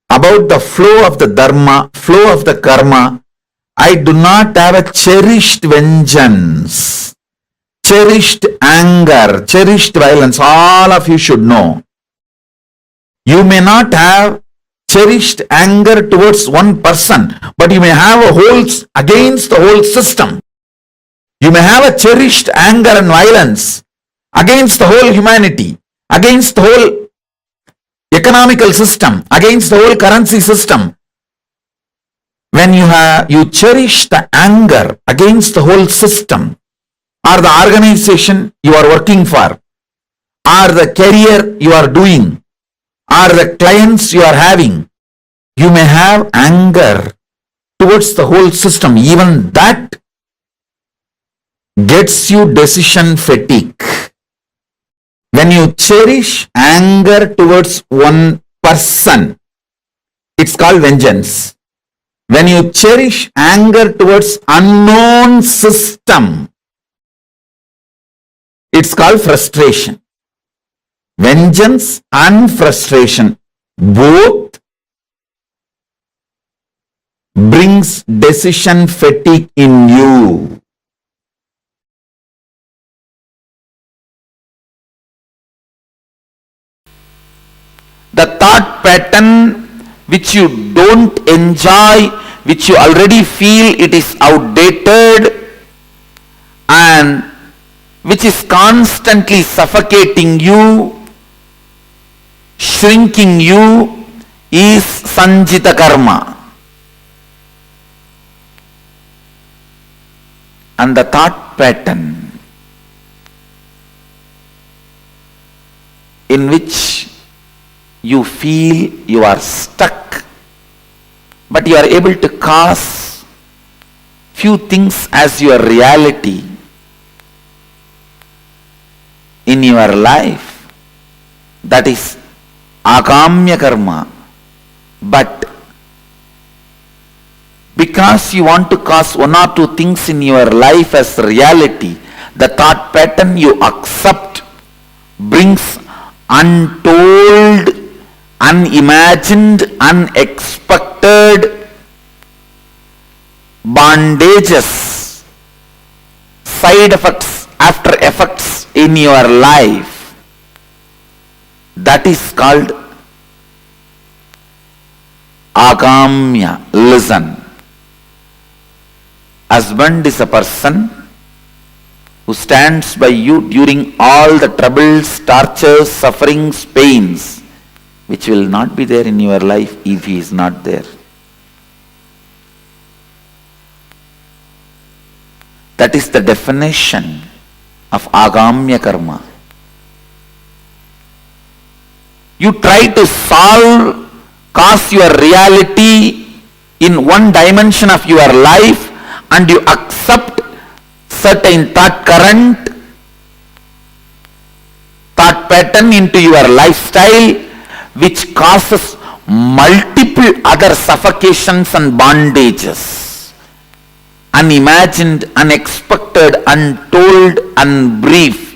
about the flow of the dharma, flow of the karma. I do not have a cherished vengeance, cherished anger, cherished violence. All of you should know. You may not have cherished anger towards one person, but you may have a whole against the whole system. You may have a cherished anger and violence against the whole humanity, against the whole economical system, against the whole currency system. When you cherish the anger against the whole system, or the organization you are working for, or the career you are doing, or the clients you are having, you may have anger towards the whole system. Even that gets you decision fatigue. When you cherish anger towards one person, it's called vengeance. When you cherish anger towards unknown system, it's called frustration. Vengeance and frustration both brings decision fatigue in you. The thought pattern which you don't enjoy, which you already feel it is outdated and which is constantly suffocating you, shrinking you, is sanjita karma. And the thought pattern in which you feel you are stuck, but you are able to cause few things as your reality in your life, that is agamya karma. But because you want to cause one or two things in your life as reality, the thought pattern you accept brings untold, unimagined, unexpected bondages, side effects, after effects in your life. That is called agamya. Listen. Husband is a person who stands by you during all the troubles, tortures, sufferings, pains, which will not be there in your life if he is not there. That is the definition of agamya karma. You try to cause your reality in one dimension of your life, and you accept certain thought current, thought pattern into your lifestyle, which causes multiple other suffocations and bondages, unimagined, unexpected, untold, unbriefed.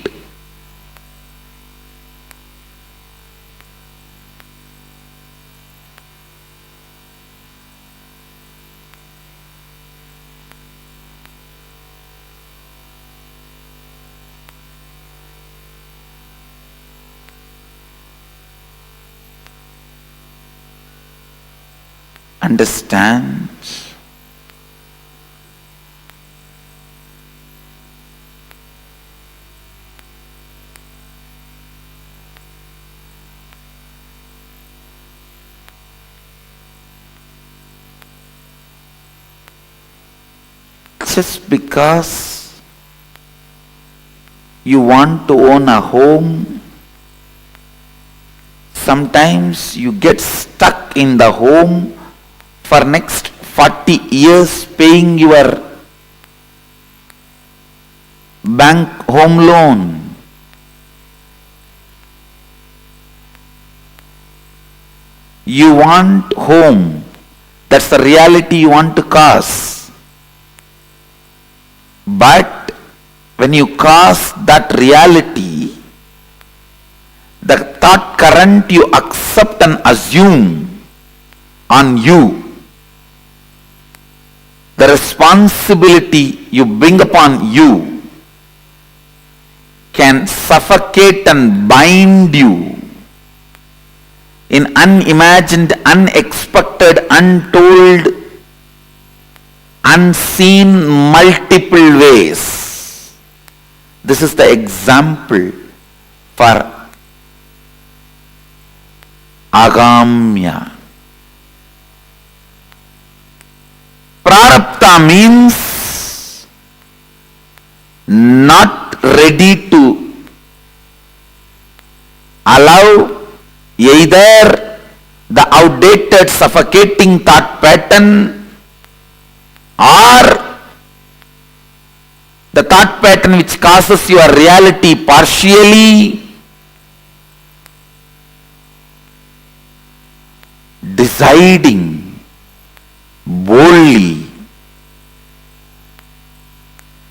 Understand? Just because you want to own a home, sometimes you get stuck in the home for next 40 years paying your bank home loan. You want home. That's the reality you want to cause. But when you cause that reality, the thought current you accept and assume on you, the responsibility you bring upon you, can suffocate and bind you in unimagined, unexpected, untold, unseen multiple ways. This is the example for agamya. Prarabdha means not ready to allow either the outdated suffocating thought pattern or the thought pattern which causes your reality partially, deciding boldly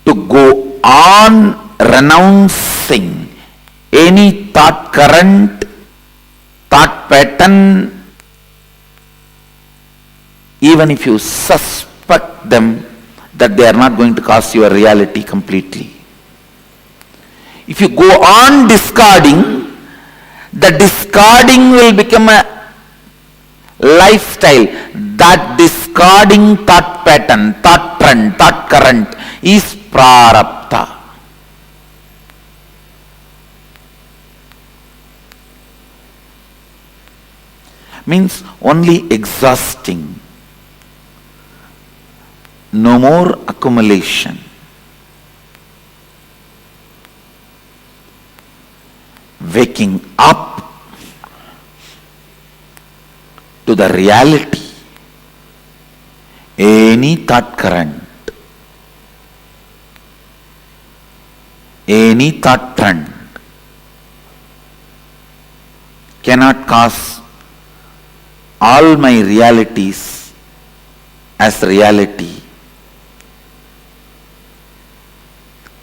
to go on renouncing any thought current, thought pattern, even if you suspect them that they are not going to cause your reality completely. If you go on discarding, the discarding will become a lifestyle. That discarding thought pattern, thought trend, thought current is prarabdha. Means only exhausting. No more accumulation. Waking up to the reality. Any thought current, any thought trend cannot cause all my realities as reality.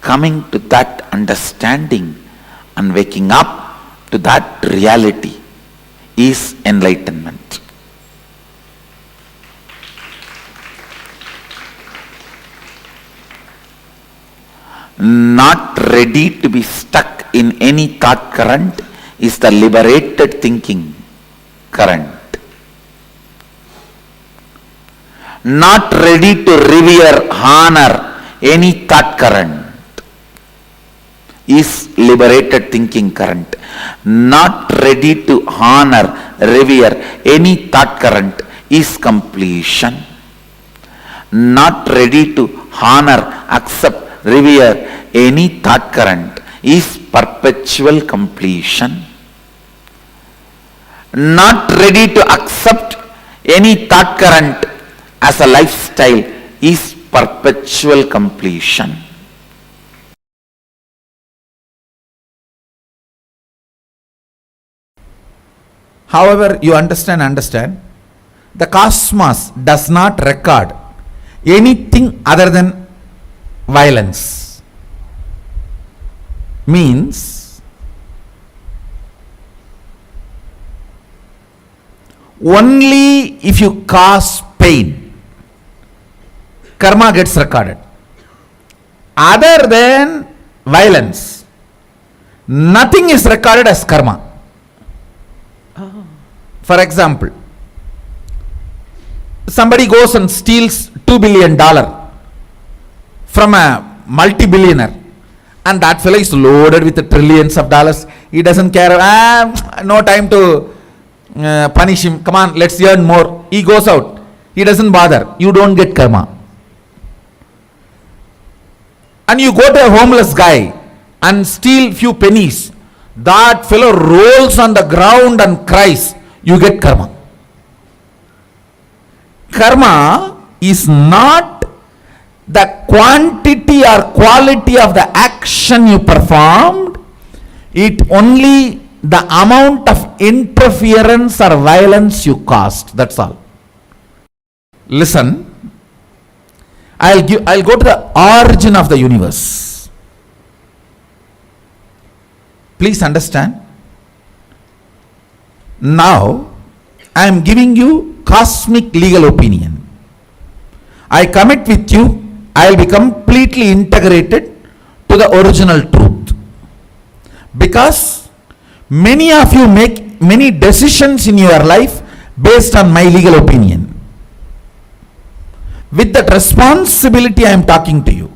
Coming to that understanding and waking up to that reality is enlightenment. Not ready to be stuck in any thought current is the liberated thinking current. Not ready to revere, honor any thought current is liberated thinking current. Not ready to honor, revere any thought current is completion. Not ready to honor, accept, revere any thought current is perpetual completion. Not ready to accept any thought current as a lifestyle is perpetual completion. However, you understand, the cosmos does not record anything other than violence. Means only if you cause pain, karma gets recorded. Other than violence, nothing is recorded as karma. For example, somebody goes and steals $2 billion from a multi-billionaire, and that fellow is loaded with trillions of dollars. He doesn't care. No time to punish him. Come on, let's earn more. He goes out. He doesn't bother. You don't get karma. And you go to a homeless guy and steal few pennies. That fellow rolls on the ground and cries. You get karma. Karma is not the quantity or quality of the action you performed. It only the amount of interference or violence you caused. That's all. Listen, I'll go to the origin of the universe. Please understand. Now, I am giving you cosmic legal opinion. I commit with you, I will be completely integrated to the original truth. Because many of you make many decisions in your life based on my legal opinion. With that responsibility I am talking to you.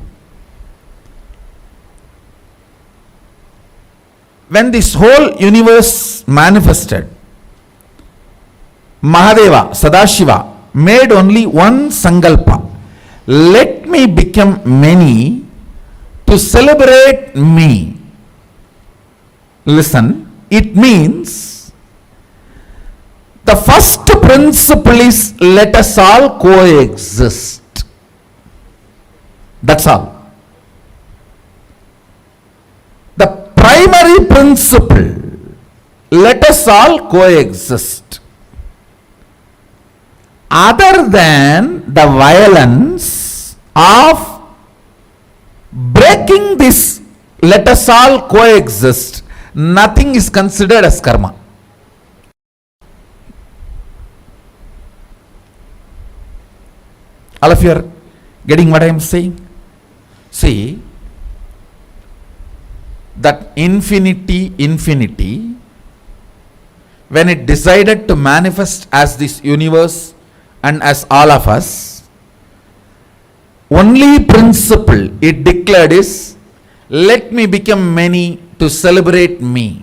when this whole universe manifested, Mahadeva, Sadashiva, made only one Sankalpa. Let me become many to celebrate me. Listen, it means the first principle is let us all coexist. That's all. The primary principle, let us all coexist. Other than the violence of breaking this, let us all coexist, nothing is considered as karma. All of you are getting what I am saying? See, that infinity, when it decided to manifest as this universe and as all of us, only principle it declared is, let me become many to celebrate me.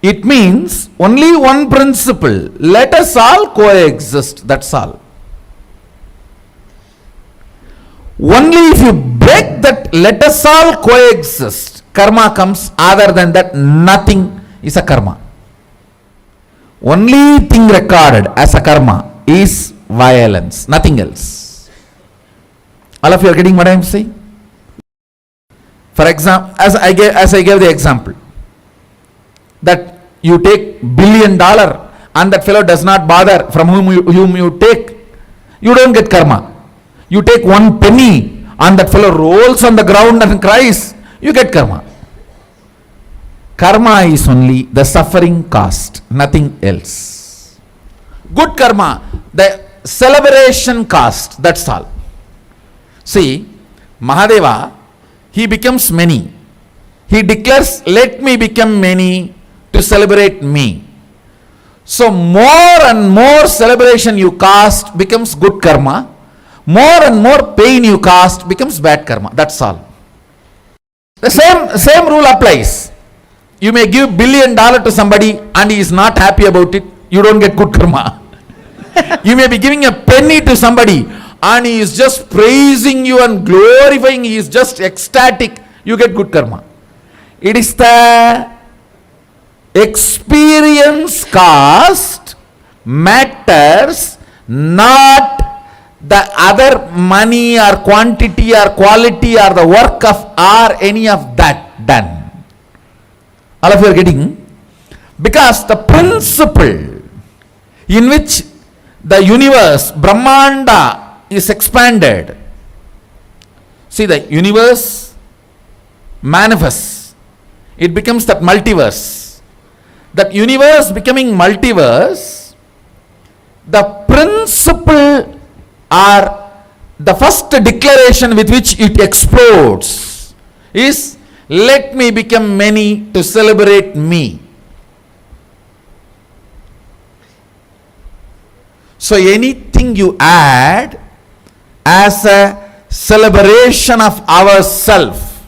It means only one principle, let us all coexist, that's all. Only if you break that let us all coexist, karma comes. Other than that, nothing is a karma. Only thing recorded as a karma is violence, nothing else. All of you are getting what I am saying? For example, as I gave the example, that you take $1 billion and that fellow does not bother from whom you take, you don't get karma. You take 1 penny and that fellow rolls on the ground and cries, you get karma. Karma is only the suffering cost, nothing else. Good karma, the celebration cost, that's all. See, Mahadeva, he becomes many. He declares, let me become many to celebrate me. So more and more celebration you cast becomes good karma. More and more pain you cast becomes bad karma. That's all. The same rule applies. You may give $1 billion to somebody and he is not happy about it. You don't get good karma. You may be giving a penny to somebody and he is just praising you and glorifying. He is just ecstatic. You get good karma. It is the experience cost matters, not the other money or quantity or quality or the work of or any of that done. All of you are getting? Because the principle in which the universe, Brahmanda, is expanded. See, the universe manifests. It becomes that multiverse. That universe becoming multiverse, the principle or the first declaration with which it explodes is, let me become many to celebrate me. So anything you add as a celebration of ourself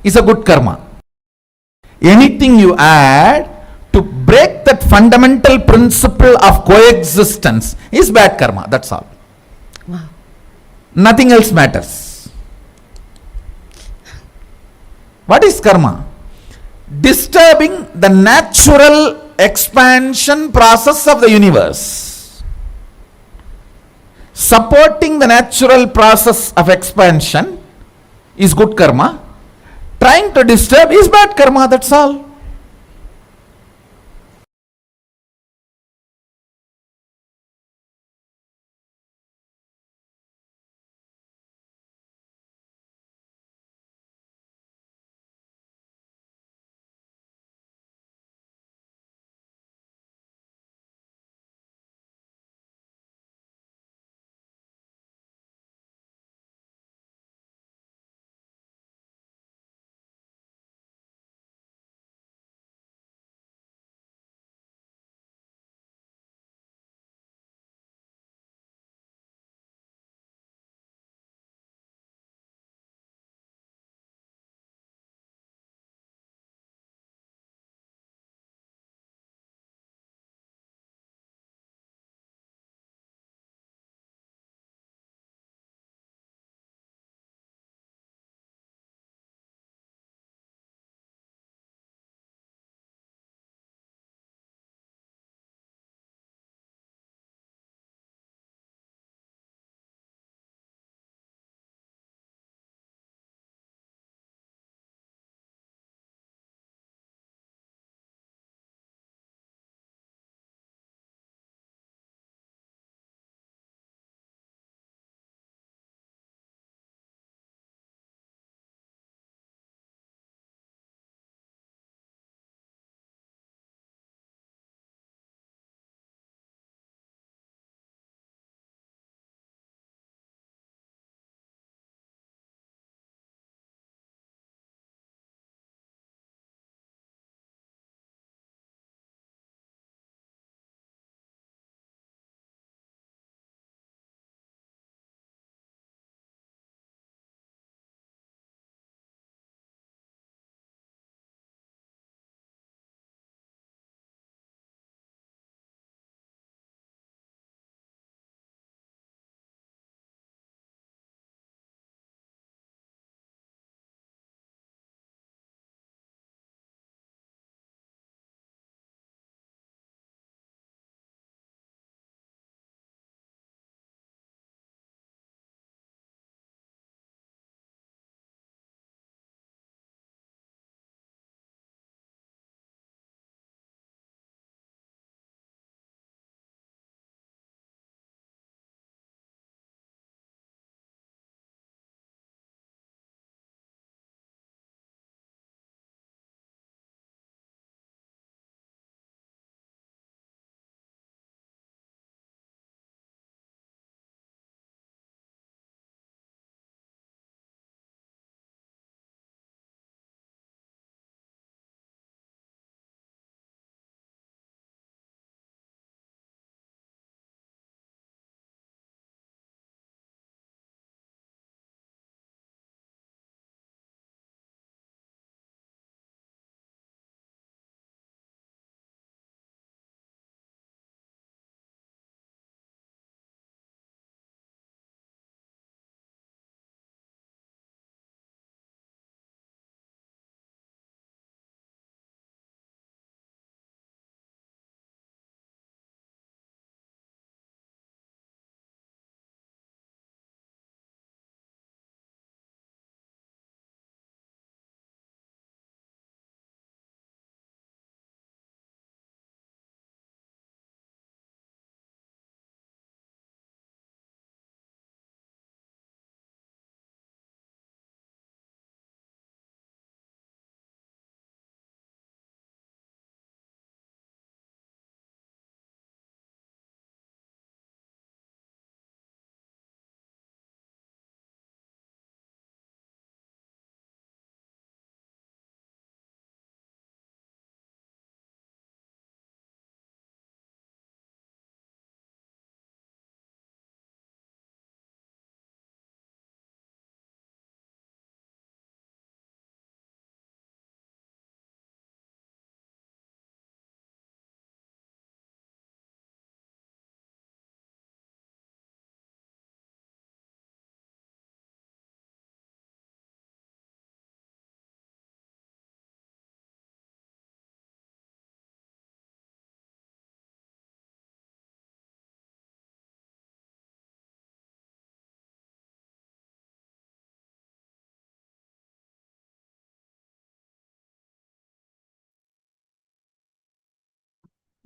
is a good karma. Anything you add to break that fundamental principle of coexistence is bad karma. That's all. Wow. Nothing else matters. What is karma? Disturbing the natural expansion process of the universe. Supporting the natural process of expansion is good karma. Trying to disturb is bad karma, that's all.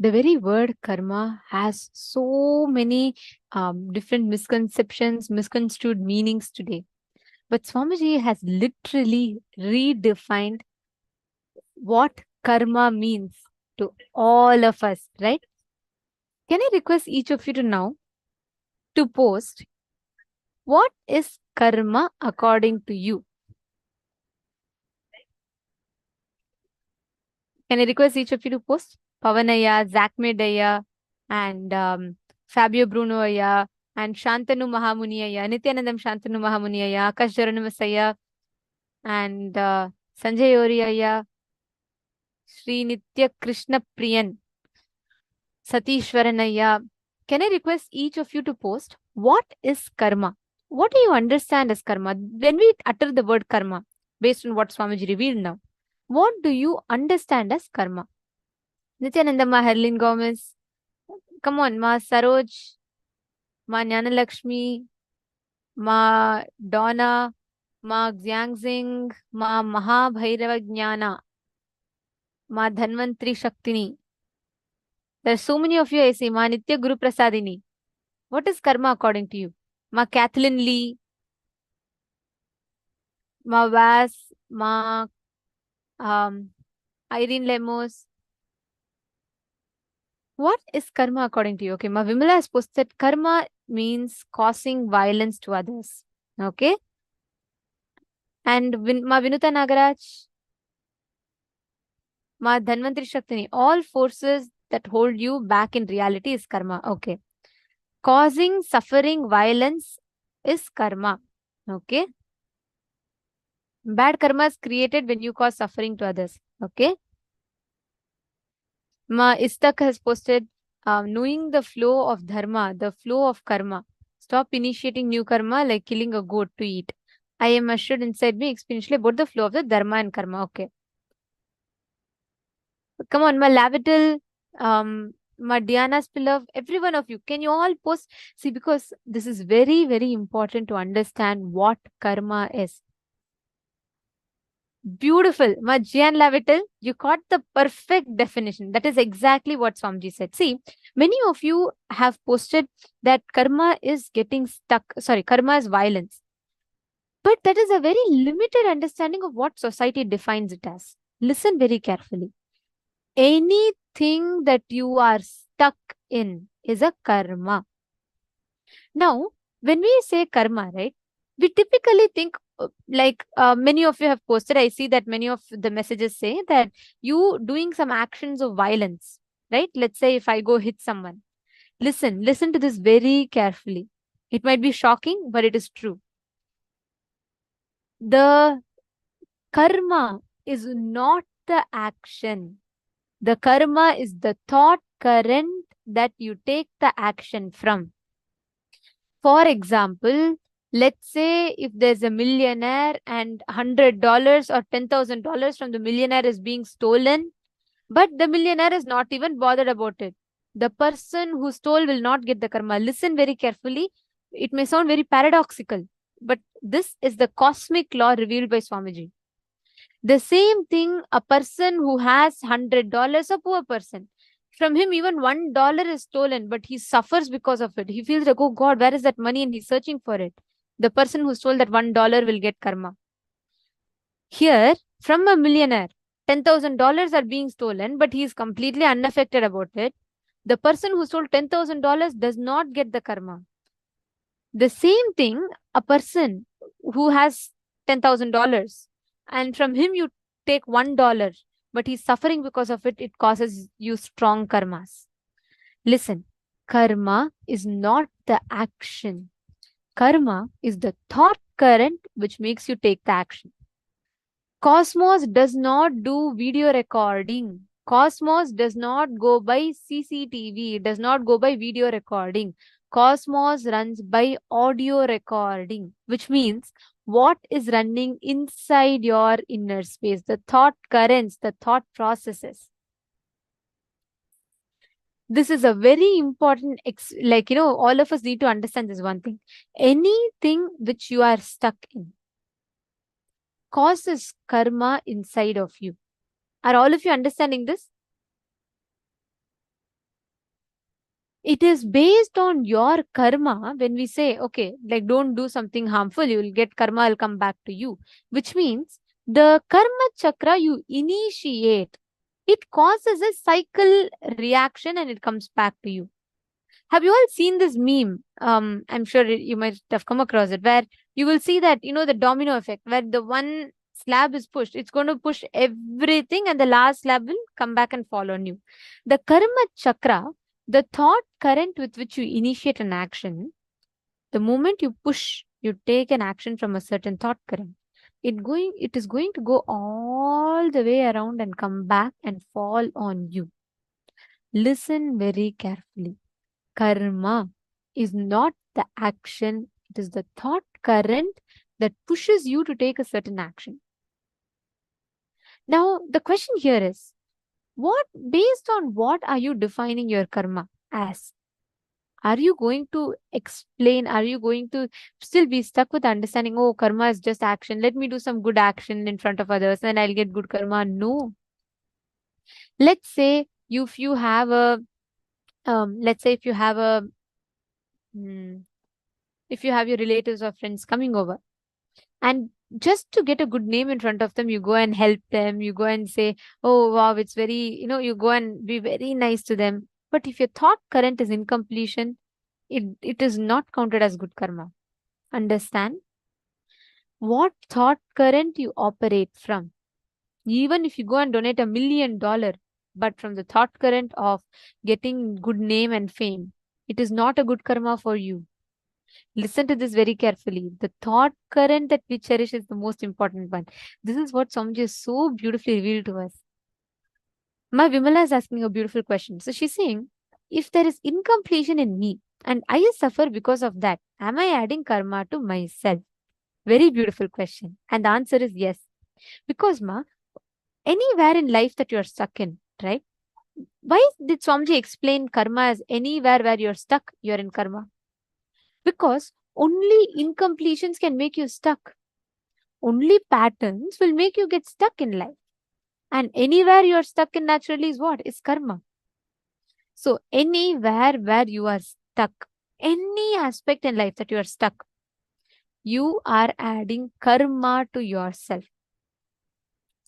The very word karma has so many different misconceptions, misconstrued meanings today. But Swamiji has literally redefined what karma means to all of us, right? Can I request each of you to now to post what is karma according to you? Can I request each of you to post? Pavanaya, Zakmedaya, and Fabio Brunoaya, and Shantanu Mahamuniaya, Nithyanandam Shantanu Mahamuniaya, Akash Jaranamasaya, and Sanjay Oriaya, Sri Nitya Krishna Priyan, Satishwaranaya. Can I request each of you to post what is karma? What do you understand as karma? When we utter the word karma, based on what Swamiji revealed now, what do you understand as karma? Nityananda Ma Herlin Gomez. Come on, Ma Saroj, Ma Jnanalakshmi, Ma Donna, Ma Xiangxing, Ma Mahabhairava Jnana, Ma Dhanvantri Shaktini. There are so many of you I see. Ma Nitya Guru Prasadini. What is karma according to you? Ma Kathleen Lee, Ma Vas, Ma Irene Lemos. What is karma according to you? Okay, Ma Vimala has posted karma means causing violence to others. Okay. And Ma Vinuta Nagaraj, Ma Dhanvantri Shaktini. All forces that hold you back in reality is karma. Okay. Causing suffering, violence is karma. Okay. Bad karma is created when you cause suffering to others. Okay. Ma Istak has posted, knowing the flow of dharma, the flow of karma. Stop initiating new karma like killing a goat to eat. I am assured inside me experientially about the flow of the dharma and karma. Okay. Come on, Ma Lavital, Ma Diana Spilov, every one of you, can you all post? See, because this is very, very important to understand what karma is. Beautiful. Ma Gian Lavital, you got the perfect definition. That is exactly what Swamiji said. See, many of you have posted that karma is getting stuck. Sorry, karma is violence. But that is a very limited understanding of what society defines it as. Listen very carefully. Anything that you are stuck in is a karma. Now, when we say karma, right, we typically think like many of you have posted. I see that many of the messages say that you doing some actions of violence, right? Let's say if I go hit someone. Listen to this very carefully. It might be shocking, but it is true. The karma is not the action. The karma is the thought current that you take the action from. For example, let's say if there's a millionaire and $100 or $10,000 from the millionaire is being stolen, but the millionaire is not even bothered about it. The person who stole will not get the karma. Listen very carefully. It may sound very paradoxical, but this is the cosmic law revealed by Swamiji. The same thing, a person who has $100, a poor person, from him even $1 is stolen, but he suffers because of it. He feels like, oh God, where is that money? And he's searching for it. The person who stole that $1 will get karma. Here, from a millionaire, $10,000 are being stolen, but he is completely unaffected about it. The person who stole $10,000 does not get the karma. The same thing, a person who has $10,000 and from him you take $1, but he's suffering because of it, it causes you strong karmas. Listen, karma is not the action. Karma is the thought current which makes you take the action. Cosmos does not do video recording. Cosmos does not go by CCTV. It does not go by video recording. Cosmos runs by audio recording, which means what is running inside your inner space, the thought currents, the thought processes. This is a very important, all of us need to understand this one thing. Anything which you are stuck in causes karma inside of you. Are all of you understanding this? It is based on your karma. When we say, okay, like don't do something harmful, you will get karma, will come back to you. Which means the karma chakra you initiate, it causes a cycle reaction and it comes back to you. Have you all seen this meme? I'm sure you might have come across it, where you will see that, the domino effect, where the one slab is pushed, it's going to push everything, and the last slab will come back and fall on you. The karma chakra, the thought current with which you initiate an action, the moment you push, you take an action from a certain thought current, it is going to go all the way around and come back and fall on you. Listen very carefully. Karma is not the action, it is the thought current that pushes you to take a certain action. Now, the question here is, based on what are you defining your karma as? Are you going to explain? Are you going to still be stuck with understanding, oh, karma is just action. Let me do some good action in front of others and I'll get good karma? No. Let's say if you have a, if you have your relatives or friends coming over, and just to get a good name in front of them, you go and help them, you go and say, oh wow, it's very, you go and be very nice to them. But if your thought current is incompletion, it is not counted as good karma. Understand? What thought current you operate from. Even if you go and donate $1 million, but from the thought current of getting good name and fame, it is not a good karma for you. Listen to this very carefully. The thought current that we cherish is the most important one. This is what Swamiji has so beautifully revealed to us. My Vimala is asking a beautiful question. So she's saying, if there is incompletion in me and I suffer because of that, am I adding karma to myself? Very beautiful question. And the answer is yes. Because anywhere in life that you're stuck in, right? Why did Swamiji explain karma as anywhere where you're stuck, you're in karma? Because only incompletions can make you stuck. Only patterns will make you get stuck in life. And anywhere you're stuck in naturally is what? Is karma. So anywhere where you are stuck, any aspect in life that you are stuck, you are adding karma to yourself.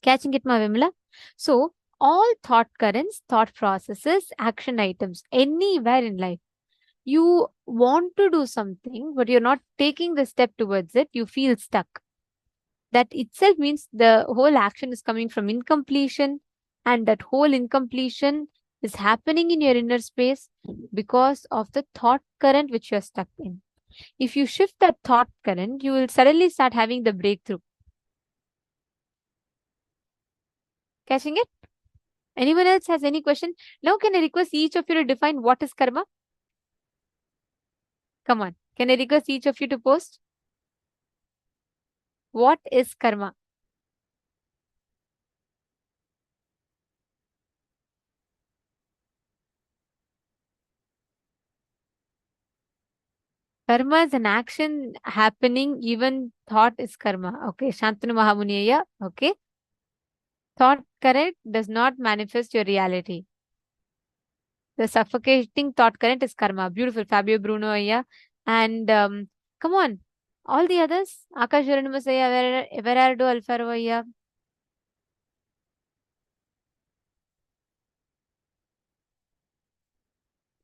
Catching it, Vimla? So all thought currents, thought processes, action items, anywhere in life, you want to do something, but you're not taking the step towards it, you feel stuck. That itself means the whole action is coming from incompletion, and that whole incompletion is happening in your inner space because of the thought current which you're stuck in. If you shift that thought current, you will suddenly start having the breakthrough. Catching it? Anyone else has any question? Now can I request each of you to define what is karma? Come on. Can I request each of you to post? What is karma? Karma is an action happening, even thought is karma. Okay, Shantanu Mahamuniyya. Okay. Thought current does not manifest your reality. The suffocating thought current is karma. Beautiful, Fabio Bruno Ayya. And come on, all the others. Akash Uranimus Ayya, Everardo Alfaro Ayya.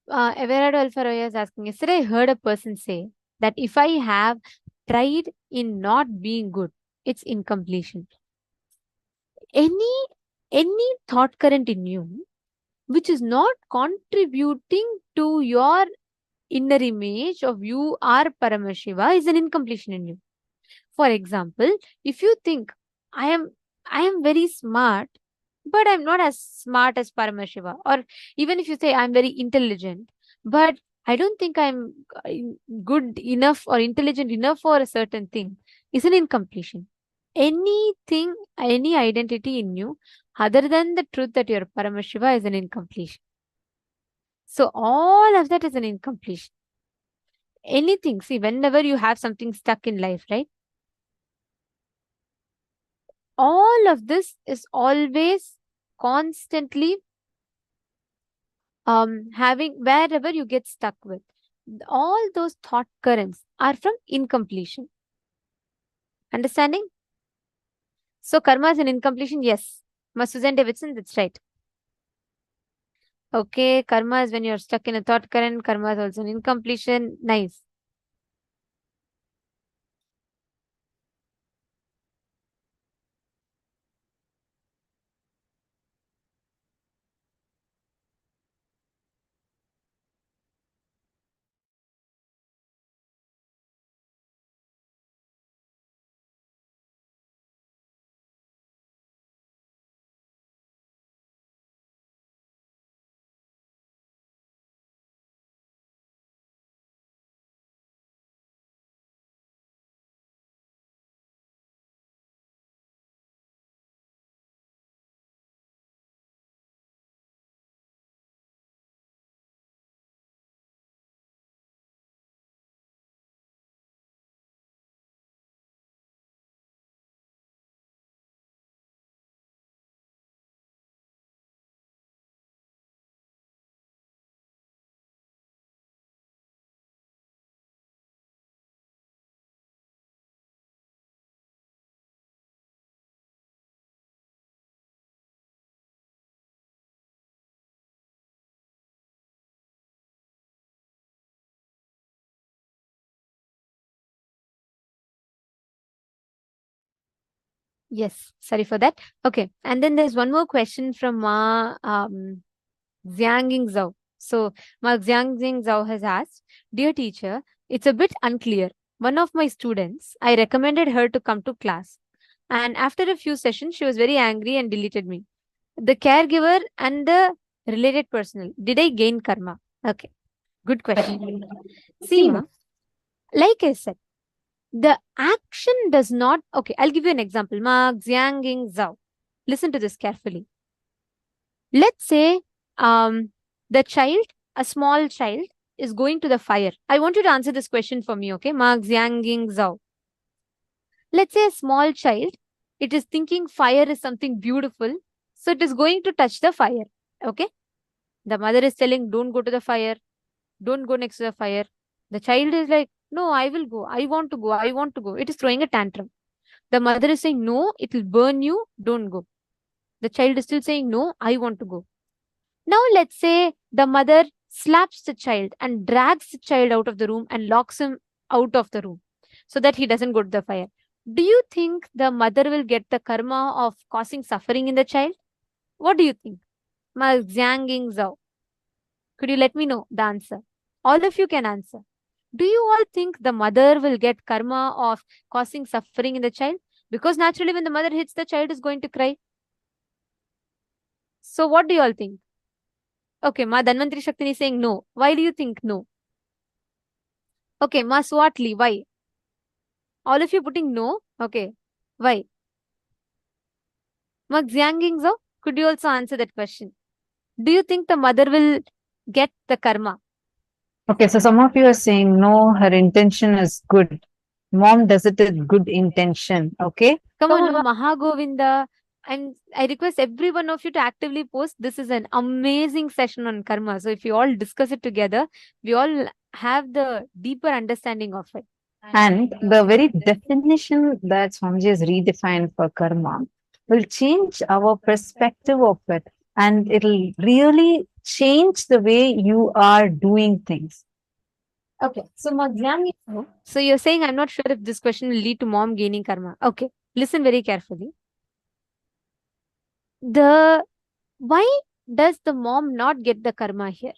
Everardo Alfaro Ayya is asking, yesterday I heard a person say that if I have tried in not being good, it's incompletion. Any thought current in you which is not contributing to your inner image of you are Paramashiva is an incompletion in you. For example, if you think I am very smart, but I'm not as smart as Paramashiva, or even if you say I'm very intelligent, but I don't think I'm good enough or intelligent enough for a certain thing, is an incompletion. Anything, any identity in you other than the truth that you're Paramashiva is an incompletion. So all of that is an incompletion. Anything, see, whenever you have something stuck in life, right? All of this is always constantly having wherever you get stuck with. All those thought currents are from incompletion. Understanding? So karma is an incompletion, yes. Susan Davidson, that's right. Okay, karma is when you're stuck in a thought current. Karma is also an incompletion. Nice. Yes, sorry for that. Okay, and then there's one more question from Ma Xiangying Zhao. So Ma Xiangying Zhao has asked, "Dear teacher, it's a bit unclear. One of my students, I recommended her to come to class, and after a few sessions, she was very angry and deleted me. The caregiver and the related personnel. Did I gain karma?" Okay, good question. See, Ma, like I said, the action does not. Okay, I'll give you an example. Ma Xiangying Zhao. Listen to this carefully. Let's say the child, a small child, is going to the fire. I want you to answer this question for me, okay? Ma Xiangying Zhao. Let's say a small child, it is thinking fire is something beautiful, so it is going to touch the fire, okay? The mother is telling, don't go to the fire, don't go next to the fire. The child is like, no, I will go, I want to go, I want to go. It is throwing a tantrum. The mother is saying, no, it will burn you, don't go. The child is still saying, no, I want to go. Now let's say the mother slaps the child and drags the child out of the room and locks him out of the room so that he doesn't go to the fire. Do you think the mother will get the karma of causing suffering in the child? What do you think? Ma Xiangying Zhao. Could you let me know the answer? All of you can answer. Do you all think the mother will get karma of causing suffering in the child? Because naturally when the mother hits, the child is going to cry. So what do you all think? Okay, Ma Dhanvantri Shaktini is saying no. Why do you think no? Okay, Ma Swatli, why? All of you putting no? Okay, why? Ma Xiangying Zhao, could you also answer that question? Do you think the mother will get the karma? Okay, so some of you are saying no, her intention is good. Mom does it with good intention. Okay. Come on, Mahagovinda. And I request every one of you to actively post. This is an amazing session on karma. So if you all discuss it together, we all have the deeper understanding of it. And the very definition that Swamiji has redefined for karma will change our perspective of it. And it'll really change the way you are doing things. Okay, so So you're saying I'm not sure if this question will lead to mom gaining karma. Okay, listen very carefully. Why does the mom not get the karma here?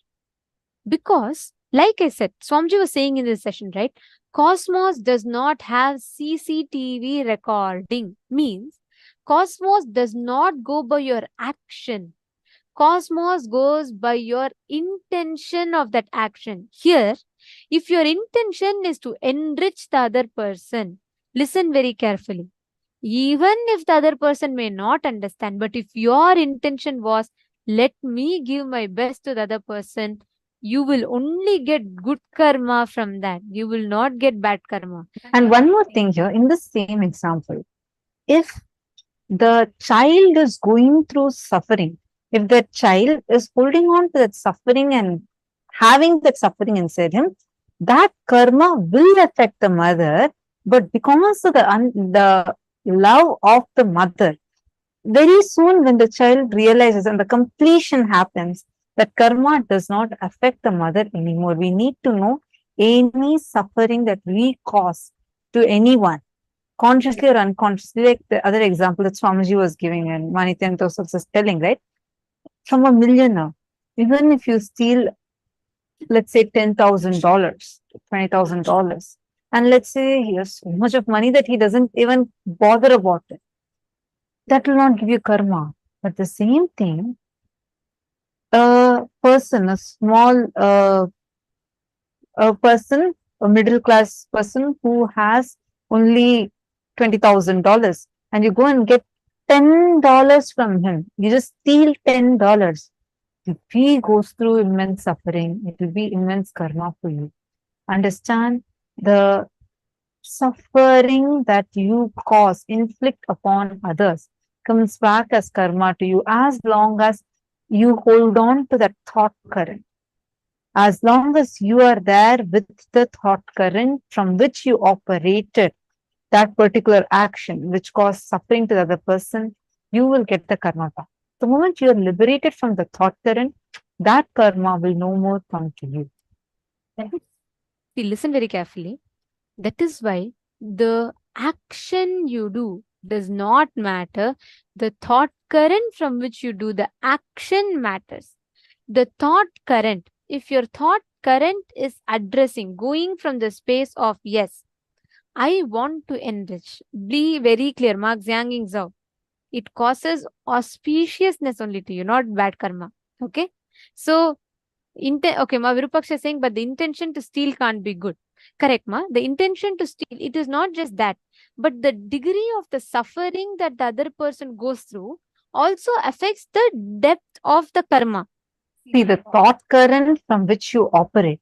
Because, like I said, Swamiji was saying in this session, right? Cosmos does not have CCTV recording. Means Cosmos does not go by your action. Cosmos goes by your intention of that action. Here, if your intention is to enrich the other person, listen very carefully. Even if the other person may not understand, but if your intention was, let me give my best to the other person, you will only get good karma from that. You will not get bad karma. And one more thing here, in the same example, if the child is going through suffering, If that child is holding on to that suffering and having that suffering inside him, that karma will affect the mother, but because of the love of the mother, very soon when the child realizes and the completion happens, that karma does not affect the mother anymore. We need to know any suffering that we cause to anyone, consciously or unconsciously, like the other example that Swamiji was giving and Manityan Tosaf is telling, right? From a millionaire, even if you steal, let's say $10,000, $20,000, and let's say he has so much of money that he doesn't even bother about it, that will not give you karma. But the same thing, a person, a small a middle class person who has only $20,000, and you go and get $10 from him, you just steal $10. If he goes through immense suffering, it will be immense karma for you. Understand, the suffering that you cause, inflict upon others, comes back as karma to you as long as you hold on to that thought current. As long as you are there with the thought current from which you operated that particular action which caused suffering to the other person, you will get the karma back. The moment you are liberated from the thought current, that karma will no more come to you. See, listen very carefully. That is why the action you do does not matter. The thought current from which you do the action matters. The thought current, if your thought current is addressing, going from the space of, yes, I want to enrich, be very clear, Mark Zhang Zhao, it causes auspiciousness only to you, not bad karma. Okay? So, okay, Ma Virupaksha is saying, but the intention to steal can't be good. Correct, Ma? The intention to steal, it is not just that, but the degree of the suffering that the other person goes through also affects the depth of the karma. See, the thought current from which you operate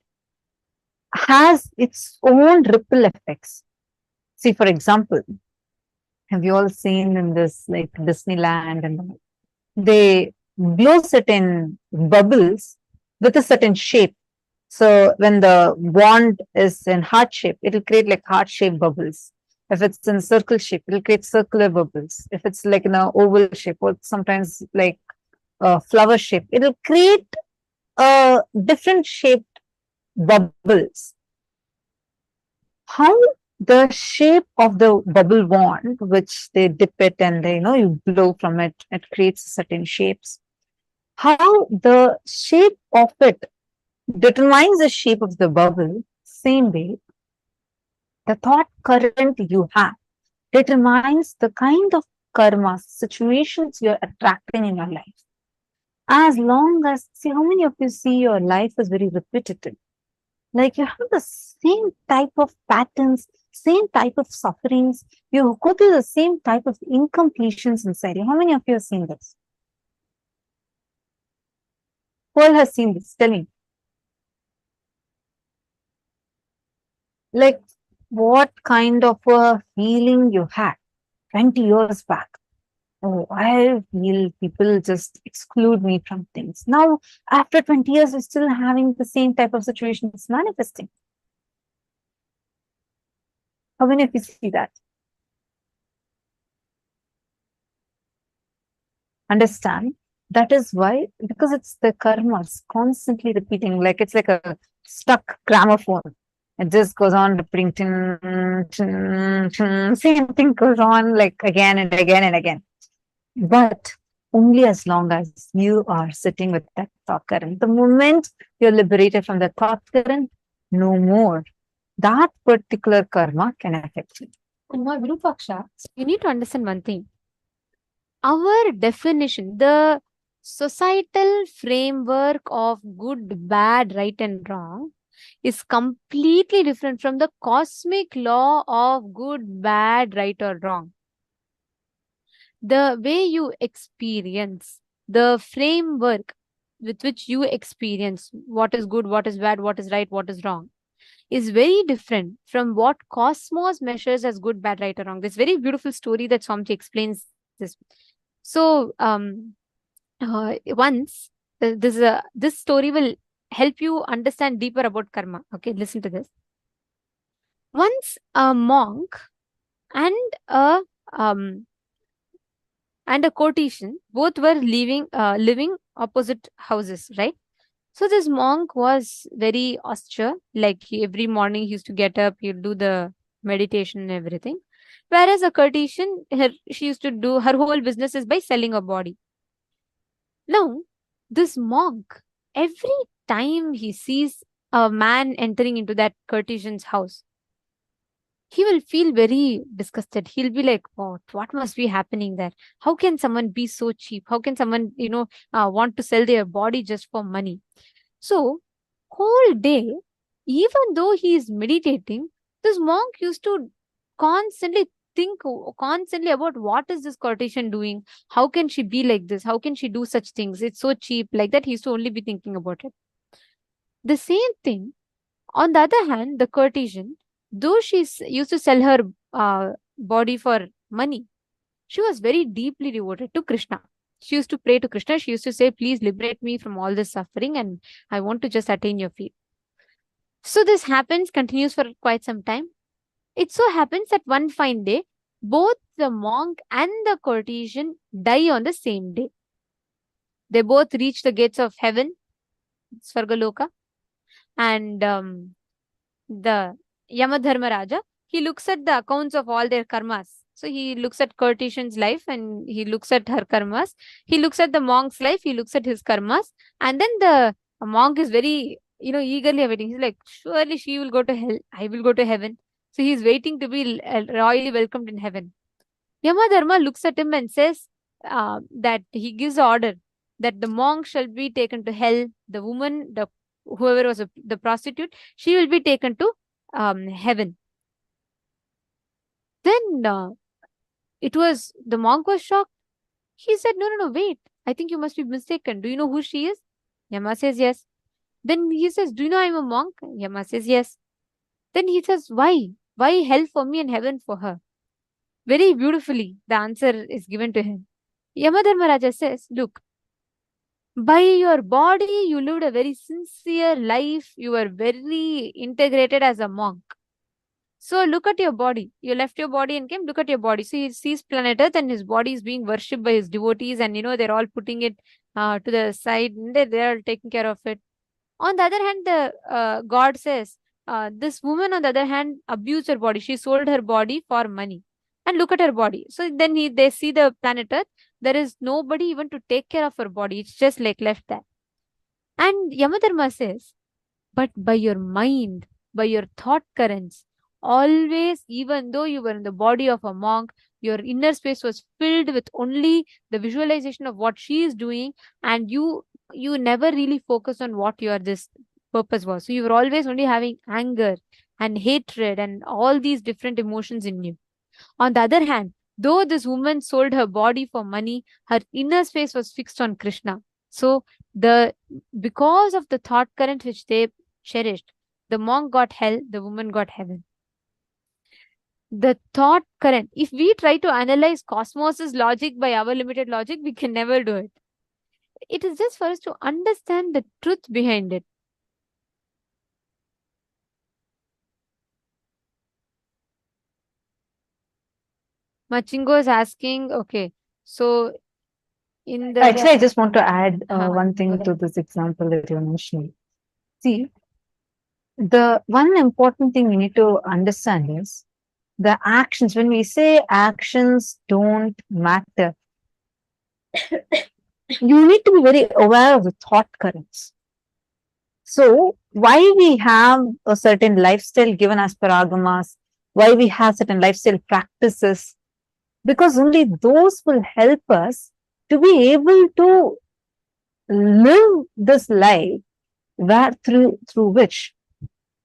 has its own ripple effects. See, for example, have you all seen in this like Disneyland, and they blow certain bubbles with a certain shape. So when the wand is in heart shape, it will create like heart shaped bubbles. If it's in circle shape, it will create circular bubbles. If it's like in an oval shape, or sometimes like a flower shape, it will create different shaped bubbles. How the shape of the bubble wand, which they dip it and they, you blow from it, it creates certain shapes. How the shape of it determines the shape of the bubble, same way, the thought current you have determines the kind of karma, situations you're attracting in your life. As long as, see, how many of you see your life is very repetitive? Like you have the same type of patterns, same type of sufferings. You go through the same type of incompletions inside you. How many of you have seen this? Who all has seen this? Tell me. Like what kind of a feeling you had 20 years back? Oh, I feel people just exclude me from things. Now, after 20 years, we're still having the same type of situations manifesting. How many of you see that? Understand? That is why, because it's the karmas constantly repeating, like it's like a stuck gramophone. It just goes on repeating, same thing goes on like again and again and again. But only as long as you are sitting with that thought current. The moment you're liberated from the thought current, no more. That particular karma can affect you. Virupaksha, you need to understand one thing. Our definition, the societal framework of good, bad, right, and wrong is completely different from the cosmic law of good, bad, right, or wrong. The way you experience, the framework with which you experience what is good, what is bad, what is right, what is wrong, is very different from what cosmos measures as good, bad, right, or wrong. This very beautiful story that Swamiji explains this. So, once this story will help you understand deeper about karma. Okay, listen to this. Once a monk and a um, courtesan both were living opposite houses, right? So this monk was very austere. Like every morning he used to get up, he'll do the meditation and everything. Whereas a courtesan, she used to do her whole business is by selling a body. Now, this monk, every time he sees a man entering into that courtesan's house, he will feel very disgusted. He'll be like, what must be happening there? How can someone be so cheap? How can someone, want to sell their body just for money? So, whole day, even though he is meditating, this monk used to constantly think constantly about what is this courtesan doing? How can she be like this? How can she do such things? It's so cheap. Like that, he used to only be thinking about it. The same thing, on the other hand, the courtesan, though she used to sell her body for money, she was very deeply devoted to Krishna. She used to pray to Krishna. She used to say, please liberate me from all this suffering and I want to just attain your feet. So this continues for quite some time. It so happens that one fine day, both the monk and the courtesan die on the same day. They both reach the gates of heaven, Loka, and the Yamadharmaraja, he looks at the accounts of all their karmas. So he looks at courtesan's life and he looks at her karmas. He looks at the monk's life, he looks at his karmas. And then the monk is very, eagerly awaiting. He's like, surely she will go to hell. I will go to heaven. So he's waiting to be royally welcomed in heaven. Yamadharma looks at him and says that he gives order that the monk shall be taken to hell. The woman, whoever was the prostitute, she will be taken to heaven. Then the monk was shocked. He said, no, wait. I think you must be mistaken. Do you know who she is? Yama says, yes. Then he says, do you know I'm a monk? Yama says, yes. Then he says, why? Why hell for me and heaven for her? Very beautifully, the answer is given to him. Yamadharmaraja says, look, by your body, you lived a very sincere life. You were very integrated as a monk. So look at your body. You left your body and came, look at your body. So he sees planet Earth and his body is being worshipped by his devotees and, they're all putting it to the side and they're taking care of it. On the other hand, the God says, this woman, on the other hand, abused her body. She sold her body for money. And look at her body. So then they see the planet Earth. There is nobody even to take care of her body. It's just like left there. And Yamadharma says, but by your mind, by your thought currents, always, even though you were in the body of a monk, your inner space was filled with only the visualization of what she is doing, and you never really focused on what this purpose was. So you were always only having anger and hatred and all these different emotions in you. On the other hand, though this woman sold her body for money, her inner space was fixed on Krishna. So because of the thought current which they cherished, the monk got hell, the woman got heaven. The thought current, if we try to analyze cosmos's logic by our limited logic, we can never do it. It is just for us to understand the truth behind it. Machingo is asking, okay, so in the... Actually, I just want to add one thing to this example that you're mentioning. See, the one important thing we need to understand is the actions. When we say actions don't matter, you need to be very aware of the thought currents. So, why we have a certain lifestyle given as per agamas, why we have certain lifestyle practices, because only those will help us to be able to live this life through which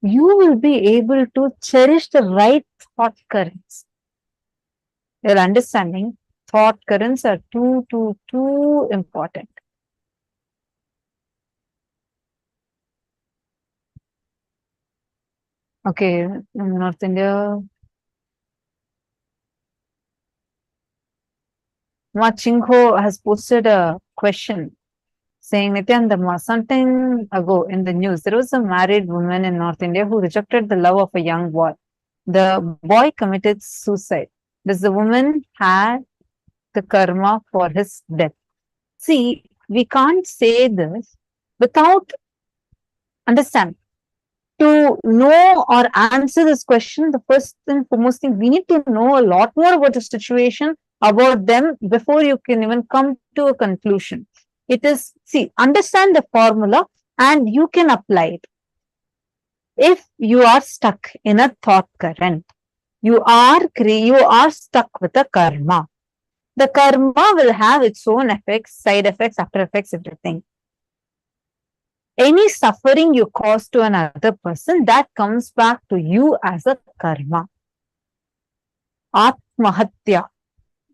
you will be able to cherish the right thought currents. Your understanding, thought currents are too important. Okay, North India. Machingo has posted a question saying, Nithyananda, some time ago in the news, there was a married woman in North India who rejected the love of a young boy. The boy committed suicide. Does the woman have the karma for his death? See, we can't say this without understanding. To know or answer this question, the first and foremost thing, we need to know a lot more about the situation, about them, before you can even come to a conclusion. It is, see, understand the formula and you can apply it. If you are stuck in a thought current, you are stuck with a karma. The karma will have its own effects, side effects, after effects, everything. Any suffering you cause to another person, that comes back to you as a karma. Atmahatya,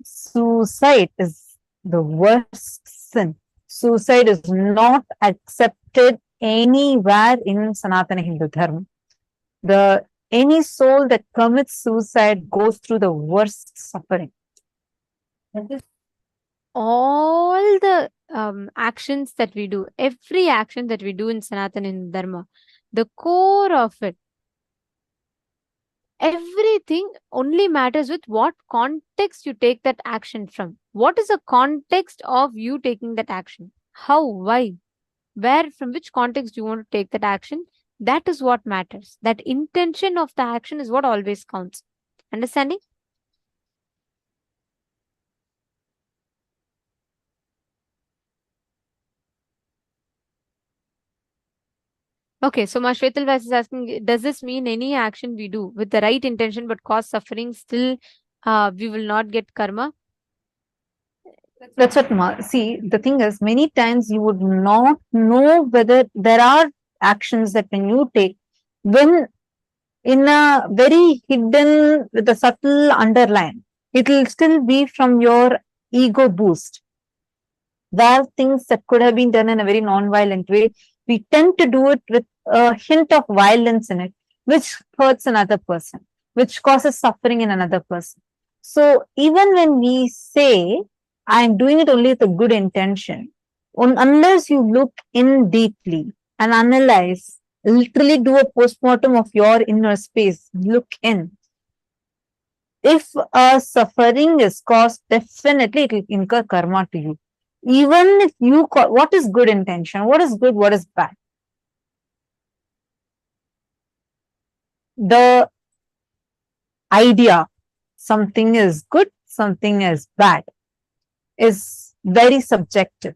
suicide is the worst sin. Suicide is not accepted anywhere in Sanatana Hindu Dharma. Any soul that commits suicide goes through the worst suffering. All the actions that we do, every action that we do in Sanatana Hindu Dharma, the core of it, everything only matters with what context you take that action from. What is the context of you taking that action? How? Why? Where? From which context you want to take that action? That is what matters. That intention of the action is what always counts. Understanding? Okay, so Mashvetal Vyas is asking, does this mean any action we do with the right intention but cause suffering, still we will not get karma? That's what, see, the thing is, many times you would not know whether there are actions that when you take, when in a very hidden, with a subtle underline, it will still be from your ego boost. There are things that could have been done in a very non-violent way. We tend to do it with a hint of violence in it, which hurts another person, which causes suffering in another person. So even when we say, I'm doing it only with a good intention, unless you look in deeply and analyze, literally do a postmortem of your inner space, look in. If a suffering is caused, definitely it will incur karma to you. Even if you call, what is good intention? What is good? What is bad? The idea something is good, something is bad, is very subjective.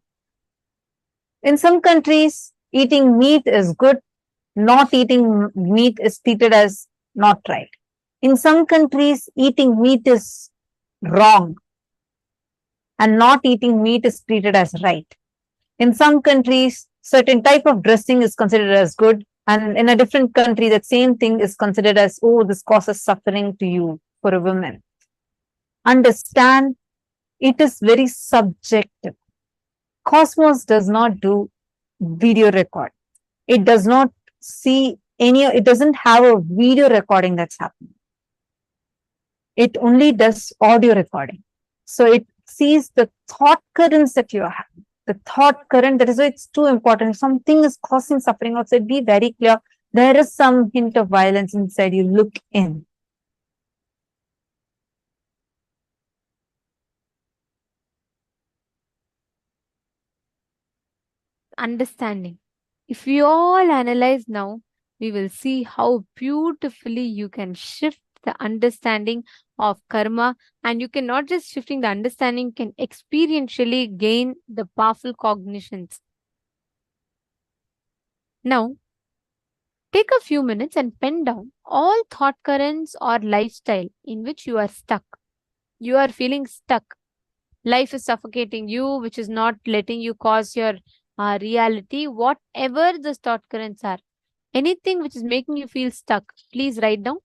In some countries, eating meat is good, not eating meat is treated as not right. In some countries, eating meat is wrong and not eating meat is treated as right. In some countries, certain type of dressing is considered as good, and in a different country, that same thing is considered as, oh, this causes suffering to you for a woman. Understand, it is very subjective. Cosmos does not do video record. It does not see it doesn't have a video recording that's happening. It only does audio recording. So it sees the thought currents that you are having. The thought current, that is why it's too important. If something is causing suffering outside, be very clear. There is some hint of violence inside you. Look in. Understanding. If we all analyze now, we will see how beautifully you can shift the understanding of karma, and you can not just shifting the understanding, can experientially gain the powerful cognitions. Now, take a few minutes and pen down all thought currents or lifestyle in which you are stuck. You are feeling stuck. Life is suffocating you, which is not letting you cause your reality, whatever the thought currents are. Anything which is making you feel stuck, please write down.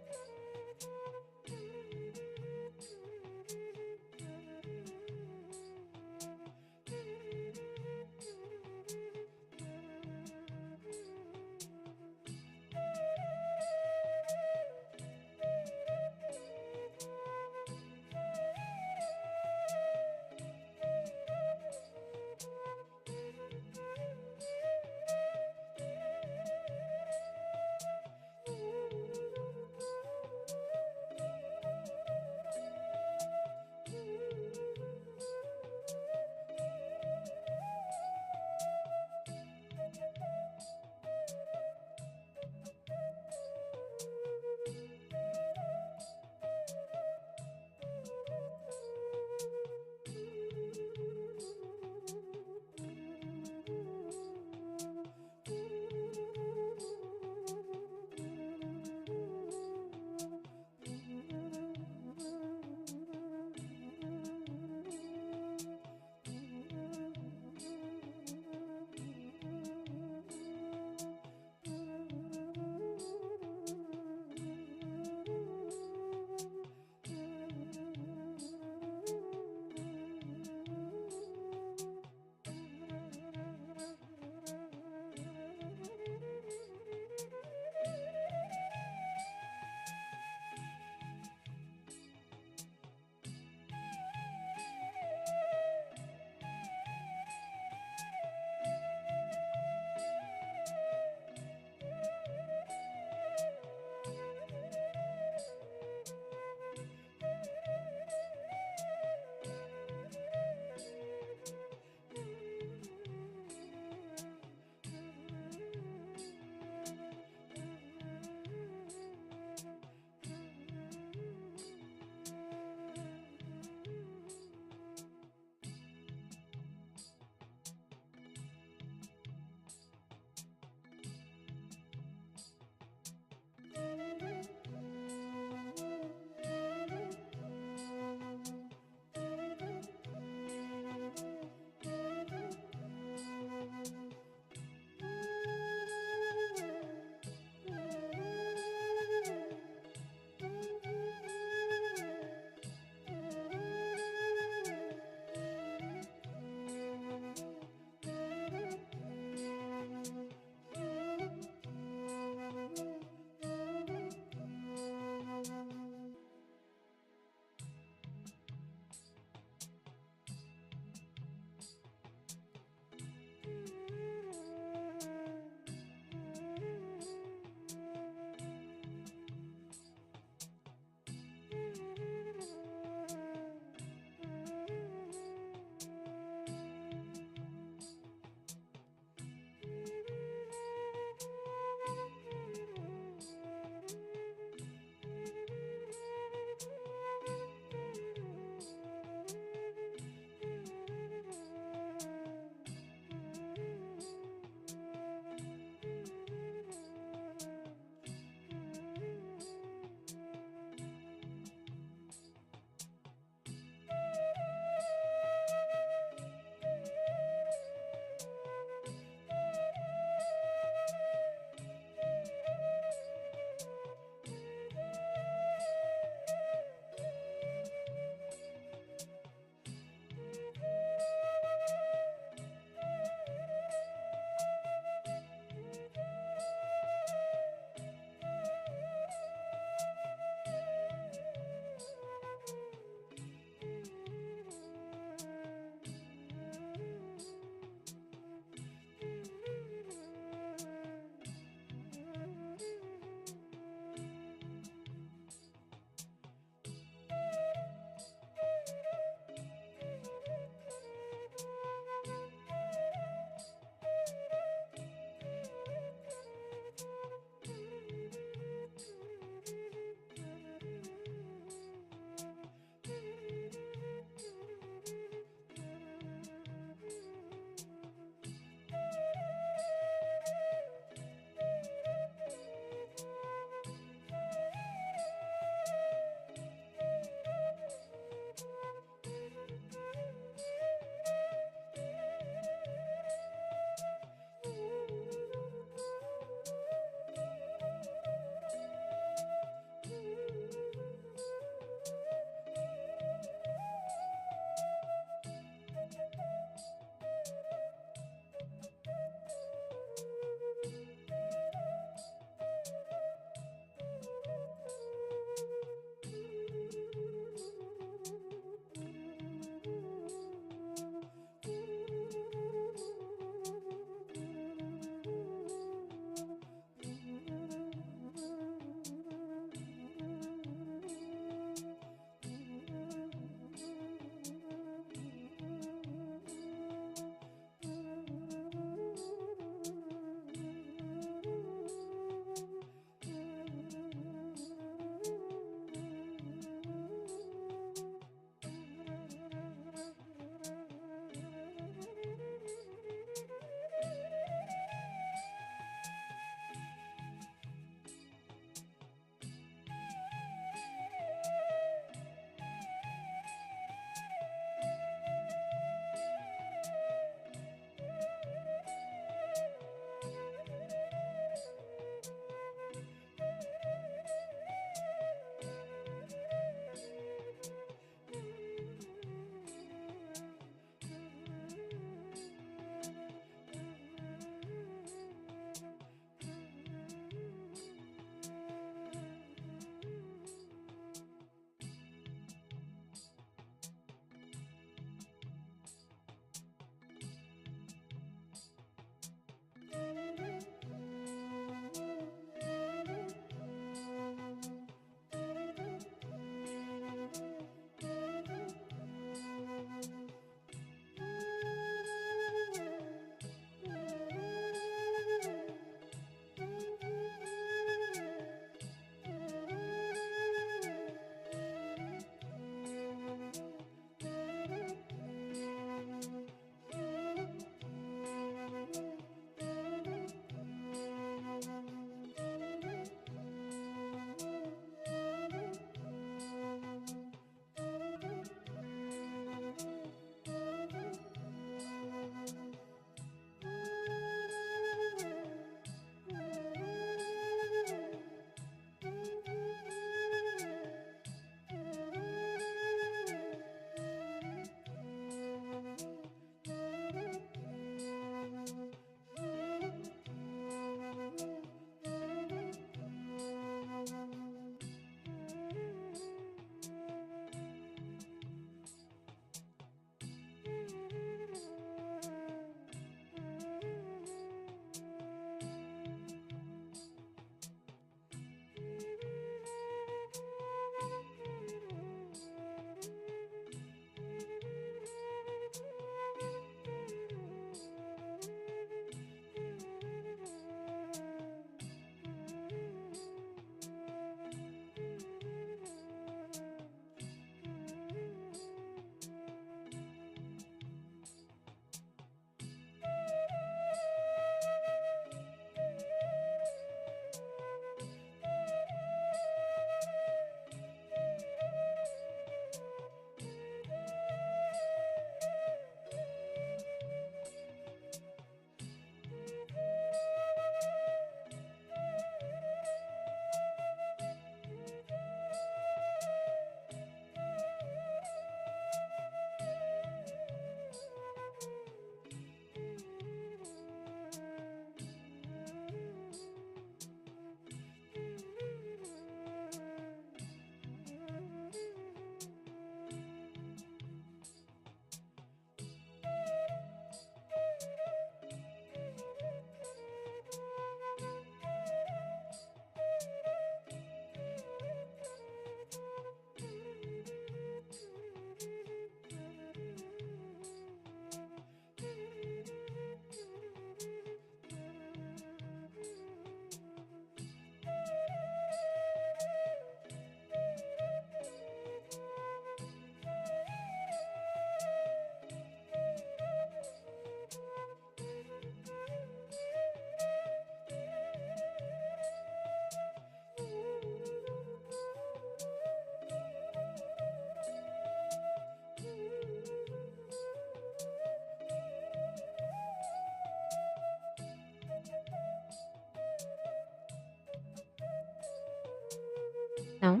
Now,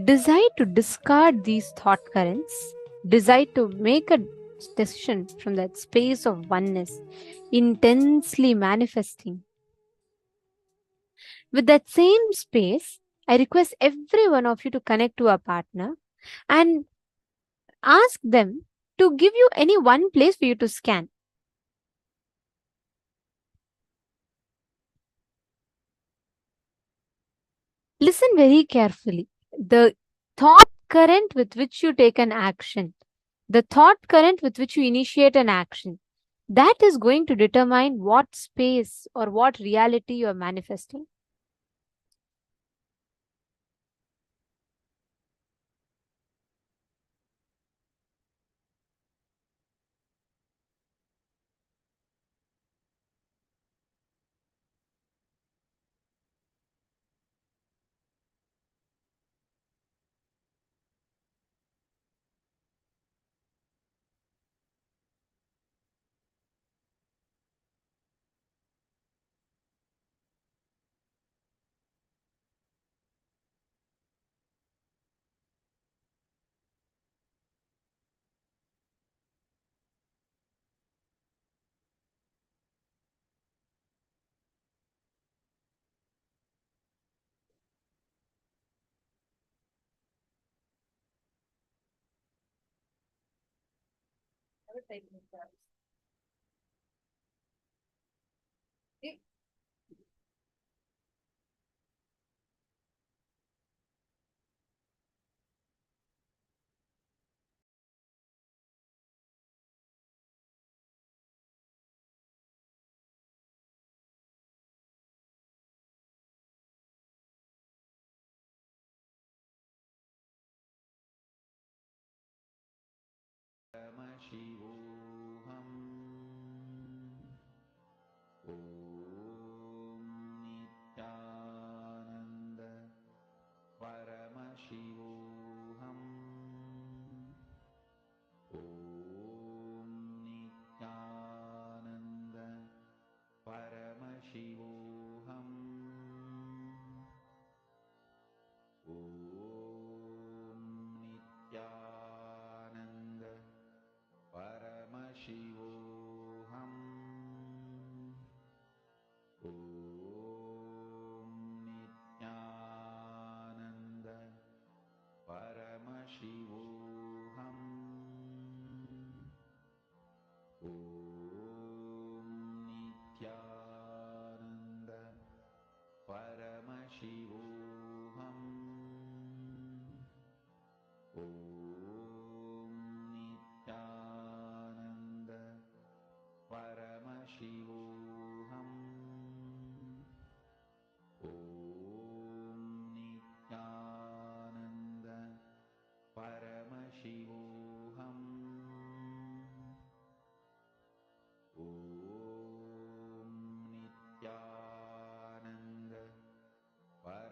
decide to discard these thought currents, decide to make a decision from that space of oneness, intensely manifesting. With that same space, I request every one of you to connect to a partner and ask them to give you any one place for you to scan. Listen very carefully. The thought current with which you take an action, the thought current with which you initiate an action, that is going to determine what space or what reality you are manifesting. Paramashivoham. Om Nithyananda Paramashivoham. Om Nithyananda Paramashivoham. Om Nithyananda Paramashivoham. Om Nithyananda Paramashivoham. Om Nithyananda Paramashivoham. Om Nithyananda Paramashivoham. Om Nithyananda Paramashivoham. Om Nithyananda Paramashivoham.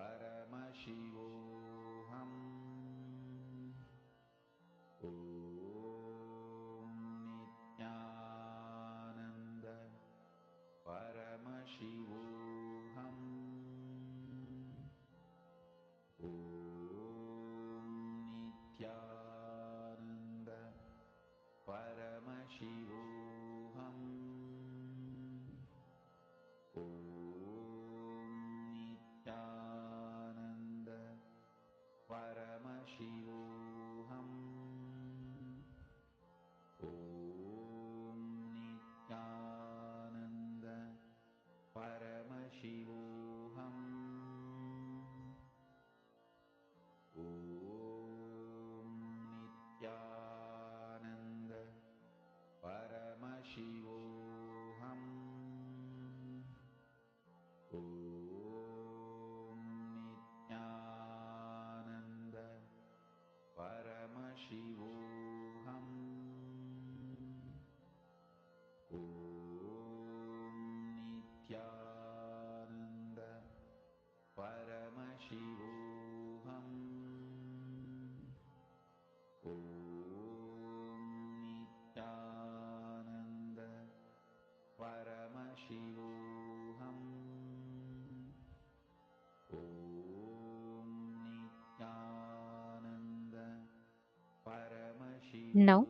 Now,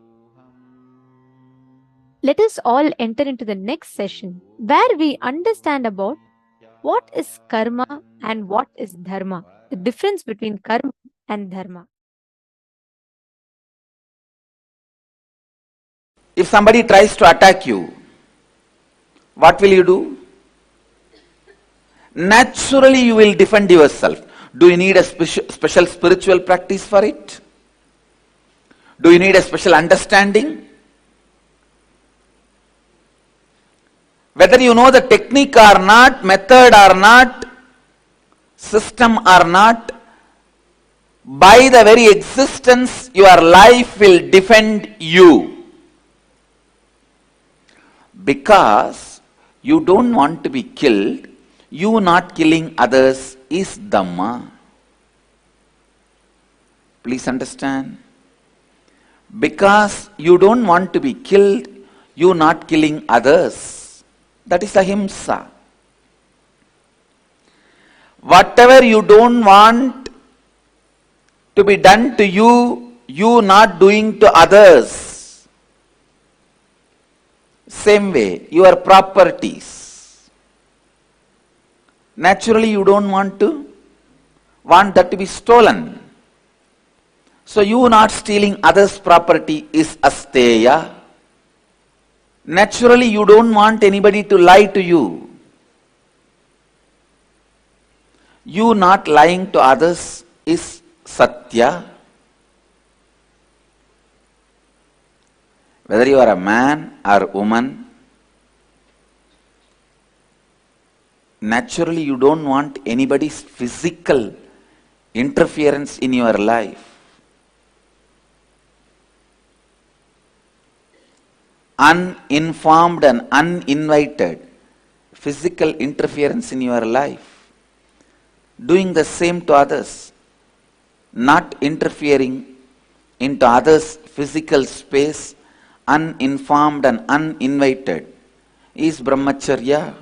let us all enter into the next session where we understand about what is karma and what is dharma, the difference between karma and dharma. If somebody tries to attack you, what will you do? Naturally, you will defend yourself. Do you need a special spiritual practice for it? Do you need a special understanding? Whether you know the technique or not, method or not, system or not, by the very existence, your life will defend you. Because you don't want to be killed, you not killing others is Dhamma. Please understand. Because you don't want to be killed, you not killing others. That is ahimsa. Whatever you don't want to be done to you, you not doing to others. Same way, your properties. Naturally, you don't want that to be stolen. So you not stealing others' property is asteya. Naturally, you don't want anybody to lie to you. You not lying to others is satya. Whether you are a man or woman, naturally you don't want anybody's physical interference in your life. Uninformed and uninvited physical interference in your life. Doing the same to others. Not interfering into others' physical space, uninformed and uninvited, is brahmacharya.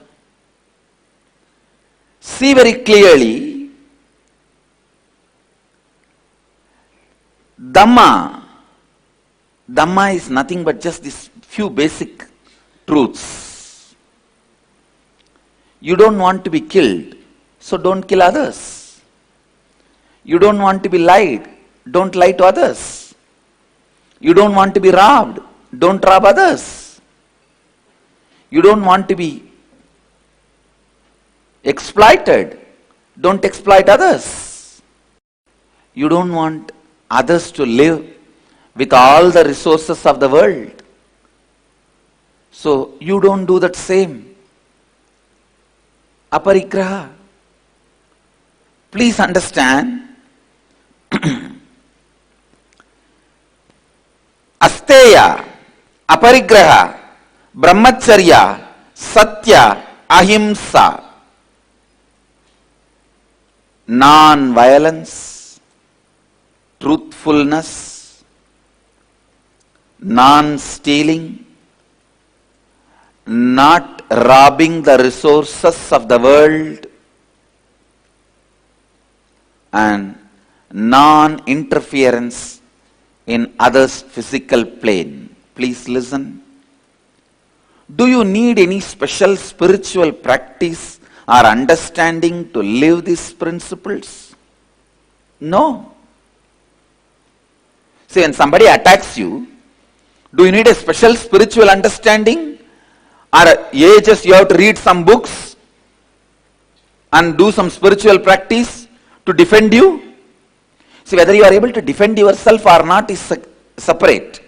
See very clearly, Dhamma is nothing but just these few basic truths. You don't want to be killed, so don't kill others. You don't want to be lied, don't lie to others. You don't want to be robbed, don't rob others. You don't want to be exploited, don't exploit others. You don't want others to live with all the resources of the world. So you don't do that same. Aparigraha. Please understand, asteya, aparigraha, brahmacharya, satya, ahimsa, non-violence, truthfulness, non-stealing, not robbing the resources of the world, and non-interference in others' physical plane. Please listen. Do you need any special spiritual practice or understanding to live these principles? No. See, when somebody attacks you, do you need a special spiritual understanding? Or just you have to read some books and do some spiritual practice to defend you? See, whether you are able to defend yourself or not is separate.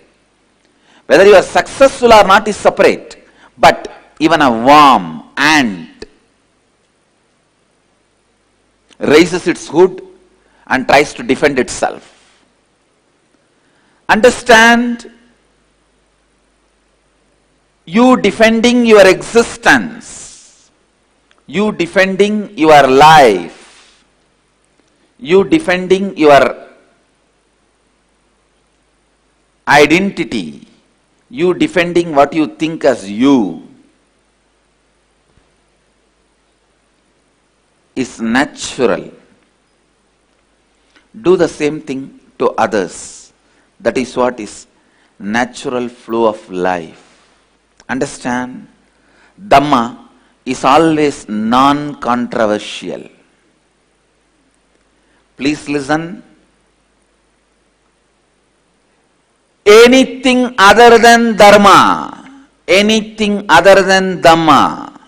Whether you are successful or not is separate. But even a worm, ant, raises its hood and tries to defend itself. Understand, you defending your existence, you defending your life, you defending your identity, you defending what you think as you, is natural. Do the same thing to others. That is what is natural flow of life. Understand? Dhamma is always non-controversial. Please listen. Anything other than Dharma, anything other than Dhamma,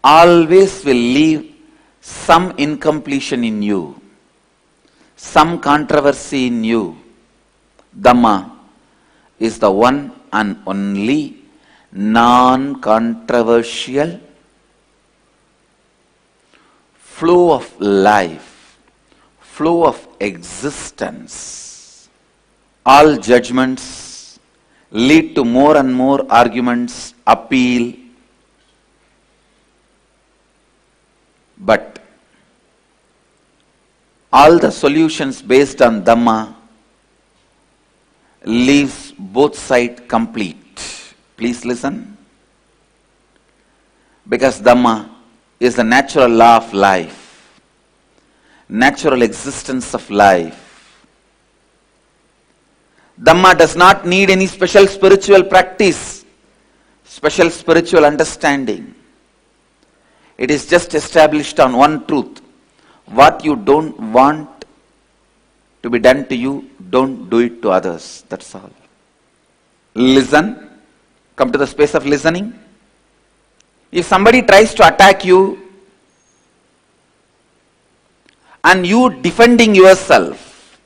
always will leave some incompletion in you, some controversy in you. Dhamma is the one and only non-controversial flow of life, flow of existence. All judgments lead to more and more arguments, appeal. But all the solutions based on Dhamma leaves both sides complete. Please listen. Because Dhamma is the natural law of life, natural existence of life. Dhamma does not need any special spiritual practice, special spiritual understanding. It is just established on one truth. What you don't want to be done to you, don't do it to others. That's all. Listen. Come to the space of listening. If somebody tries to attack you and you defending yourself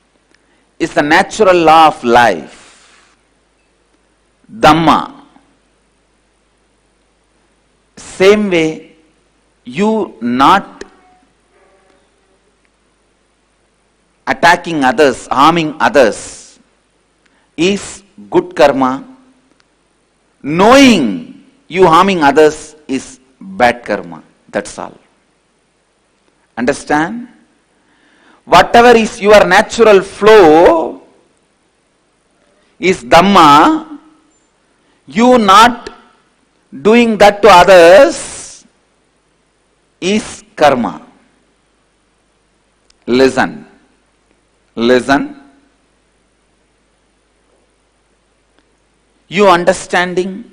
is the natural law of life. Dhamma. Same way, you not attacking others, harming others is good karma. Knowing you harming others is bad karma. That's all. Understand? Whatever is your natural flow is Dhamma. You not doing that to others is karma. Listen. Listen. You understanding,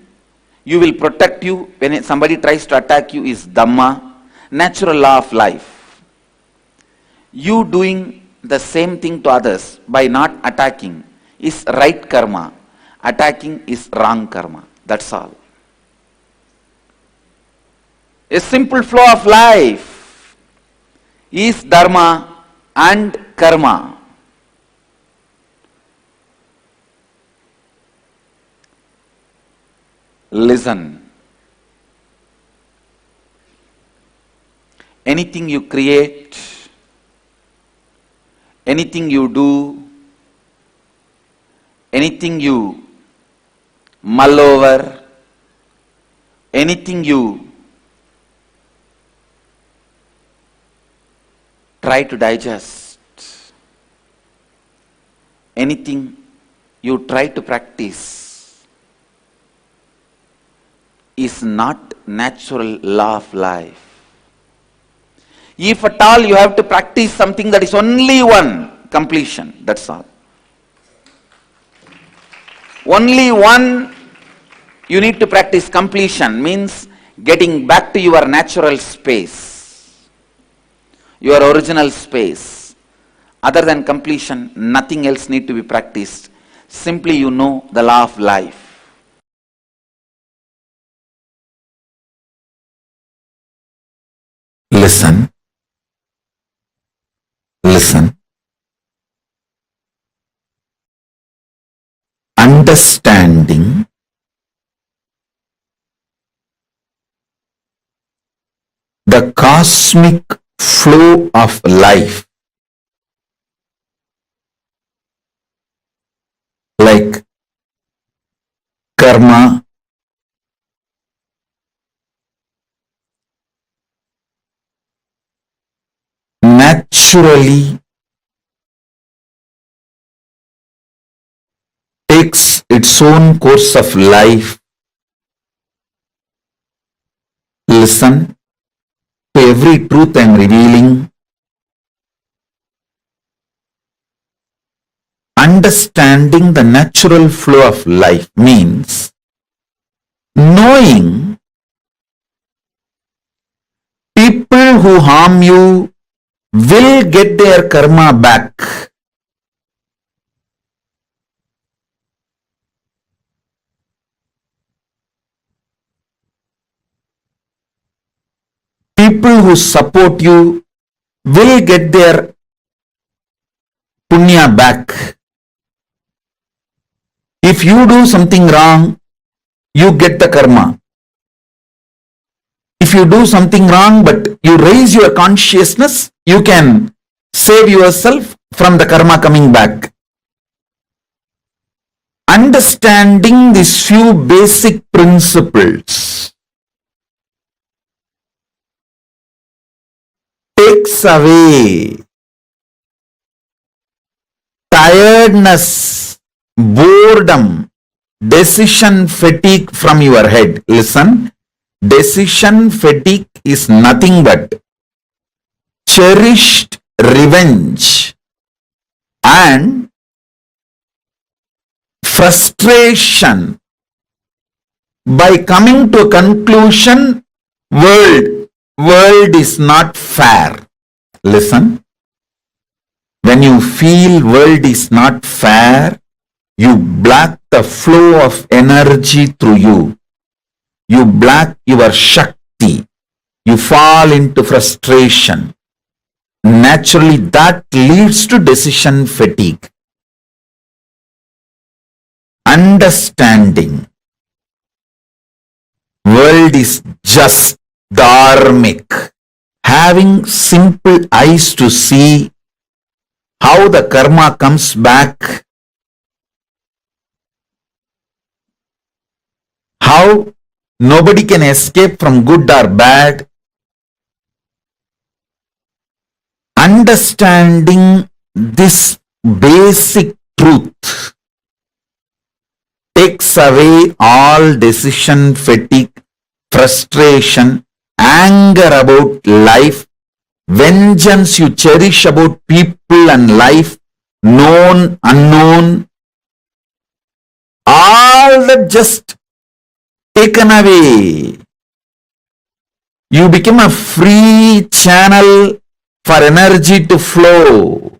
you will protect you when somebody tries to attack you is Dhamma, natural law of life. You doing the same thing to others by not attacking is right karma. Attacking is wrong karma. That's all. A simple flow of life is Dharma and karma. Listen. Anything you create, anything you do, anything you mull over, anything you try to digest, anything you try to practice is not natural law of life. If at all you have to practice something that is only one completion, that's all. Only one you need to practice completion means getting back to your natural space, your original space. Other than completion, nothing else need to be practiced. Simply you know the law of life. Listen. Listen. Understanding the cosmic flow of life, like karma, naturally takes its own course of life. Listen to every truth I am revealing. understanding the natural flow of life means knowing people who harm you will get their karma back. People who support you will get their punya back. If you do something wrong, you get the karma. If you do something wrong but you raise your consciousness, you can save yourself from the karma coming back. Understanding these few basic principles takes away tiredness, boredom, decision fatigue from your head. Listen, decision fatigue is nothing but cherished revenge and frustration by coming to a conclusion, world is not fair. Listen, when you feel world is not fair, you block the flow of energy through you. You block your Shakti. You fall into frustration. Naturally, that leads to decision fatigue. Understanding world is just dharmic. Having simple eyes to see how the karma comes back, how nobody can escape from good or bad. Understanding this basic truth takes away all decision fatigue, frustration, anger about life, vengeance you cherish about people and life, known, unknown, all that just taken away. You become a free channel for energy to flow.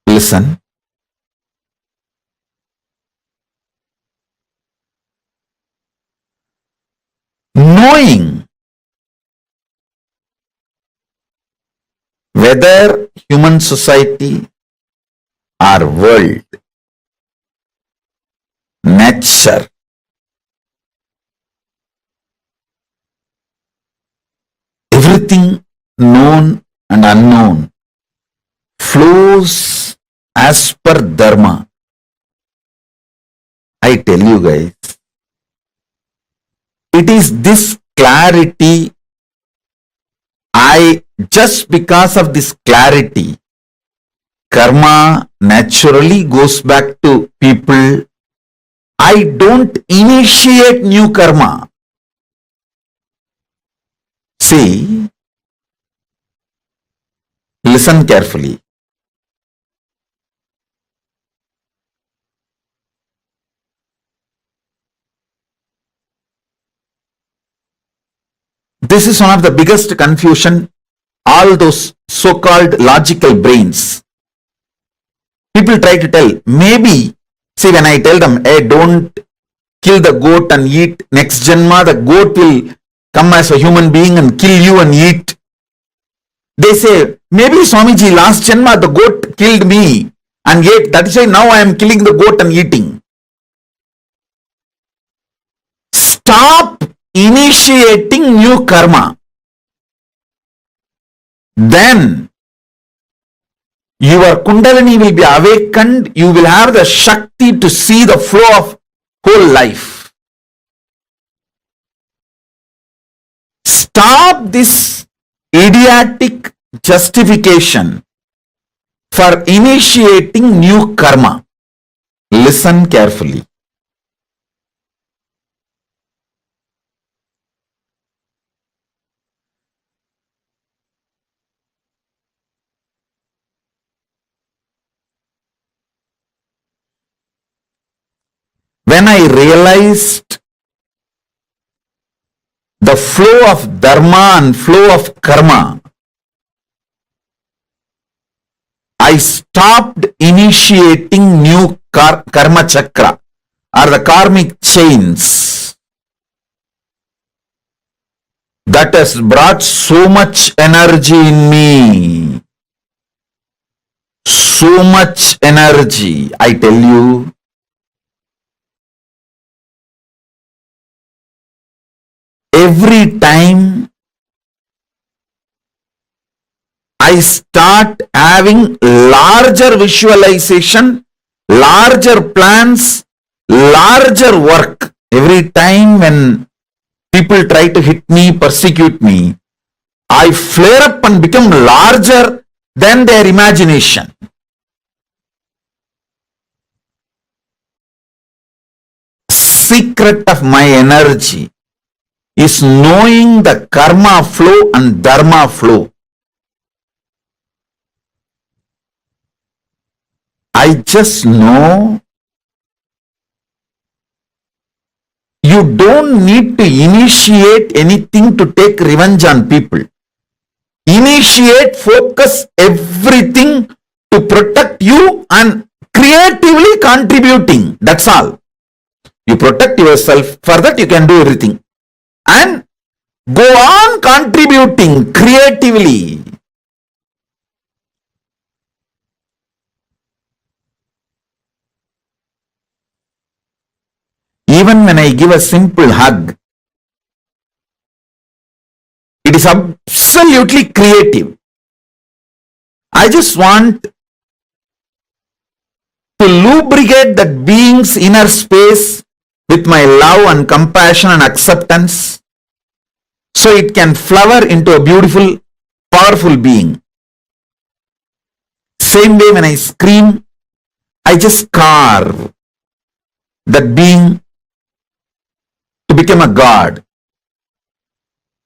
Listen. Knowing whether human society or world, nature, everything known and unknown flows as per dharma. I tell you guys, it is this clarity, just because of this clarity, karma naturally goes back to people. I don't initiate new karma. See, listen carefully. This is one of the biggest confusion, all those so-called logical brains. People try to tell, maybe, see, when I tell them, hey, don't kill the goat and eat, next janma, the goat will come as a human being and kill you and eat. They say, maybe Swamiji, last janma, the goat killed me and ate. That is why now I am killing the goat and eating. Stop initiating new karma. Then your Kundalini will be awakened. You will have the Shakti to see the flow of whole life. Stop this idiotic justification for initiating new karma. Listen carefully. when I realized the flow of dharma and flow of karma, I stopped initiating new karma chakra or the karmic chains that has brought so much energy in me. So much energy, I tell you. Every time I start having larger visualization, larger plans, larger work. Every time when people try to hit me, persecute me, I flare up and become larger than their imagination. Secret of my energy is knowing the karma flow and dharma flow. I just know you don't need to initiate anything to take revenge on people. Initiate, focus everything to protect you and creatively contributing. That's all. You protect yourself, for that you can do everything. And go on contributing creatively. Even when I give a simple hug, it is absolutely creative. I just want to lubricate that being's inner space with my love and compassion and acceptance so it can flower into a beautiful, powerful being. Same way when I scream, I just carve that being to become a god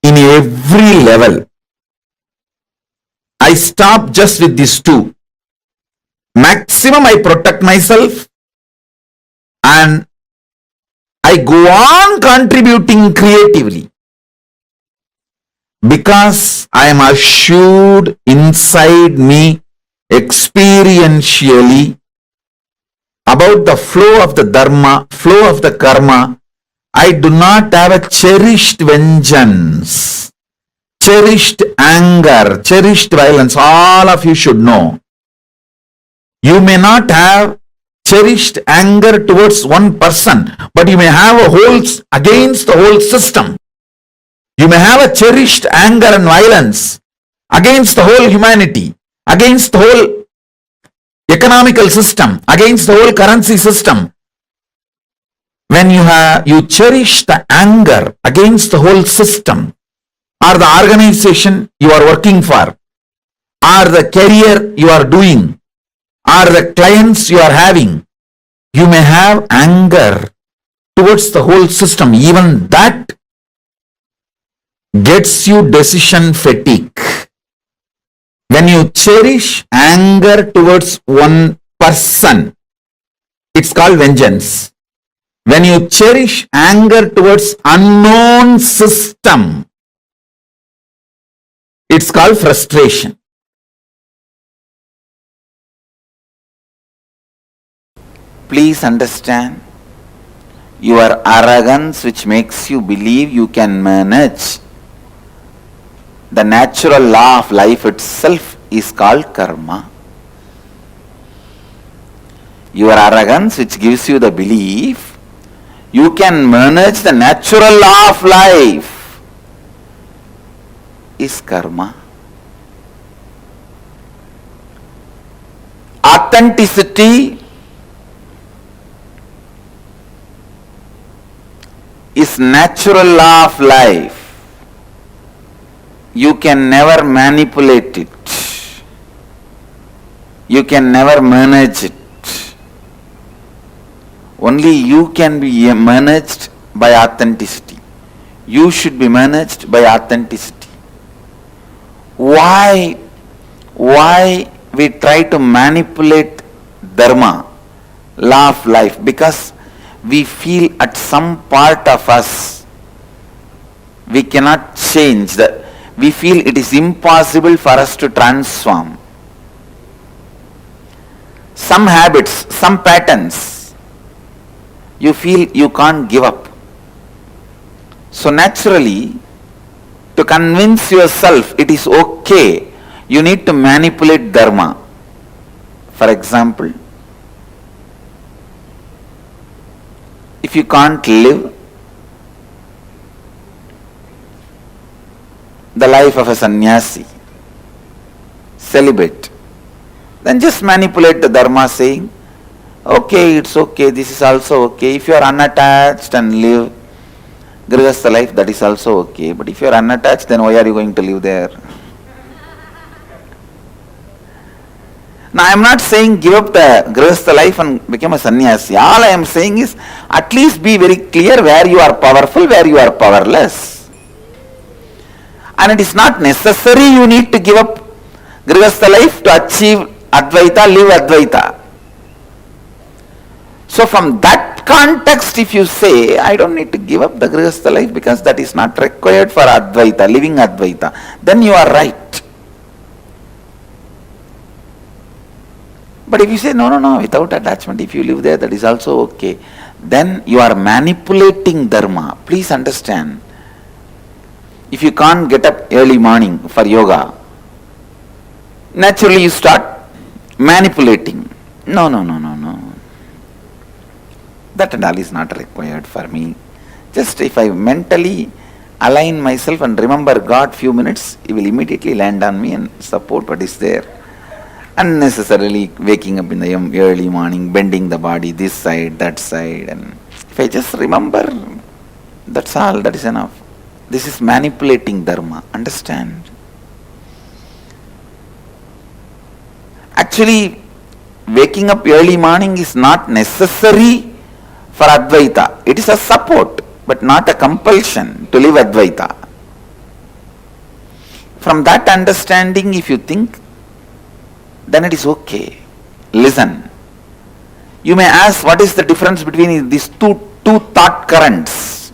in every level. I stop just with these two. Maximum I protect myself and I go on contributing creatively because I am assured inside me experientially about the flow of the dharma, flow of the karma. I do not have a cherished vengeance, cherished anger, cherished violence. All of you should know. You may not have cherished anger towards one person, but you may have a whole against the whole system. You may have a cherished anger and violence against the whole humanity, against the whole economical system, against the whole currency system. When you cherish the anger against the whole system, or the organization you are working for, or the career you are doing, or the clients you are having, you may have anger towards the whole system. Even that gets you decision fatigue. When you cherish anger towards one person, it's called vengeance. When you cherish anger towards unknown system, it's called frustration. Please understand, your arrogance which makes you believe you can manage the natural law of life itself is called karma. Your arrogance which gives you the belief you can manage the natural law of life is karma. Authenticity is natural law of life. You can never manipulate it. You can never manage it. Only you can be managed by authenticity. You should be managed by authenticity. Why we try to manipulate dharma, law of life? Because we feel at some part of us we cannot change, we feel it is impossible for us to transform. Some habits, some patterns, you feel you can't give up. So naturally, to convince yourself it is okay, you need to manipulate dharma. For example, if you can't live the life of a sannyasi, celibate, then just manipulate the dharma saying, okay, it's okay, this is also okay. If you are unattached and live grihastha life, that is also okay. But if you are unattached, then why are you going to live there? Now I am not saying give up the grihastha life and become a sannyasi. All I am saying is at least be very clear where you are powerful, where you are powerless. And it is not necessary you need to give up grihastha life to achieve Advaita, live Advaita. So from that context, if you say, I don't need to give up the grihastha life because that is not required for Advaita, living Advaita, then you are right. But if you say, no, without attachment, if you live there, that is also okay, then you are manipulating dharma. Please understand. If you can't get up early morning for yoga, naturally you start manipulating. No. That and all is not required for me. Just if I mentally align myself and remember God few minutes, He will immediately land on me and support what is there. Unnecessarily waking up in the early morning, bending the body this side, that side, and if I just remember, that's all, that is enough. This is manipulating dharma, understand? Actually, waking up early morning is not necessary for Advaita. It is a support, but not a compulsion to live Advaita. From that understanding, if you think, then it is okay. Listen. You may ask, what is the difference between these two thought currents?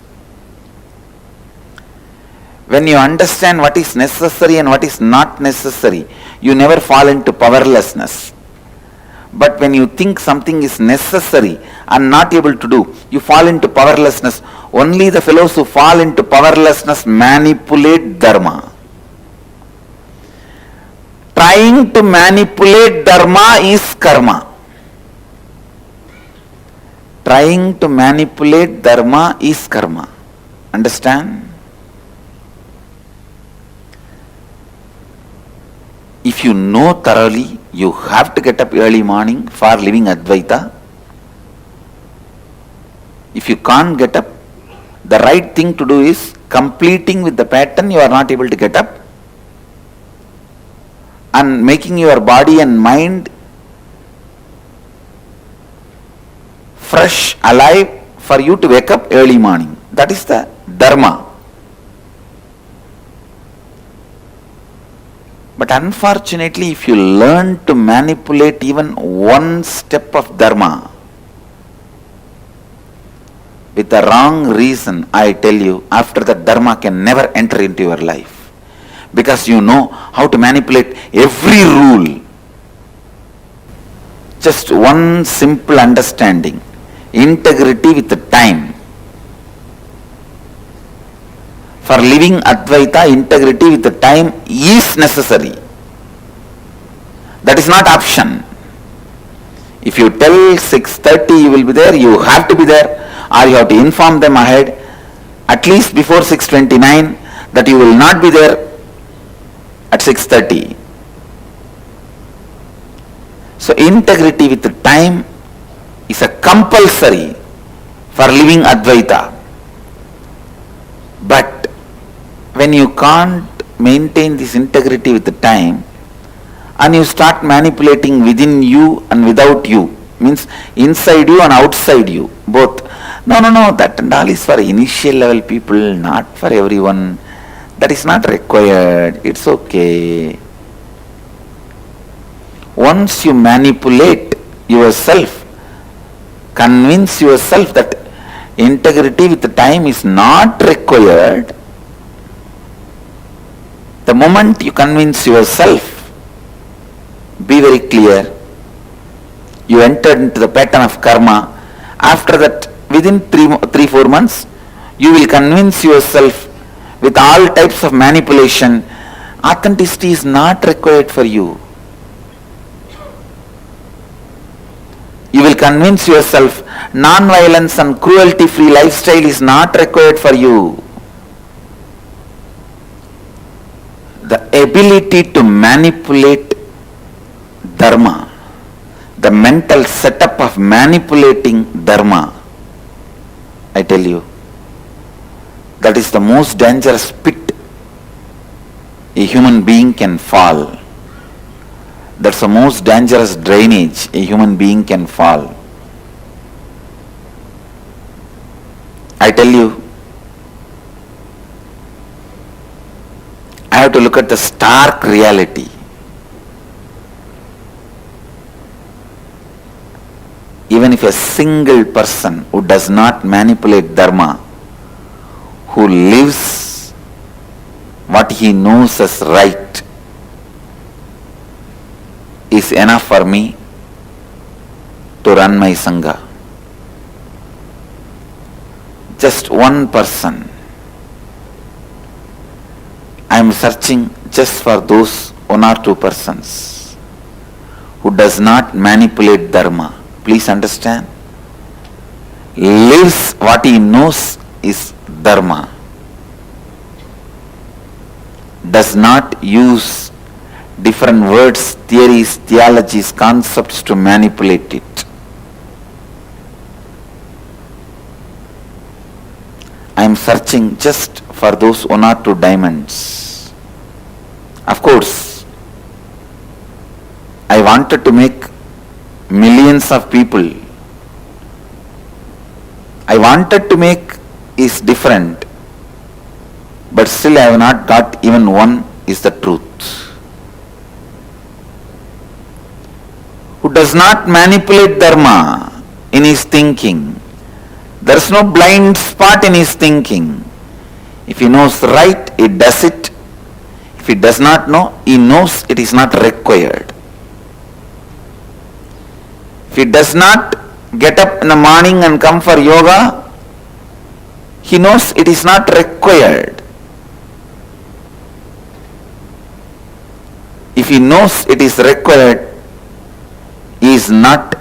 When you understand what is necessary and what is not necessary, you never fall into powerlessness. But when you think something is necessary and not able to do, you fall into powerlessness. Only the fellows who fall into powerlessness manipulate dharma. Trying to manipulate dharma is karma. Trying to manipulate dharma is karma. Understand? If you know thoroughly, you have to get up early morning for living Advaita. If you can't get up, the right thing to do is completing with the pattern you are not able to get up and making your body and mind fresh, alive for you to wake up early morning. That is the dharma. But unfortunately, if you learn to manipulate even one step of dharma with the wrong reason, I tell you, after that dharma can never enter into your life. Because you know how to manipulate every rule. Just one simple understanding. Integrity with the time. For living Advaita, integrity with the time is necessary. That is not option. If you tell 6:30 you will be there, you have to be there, or you have to inform them ahead, at least before 6:29, that you will not be there at 6:30. So integrity with the time is a compulsory for living Advaita. But when you can't maintain this integrity with the time and you start manipulating within you and without you, means inside you and outside you, both. No, that and all is for initial level people, not for everyone. That is not required. It's okay. Once you manipulate yourself, convince yourself that Integrity with time is not required. The moment you convince yourself, be very clear, you entered into the pattern of karma. After that, within 3-4 months, you will convince yourself with all types of manipulation. Authenticity is not required for you. You will convince yourself non-violence and cruelty-free lifestyle is not required for you. The ability to manipulate dharma, the mental setup of manipulating dharma, I tell you, that is the most dangerous pit a human being can fall. That's the most dangerous drainage a human being can fall. I tell you, I have to look at the stark reality. Even if a single person who does not manipulate dharma, who lives what he knows as right, is enough for me to run my Sangha. Just one person. I am searching just for those 1 or 2 persons who does not manipulate dharma. Please understand. Lives what he knows is dharma. Does not use different words, theories, theologies, concepts to manipulate it. I am searching just for those 1 or 2 diamonds. Of course, I wanted to make millions of people. I wanted to make is different, but still I have not got even one is the truth. Who does not manipulate dharma in his thinking. There is no blind spot in his thinking. If he knows right, he does it. If he does not know, he knows it is not required. If he does not get up in the morning and come for yoga, he knows it is not required. If he knows it is required, he is not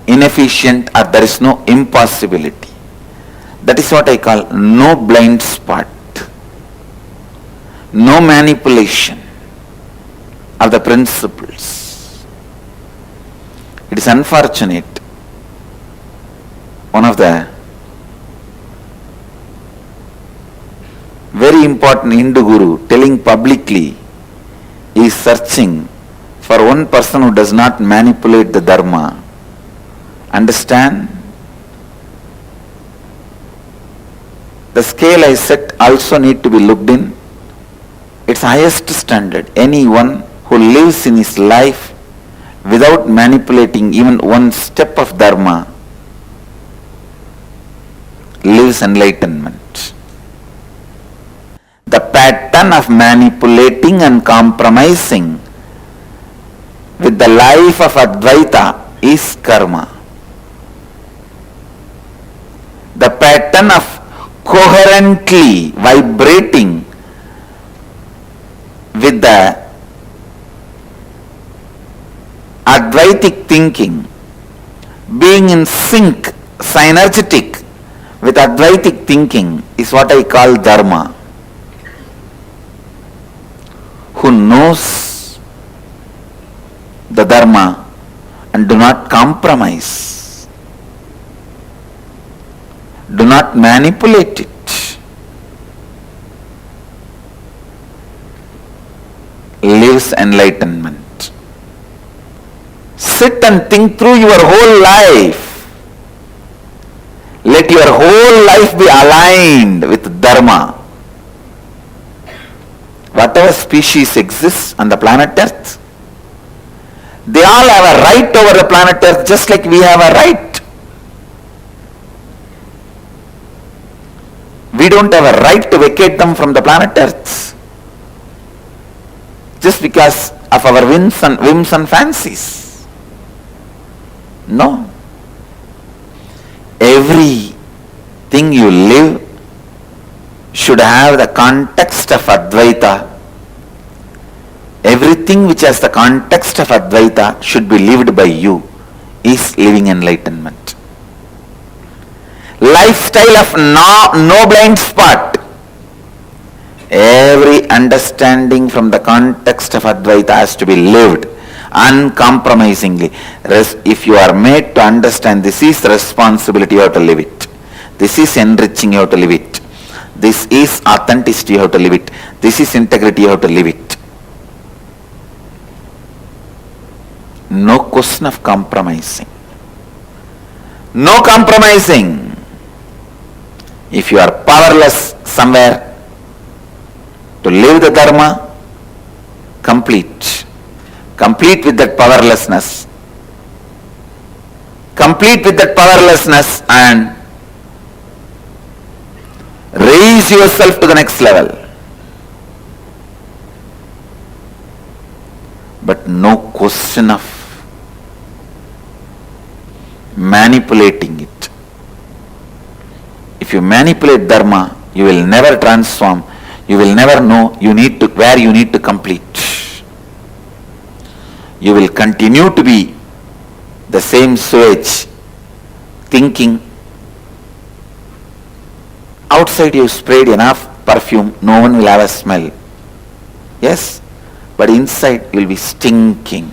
inefficient or there is no impossibility. That is what I call no blind spot, no manipulation of the principles. It is unfortunate. One of the very important Hindu guru telling publicly he is searching for one person who does not manipulate the dharma. Understand? The scale I set also need to be looked in. Its highest standard. Anyone who lives in his life without manipulating even one step of dharma lives enlightenment. The pattern of manipulating and compromising with the life of Advaita is karma. The pattern of coherently vibrating with the Advaitic thinking, being in sync, synergetic with Advaitic thinking is what I call dharma. Who knows the dharma and do not compromise, do not manipulate it, lives enlightenment. Sit and think through your whole life. Let your whole life be aligned with dharma. Whatever species exists on the planet Earth, they all have a right over the planet Earth just like we have a right. We don't have a right to vacate them from the planet Earth just because of our whims and fancies. No. Everything you live should have the context of Advaita. Everything which has the context of Advaita should be lived by you is living enlightenment. Lifestyle of no blind spot. Every understanding from the context of Advaita has to be lived uncompromisingly. If you are made to understand this is responsibility, you have to live it. This is enriching, you have to live it. This is authenticity, you have to live it. This is integrity, you have to live it. No question of compromising. No compromising. If you are powerless somewhere to live the Dharma, complete. Complete with that powerlessness. Complete with that powerlessness and raise yourself to the next level. But no question of manipulating it. If you manipulate Dharma, you will never transform. You will never know where you need to complete. You will continue to be the same sewage, thinking outside you sprayed enough perfume, no one will have a smell. Yes, but inside you will be stinking.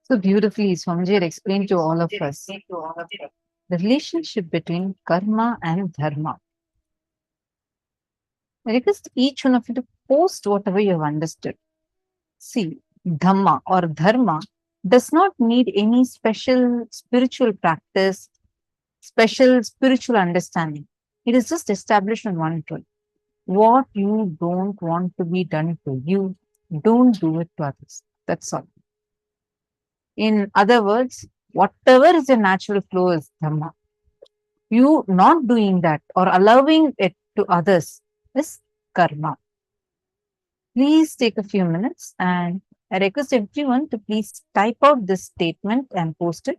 So beautifully, Swamiji had explained to all of us the relationship between karma and dharma. I request each one of you to post whatever you have understood. See, Dhamma or Dharma does not need any special spiritual practice, special spiritual understanding. It is just established on one truth. What you don't want to be done to you, don't do it to others. That's all. In other words, whatever is your natural flow is Dhamma. You not doing that or allowing it to others is karma. Please take a few minutes and I request everyone to please type out this statement and post it.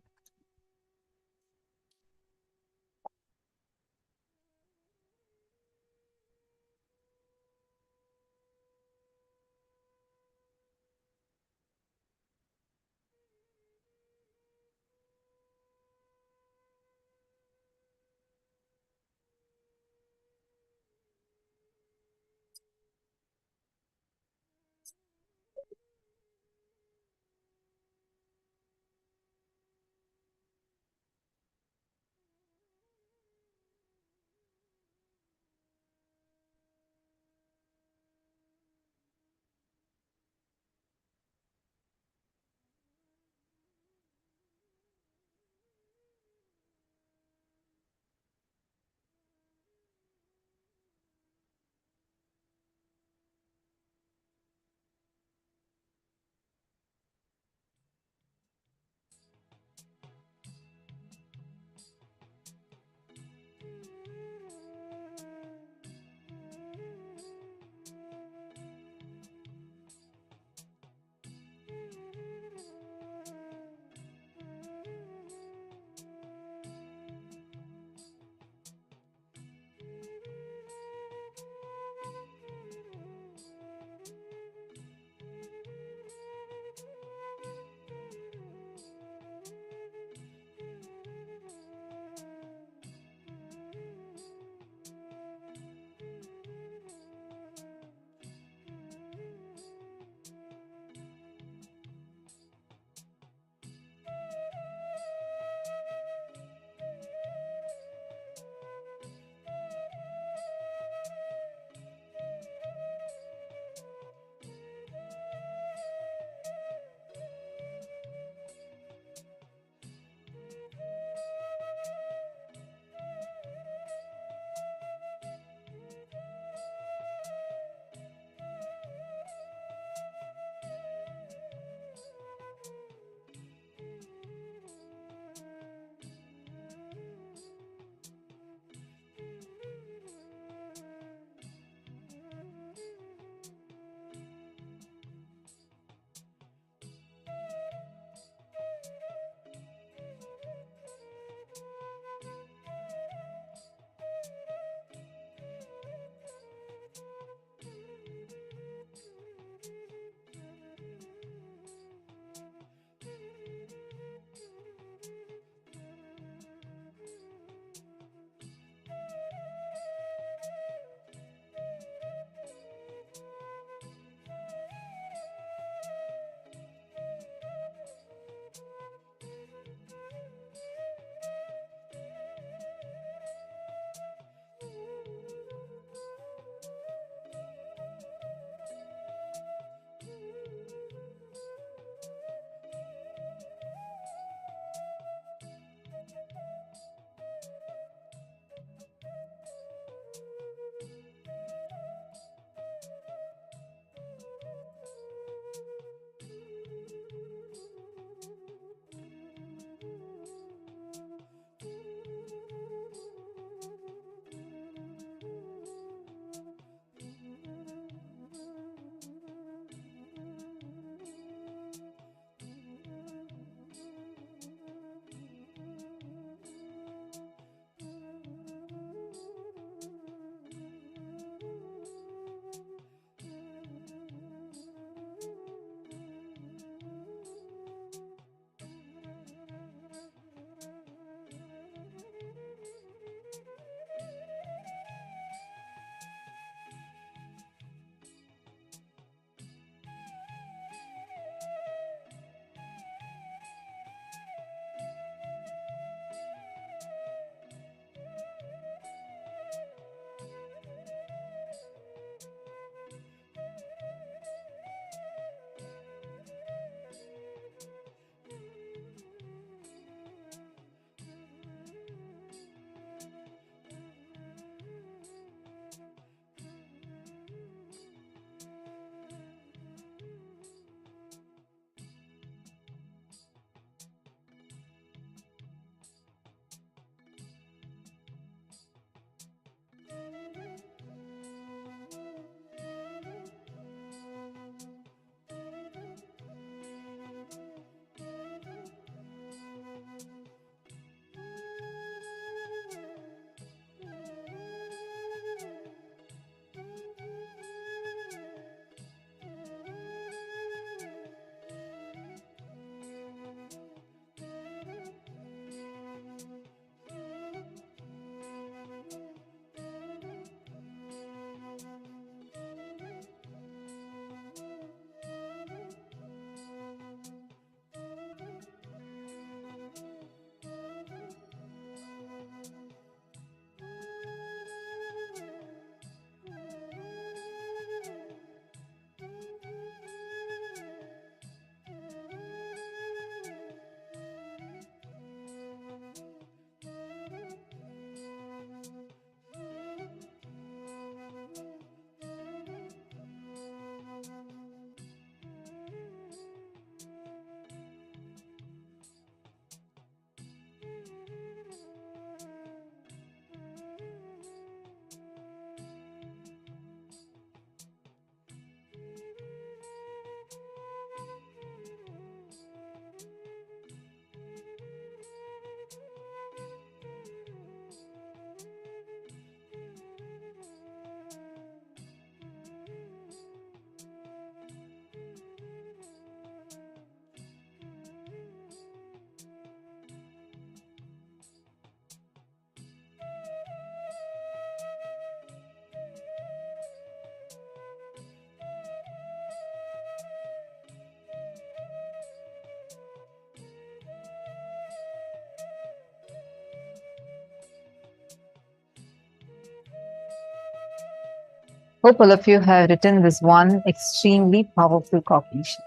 Hope all of you have written this one extremely powerful cognition.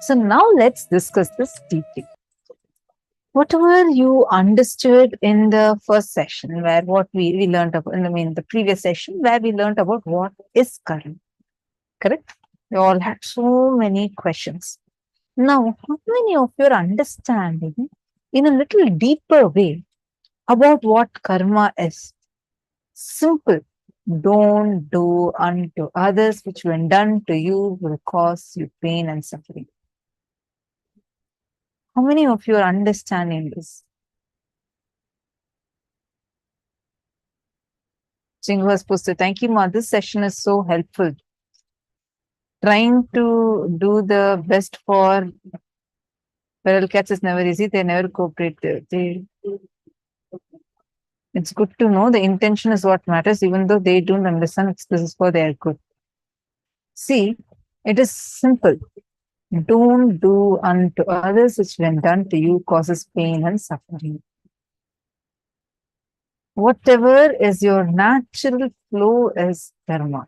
So now let's discuss this deeply. Whatever you understood in the first session, where what we learned about, the previous session, where we learned about what is karma, correct? We all had so many questions. Now, how many of you are understanding in a little deeper way about what karma is? Simple. Don't do unto others which when done to you will cause you pain and suffering. How many of you are understanding this? Jingu was posted, thank you, Ma. This session is so helpful. Trying to do the best for feral cats is never easy. They never cooperate. It's good to know the intention is what matters, even though they don't understand this is for their good. See, it is simple. Don't do unto others which when done to you causes pain and suffering. Whatever is your natural flow is karma.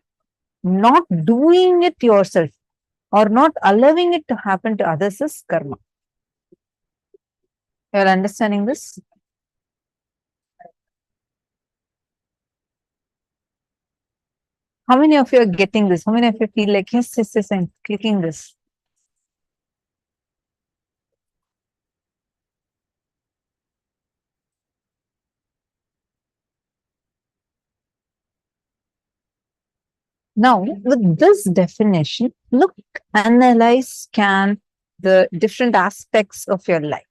Not doing it yourself or not allowing it to happen to others is karma. You are understanding this? How many of you are getting this? How many of you feel like, yes, I'm clicking this? Now, with this definition, look, analyze, scan the different aspects of your life.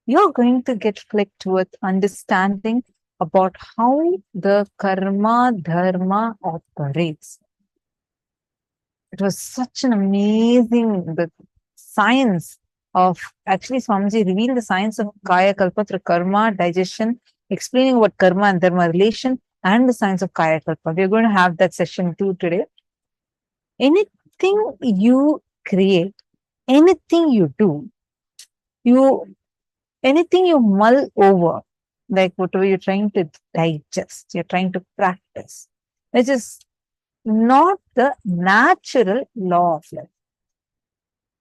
You're going to get flicked with understanding about how the Karma Dharma operates. It was such an amazing the science of, actually Swamiji revealed the science of Kayakalpa through karma, digestion, explaining what karma and dharma relation and the science of Kayakalpa. We're going to have that session too today. Anything you create, anything you do, anything you mull over, like whatever you're trying to digest, you're trying to practice, which is not the natural law of life.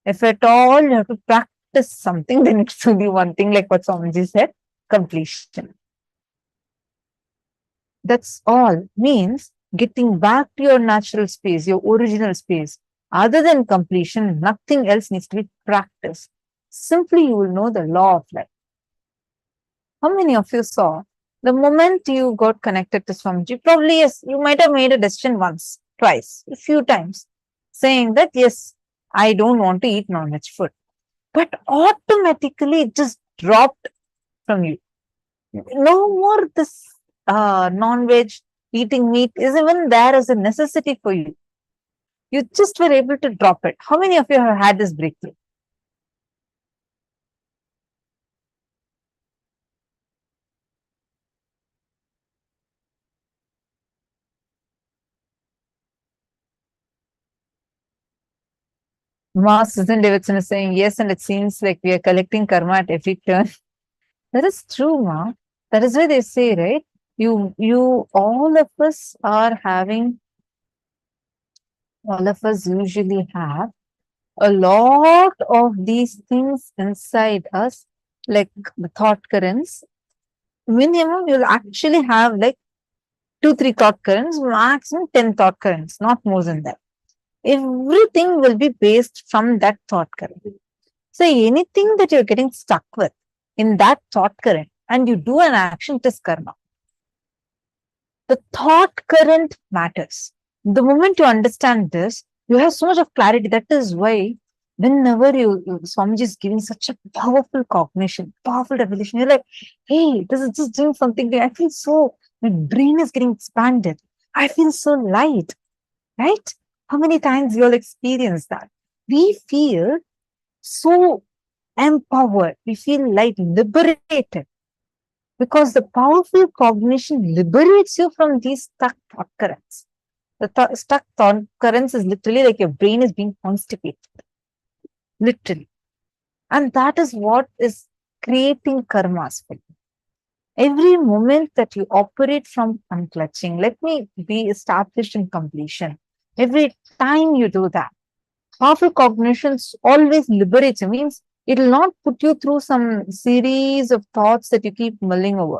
If at all you have to practice something, then it's only one thing, like what Swamiji said, completion. That's all. Means getting back to your natural space, your original space. Other than completion, nothing else needs to be practiced. Simply you will know the law of life. How many of you saw the moment you got connected to Swamiji? Probably yes, you might have made a decision once, twice, a few times, saying that yes, I don't want to eat non-veg food. But automatically it just dropped from you. No more this non-veg, eating meat is even there as a necessity for you. You just were able to drop it. How many of you have had this breakthrough? Susan Davidson is saying yes, and it seems like we are collecting karma at every turn. That is true, Ma. That is why they say, right? All of us are having, all of us usually have a lot of these things inside us, like the thought currents. Minimum, you'll actually have like 2-3 thought currents, maximum 10 thought currents, not more than that. Everything will be based from that thought current. So anything that you're getting stuck with in that thought current and you do an action, it is karma. The thought current matters. The moment you understand this, you have so much of clarity. That is why whenever Swamiji is giving such a powerful cognition, powerful revelation, you're like, hey, this is just doing something. I feel so, my brain is getting expanded. I feel so light, right? How many times you'll experience that? We feel so empowered. We feel light, liberated. Because the powerful cognition liberates you from these stuck thought currents. The stuck thought currents is literally like your brain is being constipated. Literally. And that is what is creating karmas for you. Every moment that you operate from unclutching, let me be established in completion. Every time you do that, powerful cognitions always liberates you, means it will not put you through some series of thoughts that you keep mulling over.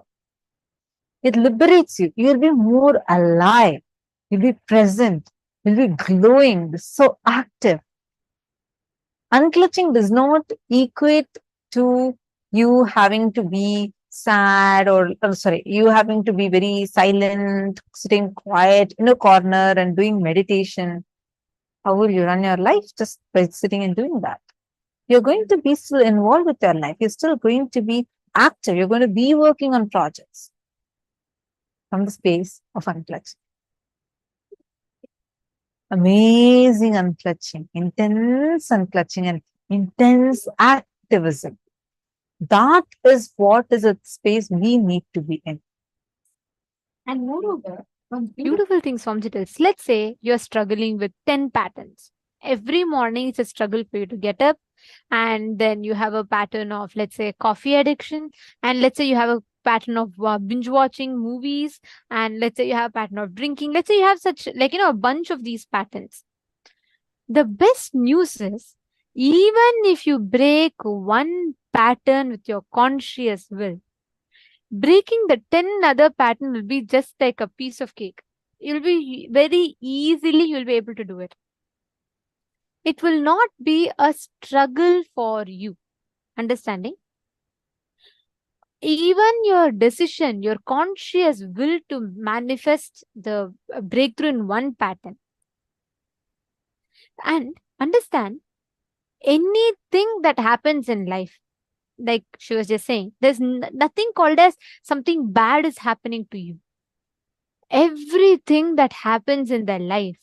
It liberates you. You'll be more alive. You'll be present. You'll be glowing, so active. Unclutching does not equate to you having to be sad you having to be very silent, sitting quiet in a corner and doing meditation. How will you run your life? Just by sitting and doing that. You're going to be still involved with your life. You're still going to be active. You're going to be working on projects from the space of unclutching. Amazing unclutching, intense unclutching, and intense activism. That is what is a space we need to be in. And moreover, Beautiful things, Swamji tells. Let's say you're struggling with 10 patterns. Every morning it's a struggle for you to get up, and then you have a pattern of, let's say, coffee addiction, and let's say you have a pattern of binge watching movies, and let's say you have a pattern of drinking. Let's say you have such, like, a bunch of these patterns. The best news is, even if you break one pattern with your conscious will, breaking the 10 other pattern will be just like a piece of cake. You'll be very easily, you'll be able to do it. It will not be a struggle for you. Understanding? Even your decision, your conscious will to manifest the breakthrough in one pattern. And understand, anything that happens in life, like she was just saying, there's nothing called as something bad is happening to you. Everything that happens in their life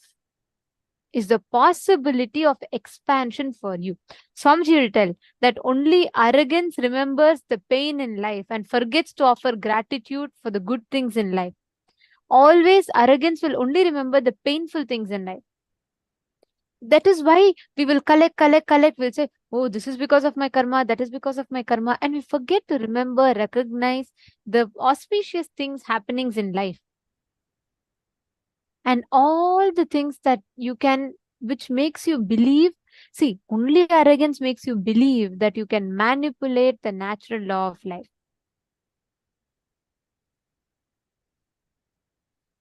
is the possibility of expansion for you. Swamiji will tell that only arrogance remembers the pain in life and forgets to offer gratitude for the good things in life. Always arrogance will only remember the painful things in life. That is why we will collect. We'll say, oh, this is because of my karma, that is because of my karma. And we forget to remember, recognize the auspicious things, happenings in life. And all the things that you can, which makes you believe. See, only arrogance makes you believe that you can manipulate the natural law of life.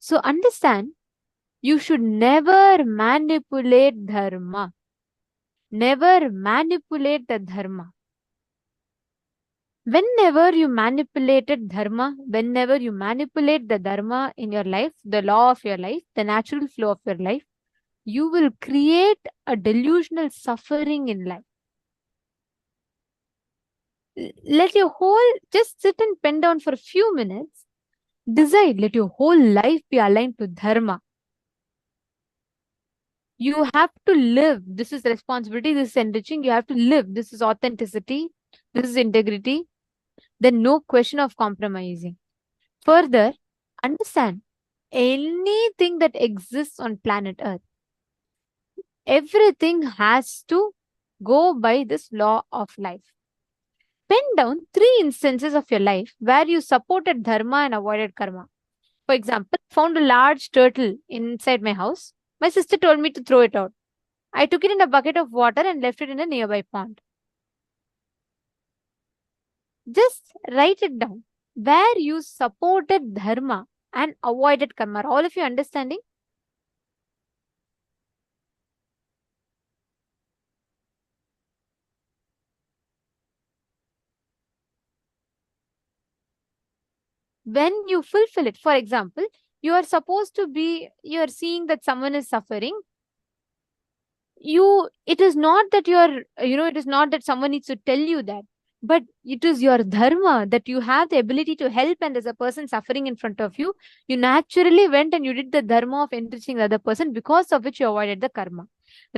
So understand, you should never manipulate dharma. Never manipulate the dharma. Whenever you manipulated dharma, whenever you manipulate the dharma in your life, the law of your life, the natural flow of your life, you will create a delusional suffering in life. Let your whole, just sit and pen down for a few minutes. Decide, let your whole life be aligned to dharma. You have to live. This is responsibility. This is enriching. You have to live. This is authenticity. This is integrity. Then no question of compromising. Further, understand, anything that exists on planet Earth, everything has to go by this law of life. Pen down 3 instances of your life where you supported dharma and avoided karma. For example, found a large turtle inside my house. My sister told me to throw it out. I took it in a bucket of water and left it in a nearby pond. Just write it down. Where you supported dharma and avoided karma. Are all of you understanding? When you fulfill it, for example, you are supposed to be, you are seeing that someone is suffering. It is not that you are, it is not that someone needs to tell you that, but it is your dharma that you have the ability to help, and there's a person suffering in front of you. You naturally went and you did the dharma of enriching the other person, because of which you avoided the karma.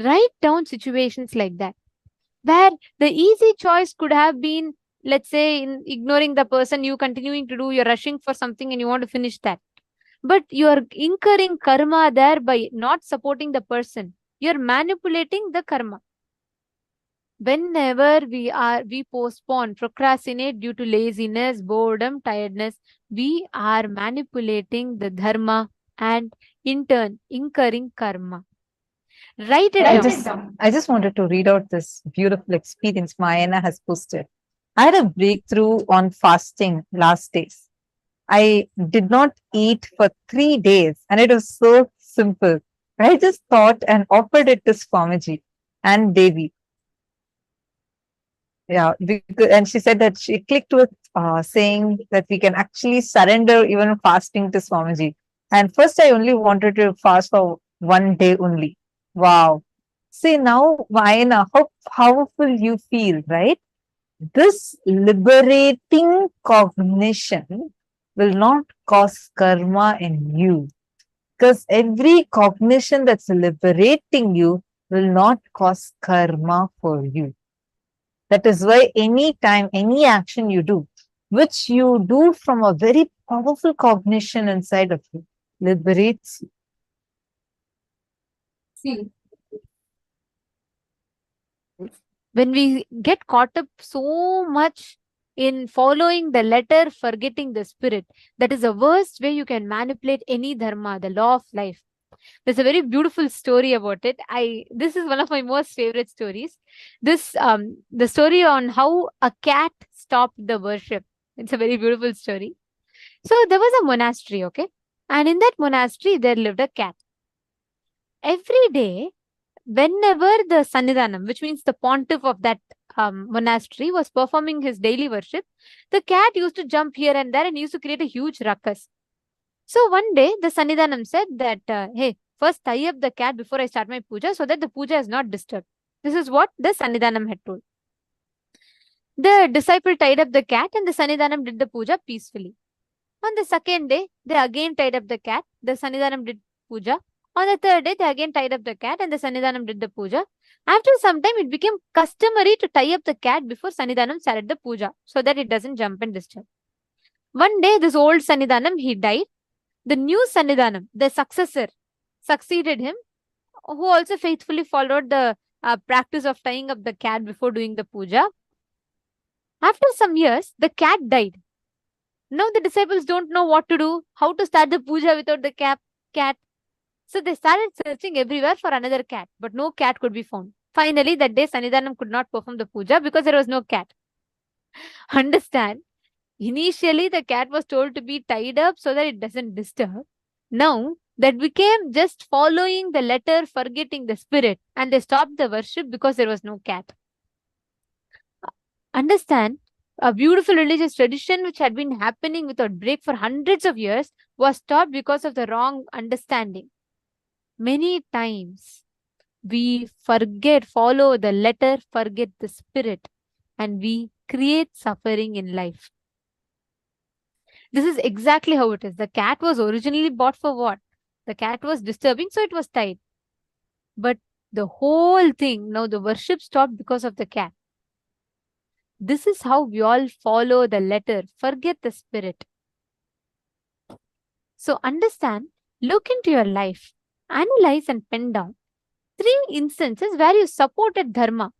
Write down situations like that, where the easy choice could have been, let's say, in ignoring the person, you continuing to do, you're rushing for something and you want to finish that. But you're incurring karma there by not supporting the person. You're manipulating the karma. Whenever we postpone, procrastinate due to laziness, boredom, tiredness, we are manipulating the dharma and in turn incurring karma. Write it down. I just wanted to read out this beautiful experience Mayana has posted. I had a breakthrough on fasting last days. I did not eat for 3 days and it was so simple. I just thought and offered it to Swamiji and Devi. Yeah, and she said that she clicked with saying that we can actually surrender even fasting to Swamiji. And first, I only wanted to fast for 1 day only. Wow. See, now, Vayana, how powerful you feel, right? This liberating cognition will not cause karma in you. Because every cognition that's liberating you will not cause karma for you. That is why any time, any action you do, which you do from a very powerful cognition inside of you, liberates you. See, when we get caught up so much in following the letter, forgetting the spirit, that is the worst way you can manipulate any dharma, the law of life. There's a very beautiful story about it. This is one of my most favorite stories. The story on how a cat stopped the worship. It's a very beautiful story. So there was a monastery, okay? And in that monastery, there lived a cat. Every day, whenever the Sannidhanam, which means the pontiff of that monastery, was performing his daily worship, the cat used to jump here and there and used to create a huge ruckus. So one day, the Sannidhanam said that, hey, first tie up the cat before I start my puja so that the puja is not disturbed. This is what the Sannidhanam had told. The disciple tied up the cat and the Sannidhanam did the puja peacefully. On the second day, they again tied up the cat. The Sannidhanam did puja. On the third day, they again tied up the cat and the Sannidhanam did the puja. After some time, it became customary to tie up the cat before Sannidhanam started the puja so that it doesn't jump and disturb. One day, this old Sannidhanam, he died. The new Sannidhanam, the successor, succeeded him, who also faithfully followed the practice of tying up the cat before doing the puja. After some years, the cat died. Now the disciples don't know what to do, how to start the puja without the cat. So they started searching everywhere for another cat, but no cat could be found. Finally, that day, Sannidhanam could not perform the puja because there was no cat. Understand? Initially, the cat was told to be tied up so that it doesn't disturb. Now, that became just following the letter, forgetting the spirit, and they stopped the worship because there was no cat. Understand? A beautiful religious tradition which had been happening without break for hundreds of years was stopped because of the wrong understanding. Many times we follow the letter, forget the spirit, and we create suffering in life. This is exactly how it is. The cat was originally bought for what? The cat was disturbing, so it was tied. But the whole thing, now the worship stopped because of the cat. This is how we all follow the letter, forget the spirit. So understand, look into your life, analyze and pen down 3 instances where you supported dharma.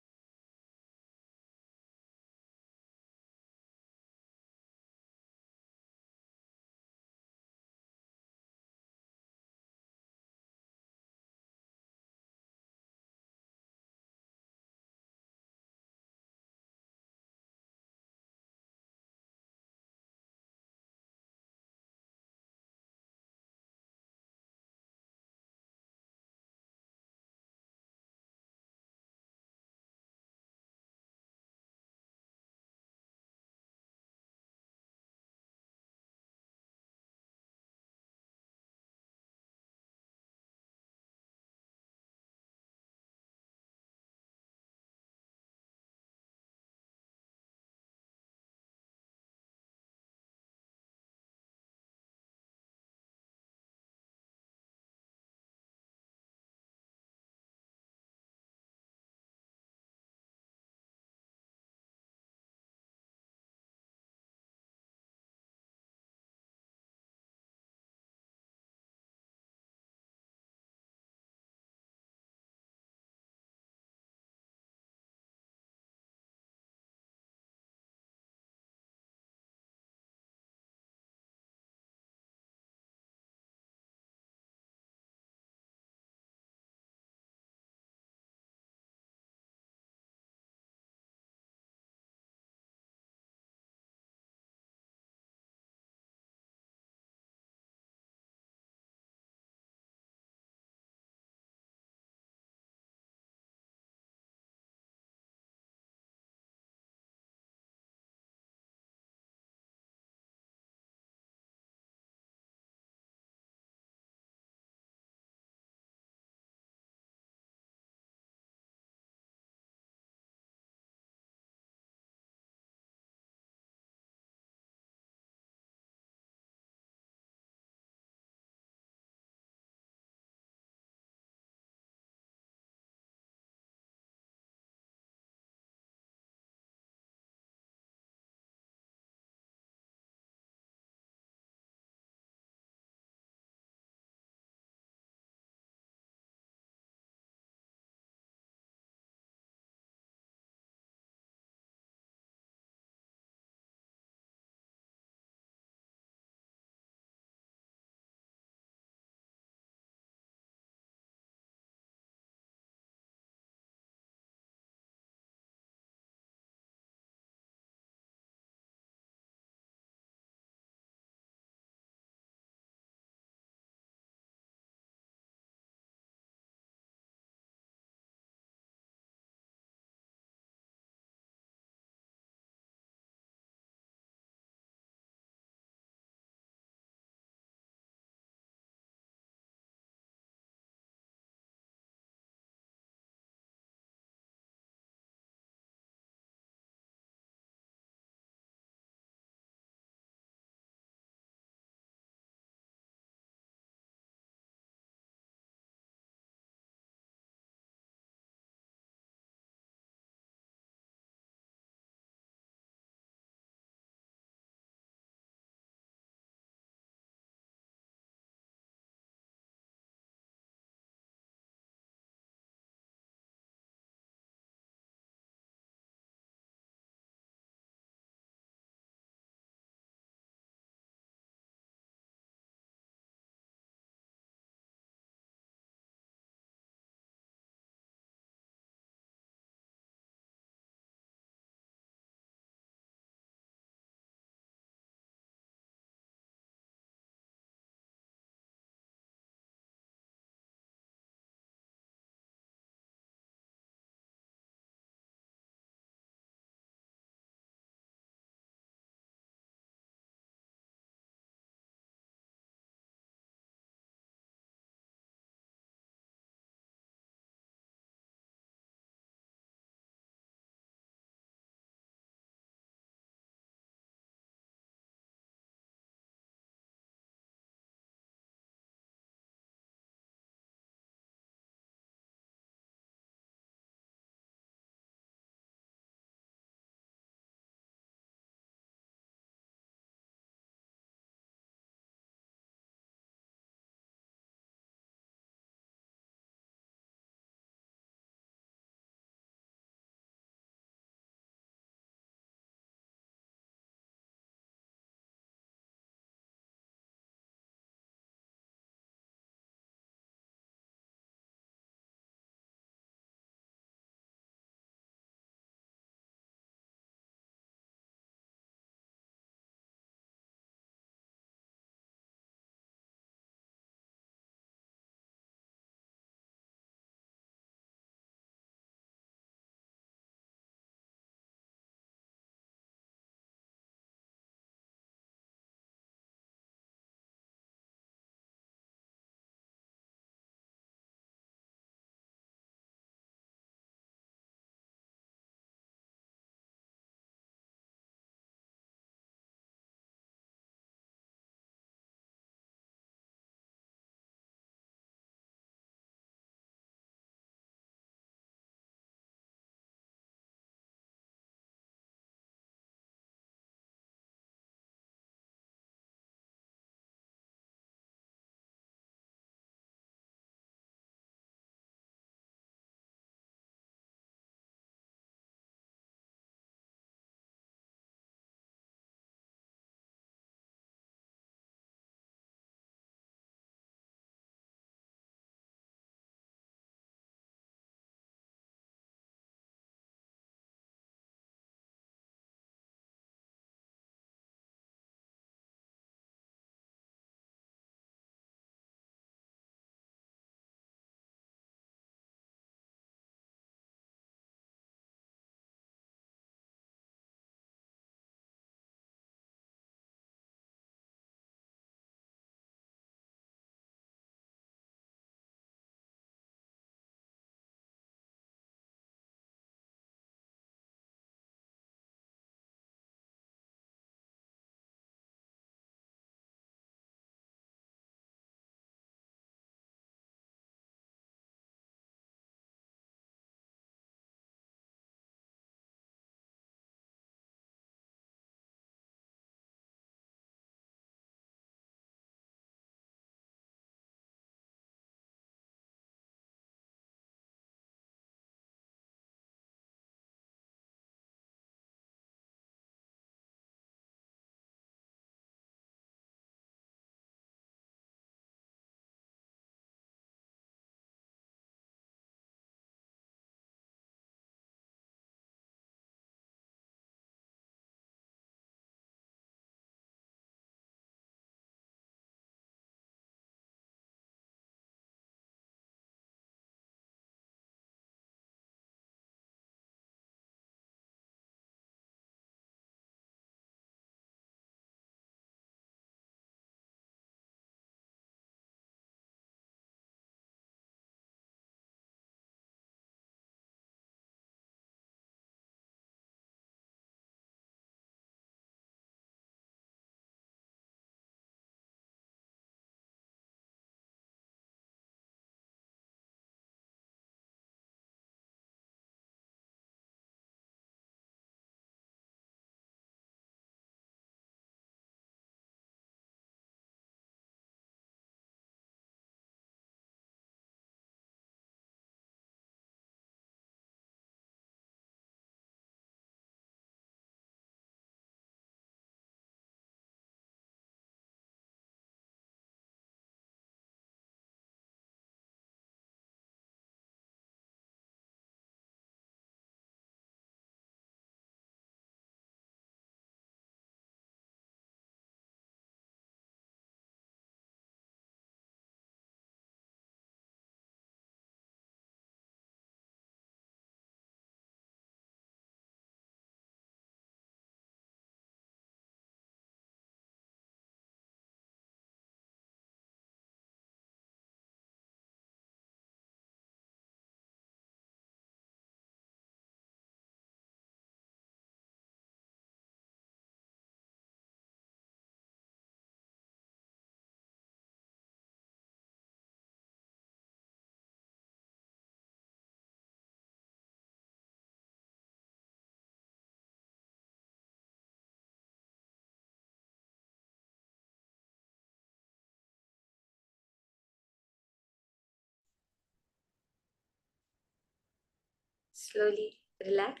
Slowly relax.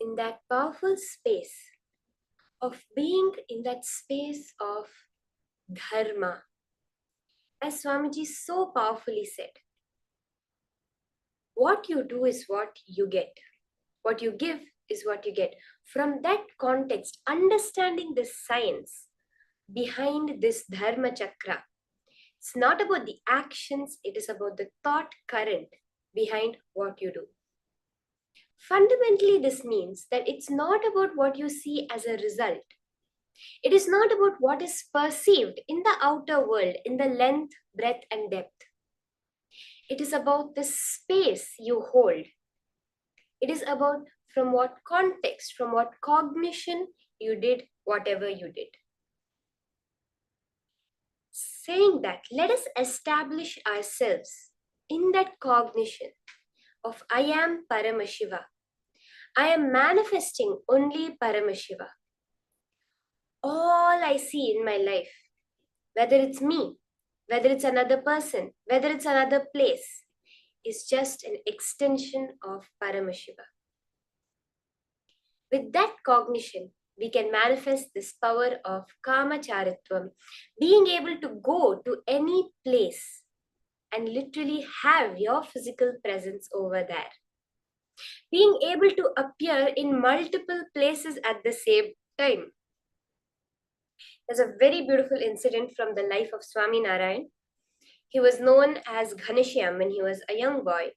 In that powerful space of being in that space of dharma, as Swamiji so powerfully said, what you do is what you get. What you give is what you get. From that context, understanding the science behind this dharma chakra, it's not about the actions, it is about the thought current behind what you do. Fundamentally, this means that it's not about what you see as a result. It is not about what is perceived in the outer world, in the length, breadth, and depth. It is about the space you hold. It is about from what context, from what cognition you did whatever you did. Saying that, let us establish ourselves in that cognition of I am Paramashiva. I am manifesting only Paramashiva. All I see in my life, whether it's me, whether it's another person, whether it's another place, is just an extension of Paramashiva. With that cognition, we can manifest this power of Kamacharitvam, being able to go to any place and literally have your physical presence over there. Being able to appear in multiple places at the same time. There's a very beautiful incident from the life of Swami Narayan. He was known as Ghaneshyam when he was a young boy.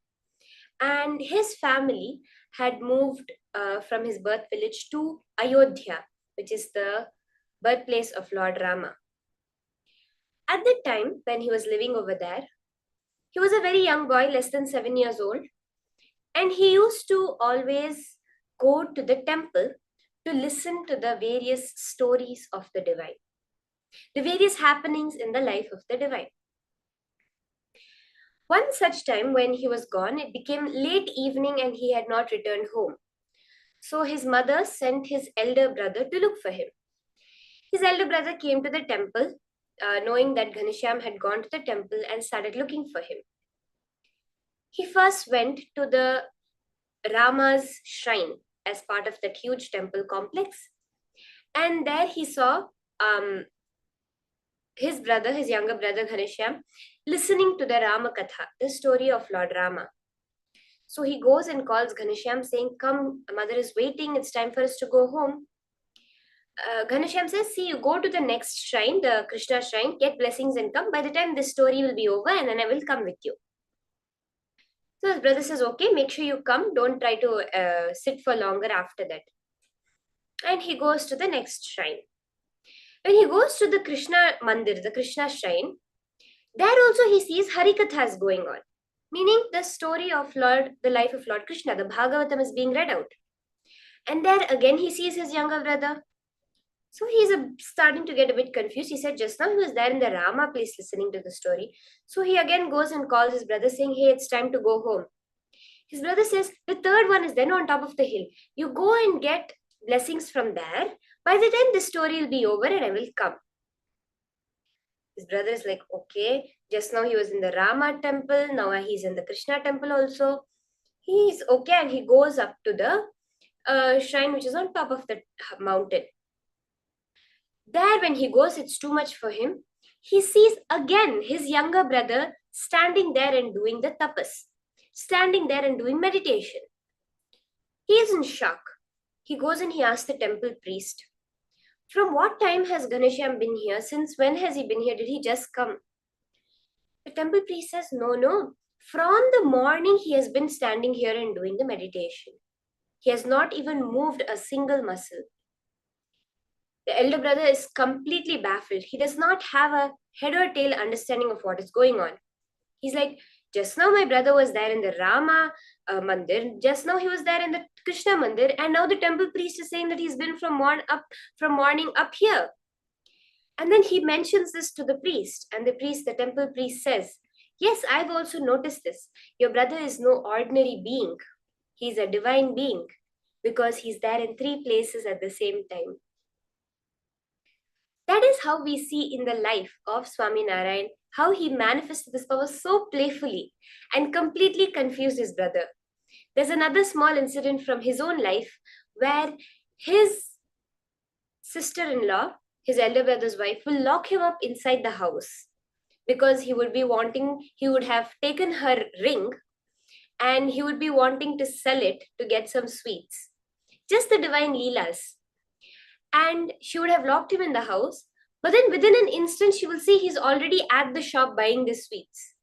And his family had moved from his birth village to Ayodhya, which is the birthplace of Lord Rama. At that time, when he was living over there, he was a very young boy, less than 7 years old. And he used to always go to the temple to listen to the various stories of the divine, the various happenings in the life of the divine. One such time when he was gone, it became late evening and he had not returned home. So his mother sent his elder brother to look for him. His elder brother came to the temple, knowing that Ghaneshyam had gone to the temple, and started looking for him. He first went to the Rama's shrine as part of that huge temple complex. And there he saw his brother, his younger brother Ghaneshyam, listening to the Rama Katha, the story of Lord Rama. So he goes and calls Ghaneshyam saying, "Come, mother is waiting, it's time for us to go home." Ghaneshyam says, "See, you go to the next shrine, the Krishna shrine, get blessings and come. By the time this story will be over, and then I will come with you." So his brother says, "Okay, make sure you come. Don't try to sit for longer after that." And he goes to the next shrine. When he goes to the Krishna Mandir, the Krishna shrine, there also he sees Harikathas going on, meaning the story of the life of Lord Krishna, the Bhagavatam is being read out. And there again he sees his younger brother. So he's starting to get a bit confused. He said just now he was there in the Rama place listening to the story. So he again goes and calls his brother saying, "Hey, it's time to go home." His brother says, "The third one is then on top of the hill. You go and get blessings from there. By the time this story will be over and I will come." His brother is like, "Okay, just now he was in the Rama temple. Now he's in the Krishna temple also." He's okay, and he goes up to the shrine which is on top of the mountain. There when he goes, it's too much for him. He sees again his younger brother standing there and doing the tapas, standing there and doing meditation. He is in shock. He goes and he asks the temple priest, "From what time has Ghaneshyam been here? Since when has he been here? Did he just come?" The temple priest says, No. From the morning he has been standing here and doing the meditation. He has not even moved a single muscle. The elder brother is completely baffled. He does not have a head or tail understanding of what is going on. He's like, "Just now my brother was there in the Rama Mandir. Just now he was there in the Krishna Mandir. And now the temple priest is saying that he's been from morning up here." And then he mentions this to the priest. And the temple priest says, "Yes, I've also noticed this. Your brother is no ordinary being. He's a divine being because he's there in 3 places at the same time." That is how we see in the life of Swami Narayan how he manifested this power so playfully and completely confused his brother. There's another small incident from his own life where his sister-in-law, his elder brother's wife, will lock him up inside the house because he would have taken her ring and he would be wanting to sell it to get some sweets. Just the divine Leelas. And she would have locked him in the house, but then within an instant, she will see he's already at the shop buying the sweets.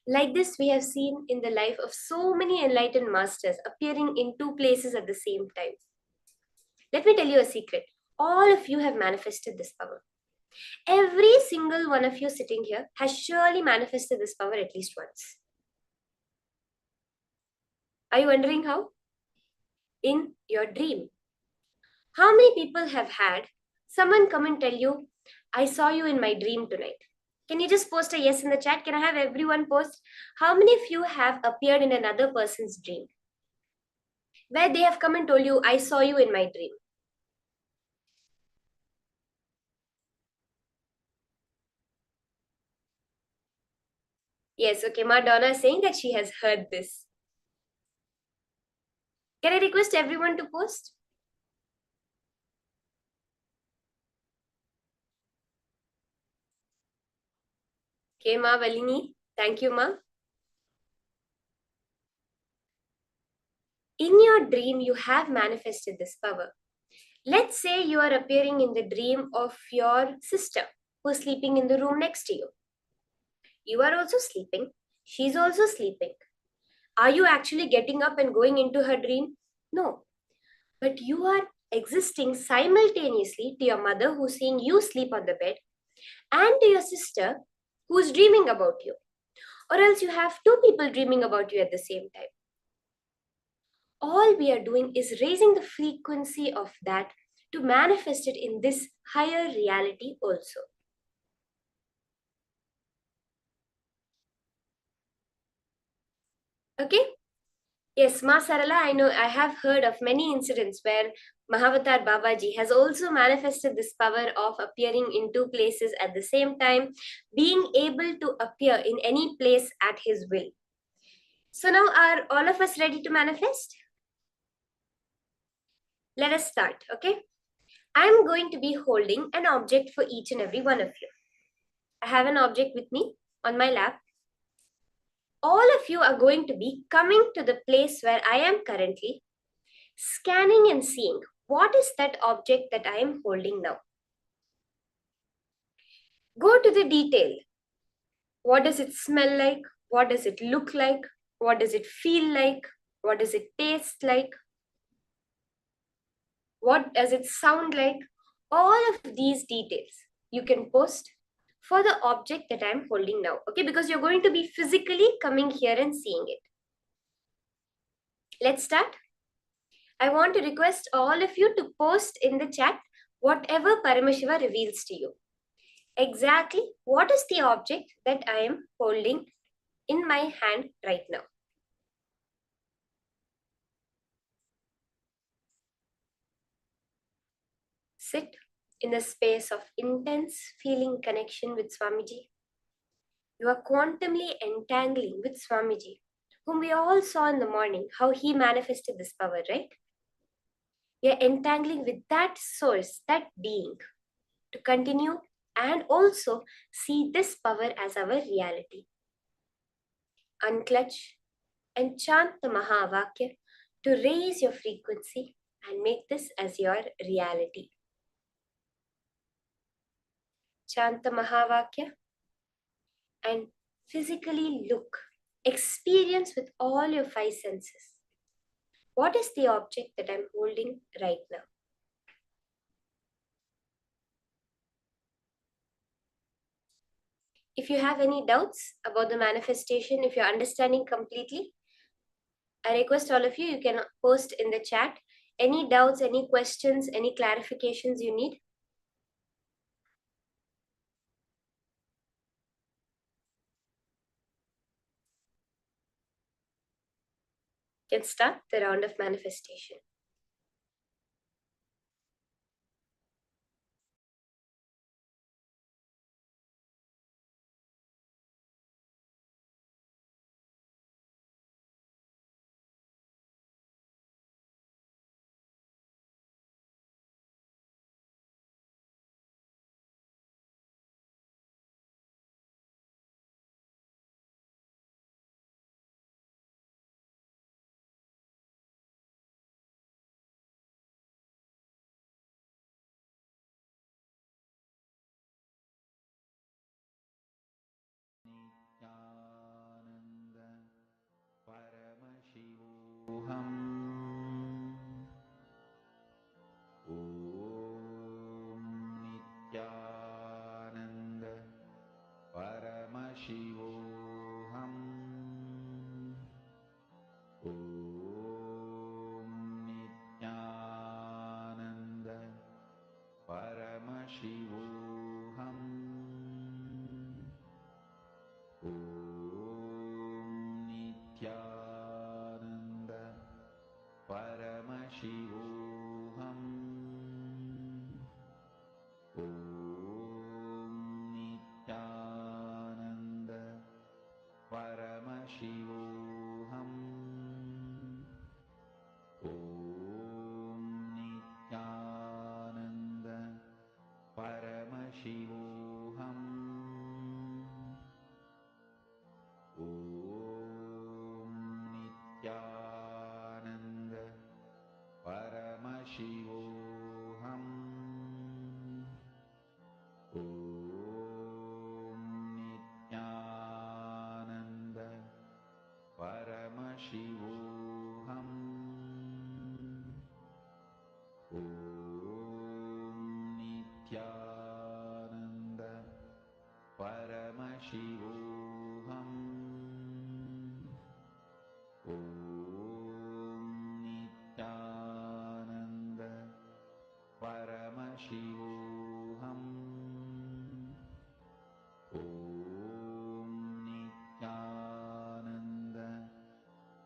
Like this, we have seen in the life of so many enlightened masters appearing in two places at the same time. Let me tell you a secret. All of you have manifested this power. Every single one of you sitting here has surely manifested this power at least once. Are you wondering how? In your dream. How many people have had someone come and tell you, I saw you in my dream tonight? Can you just post a yes in the chat? Can I have everyone post? How many of you have appeared in another person's dream? Where they have come and told you, I saw you in my dream. Yes, okay, Madonna is saying that she has heard this. Can I request everyone to post? Okay, Ma Valini. Thank you, Ma. In your dream, you have manifested this power. Let's say you are appearing in the dream of your sister who is sleeping in the room next to you. You are also sleeping. She's also sleeping. Are you actually getting up and going into her dream? No. But you are existing simultaneously to your mother who's seeing you sleep on the bed and to your sister who's dreaming about you. Or else you have two people dreaming about you at the same time. All we are doing is raising the frequency of that to manifest it in this higher reality also. Okay? Yes, Ma Sarala, I know I have heard of many incidents where Mahavatar Babaji has also manifested this power of appearing in two places at the same time, being able to appear in any place at his will. So now are all of us ready to manifest? Let us start, okay? I'm going to be holding an object for each and every one of you. I have an object with me on my lap. All of you are going to be coming to the place where I am currently, scanning and seeing what is that object that I am holding now. Go to the detail. What does it smell like? What does it look like? What does it feel like? What does it taste like? What does it sound like? All of these details you can post for the object that I'm holding now, okay? Because you're going to be physically coming here and seeing it. Let's start. I want to request all of you to post in the chat whatever Paramashiva reveals to you. Exactly what is the object that I am holding in my hand right now. Sit in the space of intense feeling connection with Swamiji. You are quantumly entangling with Swamiji, whom we all saw in the morning, how he manifested this power, right? We are entangling with that source, that being, to continue and also see this power as our reality. Unclutch and chant the Mahavakya to raise your frequency and make this as your reality. Chant the Mahavakya and physically look, experience with all your five senses. What is the object that I'm holding right now? If you have any doubts about the manifestation, if you're understanding completely, I request all of you, you can post in the chat any doubts, any questions, any clarifications you need. You can start the round of manifestation.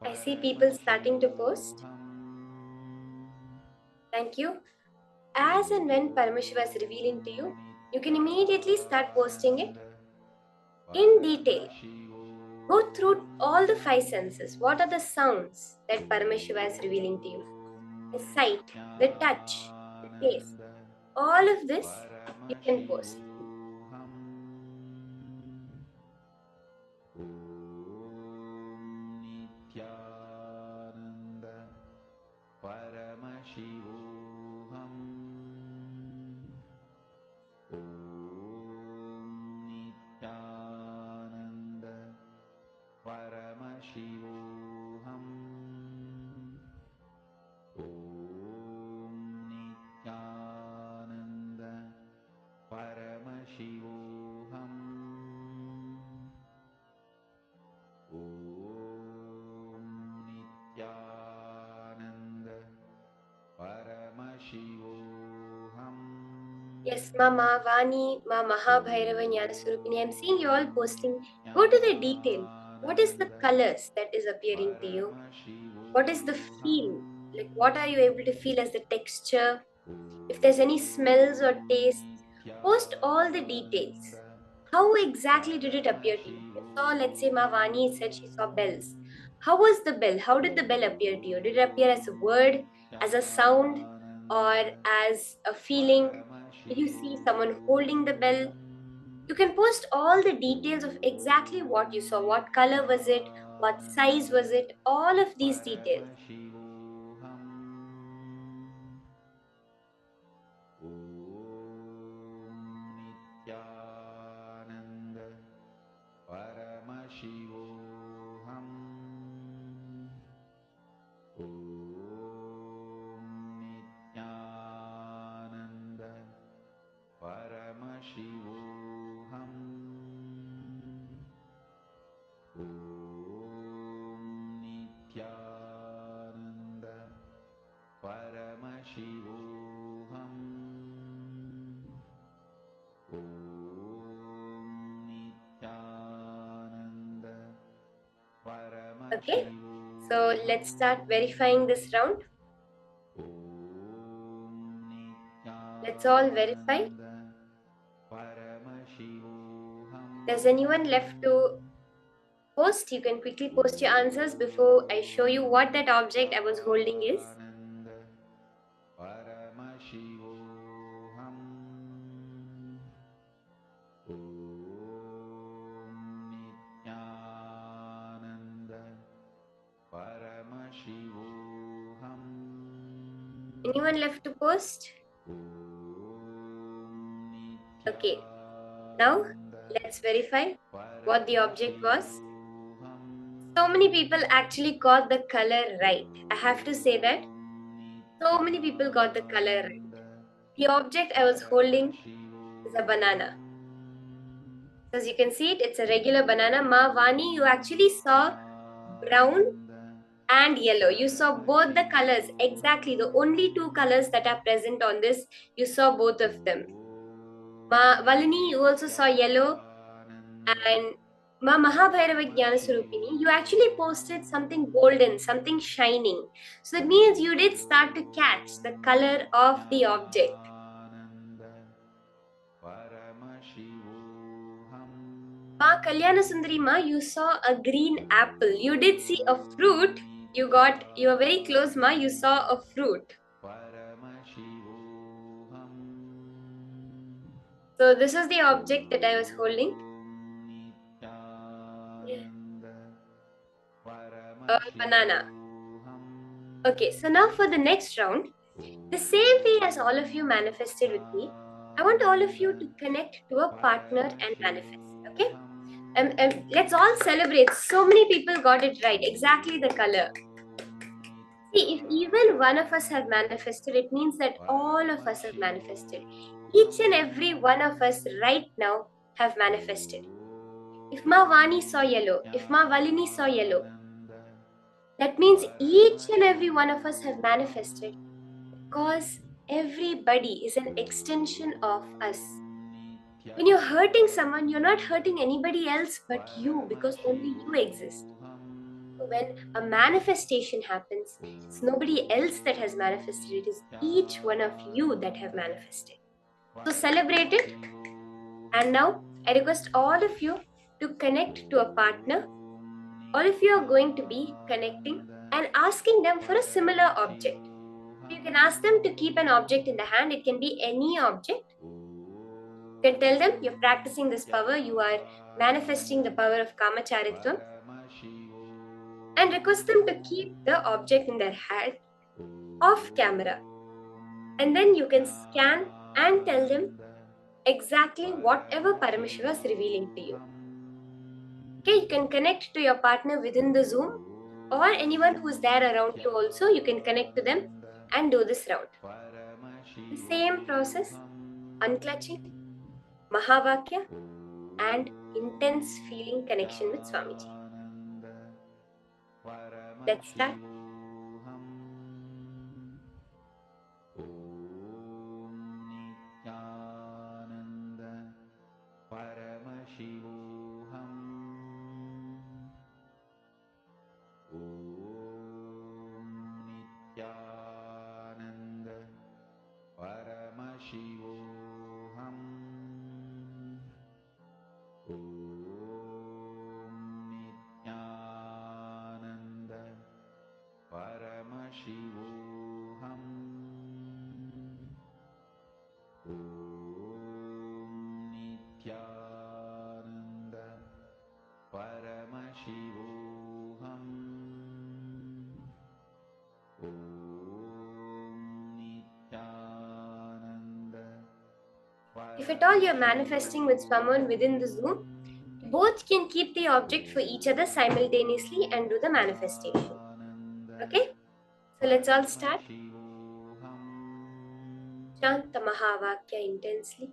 I see people starting to post. Thank you. As and when Paramashiva is revealing to you, you can immediately start posting it in detail. Go through all the five senses. What are the sounds that Paramashiva is revealing to you? The sight, the touch, the taste. All of this you can post. Yes, Mama, Vani, Ma Mahabhairava Jnanaswarupini, I'm seeing you all posting. Go to the detail. What is the colors that is appearing to you? What is the feel? Like, what are you able to feel as the texture? If there's any smells or tastes, post all the details. How exactly did it appear to you? You saw, let's say, Ma Vani said she saw bells. How was the bell? How did the bell appear to you? Did it appear as a word, as a sound, or as a feeling? Did you see someone holding the bell? You can post all the details of exactly what you saw. What color was it? What size was it? All of these details. Okay, so let's start verifying this round. Let's all verify. Does anyone left to post? You can quickly post your answers before I show you what that object I was holding is. Anyone left to post? Okay, now let's verify what the object was. So many people actually got the color right. I have to say that. So many people got the color right. The object I was holding is a banana. As you can see it, it's a regular banana. Ma Vani, you actually saw brown and yellow. You saw both the colors, exactly the only two colors that are present on this. You saw both of them. Ma Valini, you also saw yellow and Ma Mahabhairava Jnana Swarupini, you actually posted something golden, something shining. So it means you did start to catch the color of the object. Ma Kalyana Sundari Ma, you saw a green apple. You did see a fruit. You were very close, Ma. You saw a fruit. So this is the object that I was holding. A banana. Okay, so now for the next round, the same way as all of you manifested with me, I want all of you to connect to a partner and manifest. Okay? Let's all celebrate. So many people got it right. Exactly the color. See, if even one of us have manifested, it means that all of us have manifested. Each and every one of us right now have manifested. If Ma Vani saw yellow, if Ma Valini saw yellow, that means each and every one of us have manifested because everybody is an extension of us. When you're hurting someone, you're not hurting anybody else but you because only you exist. So when a manifestation happens, it's nobody else that has manifested, it is each one of you that have manifested. So celebrate it. And now I request all of you to connect to a partner. All of you are going to be connecting and asking them for a similar object. You can ask them to keep an object in the hand. It can be any object. You can tell them you're practicing this power. You are manifesting the power of Kamacharitvam. And request them to keep the object in their hand off camera. And then you can scan and tell them exactly whatever Paramashiva is revealing to you. Okay, you can connect to your partner within the Zoom or anyone who's there around you also. You can connect to them and do this round. The same process, unclutching, Mahavakya, and intense feeling connection with Swamiji. Let's start. If at all you're manifesting with someone within the Zoom, both can keep the object for each other simultaneously and do the manifestation. Okay? So let's all start. Chant the Mahavakya intensely.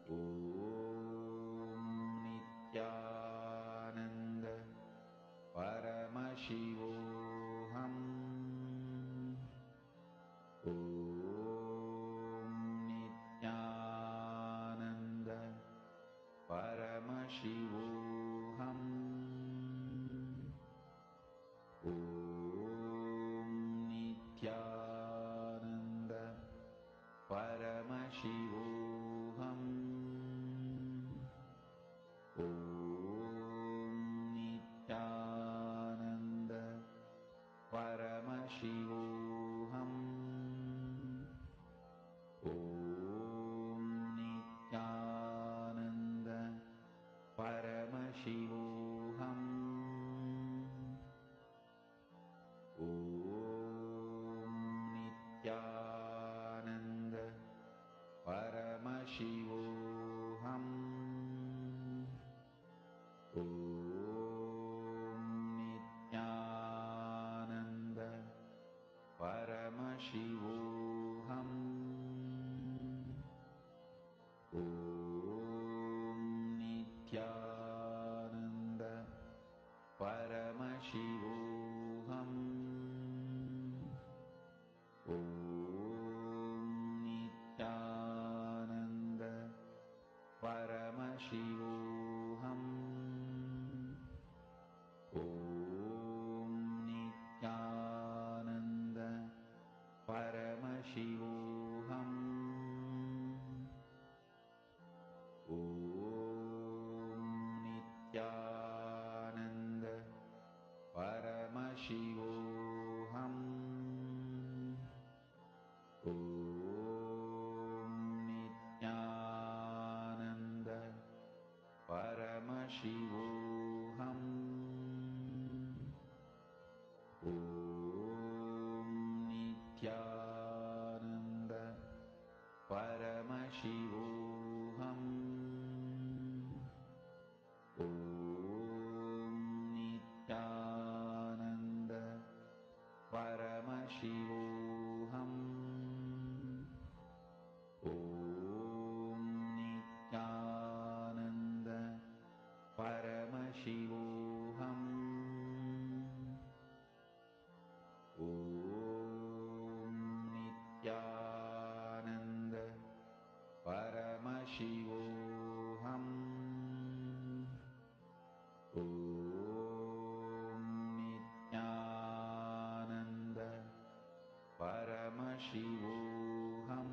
Paramashivoham.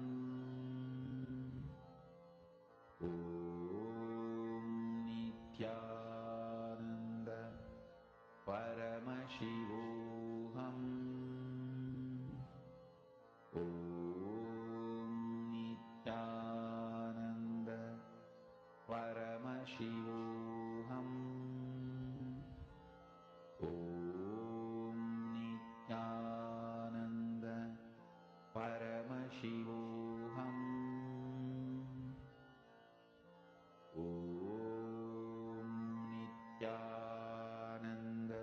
Om Nithyananda Paramashivoham. Om Nithyananda Paramashivoham. Om Nithyananda Paramashivoham. Om Nithyananda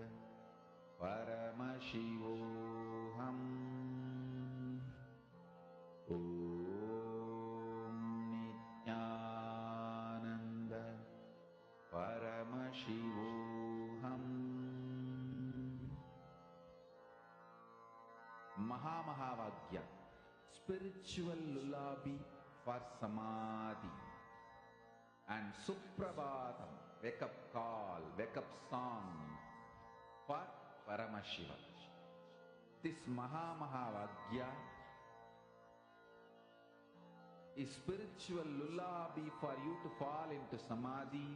Paramashivoham. Om Nithyananda Paramashivoham. Mahamahavagya, spiritual lullaby for samadhi, and Suprabhatam, wake up call, wake up song for Paramashiva. This Mahamahavagya is spiritual lullaby for you to fall into samadhi.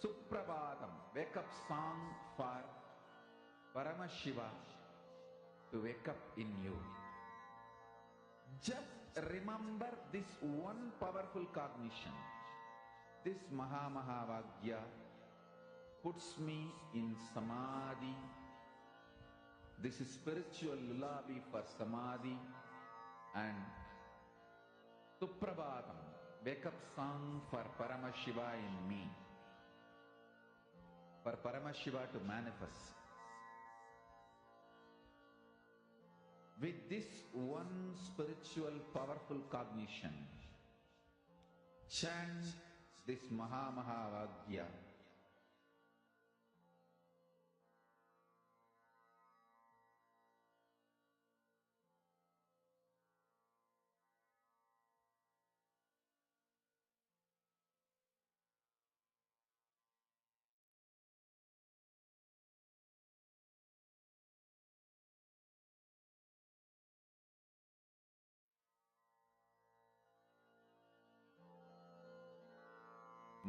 Suprabhatam, wake up song for Paramashiva to wake up in you. Just remember this one powerful cognition. This Mahamahavagya puts me in samadhi. This is spiritual lullaby for samadhi, and Suprabhatam, wake up song for Paramashiva in me. For Paramashiva to manifest. With this one spiritual powerful cognition, chant this Mahamahavagya.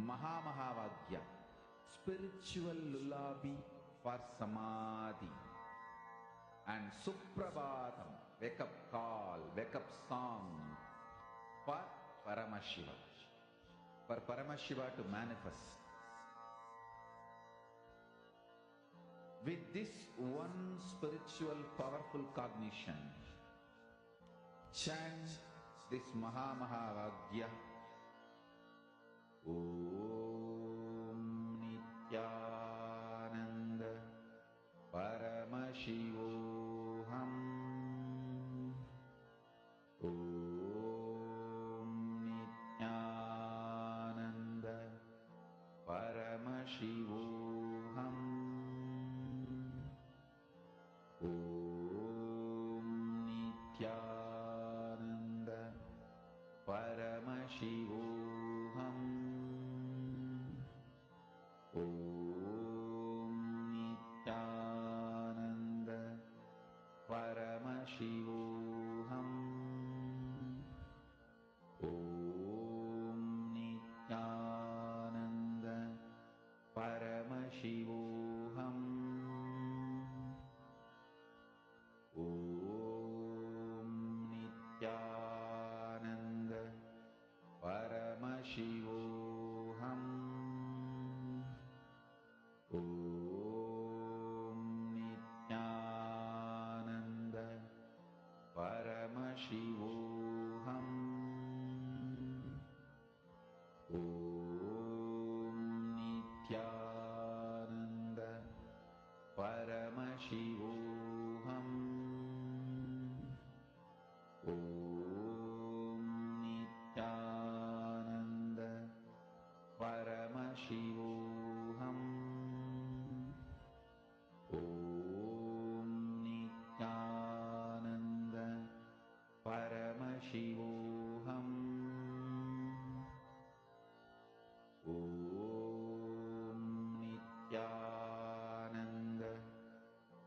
Mahamahavagya, spiritual lullaby for samadhi, and Suprabhatam, wake up call, wake up song for Paramashiva. For Paramashiva to manifest. With this one spiritual powerful cognition, chant this Mahamahavagya. Om Nithyananda Paramashivoham. Om Nithyananda Paramashivoham. Om Nithyananda Paramashivoham. Om Nithyananda Paramashivoham. Om Nithyananda Paramashivoham. Om Nithyananda Paramashivoham. Om Nithyananda Paramashivoham. Om Nithyananda Paramashivoham. Om Nithyananda Paramashivoham. Om Nithyananda Paramashivoham. Om Nithyananda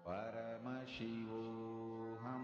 Paramashivoham.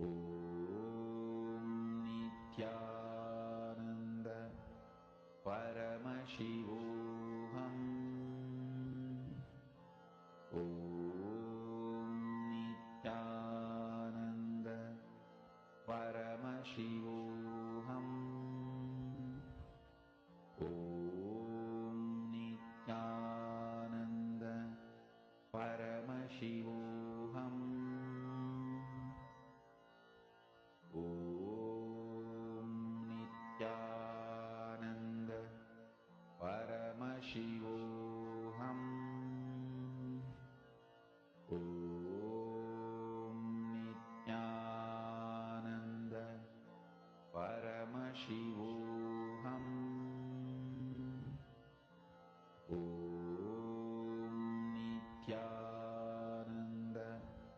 Om Nithyananda Paramashivoham. Om Nithyananda Paramashivoham. Om Nithyananda Paramashivoham. Om Nithyananda Paramashivoham. Om Nithyananda Paramashivoham. Om Nithyananda.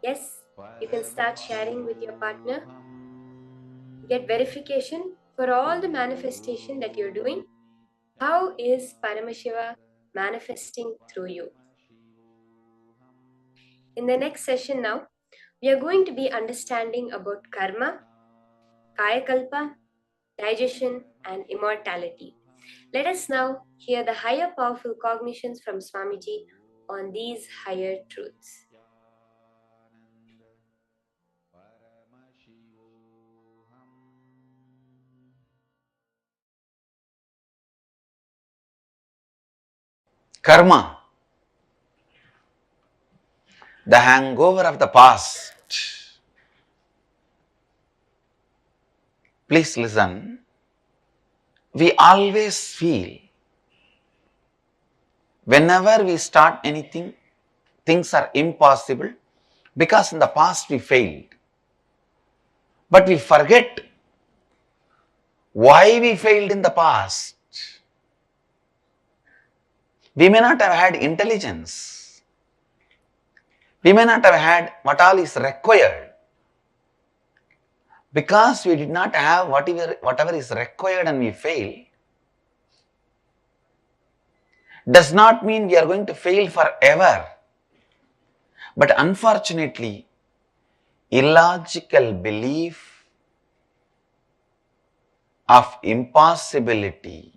Yes, you can start sharing with your partner. Get verification for all the manifestation that you're doing. How is Paramashiva manifesting through you? In the next session now, we are going to be understanding about karma, Kayakalpa, digestion, and immortality. Let us now hear the higher powerful cognitions from Swamiji on these higher truths. Karma, the hangover of the past. Please listen. We always feel whenever we start anything, things are impossible because in the past we failed. But we forget why we failed in the past. We may not have had intelligence. We may not have had what all is required. Because we did not have whatever is required and we fail, does not mean we are going to fail forever. But unfortunately, illogical belief of impossibility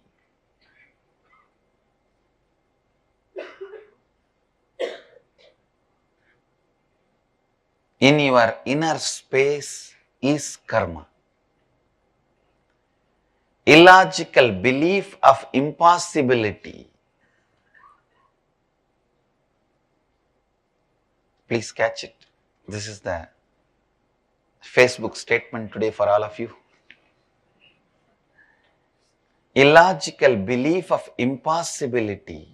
in your inner space is karma. Illogical belief of impossibility. Please catch it. This is the Facebook statement today for all of you. Illogical belief of impossibility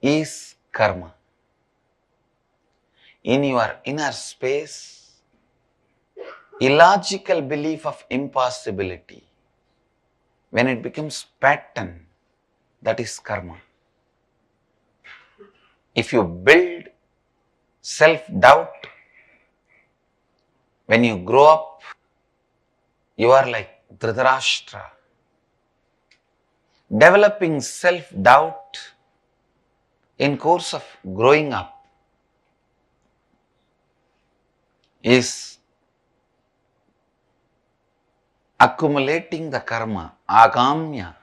is karma. In your inner space, illogical belief of impossibility, when it becomes pattern, that is karma. If you build self-doubt, when you grow up, you are like Dhritarashtra. Developing self-doubt in course of growing up is accumulating the karma, agamya.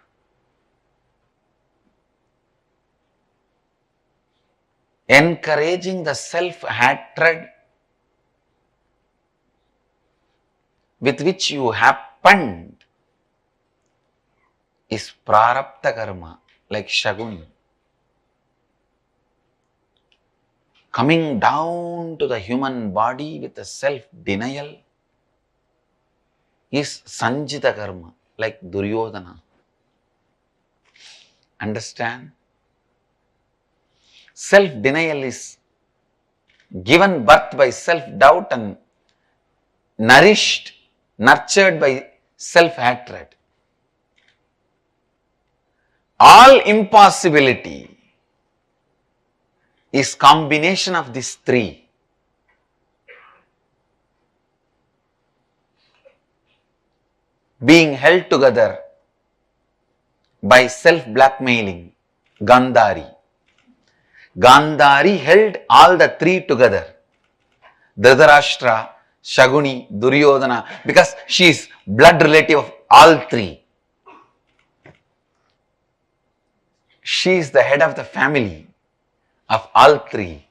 Encouraging the self-hatred with which you happened is prarabdha karma, like Shaguni. Coming down to the human body with a self-denial is sanjita karma, like Duryodhana. Understand? Self-denial is given birth by self-doubt and nourished, nurtured by self-hatred. All impossibility is combination of these three. Being held together by self-blackmailing, Gandhari. Gandhari held all the three together Dhritarashtra, Shaguni, Duryodhana, because she is blood relative of all three. She is the head of the family of all three.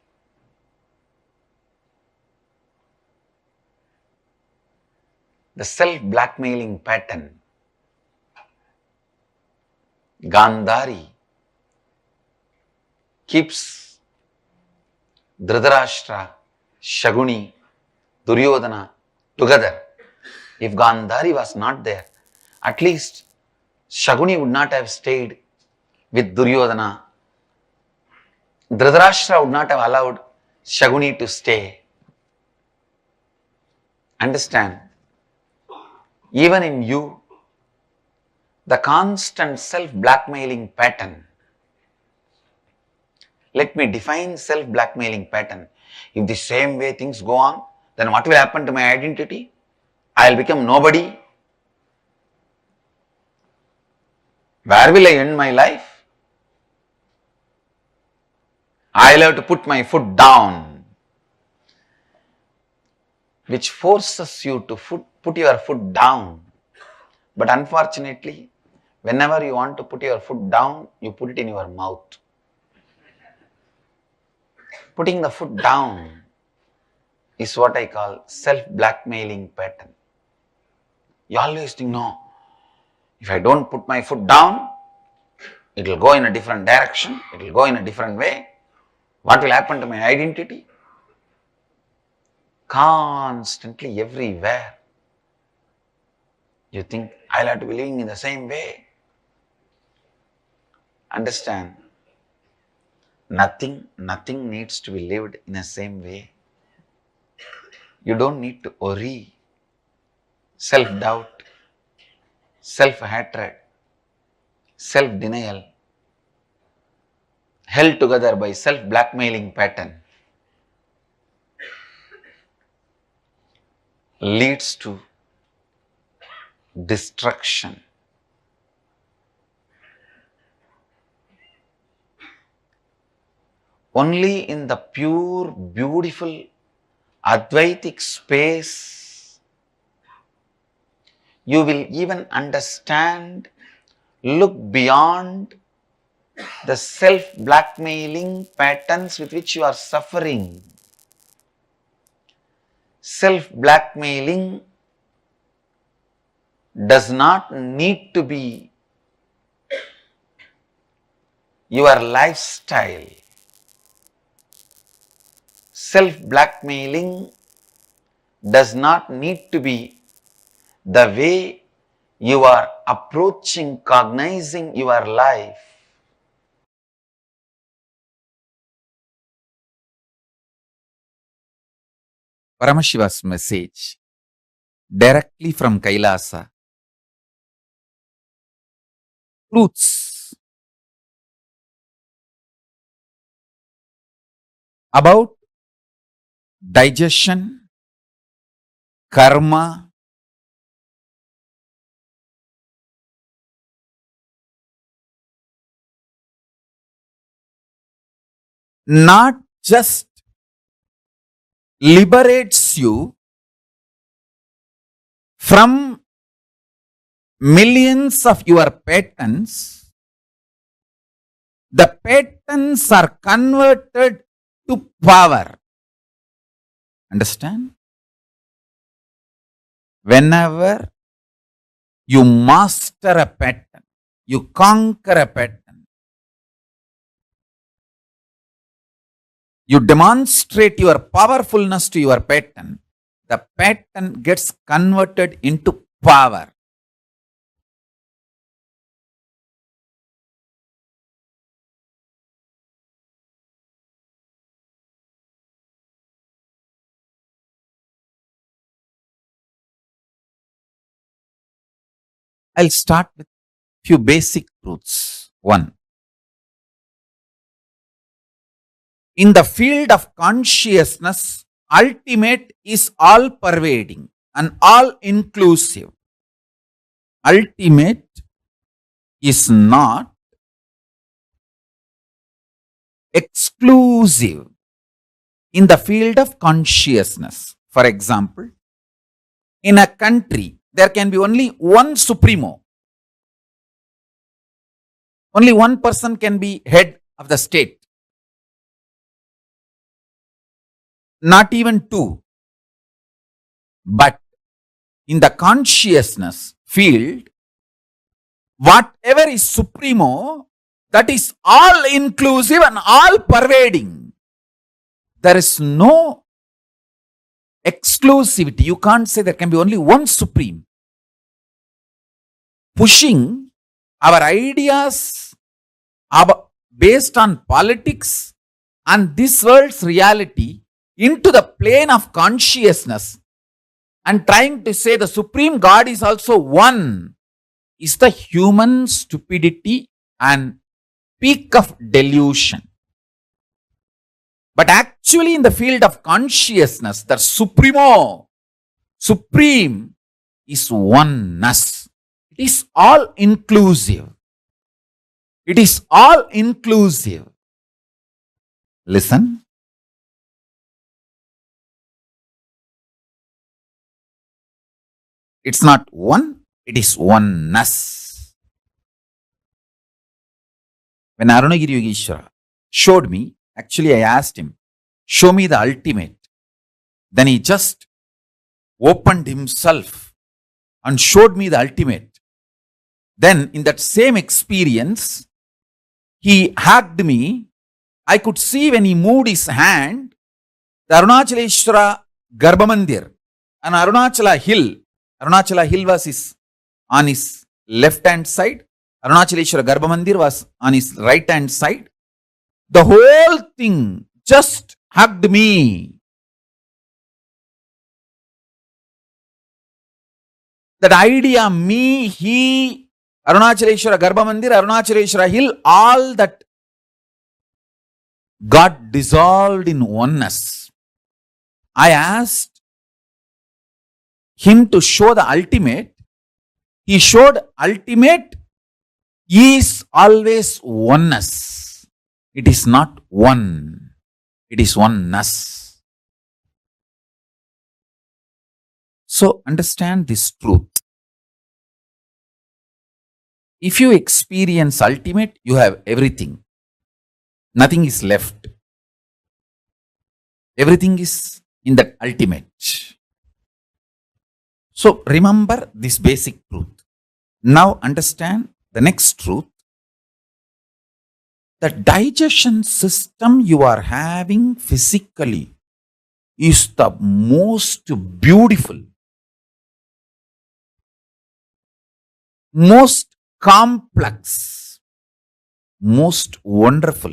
The self-blackmailing pattern, Gandhari, keeps Dhritarashtra, Shaguni, Duryodhana together. If Gandhari was not there, at least Shaguni would not have stayed with Duryodhana. Dhritarashtra would not have allowed Shaguni to stay. Understand? Even in you, the constant self-blackmailing pattern. Let me define self-blackmailing pattern. If the same way things go on, then what will happen to my identity? I will become nobody. Where will I end my life? I will have to put my foot down, which forces you to put your foot down. But unfortunately, whenever you want to put your foot down, you put it in your mouth. Putting the foot down is what I call self-blackmailing pattern. You always think, no, if I don't put my foot down, it will go in a different direction, it will go in a different way. What will happen to my identity? Constantly, everywhere, you think, I'll have to be living in the same way. Understand? Nothing needs to be lived in the same way. You don't need to worry, self-doubt, self-hatred, self-denial, held together by self-blackmailing pattern, leads to destruction. Only in the pure, beautiful, Advaitic space, you will even understand, look beyond the self-blackmailing patterns with which you are suffering. Self-blackmailing does not need to be your lifestyle. Self-blackmailing does not need to be the way you are approaching, cognizing your life. Paramashiva's message directly from KAILASA. Truths about digestion, karma, not just liberates you from millions of your patterns, the patterns are converted to power. Understand? Whenever you master a pattern, you conquer a pattern, you demonstrate your powerfulness to your pattern, the pattern gets converted into power. I'll start with few basic truths. One, in the field of consciousness, ultimate is all pervading and all inclusive. Ultimate is not exclusive. in the field of consciousness. For example, in a country, there can be only one supremo. Only one person can be head of the state. Not even two. But in the consciousness field, whatever is supremo, that is all inclusive and all pervading. There is no exclusivity. You can't say there can be only one supreme. Pushing our ideas based on politics and this world's reality into the plane of consciousness and trying to say the supreme God is also one is the human stupidity and peak of delusion. But actually in the field of consciousness, the supreme is oneness. It is all inclusive. It is all inclusive. Listen. It's not one, it is oneness. When Arunagiri Yogeshwara showed me, actually I asked him, show me the ultimate. Then he just opened himself and showed me the ultimate. Then in that same experience, he hugged me. I could see when he moved his hand, the Arunachaleshwara Garbhamandir and Arunachala Hill. Arunachala Hill was on his left hand side. Arunachaleshwara Garbhamandir was on his right hand side. The whole thing just hugged me. That idea, me, he, Arunachaleshwara Garbhamandir, Arunachaleshwara Hill, all that got dissolved in oneness. I asked him to show the ultimate. He showed ultimate is always oneness. It is not one. It is oneness. So understand this truth. If you experience ultimate, you have everything. Nothing is left. Everything is in that ultimate. So remember this basic truth. Now understand the next truth. The digestion system you are having physically is the most beautiful, most complex, most wonderful,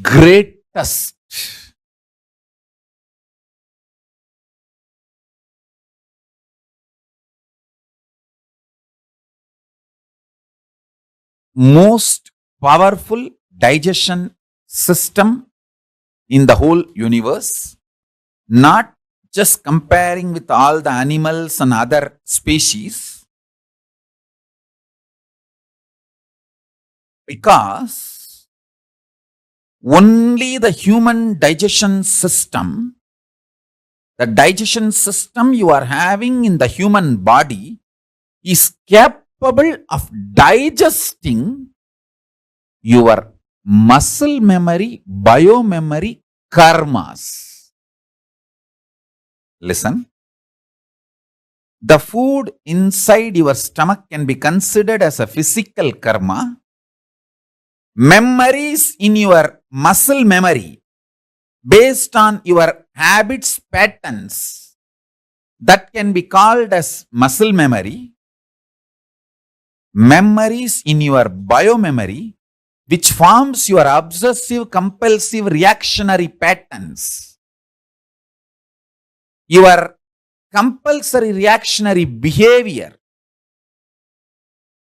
greatest, most powerful digestion system in the whole universe, not just comparing with all the animals and other species, because only the human digestion system, the digestion system you are having in the human body is capable of digesting your muscle memory, biomemory, karmas. Listen. The food inside your stomach can be considered as a physical karma. Memories in your muscle memory based on your habits, patterns, that can be called as muscle memory. Memories in your biomemory, which forms your obsessive, compulsive, reactionary patterns. Your compulsory reactionary behavior,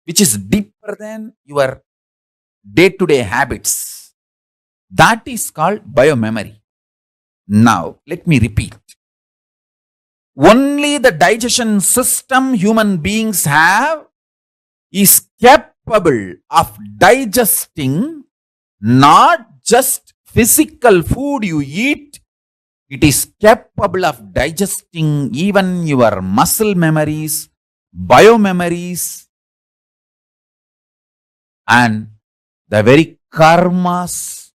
which is deeper than your day-to-day habits. That is called biomemory. Now, let me repeat. Only the digestion system human beings have is capable of digesting not just physical food you eat, it is capable of digesting even your muscle memories, biomemories, and the very karmas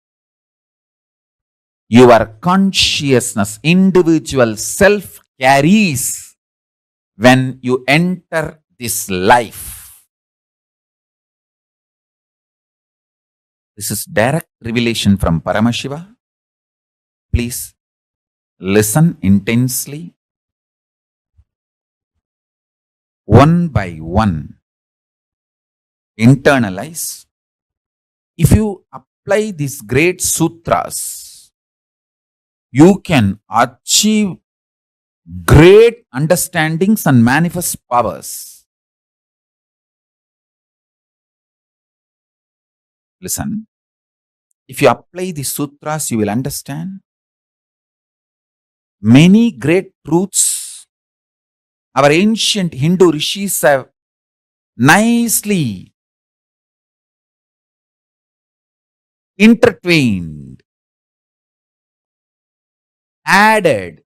your consciousness, individual self carries when you enter this life. This is direct revelation from Paramashiva. Please listen intensely. One by one, internalize. If you apply these great sutras, you can achieve great understandings and manifest powers. Listen, if you apply these sutras, you will understand many great truths our ancient Hindu rishis have nicely intertwined, added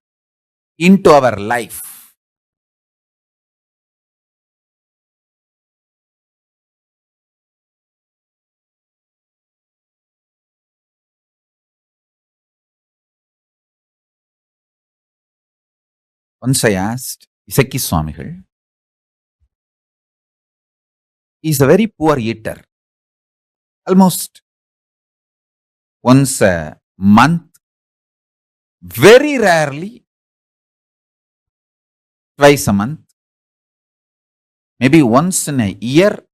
into our life. Once I asked Isaki Swamigal, he is a very poor eater. Almost once a month, very rarely twice a month, maybe once in a year,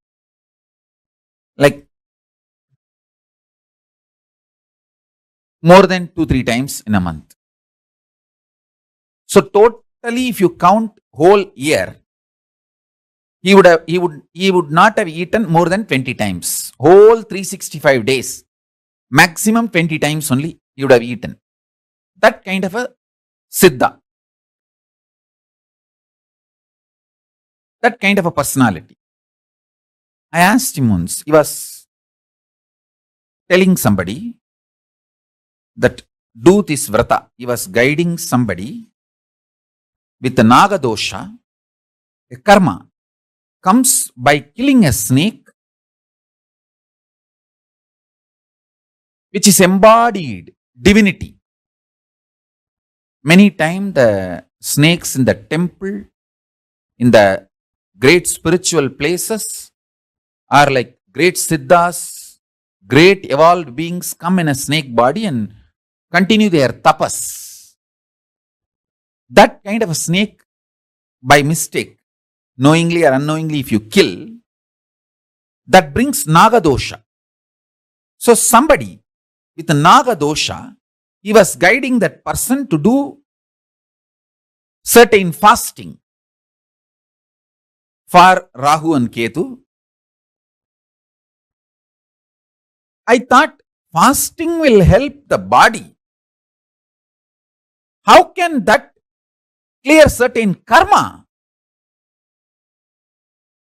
like more than 2-3 times in a month. So totally, if you count whole year, he would not have eaten more than 20 times. Whole 365 days, maximum 20 times only he would have eaten. That kind of a siddha. That kind of a personality. I asked him once, he was telling somebody that do this vrata. He was guiding somebody with the naga dosha. A karma comes by killing a snake, which is embodied divinity. Many times the snakes in the temple, in the great spiritual places, are like great siddhas, great evolved beings come in a snake body and continue their tapas. That kind of a snake, by mistake, knowingly or unknowingly, if you kill, that brings naga dosha. So somebody with a naga dosha, he was guiding that person to do certain fasting for Rahu and Ketu. I thought fasting will help the body. How can that clear certain karma?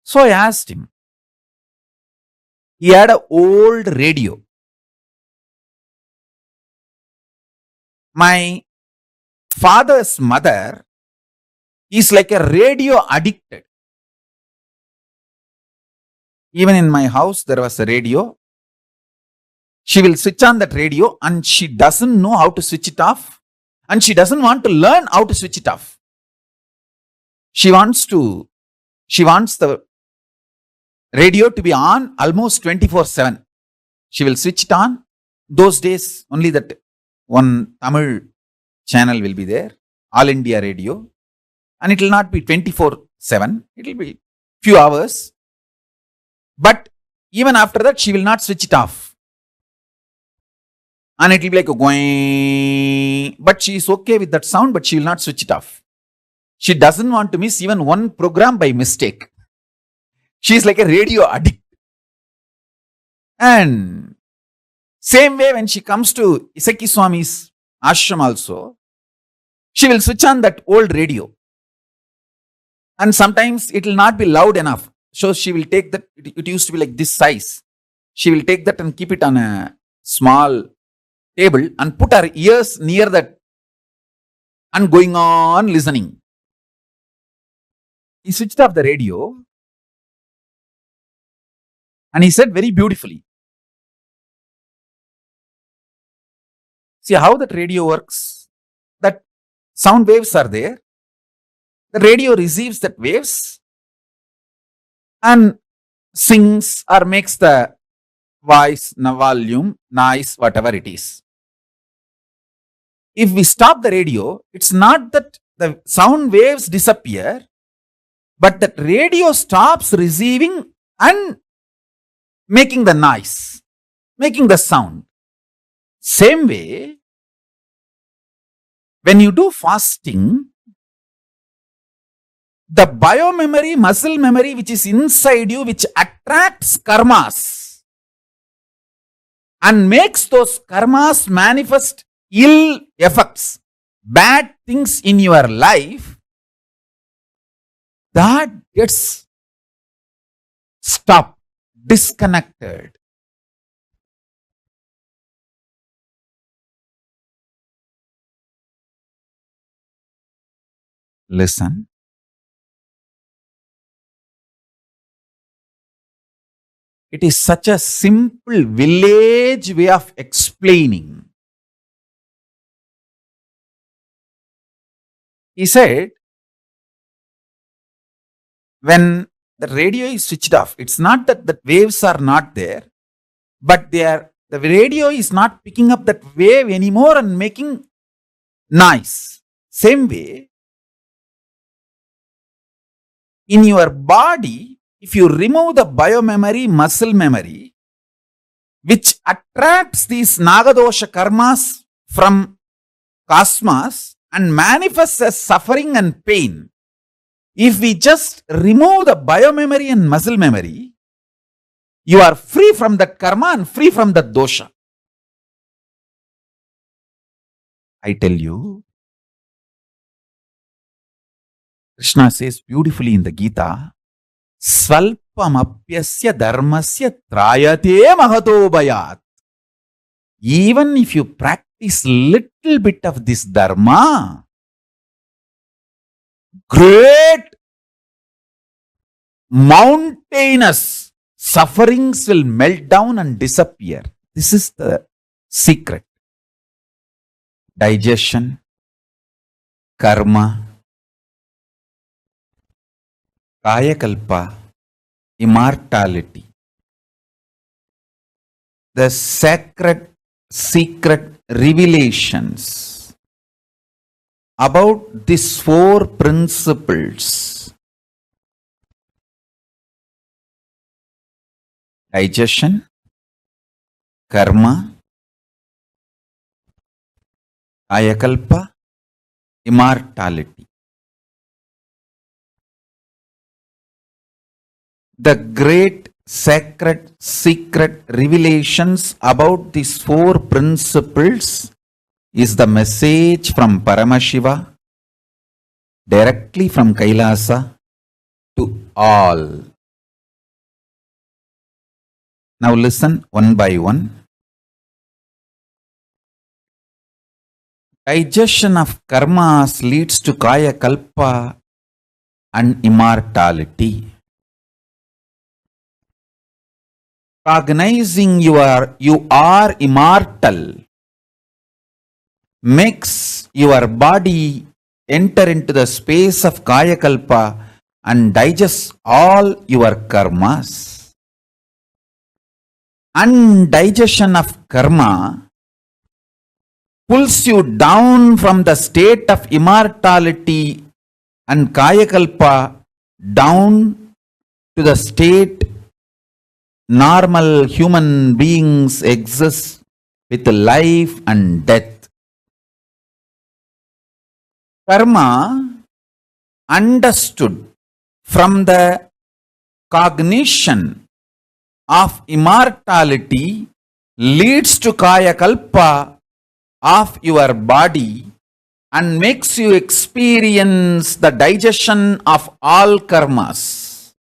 So I asked him. He had an old radio. My father's mother is like a radio addicted. Even in my house, there was a radio. She will switch on that radio and she doesn't know how to switch it off. And she doesn't want to learn how to switch it off. She wants the radio to be on almost 24/7. She will switch it on. Those days, only that one Tamil channel will be there, All India Radio. And it will not be 24/7. It will be few hours. But even after that, she will not switch it off. And it will be like a going. But she is okay with that sound, but she will not switch it off. She doesn't want to miss even one program by mistake. She is like a radio addict. And same way when she comes to Isaki Swami's ashram also, she will switch on that old radio. And sometimes it will not be loud enough. So she will take that, it used to be like this size. She will take that and keep it on a small table and put her ears near that and going on listening. He switched off the radio and he said very beautifully, see how that radio works? That sound waves are there. The radio receives that waves and sings or makes the voice, volume, noise, whatever it is. If we stop the radio, it's not that the sound waves disappear, but that radio stops receiving and making the noise, making the sound. Same way, when you do fasting, the biomemory, muscle memory which is inside you, which attracts karmas and makes those karmas manifest ill effects, bad things in your life, that gets stopped, disconnected. Listen. It is such a simple village way of explaining. He said, when the radio is switched off, it's not that the waves are not there, but the radio is not picking up that wave anymore and making noise. Same way, in your body, if you remove the biomemory, muscle memory, which attracts these Nagadosha karmas from cosmos and manifests as suffering and pain, if we just remove the biomemory and muscle memory, you are free from that karma and free from that dosha. I tell you, Krishna says beautifully in the Gita, Svalpamapyasya dharmasya trayate mahato bhayat. Even if you practice little bit of this dharma, great mountainous sufferings will melt down and disappear. This is the secret. Digestion, karma, Kayakalpa, immortality. The sacred secret revelations about these four principles: digestion, karma, Kayakalpa, immortality. The great sacred secret revelations about these four principles is the message from Paramashiva directly from Kailasa to all. Now listen one by one. Digestion of karmas leads to Kayakalpa and immortality. Cognizing you are immortal makes your body enter into the space of Kayakalpa and digest all your karmas. Undigestion of karma pulls you down from the state of immortality and Kayakalpa down to the state normal human beings exist with life and death. Karma, understood from the cognition of immortality, leads to Kayakalpa of your body and makes you experience the digestion of all karmas.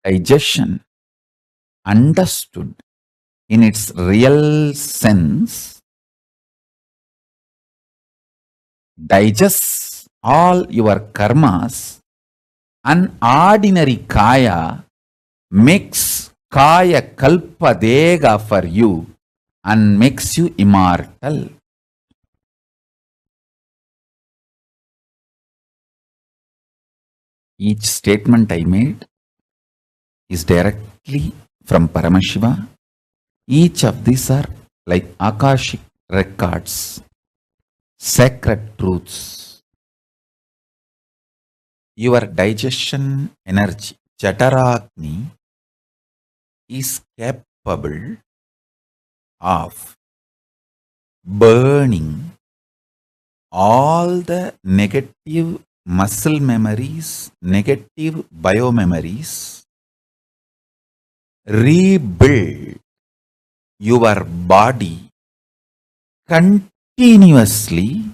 Digestion, understood in its real sense digests all your karmas, an ordinary kaya makes Kayakalpa dega for you and makes you immortal. Each statement I made is directly from Paramashiva. Each of these are like Akashic records, sacred truths. Your digestion energy, Jataragni, is capable of burning all the negative muscle memories, negative biomemories, rebuild your body continuously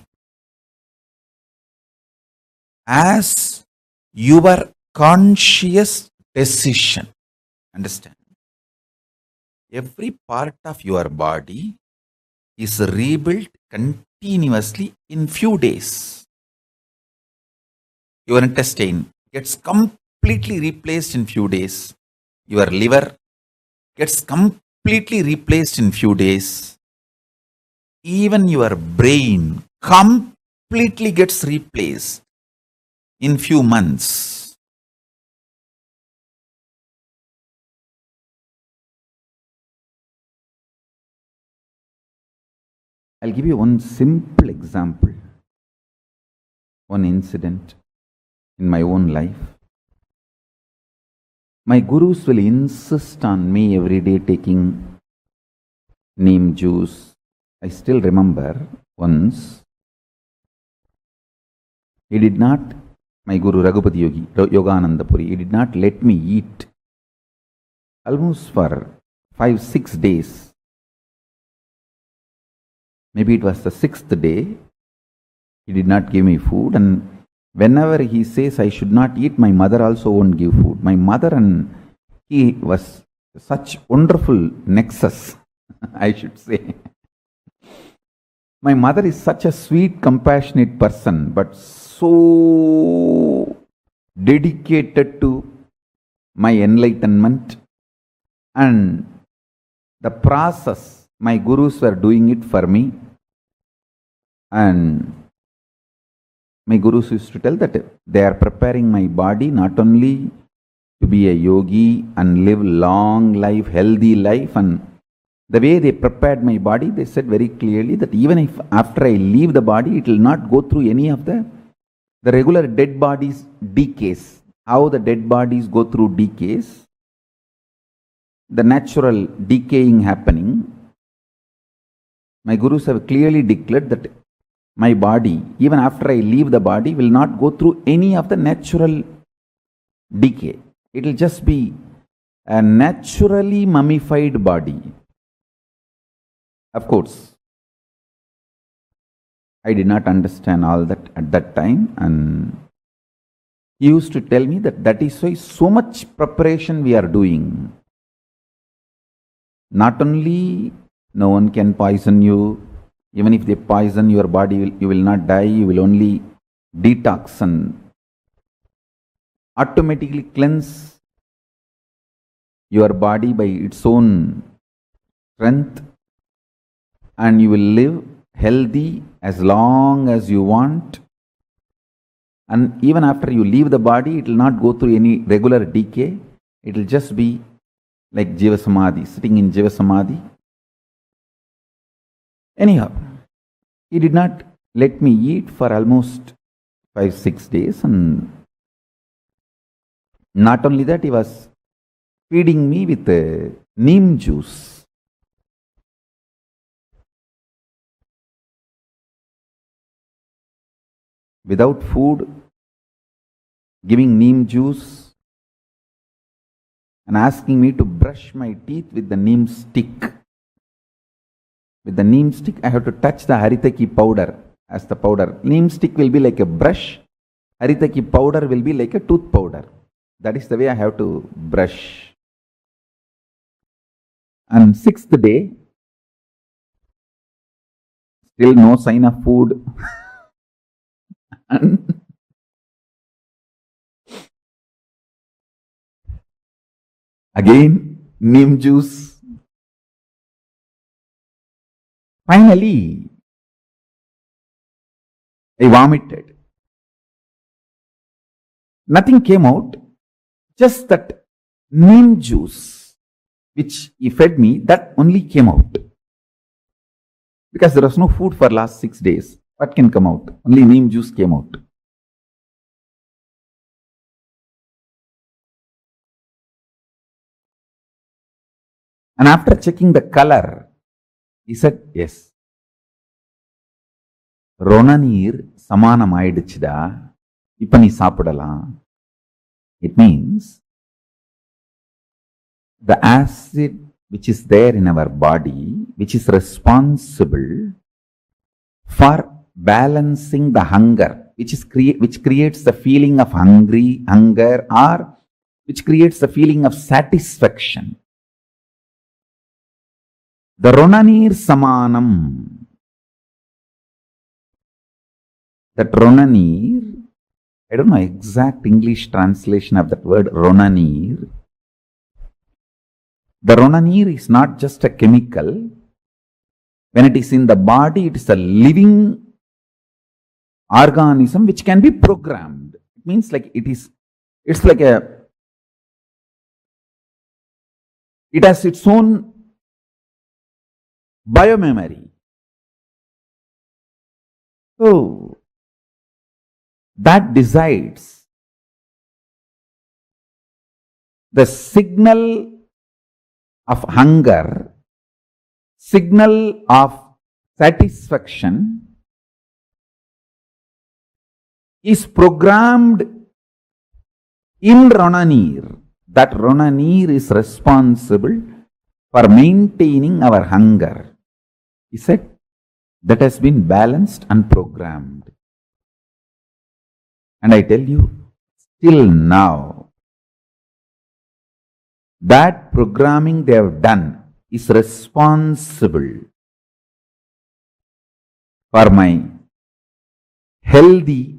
as your conscious decision. Understand? Every part of your body is rebuilt continuously in few days. Your intestine gets completely replaced in few days. Your liver gets completely replaced in few days. Even your brain completely gets replaced in few months. I'll give you one simple example, one incident in my own life. My gurus will insist on me every day taking neem juice. I still remember once, he did not, my Guru Raghupati Yogi, Yogananda Puri, he did not let me eat almost for 5-6 days. Maybe it was the 6th day, he did not give me food, and whenever he says I should not eat, my mother also won't give food. My mother and he was such wonderful nexus, I should say. My mother is such a sweet, compassionate person, but so dedicated to my enlightenment and the process. My gurus were doing it for me, and my gurus used to tell that they are preparing my body not only to be a yogi and live long life, healthy life, and the way they prepared my body, they said very clearly that even if after I leave the body, it will not go through any of the regular dead bodies decays. How the dead bodies go through decays, the natural decaying happening. My gurus have clearly declared that my body, even after I leave the body, will not go through any of the natural decay. It will just be a naturally mummified body. Of course, I did not understand all that at that time, and he used to tell me that that is why so much preparation we are doing. Not only no one can poison you, even if they poison your body, you will not die, you will only detox and automatically cleanse your body by its own strength, and you will live healthy as long as you want. And even after you leave the body, it will not go through any regular decay. It will just be like Jiva Samadhi, sitting in Jiva Samadhi. Anyhow, he did not let me eat for almost 5-6 days, and not only that, he was feeding me with neem juice. Without food, giving neem juice and asking me to brush my teeth with the neem stick. With the neem stick, I have to touch the haritaki powder as the powder. Neem stick will be like a brush. Haritaki powder will be like a tooth powder. That is the way I have to brush. And 6th day, still no sign of food. And again, neem juice. Finally, I vomited. Nothing came out, just that neem juice, which he fed me, that only came out. Because there was no food for last 6 days. What can come out? Only neem juice came out. And after checking the color, he said, yes. Ronanir samanam aidichida. Ipani sapadala. It means the acid which is there in our body, which is responsible for balancing the hunger, which creates the feeling of hunger, or which creates the feeling of satisfaction. The Ronanir Samanam. That Ronanir, I don't know exact English translation of that word Ronanir. The Ronanir is not just a chemical. When it is in the body, it is a living organism which can be programmed. It means like it has its own biomemory. So, that decides the signal of hunger, signal of satisfaction is programmed in Ronanir. That Ronanir is responsible for maintaining our hunger. He said that has been balanced and programmed. And I tell you, still now, that programming they have done is responsible for my healthy,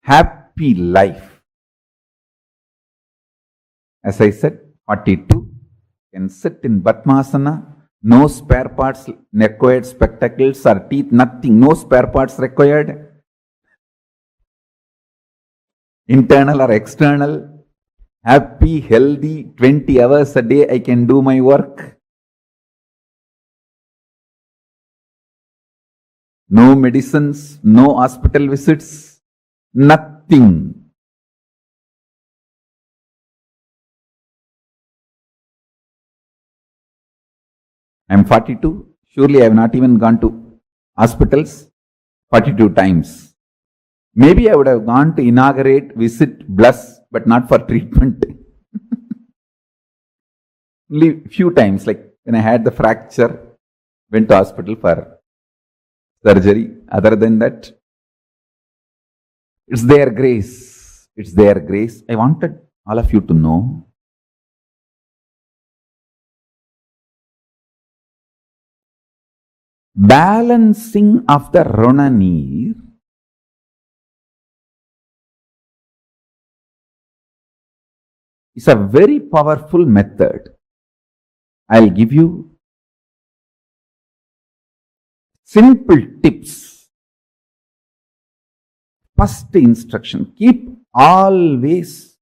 happy life. As I said, 42, can sit in Padmasana, no spare parts required, spectacles or teeth, nothing, no spare parts required. Internal or external, happy, healthy, 20 hours a day I can do my work. No medicines, no hospital visits, nothing. I am 42. Surely I have not even gone to hospitals 42 times. Maybe I would have gone to inaugurate, visit, bless, but not for treatment. Only few times, like when I had the fracture, went to hospital for surgery. Other than that, it's their grace. It's their grace. I wanted all of you to know balancing of the Ronanir is a very powerful method. I'll give you simple tips. First instruction, keep always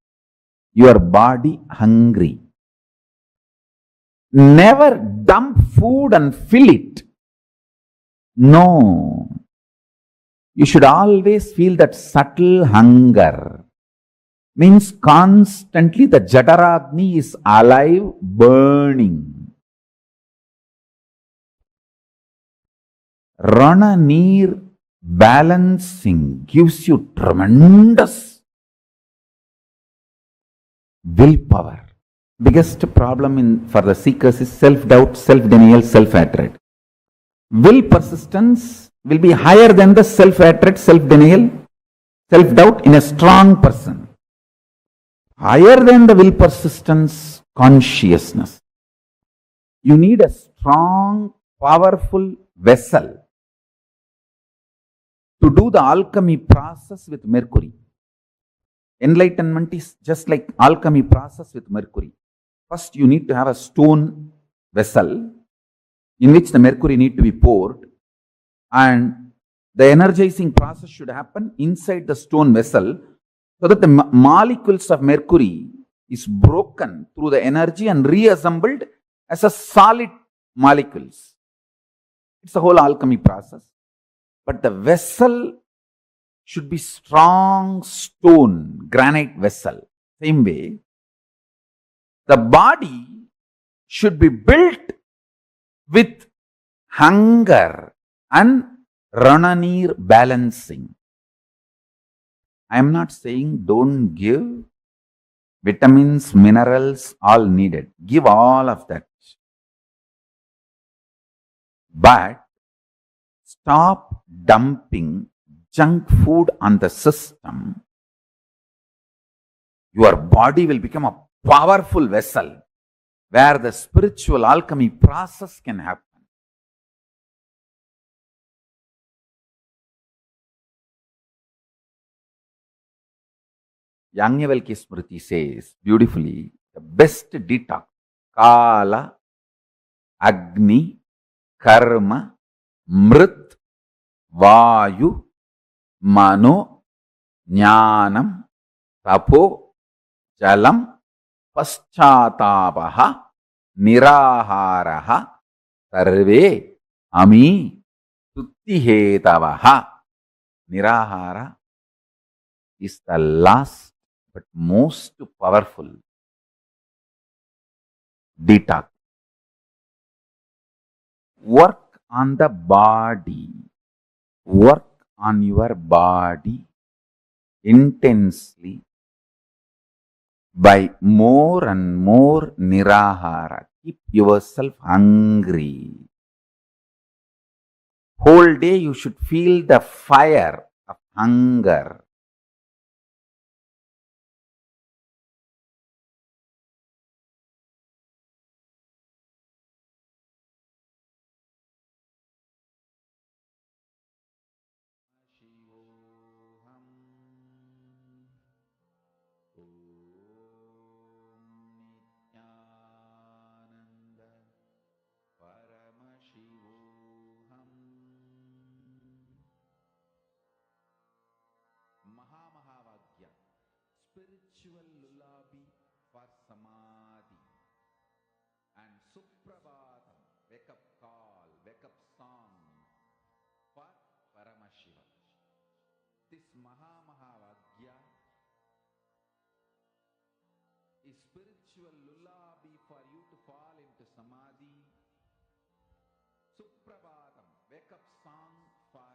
your body hungry. Never dump food and fill it. No. You should always feel that subtle hunger. Means constantly the Jataragni is alive, burning. Ronanir balancing gives you tremendous willpower. Biggest problem for the seekers is self-doubt, self-denial, self-hatred. Will persistence will be higher than the self-hatred, self-denial, self-doubt in a strong person. Higher than the will persistence, consciousness. you need a strong, powerful vessel to do the alchemy process with mercury. Enlightenment is just like alchemy process with mercury. First, you need to have a stone vessel in which the mercury need to be poured, and the energizing process should happen inside the stone vessel so that the molecules of mercury is broken through the energy and reassembled as a solid molecules. It's a whole alchemy process. But the vessel should be strong stone, granite vessel. Same way, the body should be built with hunger and Rananir balancing. I am not saying don't give vitamins, minerals, all needed. Give all of that. But stop dumping junk food on the system. Your body will become a powerful vessel where the spiritual alchemy process can happen. Yajnavalkya Smriti says beautifully, the best detox, Kala, Agni, Karma, Mrit, Vayu, Mano, Jnanam, Tapo, Jalam, Paschatapaha, Niraharaha, Sarve, Ami, Tuttihetabaha. Nirahara is the last but most powerful detox. Work on the body. Work on your body intensely by more and more nirahara. Keep yourself hungry. Whole day you should feel the fire of hunger. Nithyananda Paramashivoham Mahamahavaagya, spiritual lullaby for Samadhi, and Suprabhatam, wake up call, wake up song for Paramashiva. This Mahamahavaagya is spiritual lullaby for you to fall into Samadhi. Suprabhatam, wake up song for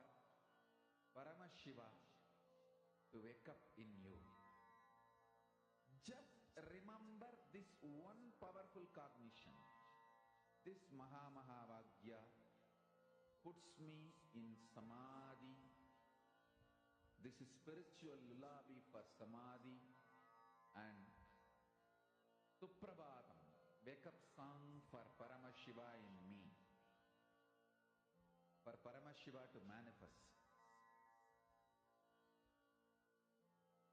Paramashiva to wake up in you. Just remember this one powerful cognition. This Mahamahavaagya puts me in Samadhi. This is spiritual lullaby for Samadhi, and Suprabhatam, wake up song for Paramashiva in me. For Paramashiva to manifest.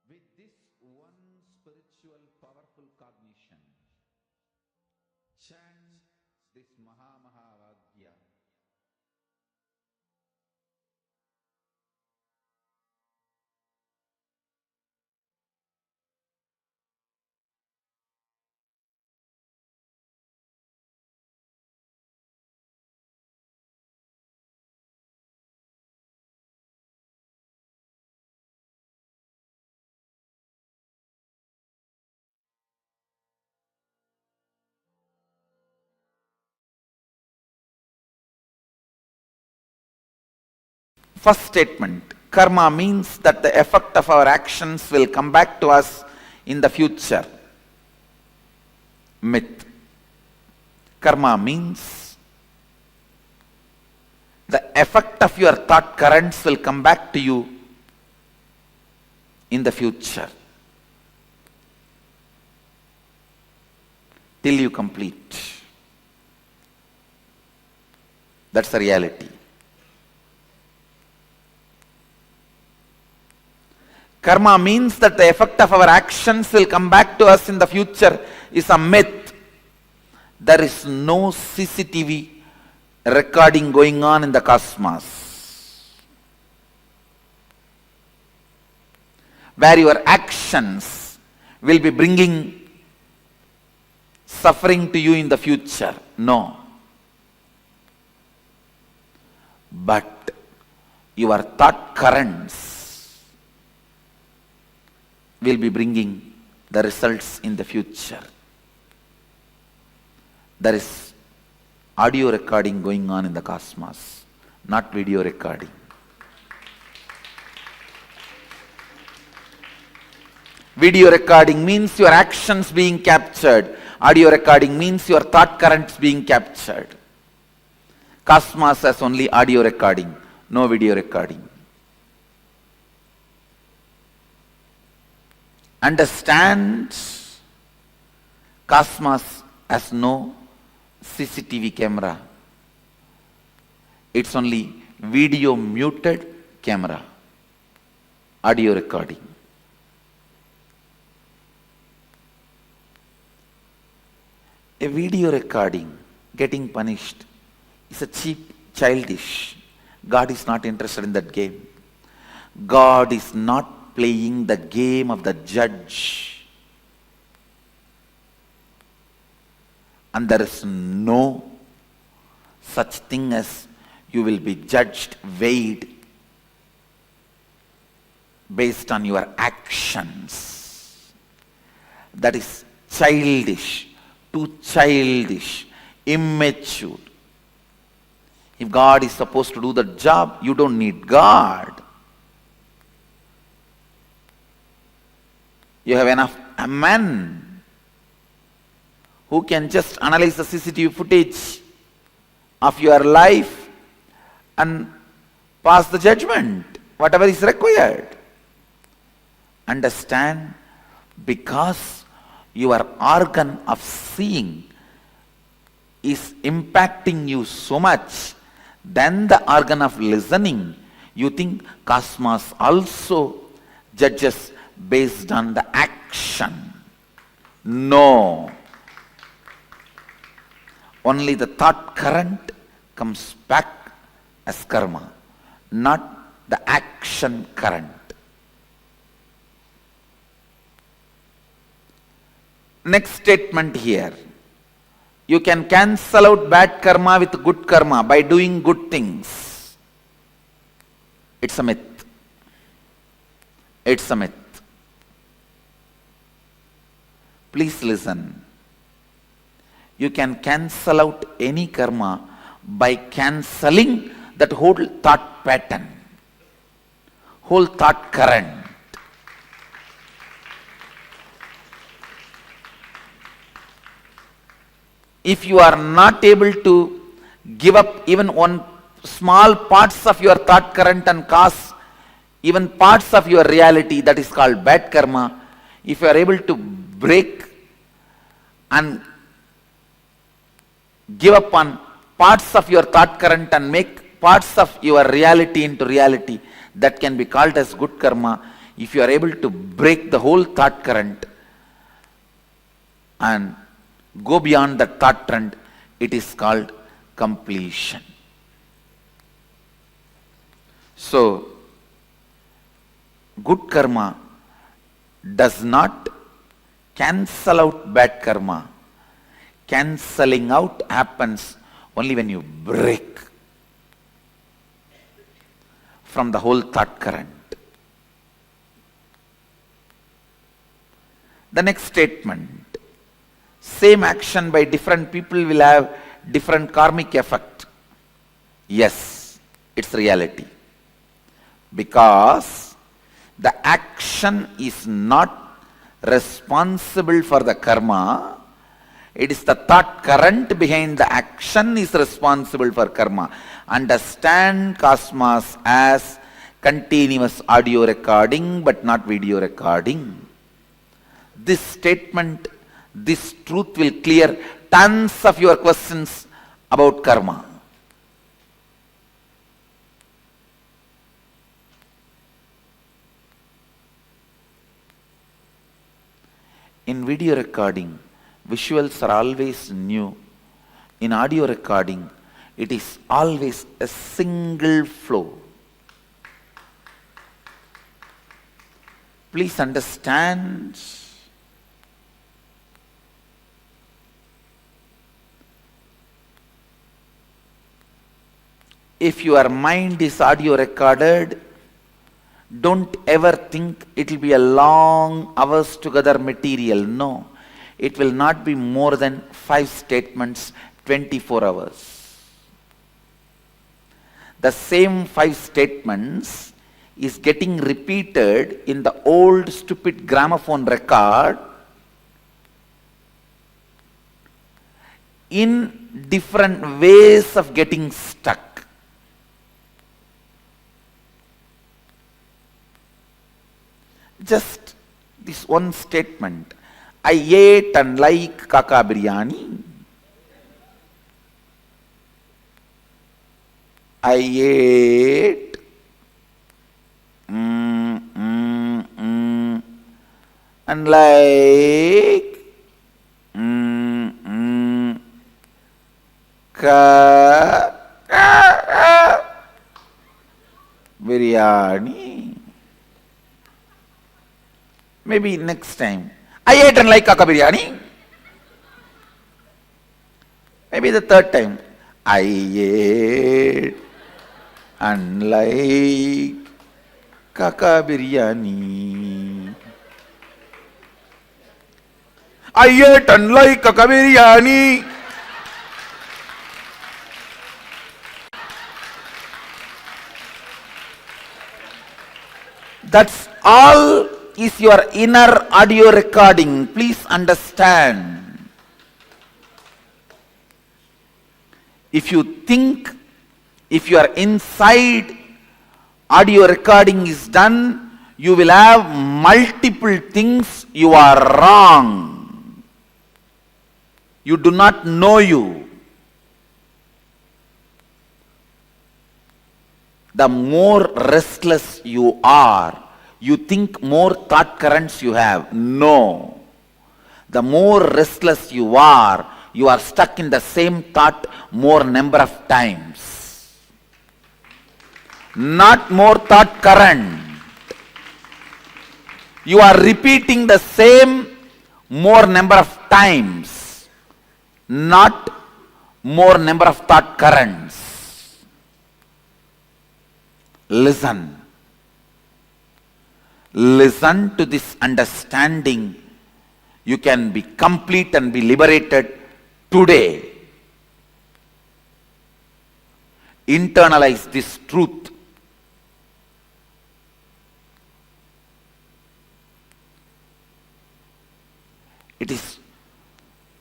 With this one spiritual powerful cognition, chant this Mahamahavaagya. First statement, karma means that the effect of our actions will come back to us in the future. Myth. Karma means the effect of your thought currents will come back to you in the future till you complete. That's the reality. Karma means that the effect of our actions will come back to us in the future is a myth. There is no CCTV recording going on in the cosmos, where your actions will be bringing suffering to you in the future. No. But your thought currents will be bringing the results in the future. There is audio recording going on in the cosmos, not video recording. Video recording means your actions being captured. Audio recording means your thought currents being captured. Cosmos has only audio recording, no video recording. Understand, cosmos has no CCTV camera. It's only video muted camera, audio recording. A video recording getting punished is a cheap, childish. God is not interested in that game. God is not playing the game of the judge. And there is no such thing as you will be judged, weighed based on your actions. That is childish, too childish, immature. If God is supposed to do the job, you don't need God. You have enough men who can just analyze the CCTV footage of your life and pass the judgment, whatever is required. Understand, because your organ of seeing is impacting you so much than the organ of listening, you think cosmos also judges based on the action. No. Only the thought current comes back as karma, not the action current. Next statement here. You can cancel out bad karma with good karma by doing good things. It's a myth. It's a myth. Please listen. You can cancel out any karma by cancelling that whole thought pattern, whole thought current. If you are not able to give up even one small parts of your thought current and cause even parts of your reality, that is called bad karma. If you are able to break and give up on parts of your thought current and make parts of your reality into reality, that can be called as good karma. If you are able to break the whole thought current and go beyond that thought trend, it is called completion. So, good karma does not cancel out bad karma. Cancelling out happens only when you break from the whole thought current. The next statement. Same action by different people will have different karmic effect. Yes, it's reality. Because the action is not responsible for the karma. It is the thought current behind the action is responsible for karma. Understand cosmos as continuous audio recording but not video recording. This statement, this truth will clear tons of your questions about karma. In video recording, visuals are always new. In audio recording, it is always a single flow. Please understand. If your mind is audio recorded, don't ever think it will be a long hours together material. No, it will not be more than 5 statements, 24 hours. The same 5 statements is getting repeated in the old stupid gramophone record in different ways of getting stuck. Just this one statement, I ate and like kaka biryani. I ate and like biryani. Maybe next time, I ate and like kaka biryani. Maybe the third time, I ate and like kaka biryani. I ate and like kaka biryani. That's all is your inner audio recording. Please understand. If you think, if you are inside audio recording is done, you will have multiple things. You are wrong. You do not know you. The more restless you are, you think more thought currents you have. No. The more restless you are stuck in the same thought more number of times. Not more thought current. You are repeating the same more number of times, not more number of thought currents. Listen. Listen to this understanding. You can be complete and be liberated today. Internalize this truth. It is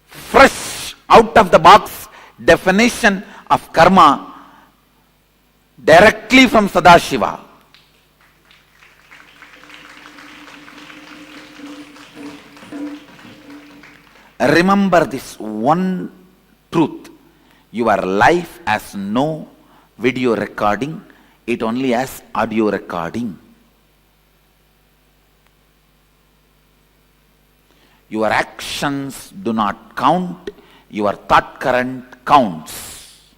fresh out of the box definition of karma directly from Sadashiva. Remember this one truth. Your life has no video recording, it only has audio recording. Your actions do not count, your thought current counts.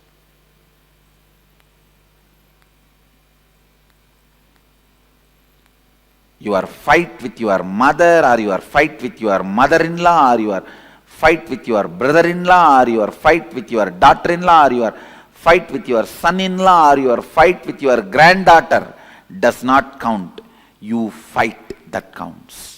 Your fight with your mother, or your fight with your mother-in-law, or your fight with your brother-in-law, or your fight with your daughter-in-law, or your fight with your son-in-law, or your fight with your granddaughter does not count. You fight that counts.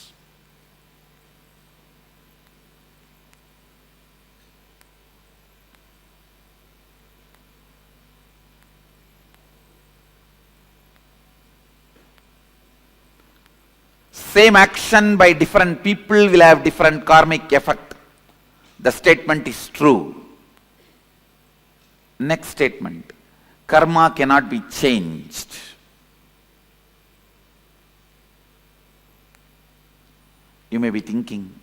Same action by different people will have different karmic effect. The statement is true. Next statement. Karma cannot be changed. You may be thinking,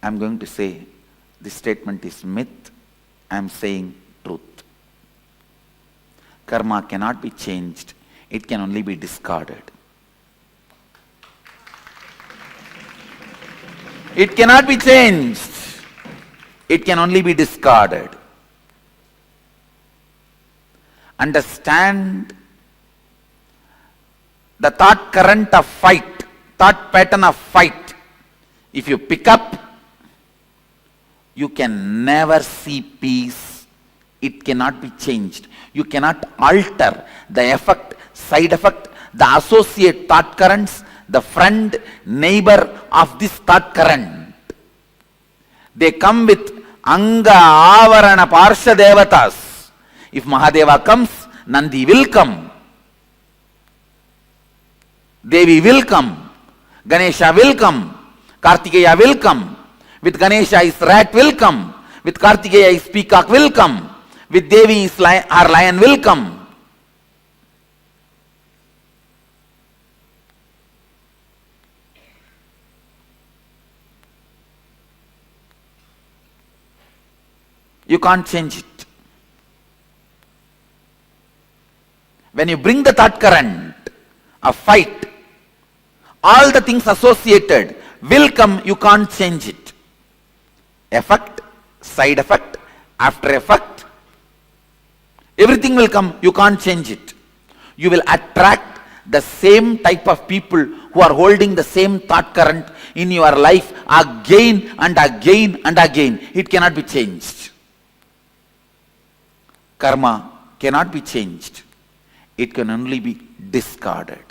I am going to say this statement is myth. I am saying truth. Karma cannot be changed. It can only be discarded. It cannot be changed. It can only be discarded. Understand the thought current of fight, thought pattern of fight. If you pick up, you can never see peace. It cannot be changed. You cannot alter the effect, side effect, the associate thought currents, the friend, neighbor of this thought current. They come with Anga, Avarana, Parsha Devatas. If Mahadeva comes, Nandi will come. Devi will come. Ganesha will come. Kartikeya will come. With Ganesha his rat will come. With Kartikeya his peacock will come. With Devi his our lion will come. You can't change it. When you bring the thought current of fight, all the things associated will come, you can't change it. Effect, side effect, after effect, everything will come, you can't change it. You will attract the same type of people who are holding the same thought current in your life again and again and again. It cannot be changed. Karma cannot be changed. It can only be discarded.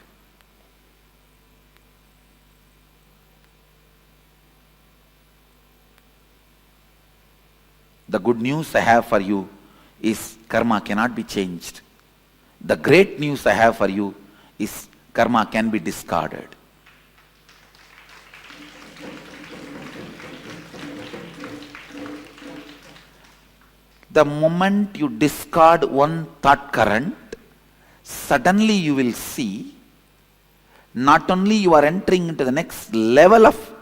The good news I have for you is karma cannot be changed. The great news I have for you is karma can be discarded. The moment you discard one thought current, suddenly you will see not only you are entering into the next level of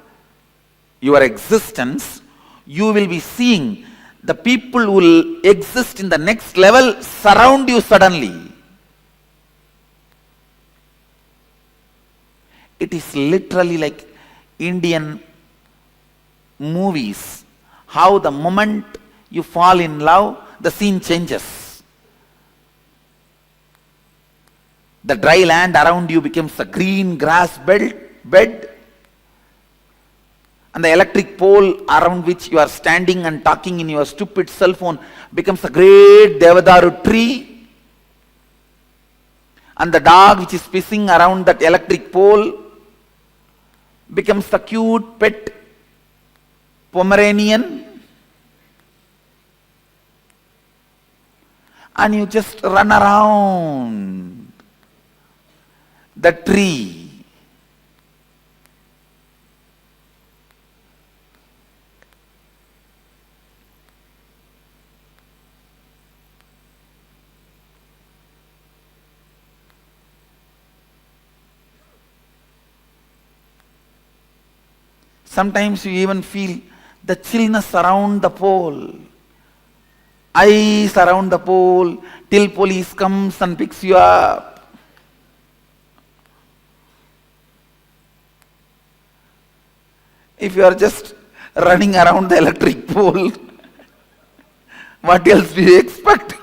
your existence, you will be seeing the people who will exist in the next level surround you suddenly. It is literally like Indian movies, how the moment you fall in love, the scene changes. The dry land around you becomes a green grass bed, and the electric pole around which you are standing and talking in your stupid cell phone becomes a great Devadaru tree, and the dog which is pissing around that electric pole becomes a cute pet Pomeranian, and you just run around the tree. Sometimes you even feel the chillness around the pole. Ice around the pole till police comes and picks you up. If you are just running around the electric pole, what else do you expect?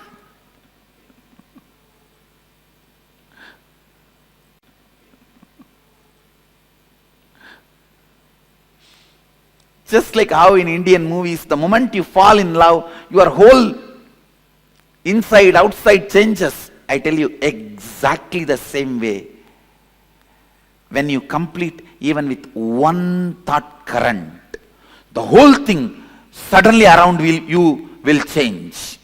Just like how in Indian movies, the moment you fall in love, your whole inside, outside changes. I tell you, exactly the same way. When you complete even with one thought current, the whole thing suddenly around you will change.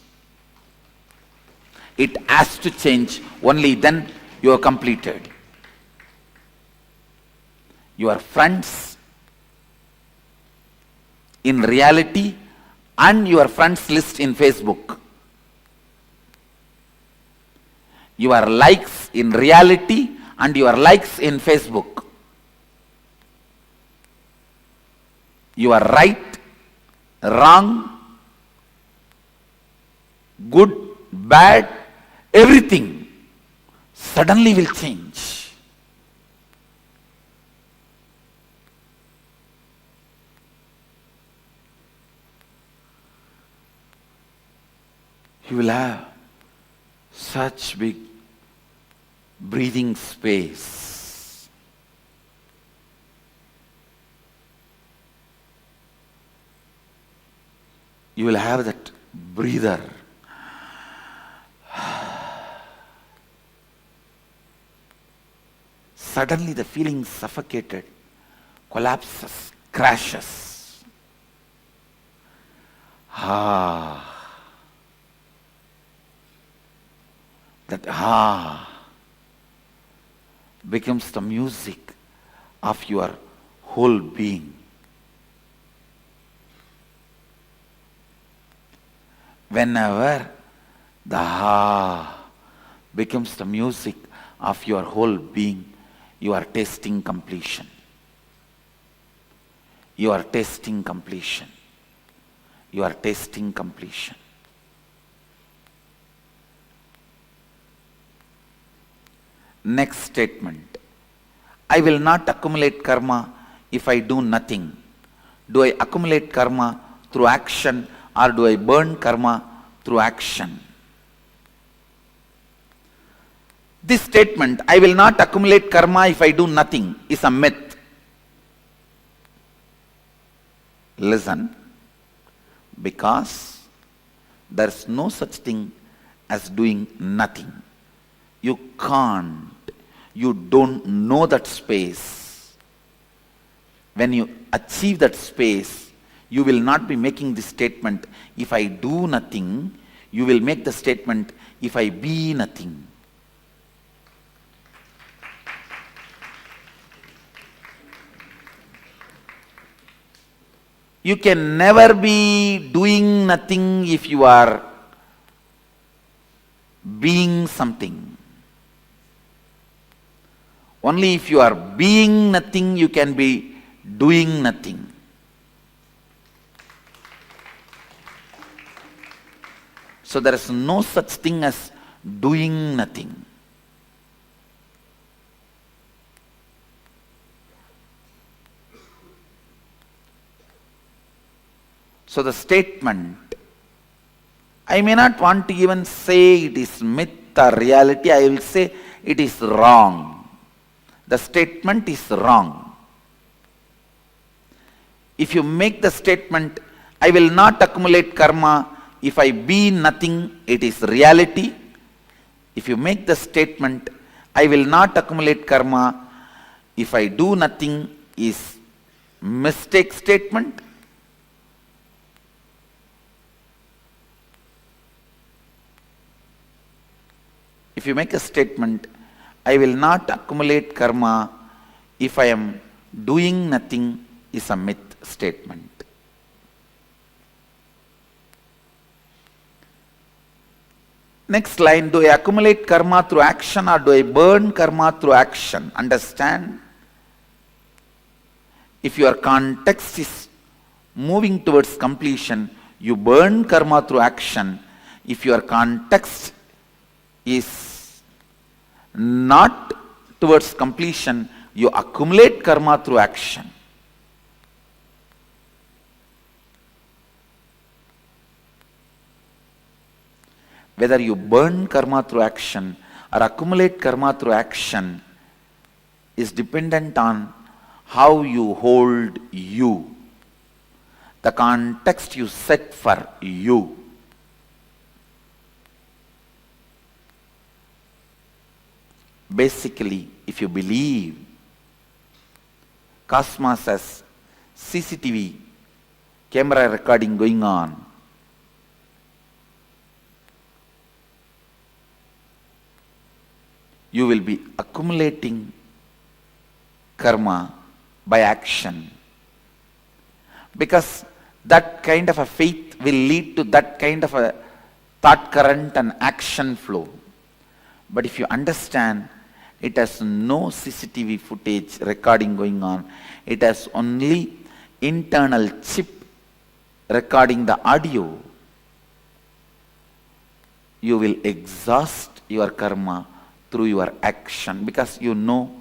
It has to change, only then you are completed. Your friends in reality and your friends list in Facebook. Your likes in reality and your likes in Facebook. You are right, wrong, good, bad, everything suddenly will change. will have such big breathing space. You will have that breather. Suddenly the feeling suffocated, collapses, crashes. That becomes the music of your whole being. Whenever the becomes the music of your whole being, you are tasting completion. You are tasting completion. You are tasting completion. Next statement. I will not accumulate karma if I do nothing. Do I accumulate karma through action or do I burn karma through action? This statement, I will not accumulate karma if I do nothing, is a myth. Listen, because there is no such thing as doing nothing. You can't, you don't know that space. When you achieve that space, you will not be making the statement, if I do nothing. You will make the statement, if I be nothing. You can never be doing nothing if you are being something. Only if you are being nothing, you can be doing nothing. So there is no such thing as doing nothing. So the statement, I may not want to even say it is myth or reality, I will say it is wrong. The statement is wrong. If you make the statement, I will not accumulate karma if I be nothing, it is reality. If you make the statement, I will not accumulate karma if I do nothing, is mistake statement. If you make a statement, I will not accumulate karma if I am doing nothing, is a myth statement. Next line, do I accumulate karma through action or do I burn karma through action? Understand? If your context is moving towards completion, you burn karma through action. If your context is not towards completion, you accumulate karma through action. Whether you burn karma through action or accumulate karma through action is dependent on how you hold you, the context you set for you. Basically, if you believe cosmos has CCTV camera recording going on, you will be accumulating karma by action, because that kind of a faith will lead to that kind of a thought current and action flow. But if you understand, it has no CCTV footage recording going on, it has only internal chip recording the audio, you will exhaust your karma through your action, because you know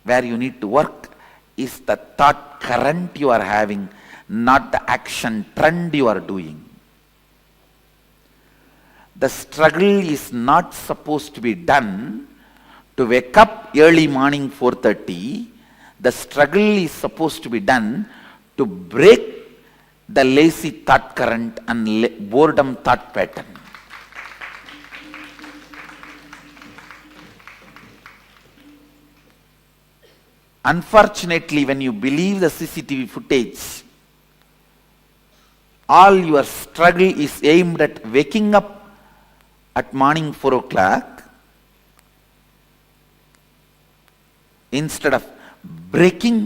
where you need to work is the thought current you are having, not the action trend you are doing. the struggle is not supposed to be done to wake up early morning 4:30. The struggle is supposed to be done to break the lazy thought current and boredom thought pattern. Unfortunately, when you believe the CCTV footage, all your struggle is aimed at waking up at morning 4 o'clock instead of breaking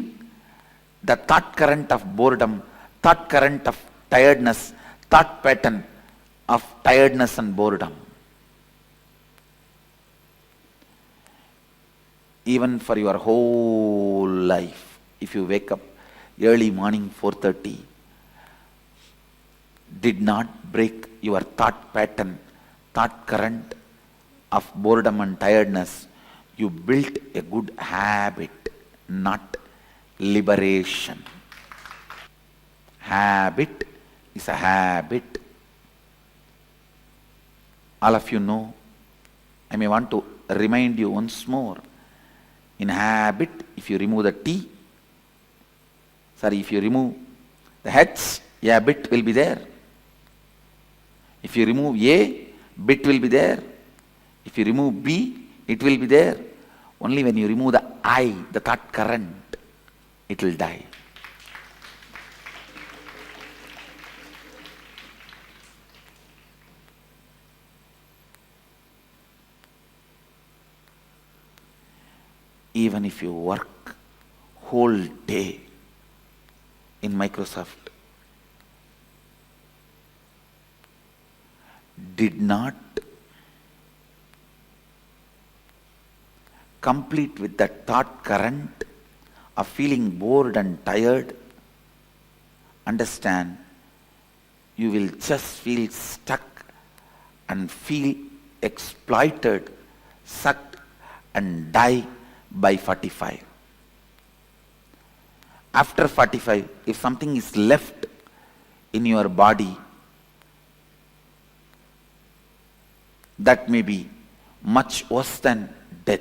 the thought current of boredom, thought current of tiredness, thought pattern of tiredness and boredom. Even for your whole life, if you wake up early morning 4:30, did not break your thought pattern, thought current of boredom and tiredness, you built a good habit, not liberation. Habit is a habit. All of you know, I may want to remind you once more. In habit, if you remove the T, if you remove the H, a bit will be there. If you remove A, bit will be there. If you remove B, it will be there. Only when you remove the I, the thought current, it will die. Even if you work whole day in Microsoft, did not complete with that thought current of feeling bored and tired, understand, you will just feel stuck and feel exploited, sucked and die by 45. After 45, if something is left in your body, that may be much worse than death.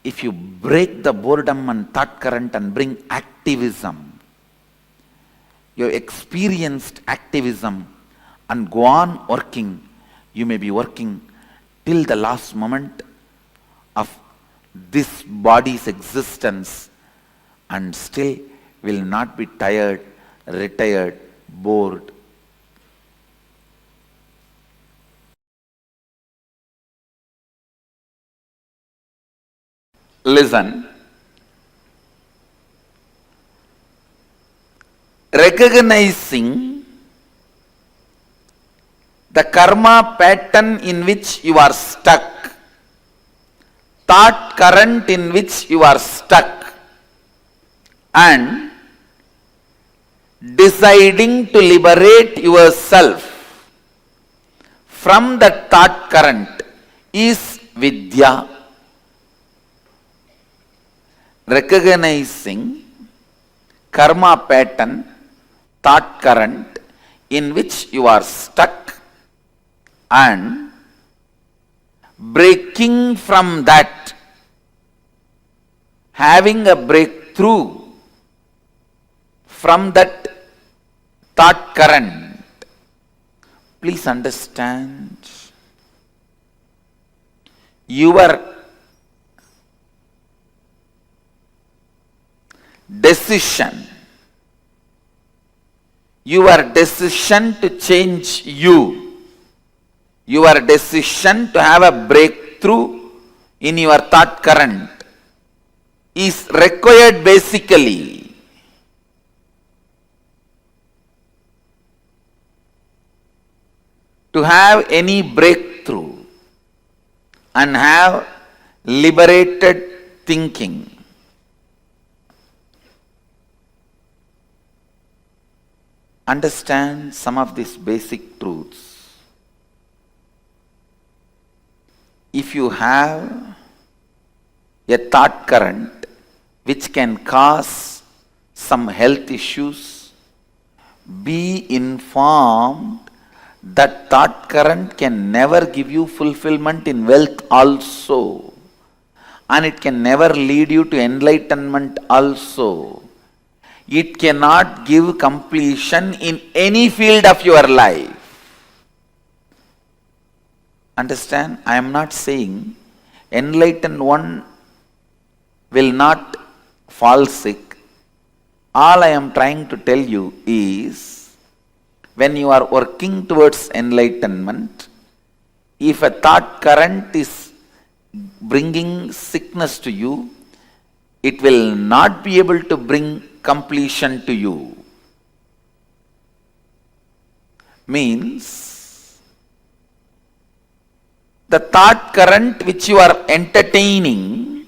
If you break the boredom and thought current and bring activism, you have experienced activism and go on working, you may be working till the last moment of this body's existence and still will not be tired, retired, bored. Listen. Recognizing the karma pattern in which you are stuck, thought current in which you are stuck, and deciding to liberate yourself from that thought current is vidya. Recognizing karma pattern, thought current in which you are stuck and breaking from that, having a breakthrough from that thought current. Please understand, your decision to change you, your decision to have a breakthrough in your thought current is required basically to have any breakthrough and have liberated thinking. Understand some of these basic truths. If you have a thought current which can cause some health issues, Be informed that thought current can never give you fulfillment in wealth also. And it can never lead you to enlightenment also. It cannot give completion in any field of your life. Understand? I am not saying enlightened one will not fall sick. All I am trying to tell you is, when you are working towards enlightenment, if a thought current is bringing sickness to you, it will not be able to bring completion to you. Means, the thought current which you are entertaining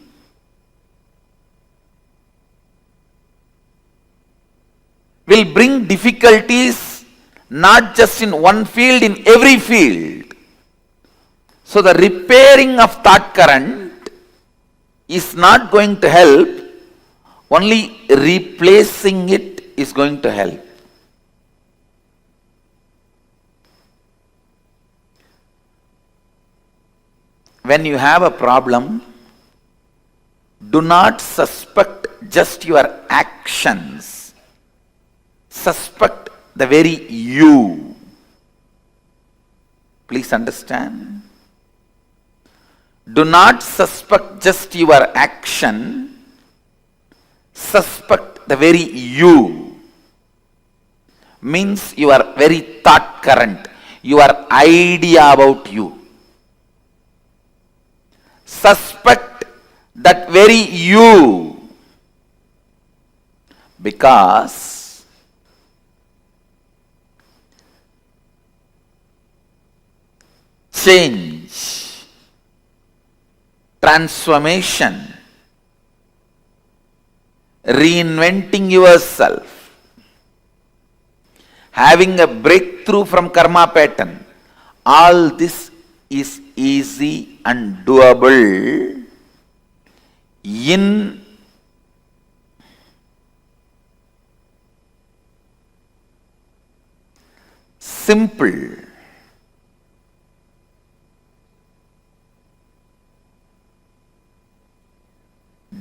will bring difficulties not just in one field, in every field. So the repairing of thought current is not going to help, only replacing it is going to help. When you have a problem, do not suspect just your actions. Suspect the very you. Please understand. Do not suspect just your action. Suspect the very you. Means your very thought current, your idea about you. Suspect that very you, because change, transformation, reinventing yourself, having a breakthrough from karma pattern, all this is easy and doable in simple,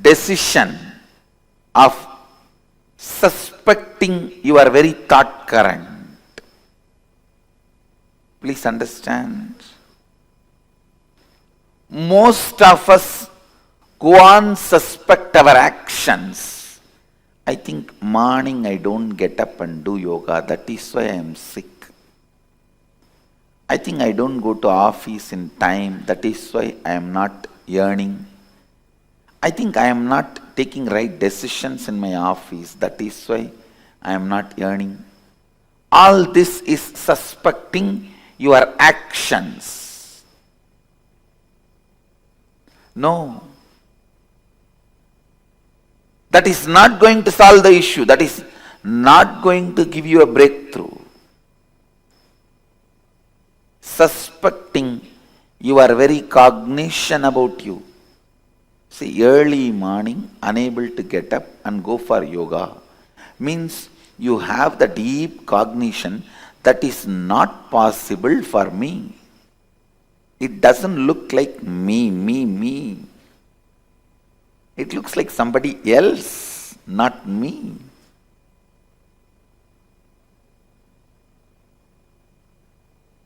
decision of suspecting your very thought current. Please understand. Most of us go on suspect our actions. I think morning I don't get up and do yoga, that is why I am sick. I think I don't go to office in time, that is why I am not earning. I think I am not taking right decisions in my office, that is why I am not earning. All this is suspecting your actions. No. That is not going to solve the issue. That is not going to give you a breakthrough. Suspecting your very cognition about you. See, early morning, unable to get up and go for yoga, means you have the deep cognition that is not possible for me. It doesn't look like me. It looks like somebody else, not me.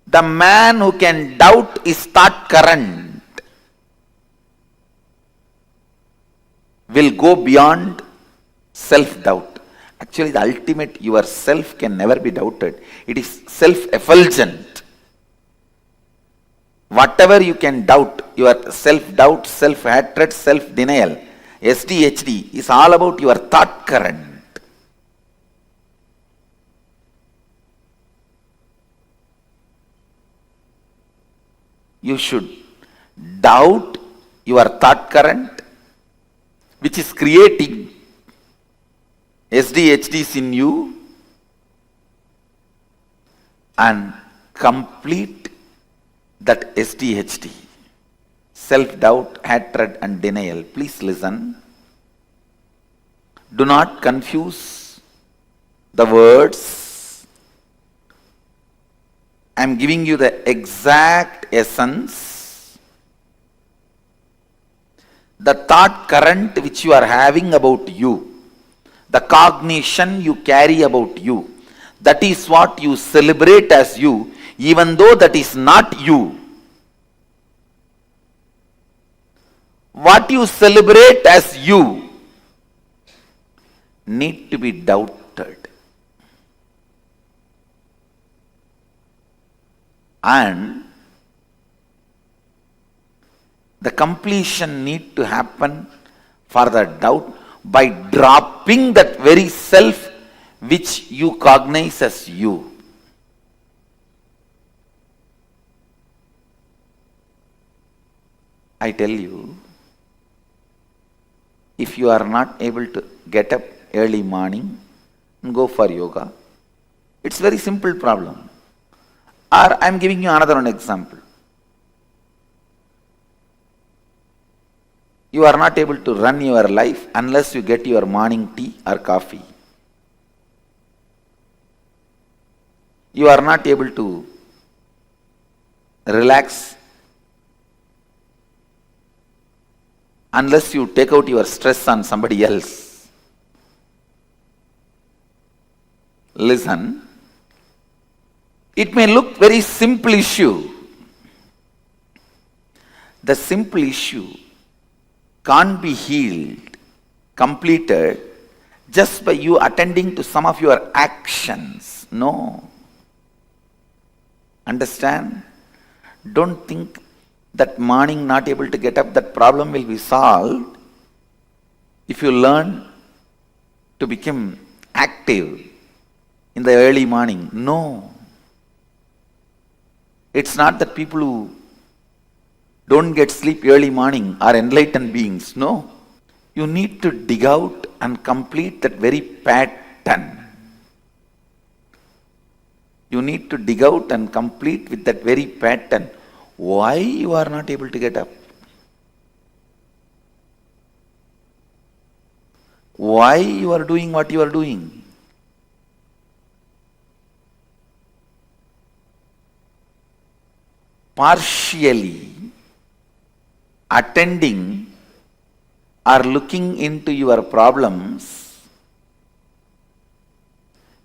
The man who can doubt his thought current will go beyond self-doubt. Actually, the ultimate yourself can never be doubted. It is self-effulgent. Whatever you can doubt, your self-doubt, self-hatred, self-denial, SDHD is all about your thought current. You should doubt your thought current, which is creating SDHDs in you, and complete that SDHD, self-doubt, hatred and denial. Please listen. Do not confuse the words. I am giving you the exact essence. The thought current which you are having about you, the cognition you carry about you, that is what you celebrate as you, even though that is not you. What you celebrate as you need to be doubted. And the completion need to happen for the doubt by dropping that very self which you cognize as you. I tell you, if you are not able to get up early morning and go for yoga, it's very simple problem. Or I am giving you another one example. You are not able to run your life unless you get your morning tea or coffee. You are not able to relax unless you take out your stress on somebody else. Listen, it may look very simple issue. The simple issue can't be healed, completed, just by you attending to some of your actions. No. Understand? Don't think that morning not able to get up, that problem will be solved if you learn to become active in the early morning. No. It's not that people who don't get sleep early morning are enlightened beings. No. You need to dig out and complete that very pattern. You need to dig out and complete with that very pattern. Why you are not able to get up? Why you are doing what you are doing? Partially attending or looking into your problems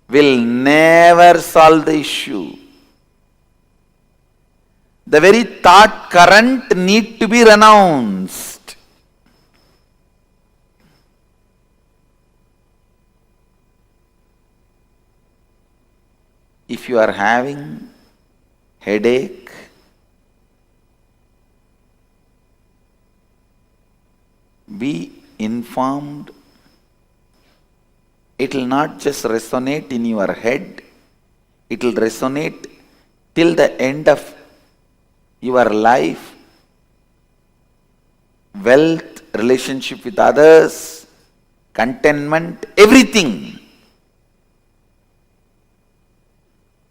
will never solve the issue. The very thought current need to be renounced. If you are having headache, be informed. It will not just resonate in your head, it will resonate till the end of your life, wealth, relationship with others, contentment, everything.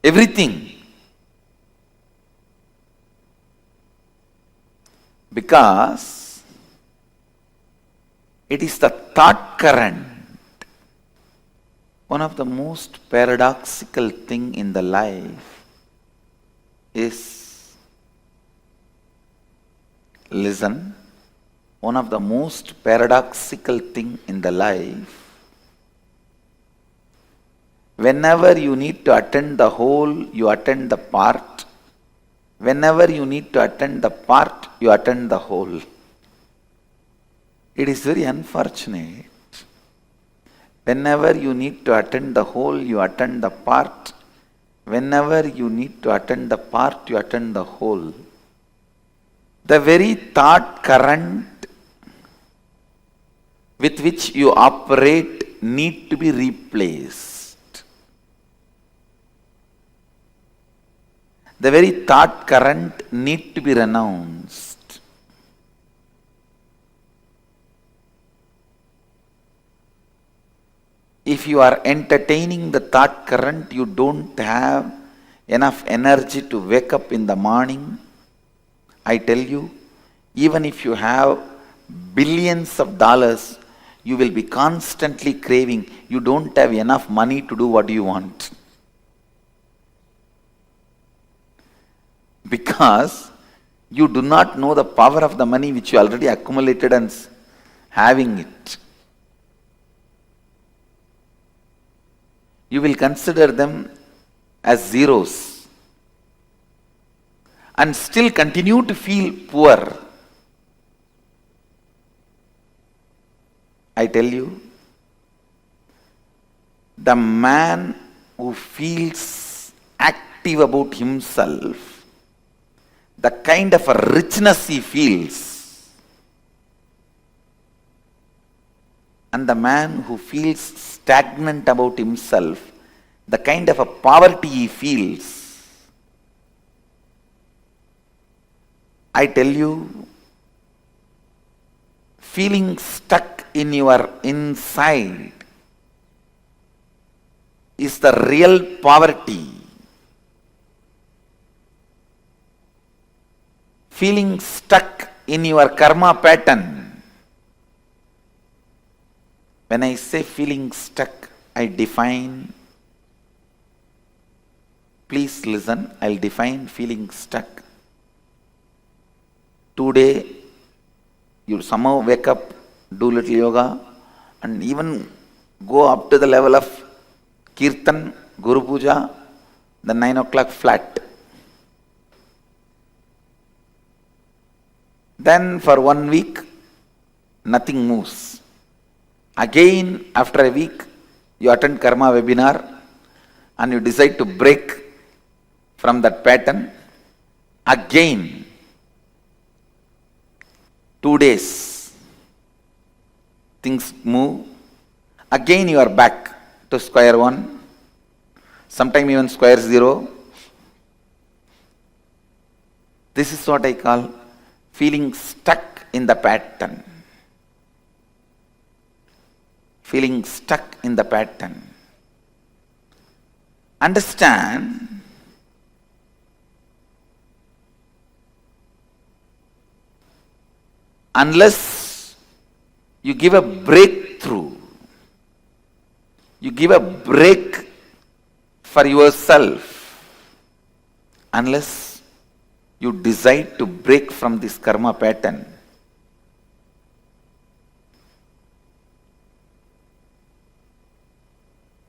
Everything. Because it is the thought current. One of the most paradoxical thing in the life is, listen, one of the most paradoxical thing in the life, whenever you need to attend the whole, you attend the part. Whenever you need to attend the part, you attend the whole. It is very unfortunate. Whenever you need to attend the whole, you attend the part. Whenever you need to attend the part, you attend the whole. The very thought current with which you operate need to be replaced. The very thought current need to be renounced. If you are entertaining the thought current, you don't have enough energy to wake up in the morning. I tell you, even if you have billions of dollars, you will be constantly craving. You don't have enough money to do what you want. because you do not know the power of the money which you already accumulated and having it. You will consider them as zeros and still continue to feel poor. I tell you, the man who feels active about himself, the kind of a richness he feels, and the man who feels stagnant about himself, the kind of a poverty he feels, I tell you, feeling stuck in your inside is the real poverty. Feeling stuck in your karma pattern. When I say feeling stuck, I define, please listen, I'll define feeling stuck. Today, you somehow wake up, do little yoga, and even go up to the level of Kirtan, Guru Puja, the 9 o'clock flat. Then for 1 week, nothing moves. Again, after a week, you attend Karma webinar and you decide to break from that pattern. Again, 2 days, things move. Again, you are back to square one, sometime even square zero. This is what I call feeling stuck in the pattern. Feeling stuck in the pattern. Understand, unless you give a breakthrough, you give a break for yourself, unless you decide to break from this karma pattern,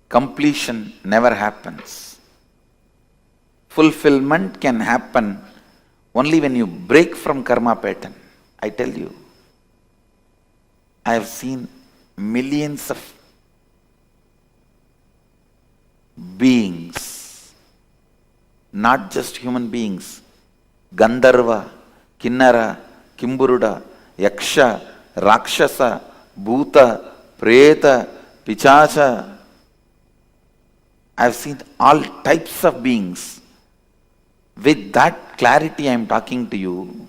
completion never happens. Fulfillment can happen only when you break from karma pattern. I tell you, I have seen millions of beings, not just human beings, Gandharva, Kinnara, Kimburuda, Yaksha, Rakshasa, Bhuta, Preta, Pichacha. I have seen all types of beings. With that clarity I am talking to you.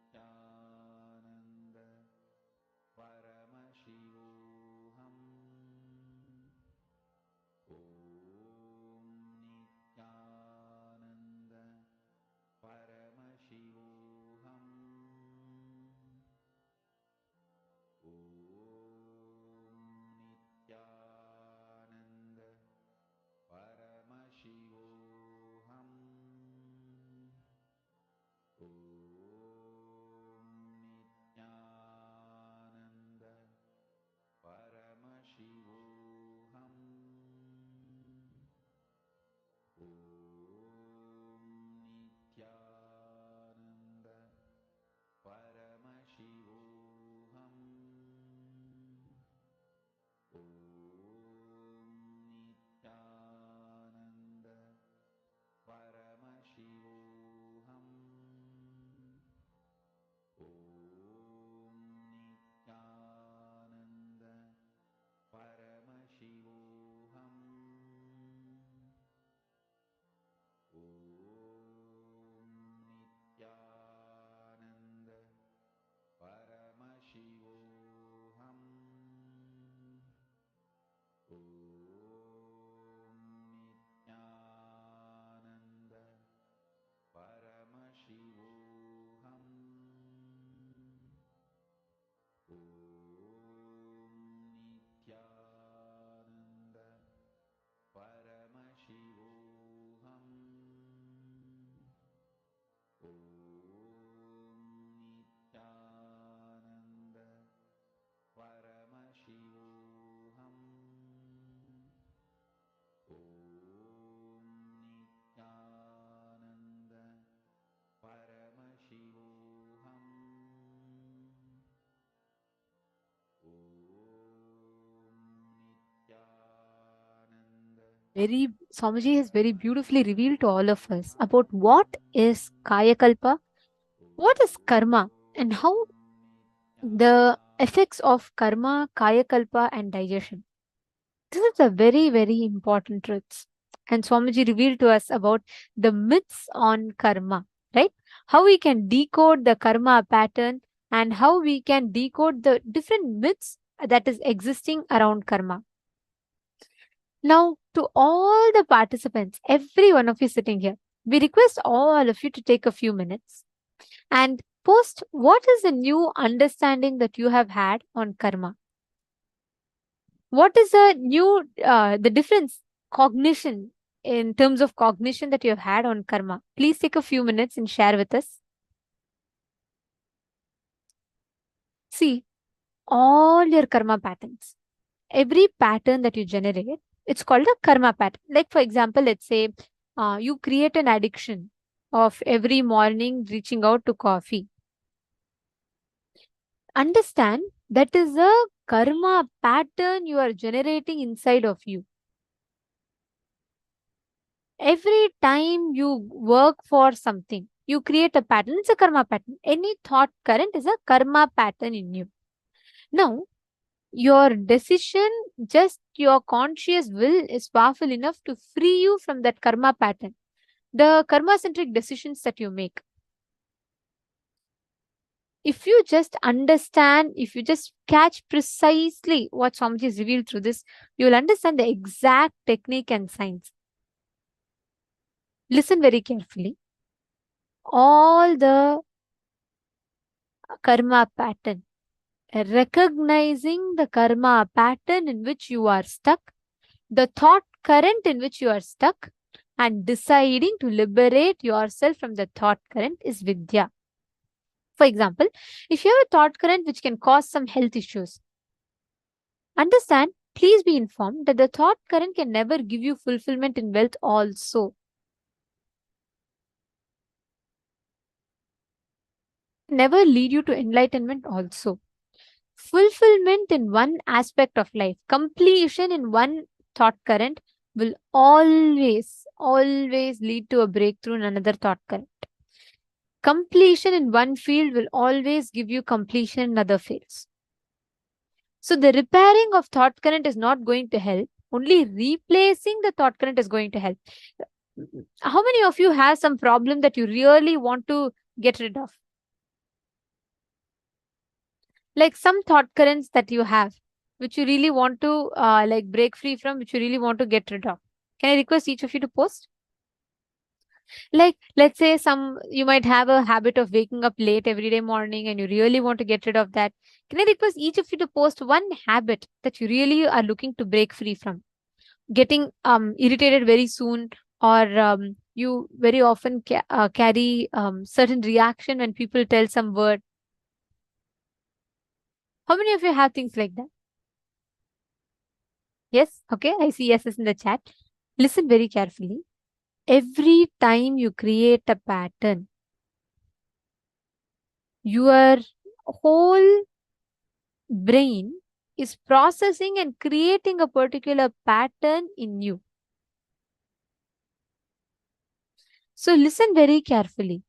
Nithyananda Paramashivoham. Nithyananda Paramashivoham. Nithyananda Paramashivoham. Nithyananda Paramashivoham. Nithyananda Paramashivoham. Nithyananda Paramashivoham. Nithyananda Paramashivoham. Nithyananda Paramashivoham. Nithyananda Paramashivoham. Nithyananda Paramashivoham. Nithyananda Paramashivoham. Nithyananda Paramashivoham. Nithyananda Very Swamiji has very beautifully revealed to all of us about what is Kayakalpa, what is karma, and how the effects of karma, Kayakalpa, and digestion. This is a very, very important truth. And Swamiji revealed to us about the myths on karma, right? How we can decode the karma pattern and how we can decode the different myths that is existing around karma. Now, to all the participants, every one of you sitting here, we request all of you to take a few minutes and post what is the new understanding that you have had on karma. What is the difference cognition in terms of cognition that you have had on karma? Please take a few minutes and share with us. See, all your karma patterns, every pattern that you generate, it's called a karma pattern. Like, for example, let's say you create an addiction of every morning reaching out to coffee. Understand that is a karma pattern you are generating inside of you. Every time you work for something, you create a pattern. It's a karma pattern. Any thought current is a karma pattern in you. Now, your decision, just your conscious will is powerful enough to free you from that karma pattern. The karma-centric decisions that you make. If you just understand, if you just catch precisely what Swamiji has revealed through this, you will understand the exact technique and science. Listen very carefully. All the karma pattern, recognizing the karma pattern in which you are stuck, the thought current in which you are stuck, and deciding to liberate yourself from the thought current is Vidya. For example, if you have a thought current which can cause some health issues, understand, please be informed that the thought current can never give you fulfillment in wealth also. Never lead you to enlightenment also. Fulfillment in one aspect of life, completion in one thought current will always lead to a breakthrough in another thought current. Completion in one field will always give you completion in other fields. So the repairing of thought current is not going to help. Only replacing the thought current is going to help. How many of you have some problem that you really want to get rid of? Like some thought currents that you have, which you really want to like break free from, which you really want to get rid of. Can I request each of you to post? Like, let's say you might have a habit of waking up late every day morning and you really want to get rid of that. Can I request each of you to post one habit that you really are looking to break free from? Getting irritated very soon, or you very often carry certain reaction when people tell some word. How many of you have things like that? Yes? Okay, I see yeses in the chat. Listen very carefully. Every time you create a pattern, your whole brain is processing and creating a particular pattern in you. So listen very carefully.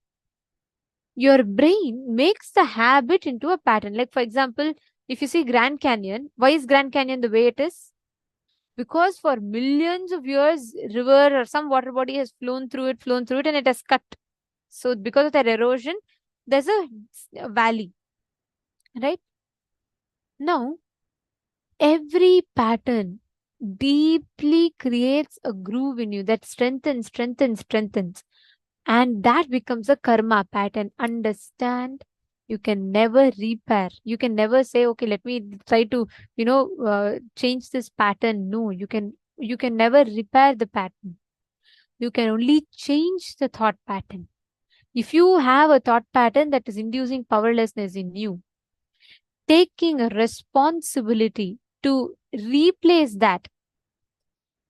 Your brain makes the habit into a pattern. Like for example, if you see Grand Canyon, why is Grand Canyon the way it is? Because for millions of years, river or some water body has flown through it, and it has cut. So because of that erosion, there's a valley, right? Now, every pattern deeply creates a groove in you that strengthens. And that becomes a karma pattern. Understand? You can never repair. You can never say, okay, let me try to, change this pattern. No, you can never repair the pattern. You can only change the thought pattern. If you have a thought pattern that is inducing powerlessness in you, taking a responsibility to replace that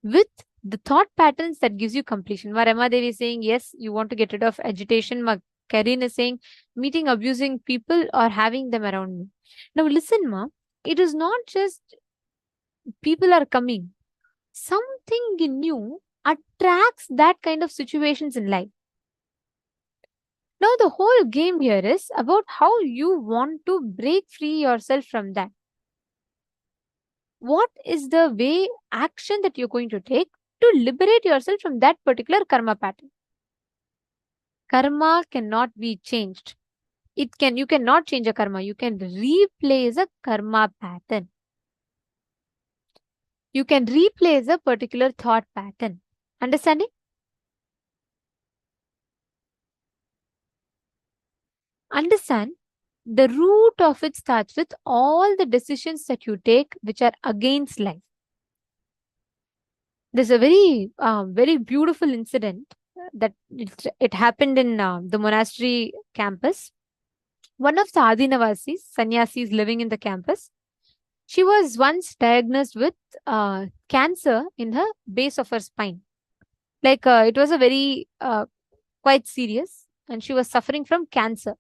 with the thought patterns that gives you completion. Rama Devi is saying, yes, you want to get rid of agitation. Karin is saying, meeting abusing people or having them around me. Now listen, Ma, it is not just people are coming. Something in you attracts that kind of situations in life. Now the whole game here is about how you want to break free yourself from that. What is the way, action that you're going to take to liberate yourself from that particular karma pattern? Karma cannot be changed. You cannot change a karma. You can replace a karma pattern. You can replace a particular thought pattern. Understanding? Understand, the root of it starts with all the decisions that you take which are against life. There's a very beautiful incident that it happened in the monastery campus. One of the Adinavasis, sannyasis living in the campus, she was once diagnosed with cancer in her base of her spine. Like it was a very quite serious, and she was suffering from cancer.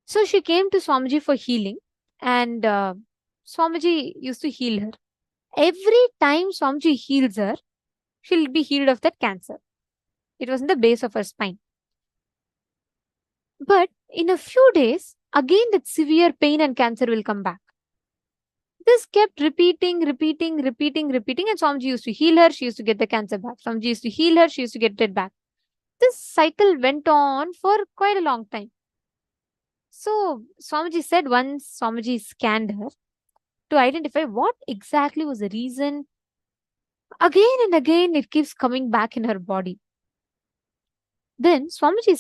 So she came to Swamiji for healing, and Swamiji used to heal her. Every time Swamiji heals her, she'll be healed of that cancer. It was in the base of her spine. But in a few days, again that severe pain and cancer will come back. This kept repeating, and Swamiji used to heal her, she used to get the cancer back. Swamiji used to heal her, she used to get it back. This cycle went on for quite a long time. So Swamiji said once Swamiji scanned her to identify what exactly was the reason. Again and again, it keeps coming back in her body. Then Swamiji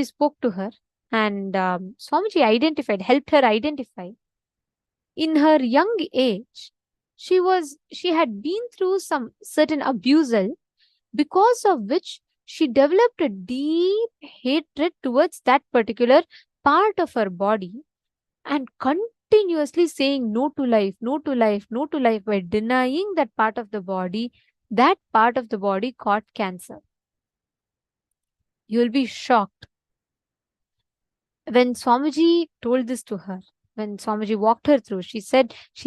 spoke to her, and Swamiji helped her identify. In her young age, she had been through some certain abusal, because of which she developed a deep hatred towards that particular part of her body, and continuously saying no to life, by denying that part of the body. That part of the body caught cancer. You'll be shocked. When Swamiji told this to her, when Swamiji walked her through, she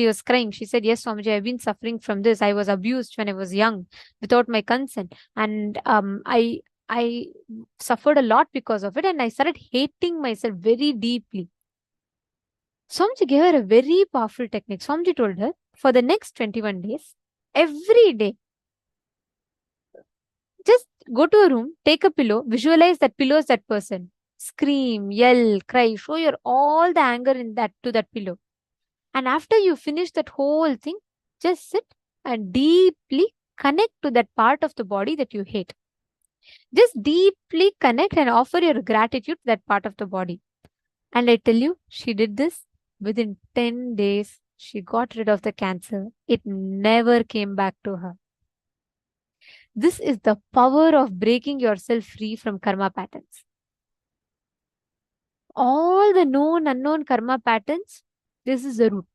was crying. She said, yes, Swamiji, I've been suffering from this. I was abused when I was young without my consent. And I suffered a lot because of it. And I started hating myself very deeply. Swamiji gave her a very powerful technique. Swamiji told her, for the next 21 days, every day, Just go to a room, take a pillow, visualize that pillow is that person. Scream, yell, cry, show your all the anger in that to that pillow. And after you finish that whole thing, just sit and deeply connect to that part of the body that you hate. Just deeply connect and offer your gratitude to that part of the body. And I tell you, she did this within 10 days. She got rid of the cancer. It never came back to her. This is the power of breaking yourself free from karma patterns. All the known, unknown karma patterns, this is the root.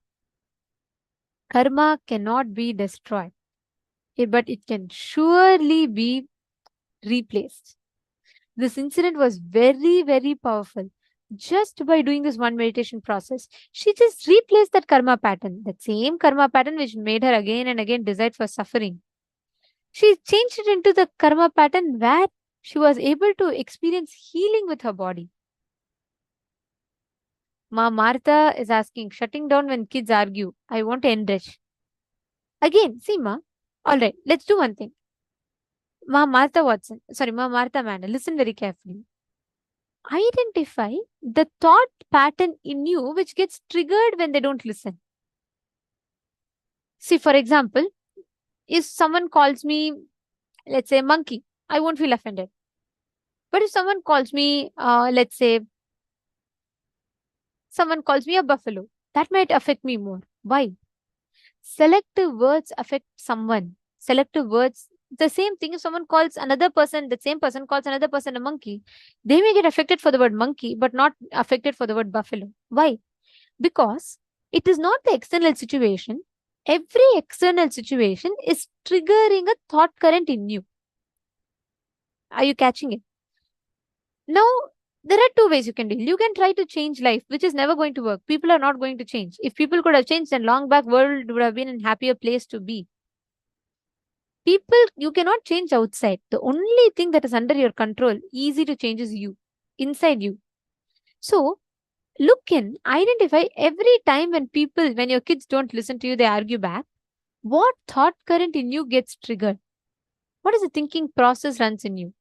Karma cannot be destroyed, but it can surely be replaced. This incident was very, very powerful. Just by doing this one meditation process, she just replaced that karma pattern, that same karma pattern which made her again and again decide for suffering. She changed it into the karma pattern where she was able to experience healing with her body. Ma Martha is asking, shutting down when kids argue. I want to enrich. Again, see, Ma. Alright, let's do one thing. Ma Martha Mann, listen very carefully. Identify the thought pattern in you which gets triggered when they don't listen. See, for example, if someone calls me, let's say, monkey, I won't feel offended. But if someone calls me, let's say, someone calls me a buffalo, that might affect me more. Why? Selective words affect someone. Selective words, the same thing, if someone calls another person, the same person calls another person a monkey, they may get affected for the word monkey, but not affected for the word buffalo. Why? Because it is not the external situation. Every external situation is triggering a thought current in you. Are you catching it? Now, there are two ways you can deal. You can try to change life, which is never going to work. People are not going to change. If people could have changed, then long back world would have been a happier place to be. People, you cannot change outside. The only thing that is under your control, easy to change, is you, inside you. So, look in, identify every time when your kids don't listen to you, they argue back. What thought current in you gets triggered? What is the thinking process runs in you?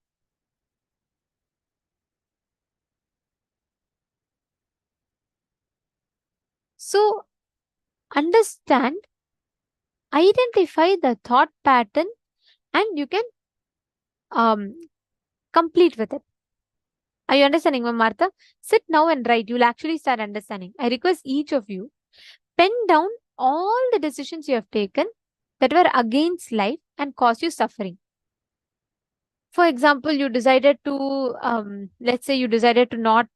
So, understand, identify the thought pattern, and you can complete with it. Are you understanding, Ma'am Martha? Sit now and write. You'll actually start understanding. I request each of you, pen down all the decisions you have taken that were against life and caused you suffering. For example, you decided to, let's say you decided to not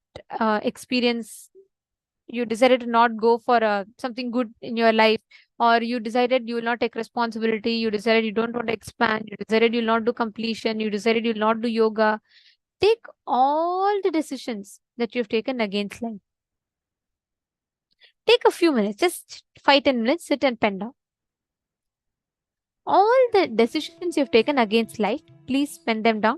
you decided to not go for something good in your life, or you decided you will not take responsibility, you decided you don't want to expand, you decided you will not do completion, you decided you will not do yoga. Take all the decisions that you've taken against life. Take a few minutes, just 5-10 minutes, sit and pen down. All the decisions you've taken against life, please pen them down.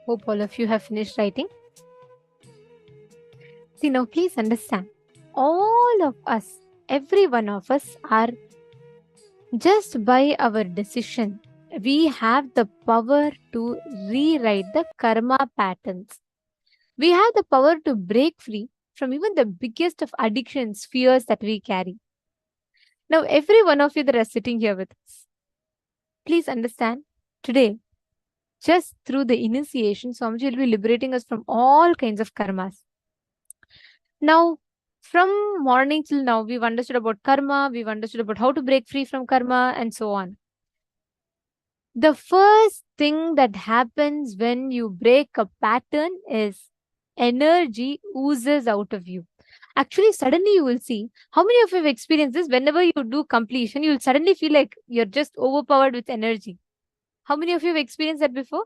Hope all of you have finished writing. See, now please understand, all of us, every one of us are, just by our decision, we have the power to rewrite the karma patterns. We have the power to break free from even the biggest of addictions, fears that we carry. Now, every one of you that are sitting here with us, please understand, today, just through the initiation, Swamiji will be liberating us from all kinds of karmas. Now, from morning till now, we've understood about karma, we've understood about how to break free from karma, and so on. The first thing that happens when you break a pattern is energy oozes out of you. Actually, suddenly you will see, how many of you have experienced this? Whenever you do completion, you'll suddenly feel like you're just overpowered with energy. How many of you have experienced that before?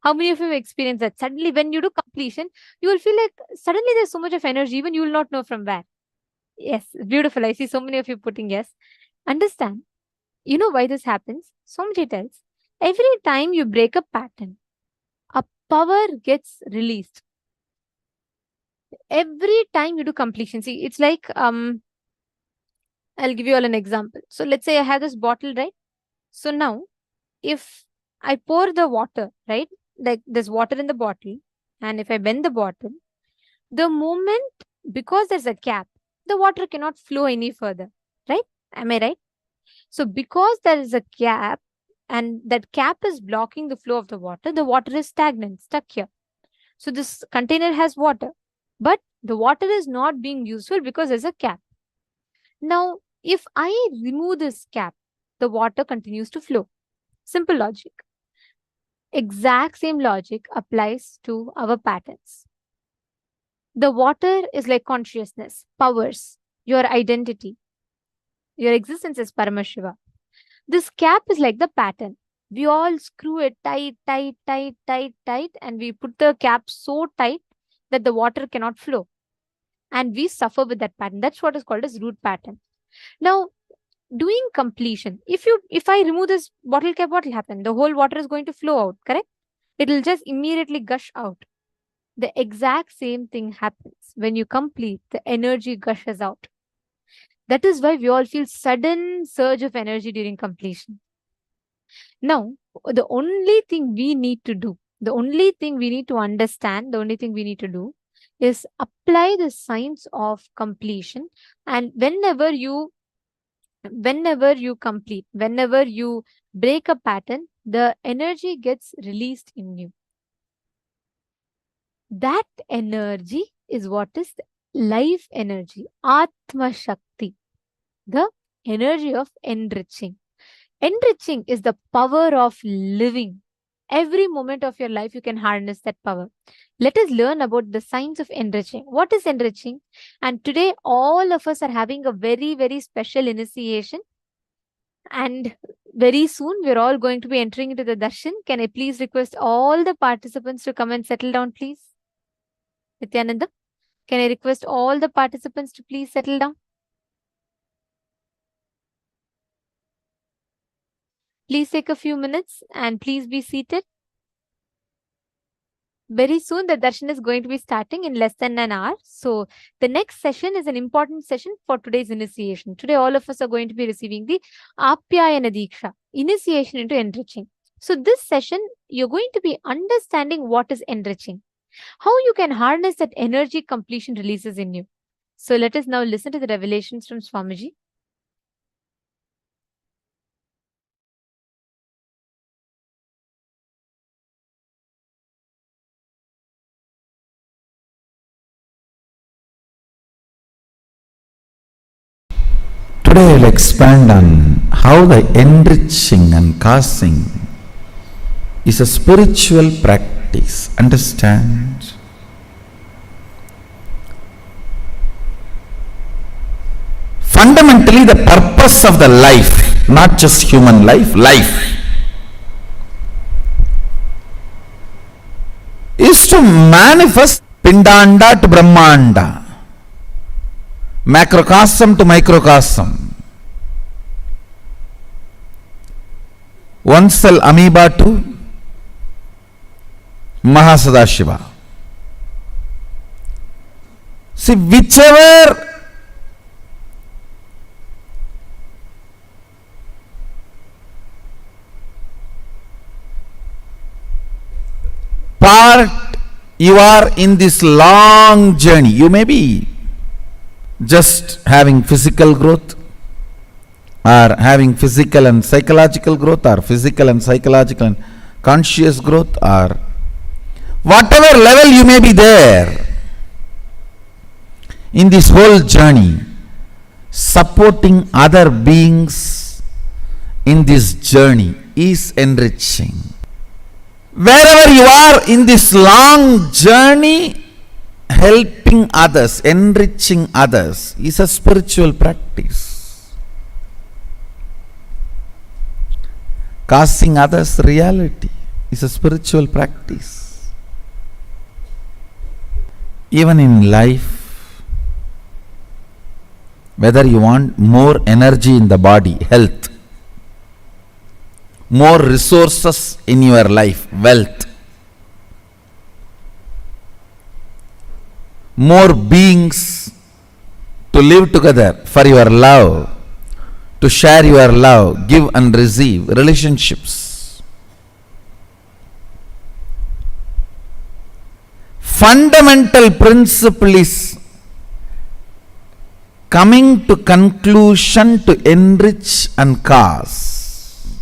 How many of you have experienced that? Suddenly, when you do completion, you will feel like suddenly there's so much of energy, even you will not know from where. Yes, beautiful. I see so many of you putting yes. Understand, you know why this happens? Swamiji tells, every time you break a pattern, a power gets released. Every time you do completion, see, it's like, I'll give you all an example. So let's say I have this bottle, right? So now, if I pour the water, right? Like there's water in the bottle, and if I bend the bottle, the moment, because there's a cap, the water cannot flow any further, right? Am I right? So because there is a cap, and that cap is blocking the flow of the water is stagnant, stuck here. So this container has water, but the water is not being useful because there's a cap. Now, if I remove this cap, the water continues to flow. Simple logic. Exact same logic applies to our patterns. The water is like consciousness, powers, your identity. Your existence is Paramashiva. This cap is like the pattern. We all screw it tight, and we put the cap so tight that the water cannot flow. And we suffer with that pattern. That's what is called as root pattern. Now, doing completion, if I remove this bottle cap, what will happen? The whole water is going to flow out, correct? It will just immediately gush out. The exact same thing happens when you complete, the energy gushes out. That is why we all feel sudden surge of energy during completion. Now, the only thing we need to do, the only thing we need to understand, the only thing we need to do is apply the science of completion. And whenever you complete, whenever you break a pattern, the energy gets released in you. That energy is what is life energy, Atma Shakti, the energy of enriching. Enriching is the power of living. Every moment of your life, you can harness that power. Let us learn about the science of enriching. What is enriching? And today, all of us are having a very, very special initiation. And very soon, we're all going to be entering into the darshan. Can I please request all the participants to come and settle down, please? Nithyananda, can I request all the participants to please settle down? Please take a few minutes and please be seated. Very soon, the darshan is going to be starting in less than an hour. So, the next session is an important session for today's initiation. Today, all of us are going to be receiving the Apyayana Diksha, initiation into enriching. So, this session, you're going to be understanding what is enriching, how you can harness that energy completion releases in you. So, let us now listen to the revelations from Swamiji. Today I will expand on how the enriching and causing is a spiritual practice. Understand? Fundamentally, the purpose of the life, not just human life, is to manifest Pindanda to Brahmanda, macrocosm to microcosm. one cell amoeba to Mahasadashiva. See, whichever part you are in this long journey, you may be just having physical growth, or having physical and psychological growth, or physical and psychological and conscious growth, or whatever level you may be there in this whole journey, supporting other beings in this journey is enriching. Wherever you are in this long journey, helping others, enriching others is a spiritual practice. Causing others reality is a spiritual practice. Even in life, whether you want more energy in the body, health, more resources in your life, wealth, more beings to live together for your love, to share your love, give and receive, relationships. Fundamental principle is coming to conclusion to enrich and cause.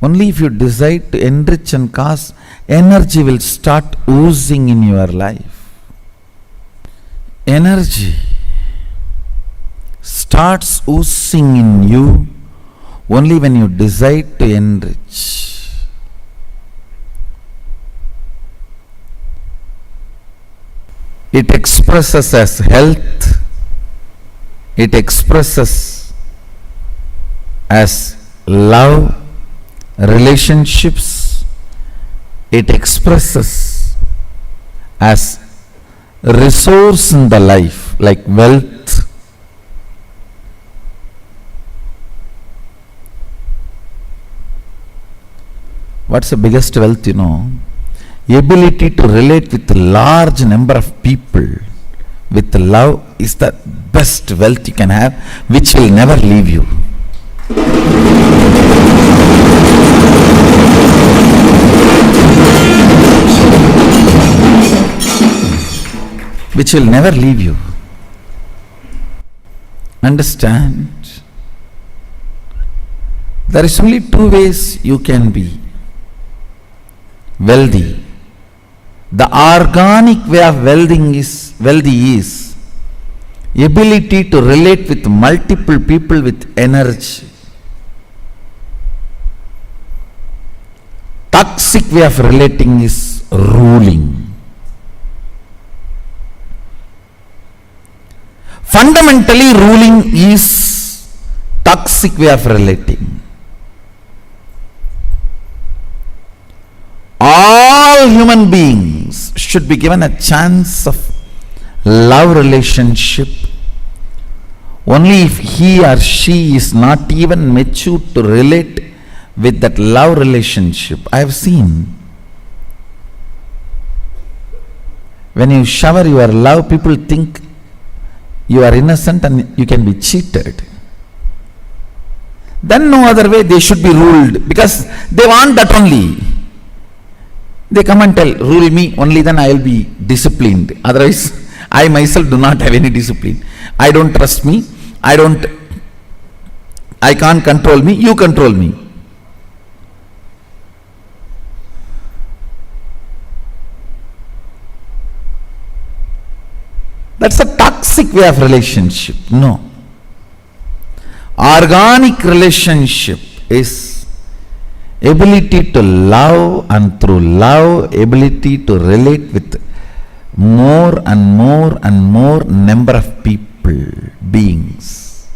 Only if you decide to enrich and cause, energy will start oozing in your life. Energy starts oozing in you only when you decide to enrich. It expresses as health, it expresses as love, relationships, it expresses as resource in the life, like wealth. What's the biggest wealth, you know? Ability to relate with a large number of people with love is the best wealth you can have, which will never leave you. Which will never leave you. Understand? There is only two ways you can be wealthy. The organic way of wealthy is ability to relate with multiple people with energy. Toxic way of relating is ruling. Fundamentally, ruling is toxic way of relating. All human beings should be given a chance of love relationship only if he or she is not even mature to relate with that love relationship. I have seen when you shower your love, people think you are innocent and you can be cheated. Then no other way they should be ruled, because they want that only. They come and tell, rule me, only then I will be disciplined. Otherwise, I myself do not have any discipline. I don't trust me. I can't control me. You control me. That's a toxic way of relationship. No. Organic relationship is ability to love, and through love, ability to relate with more and more and more number of people, beings.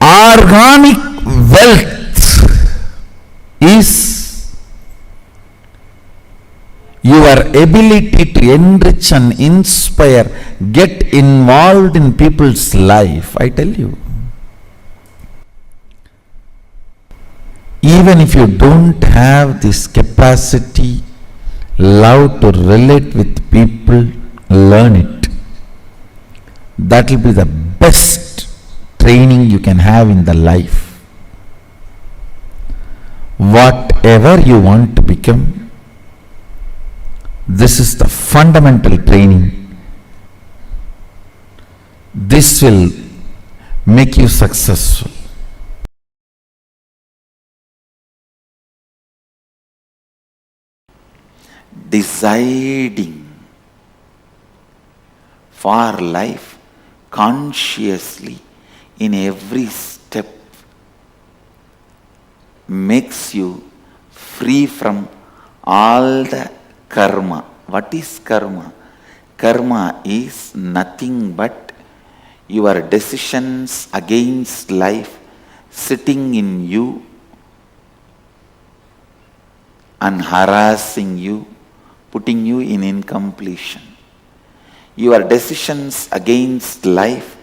Organic wealth is your ability to enrich and inspire, get involved in people's life. I tell you, Even if you don't have this capacity, love to relate with people, learn it. That will be the best training you can have in the life. Whatever you want to become, this is the fundamental training. This will make you successful. Deciding for life consciously in every step makes you free from all the karma. What is karma? Karma is nothing but your decisions against life sitting in you and harassing you, putting you in incompletion. Your decisions against life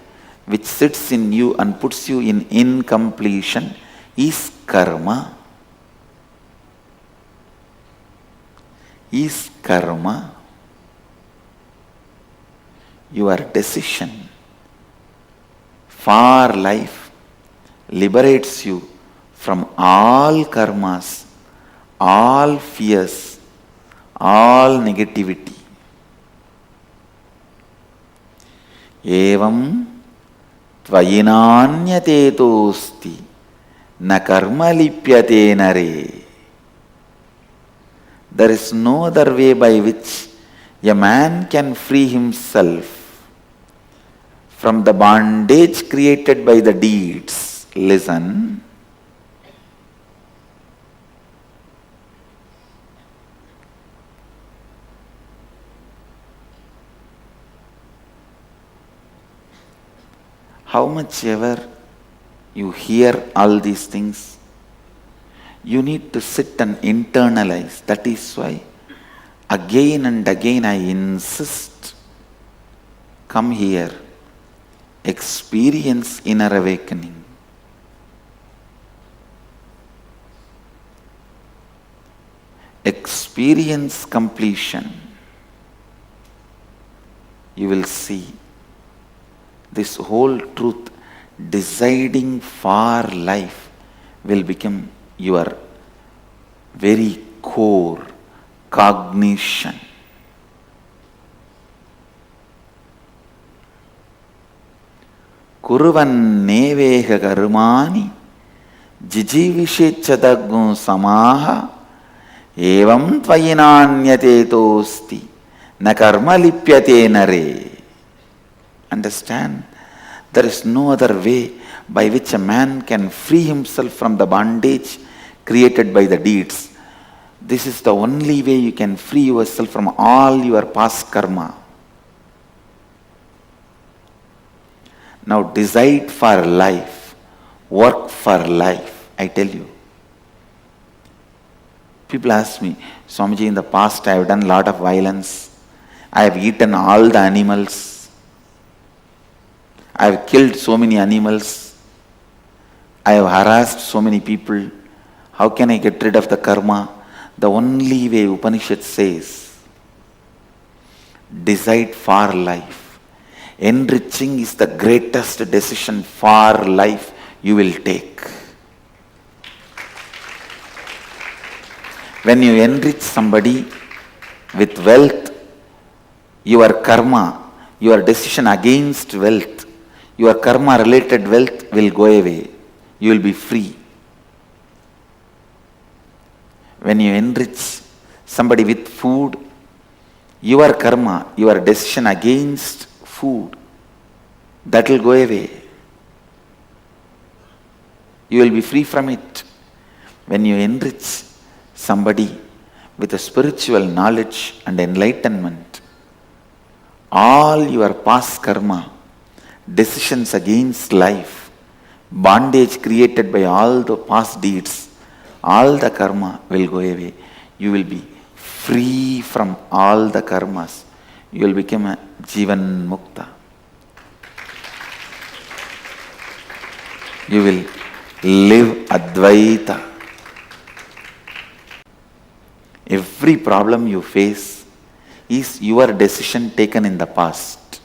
which sits in you and puts you in incompletion is karma. Is karma. Your decision for life liberates you from all karmas, all fears, all negativity. Evam tvayinanyate tosti na karma lipyate nare. There is no other way by which a man can free himself from the bondage created by the deeds. Listen. How much ever you hear all these things, you need to sit and internalize. That is why again and again I insist, come here, experience inner awakening. Experience completion. You will see this whole truth, deciding for life, will become your very core cognition. Kuruvan neveha karmani jijivishechadagun samaha evam tvayinanyate tosti na karma lipyate nare. Understand? There is no other way by which a man can free himself from the bondage created by the deeds. This is the only way you can free yourself from all your past karma. Now decide for life, work for life. I tell you. People ask me, Swamiji, in the past I have done a lot of violence. I have eaten all the animals. I have killed so many animals. I have harassed so many people. How can I get rid of the karma? The only way, Upanishad says, decide for life. Enriching is the greatest decision for life you will take. When you enrich somebody with wealth, your karma, your decision against wealth, your karma related wealth will go away. You will be free. When you enrich somebody with food, your karma, your decision against food, that will go away. You will be free from it. When you enrich somebody with a spiritual knowledge and enlightenment, all your past karma, decisions against life, bondage created by all the past deeds, all the karma will go away. You will be free from all the karmas. You will become a Jivan Mukta. You will live Advaita. Every problem you face is your decision taken in the past.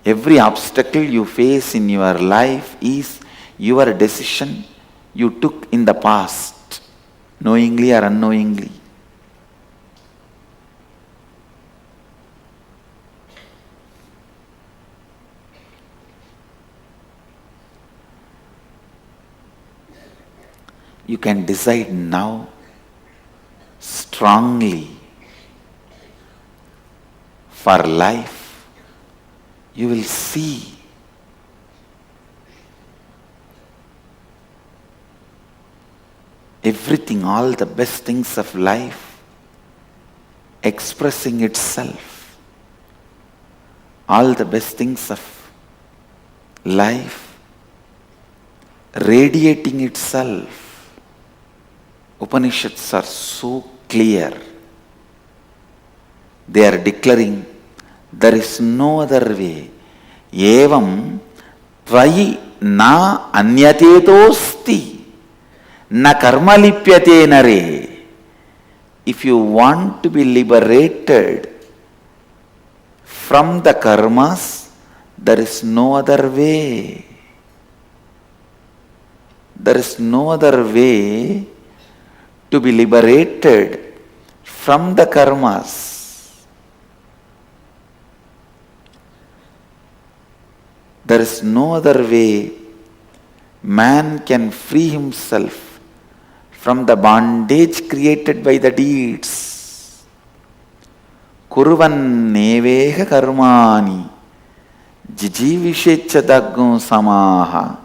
Every obstacle you face in your life is your decision you took in the past, knowingly or unknowingly. You can decide now strongly for life. You will see everything, all the best things of life expressing itself. All the best things of life radiating itself. Upanishads are so clear. They are declaring there is no other way. Evam tvayi na anyatetosti na karma lipyate nare. If you want to be liberated from the karmas, there is no other way. There is no other way to be liberated from the karmas. There is no other way man can free himself from the bondage created by the deeds. Kurvan neveha karmani jijivishecha daggum samaha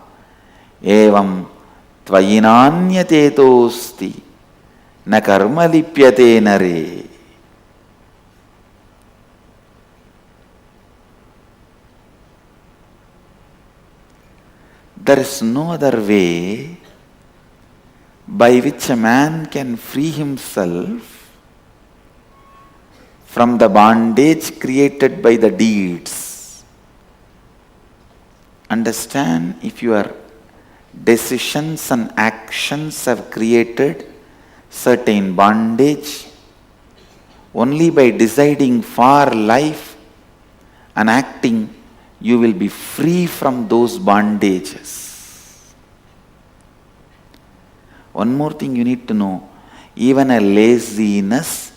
evam tvayinanyatetosti na karma lipyate nare. There is no other way by which a man can free himself from the bondage created by the deeds. Understand, if your decisions and actions have created certain bondage, only by deciding for life and acting, you will be free from those bondages. One more thing you need to know, even a laziness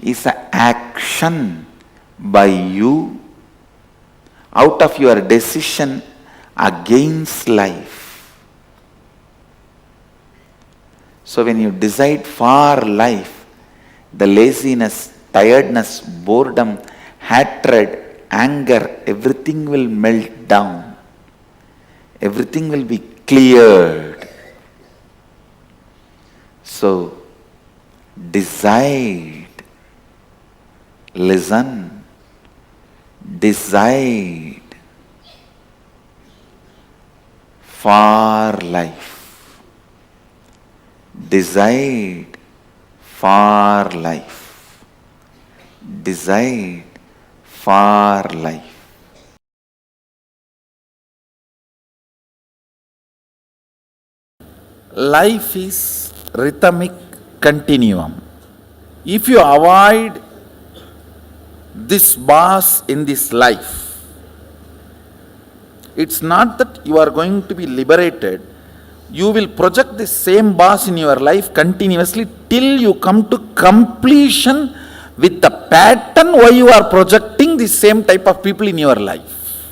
is an action by you out of your decision against life. So when you decide for life, the laziness, tiredness, boredom, hatred, anger, everything will melt down. Everything will be cleared. So decide, listen, decide for life. Decide for life. Decide for life. Life is rhythmic continuum. If you avoid this boss in this life, it's not that you are going to be liberated. You will project the same boss in your life continuously till you come to completion with the pattern why you are projecting the same type of people in your life.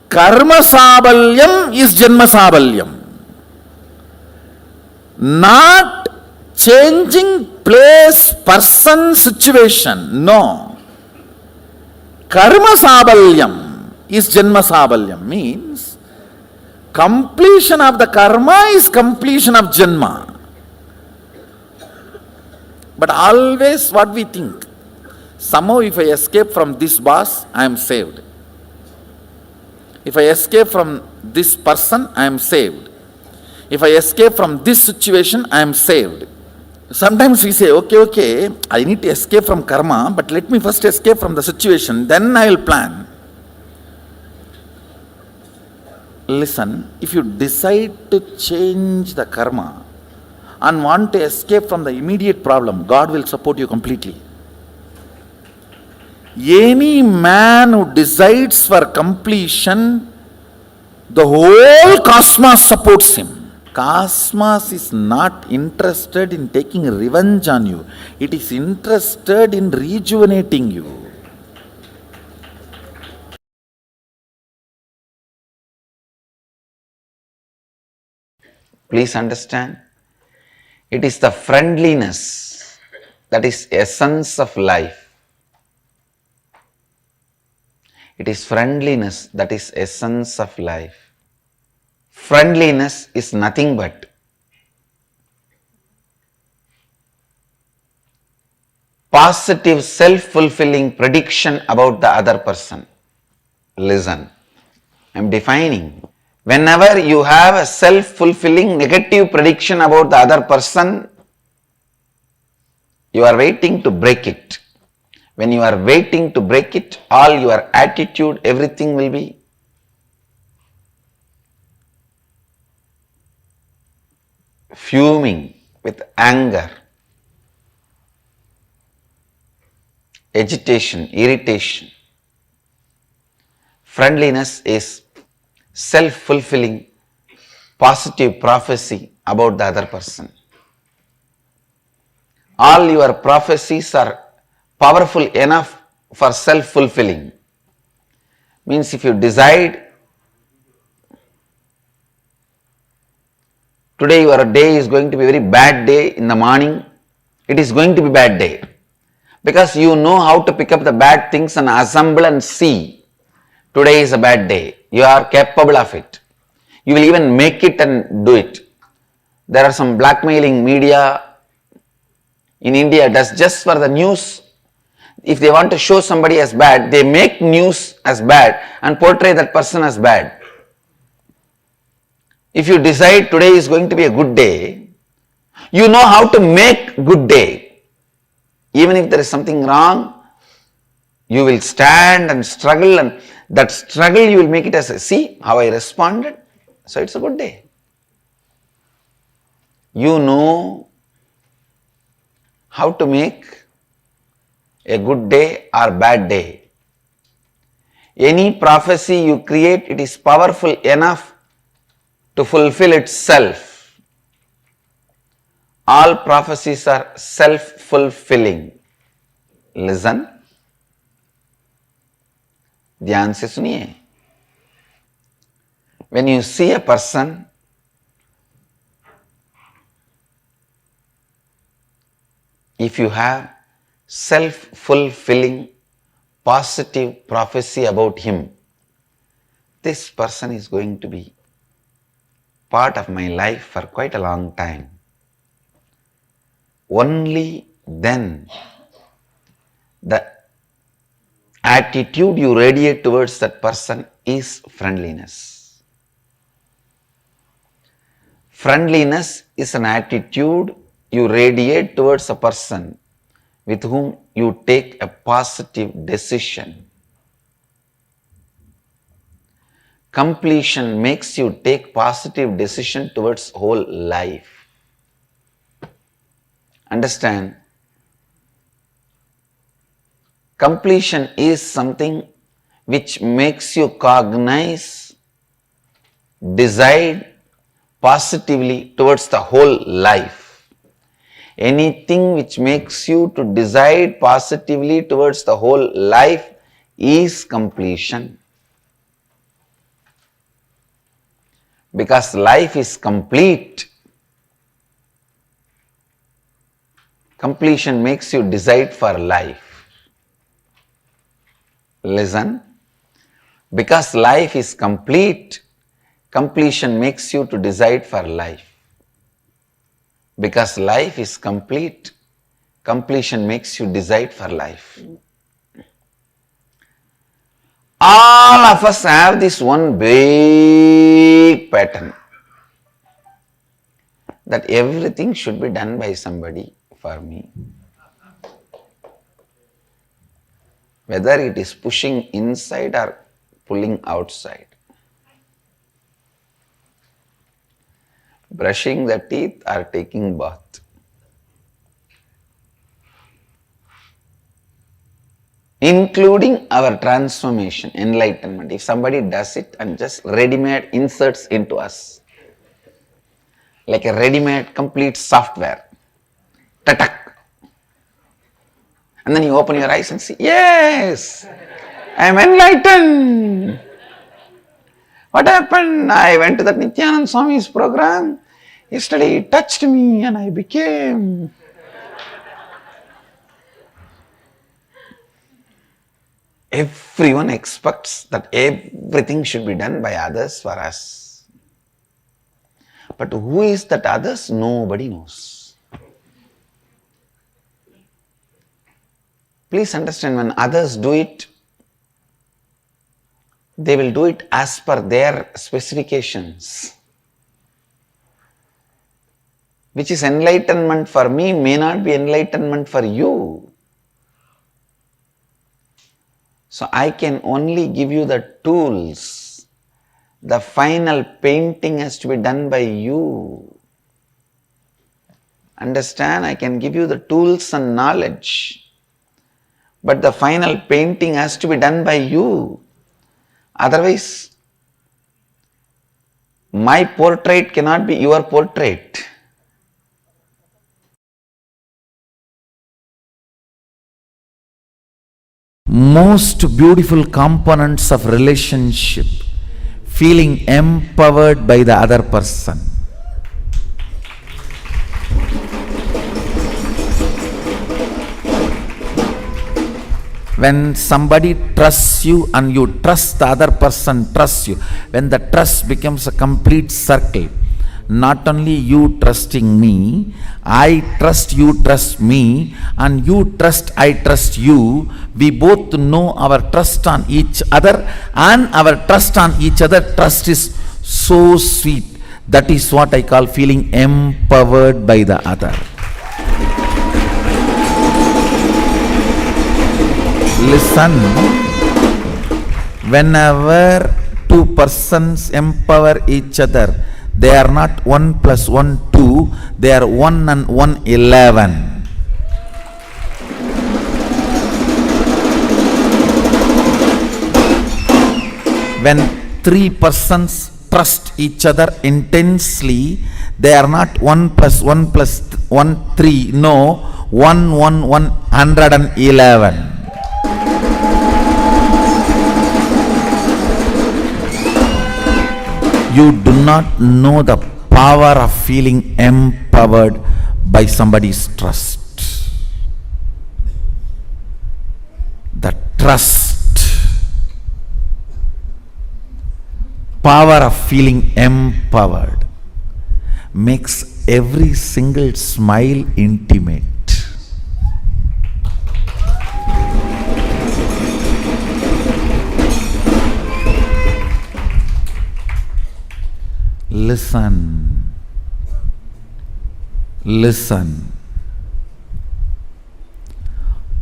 Karma sabalyam is janma sabalyam. Not changing place, person, situation. No. Karma sabalyam is janma sabalyam, means completion of the karma is completion of janma. But always what we think, somehow if I escape from this boss, I am saved. If I escape from this person, I am saved. If I escape from this situation, I am saved. Sometimes we say, okay, I need to escape from karma, but let me first escape from the situation, then I will plan. Listen, if you decide to change the karma, and want to escape from the immediate problem, God will support you completely. Any man who decides for completion, the whole cosmos supports him. Cosmos is not interested in taking revenge on you. It is interested in rejuvenating you. Please understand, it is the friendliness that is essence of life. It is friendliness that is essence of life. Friendliness is nothing but positive self-fulfilling prediction about the other person. Listen, I am defining. Whenever you have a self-fulfilling negative prediction about the other person, you are waiting to break it. When you are waiting to break it, all your attitude, everything will be fuming with anger, agitation, irritation. Friendliness is self-fulfilling positive prophecy about the other person. All your prophecies are powerful enough for self-fulfilling. Means if you decide today your day is going to be a very bad day in the morning, it is going to be bad day. Because you know how to pick up the bad things and assemble and see. Today is a bad day. You are capable of it. You will even make it and do it. There are some blackmailing media in India does just for the news. If they want to show somebody as bad, they make news as bad and portray that person as bad. If you decide today is going to be a good day, you know how to make good day. Even if there is something wrong, you will stand and struggle, and that struggle you will make it as a, see how I responded, so it's a good day. You know how to make a good day or bad day. Any prophecy you create, it is powerful enough to fulfill itself. All prophecies are self-fulfilling. Listen, ध्यान से सुनिए. When you see a person, if you have self-fulfilling positive prophecy about him, this person is going to be part of my life for quite a long time. Only then the attitude you radiate towards that person is friendliness. Friendliness is an attitude you radiate towards a person with whom you take a positive decision. Completion makes you take positive decision towards whole life. Understand? Completion is something which makes you cognize, decide positively towards the whole life. Anything which makes you to decide positively towards the whole life is completion. Because life is complete. Completion makes you decide for life. Listen, because life is complete, completion makes you to decide for life. Because life is complete, completion makes you decide for life. All of us have this one big pattern that everything should be done by somebody for me. Whether it is pushing inside or pulling outside. brushing the teeth or taking bath. Including our transformation, enlightenment. If somebody does it and just ready-made inserts into us, like a ready-made complete software, tatak. And then you open your eyes and see, yes, I am enlightened. What happened? I went to that Nithyananda Swami's program. Yesterday he touched me and I became. Everyone expects that everything should be done by others for us. But who is that others? Nobody knows. Please understand, when others do it, they will do it as per their specifications. Which is enlightenment for me may not be enlightenment for you. So I can only give you the tools. The final painting has to be done by you. Understand? I can give you the tools and knowledge. But the final painting has to be done by you. Otherwise, my portrait cannot be your portrait. Most beautiful components of relationship, feeling empowered by the other person. When somebody trusts you and you trust the other person trusts you, when the trust becomes a complete circle, not only you trusting me, I trust, you trust me, and you trust, I trust you. We both know our trust on each other, and our trust on each other, trust is so sweet. That is what I call feeling empowered by the other. Listen, whenever two persons empower each other, they are not 1 + 1 2, they are 1 and 1 11. When three persons trust each other intensely, they are not 1 + 1 + 1 3, no, 1 1 1 111. You do not know the power of feeling empowered by somebody's trust. The trust, power of feeling empowered makes every single smile intimate. Listen, listen.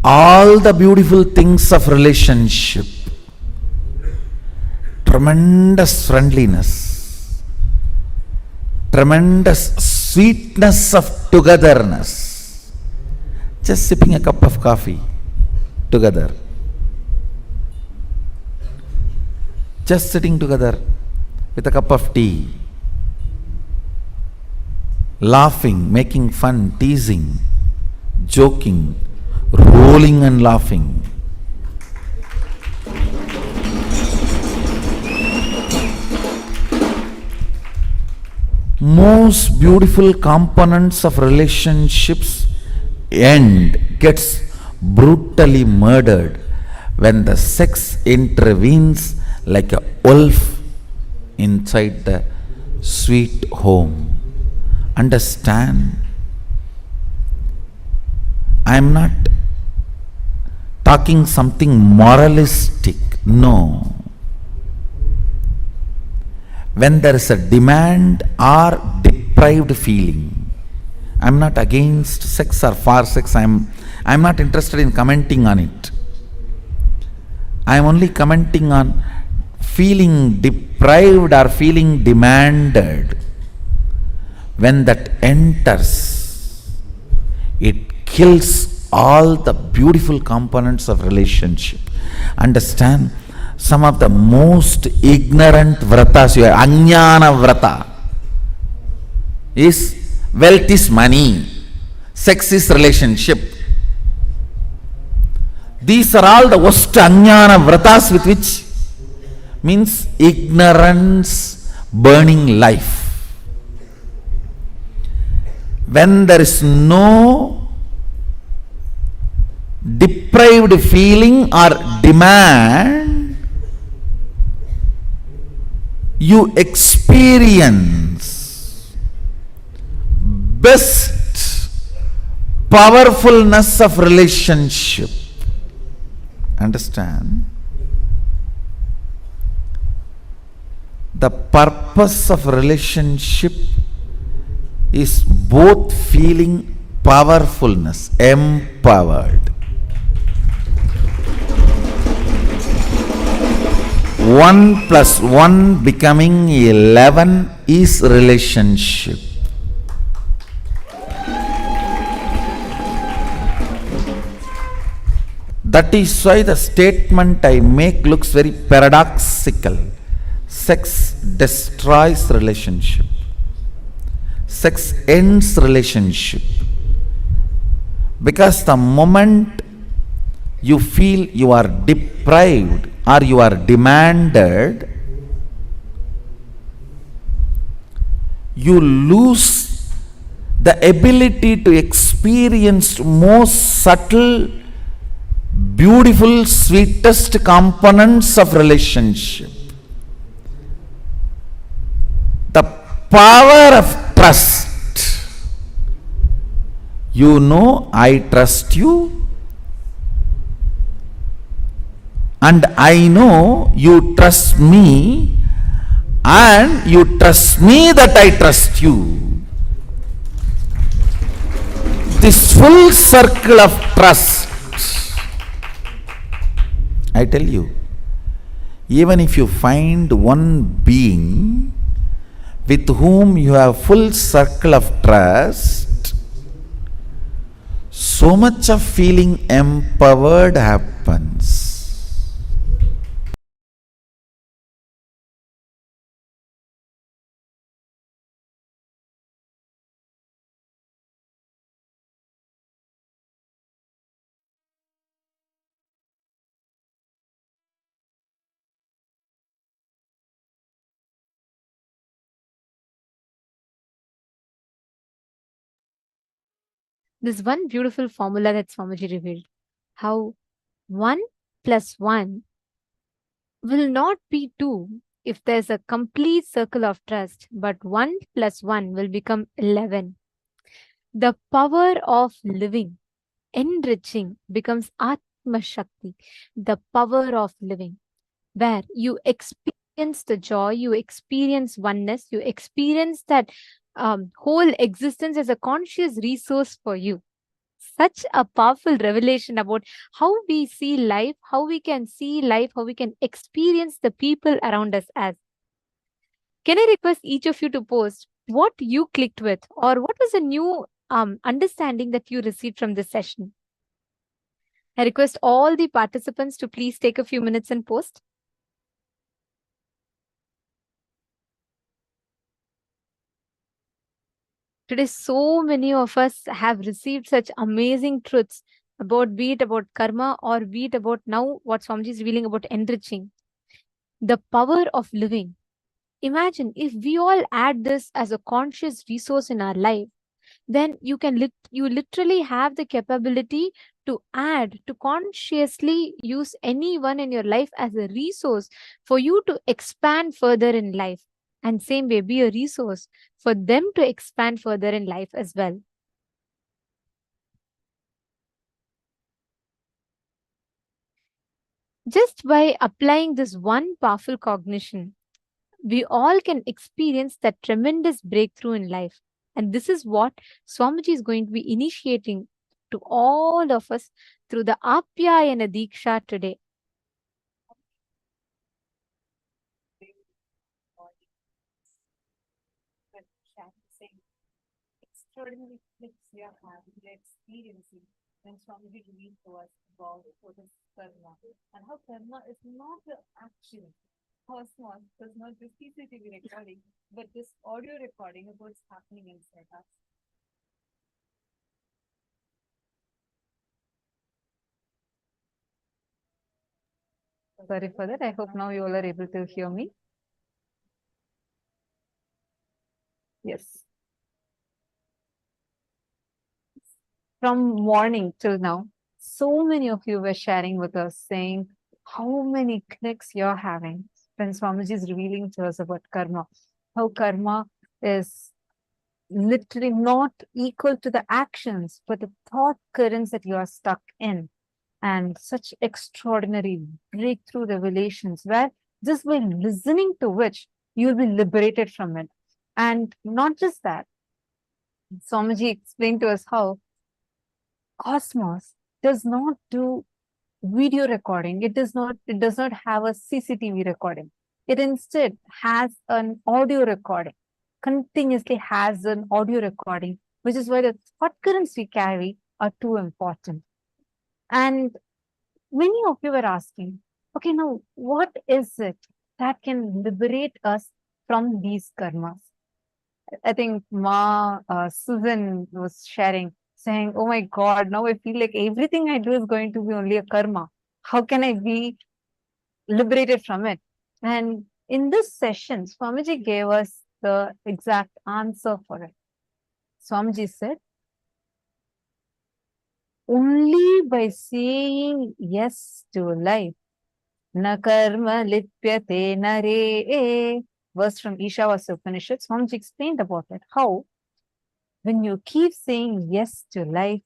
All the beautiful things of relationship, tremendous friendliness, tremendous sweetness of togetherness, just sipping a cup of coffee together, just sitting together with a cup of tea, laughing, making fun, teasing, joking, rolling and laughing. Most beautiful components of relationships gets brutally murdered when the sex intervenes like a wolf inside the sweet home. Understand? I am not talking something moralistic, no. When there is a demand or deprived feeling, I am not against sex or for sex, I am not interested in commenting on it. I am only commenting on feeling deprived or feeling demanded. when that enters, it kills all the beautiful components of relationship. Understand? Some of the most ignorant vratas, Ajnana vrata, is wealth is money, sex is relationship. These are all the worst Ajnana vratas, with which means ignorance burning life. When there is no deprived feeling or demand, you experience best powerfulness of relationship. Understand? The purpose of relationship is both feeling powerfulness, empowered. 1 plus 1 becoming 11 is relationship. That is why the statement I make looks very paradoxical. Sex destroys relationship. Sex ends relationship. Because the moment you feel you are deprived or you are demanded, you lose the ability to experience most subtle, beautiful, sweetest components of relationship. The power of trust. You know, I trust you, and I know you trust me, and you trust me that I trust you. This full circle of trust, I tell you, even if you find one being with whom you have full circle of trust, so much of feeling empowered happens. This one beautiful formula that Swamiji revealed, how 1 plus 1 will not be 2 if there's a complete circle of trust, but 1 plus 1 will become 11. The power of living, enriching, becomes Atma Shakti, the power of living, where you experience the joy, you experience oneness, you experience that whole existence as a conscious resource for you. Such a powerful revelation about how we see life, how we can see life, how we can experience the people around us as. Can I request each of you to post what you clicked with, or what was a new understanding that you received from this session? I request all the participants to please take a few minutes and post. Today, so many of us have received such amazing truths about, be it about karma or be it about now what Swamiji is revealing about enriching. The power of living. Imagine if we all add this as a conscious resource in our life, then you can you literally have the capability to add, to consciously use anyone in your life as a resource for you to expand further in life. And same way, be a resource for them to expand further in life as well. Just by applying this one powerful cognition, we all can experience that tremendous breakthrough in life. And this is what Swamiji is going to be initiating to all of us through the Apyayana Diksha today. extraordinary clips we are having, we are experiencing when Swamiji revealed to us about what is karma and how karma is not the action. Cosmos does not do CCTV recording, but this audio recording of what's happening inside us. Sorry for that. I hope now you all are able to hear me. Yes. From morning till now, so many of you were sharing with us saying how many clicks you're having when Swamiji is revealing to us about karma. How karma is literally not equal to the actions, but the thought currents that you are stuck in. And such extraordinary breakthrough revelations where just by listening to which you'll be liberated from it. And not just that, Swamiji explained to us how Cosmos does not do video recording. It does not have a CCTV recording. It instead has an audio recording, continuously has an audio recording, which is why the thought currents we carry are too important. And many of you were asking, okay, now what is it that can liberate us from these karmas? I think Susan was sharing, saying, oh my God, now I feel like everything I do is going to be only a karma. How can I be liberated from it? And in this session, Swamiji gave us the exact answer for it. Swamiji said, only by saying yes to life, na karma lipyate nare. Verse from Ishavasya Upanishad, Swamiji explained about it. How, when you keep saying yes to life,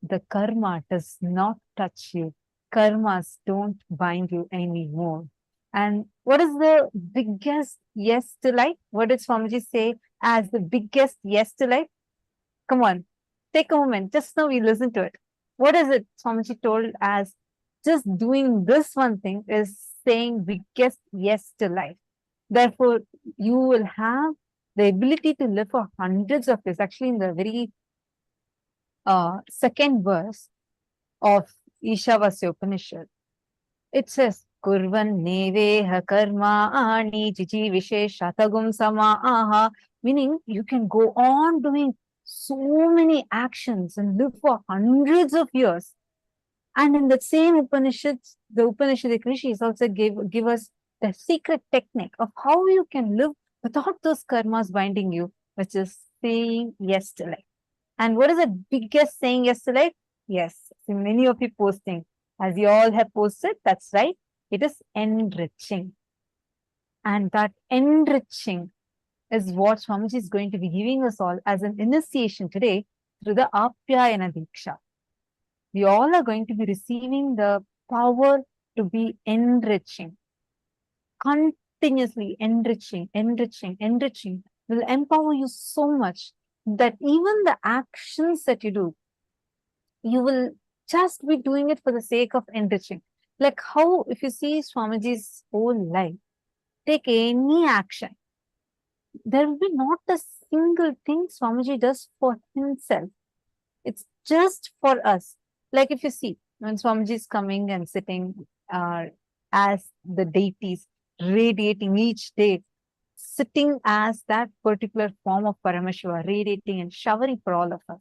the karma does not touch you. Karmas don't bind you anymore. And what is the biggest yes to life? What did Swamiji say as the biggest yes to life? Come on, take a moment. Just now we listen to it. What is it Swamiji told as just doing this one thing is saying biggest yes to life. Therefore, you will have the ability to live for hundreds of years. Actually, in the very second verse of Ishavasya Upanishad, it says, Kurvan neveha karma ani jiji visheshatagum sama aha, meaning you can go on doing so many actions and live for hundreds of years. And in the same Upanishads, the Upanishadic Rishis also give us the secret technique of how you can live without those karmas binding you, which is saying yes to life. And what is the biggest saying yes to life? Yes, so many of you posting. As you all have posted, that's right. It is enriching. And that enriching is what Swamiji is going to be giving us all as an initiation today through the Apyayana Diksha. We all are going to be receiving the power to be enriching. Continuously enriching, enriching, enriching will empower you so much that even the actions that you do, you will just be doing it for the sake of enriching. Like how, if you see Swamiji's whole life, take any action, there will be not a single thing Swamiji does for himself. It's just for us. Like if you see, when Swamiji is coming and sitting as the deities, radiating each day, sitting as that particular form of Paramashiva, radiating and showering for all of us.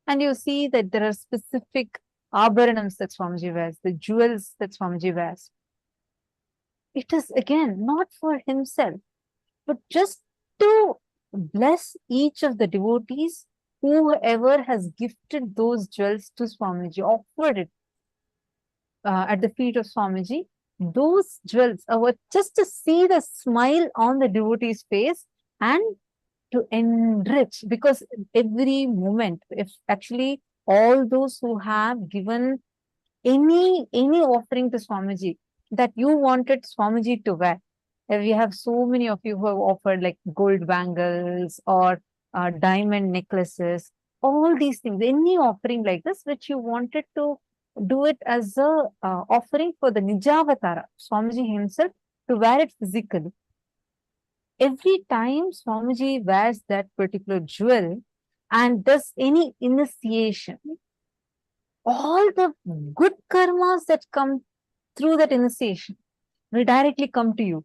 And you see that there are specific abharanams that Swamiji wears, the jewels that Swamiji wears. It is again not for himself, but just to bless each of the devotees, whoever has gifted those jewels to Swamiji, offered it at the feet of Swamiji. Those jewels are just to see the smile on the devotee's face and to enrich, because every moment, if actually all those who have given any offering to Swamiji that you wanted Swamiji to wear, we have so many of you who have offered like gold bangles or diamond necklaces, all these things, any offering like this which you wanted to do it as a offering for the Nijavatara, Swamiji himself, to wear it physically. Every time Swamiji wears that particular jewel, and does any initiation, all the good karmas that come through that initiation will directly come to you.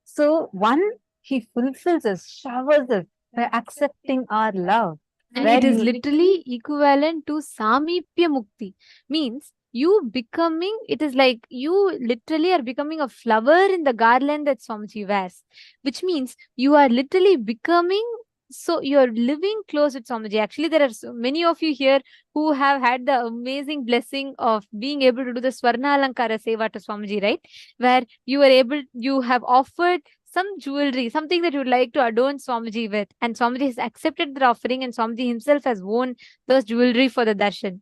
So one, he fulfills us, showers us by accepting our love. And it is literally equivalent to Samipya Mukti. Means you becoming, it is like you literally are becoming a flower in the garland that Swamiji wears. Which means you are literally becoming, so you're living close with Swamiji. Actually, there are so many of you here who have had the amazing blessing of being able to do the Swarna Alankara Seva to Swamiji, right? Where you have offered some jewelry, something that you would like to adorn Swamiji with. And Swamiji has accepted the offering, and Swamiji himself has worn those jewelry for the darshan.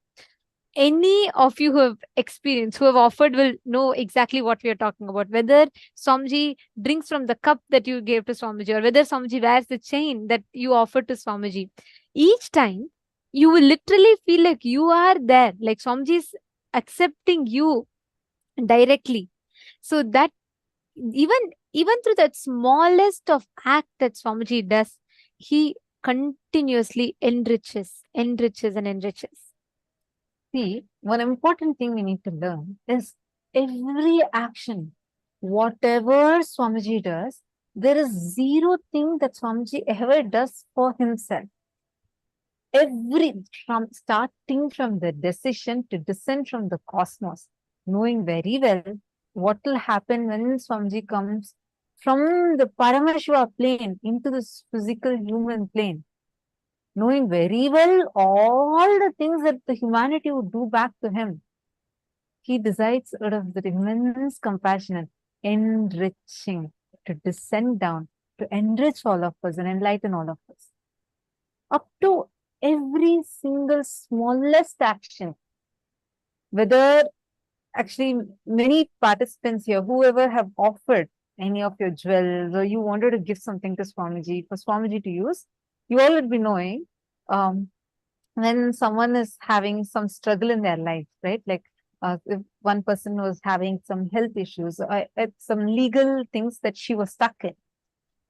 Any of you who have experienced, who have offered, will know exactly what we are talking about. Whether Swamiji drinks from the cup that you gave to Swamiji, or whether Swamiji wears the chain that you offered to Swamiji. Each time, you will literally feel like you are there, like Swamiji is accepting you directly. So that even through that smallest of act that Swamiji does, he continuously enriches. See, one important thing we need to learn is every action, whatever Swamiji does, there is zero thing that Swamiji ever does for himself. Starting from the decision to descend from the cosmos, knowing very well what will happen when Swamiji comes from the Paramashiva plane into this physical human plane. Knowing very well all the things that the humanity would do back to him, he decides out of the immense compassion and enriching to descend down, to enrich all of us and enlighten all of us. Up to every single smallest action, whether actually many participants here, whoever have offered any of your jewels, or you wanted to give something to Swamiji, for Swamiji to use, you all would be knowing when someone is having some struggle in their life, right? Like if one person was having some health issues, some legal things that she was stuck in,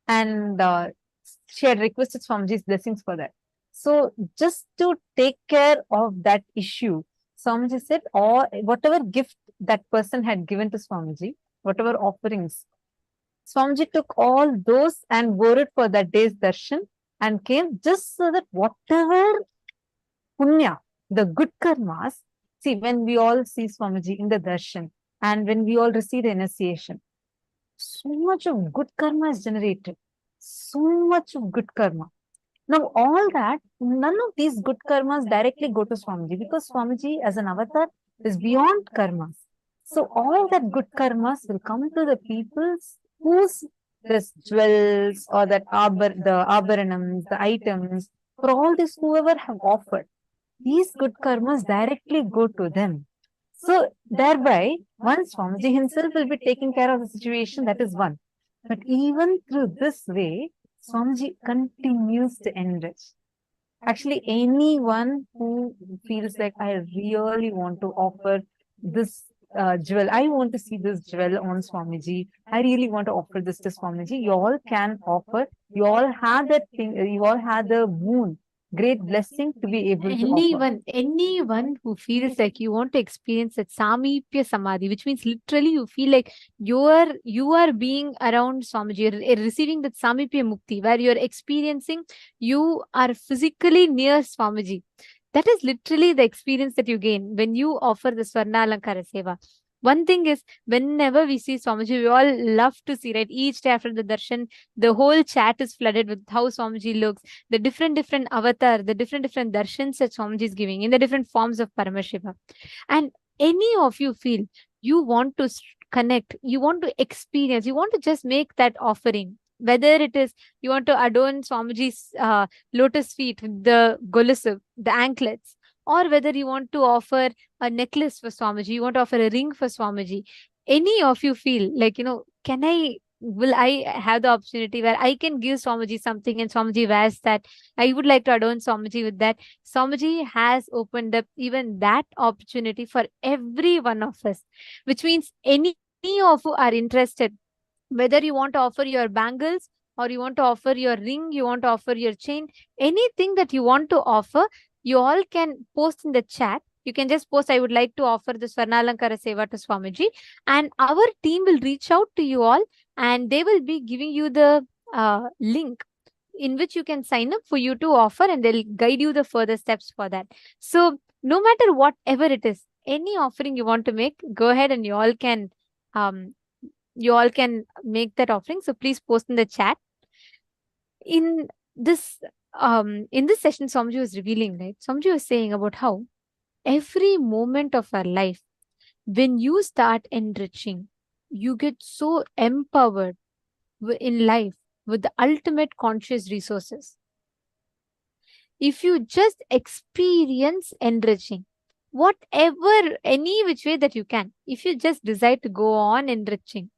and she had requested Swamiji's blessings for that. So just to take care of that issue, Swamiji said, or whatever gift that person had given to Swamiji, whatever offerings, Swamiji took all those and wore it for that day's darshan and came, just so that whatever punya, the good karmas, see, when we all see Swamiji in the darshan and when we all receive the initiation, so much of good karma is generated. So much of good karma. Now, all that, none of these good karmas directly go to Swamiji, because Swamiji as an avatar is beyond karmas. So all that good karmas will come to the people whose this jewels or that the abharanams, the items, for all this whoever have offered, these good karmas directly go to them. So thereby, once Swamiji himself will be taking care of the situation, that is one. But even through this way, Swamiji continues to enrich. Actually, anyone who feels like, I really want to offer this jewel, I want to see this jewel on Swamiji, I really want to offer this to Swamiji, you all can offer. You all have that thing, you all have the moon, great blessing to be able to offer. Anyone who feels like you want to experience that Samipya Samadhi, which means literally you feel like you are being around Swamiji, you're receiving that Samipya Mukti, where you're experiencing, you are physically near Swamiji. That is literally the experience that you gain when you offer the Swarna Alankara Seva. One thing is, whenever we see Swamiji, we all love to see, right? Each day after the darshan, the whole chat is flooded with how Swamiji looks, the different avatar, the different darshans that Swamiji is giving in the different forms of Paramashiva. And any of you feel you want to connect, you want to experience, you want to just make that offering, whether it is you want to adorn Swamiji's lotus feet, the golusu, the anklets, or whether you want to offer a necklace for Swamiji, you want to offer a ring for Swamiji. Any of you feel like, will I have the opportunity where I can give Swamiji something and Swamiji wears that? I would like to adorn Swamiji with that. Swamiji has opened up even that opportunity for every one of us, which means any of you are interested, whether you want to offer your bangles or you want to offer your ring, you want to offer your chain, anything that you want to offer, you all can post in the chat. You can just post, I would like to offer the Swarnalankara Seva to Swamiji, and our team will reach out to you all and they will be giving you the link in which you can sign up for you to offer, and they'll guide you the further steps for that. So no matter whatever it is, any offering you want to make, go ahead and um, you all can make that offering. So please post in the chat. In this session, Swamiji was revealing, right? Swamiji was saying about how every moment of our life, when you start enriching, you get so empowered in life with the ultimate conscious resources. If you just experience enriching, whatever, any which way that you can, if you just decide to go on enriching,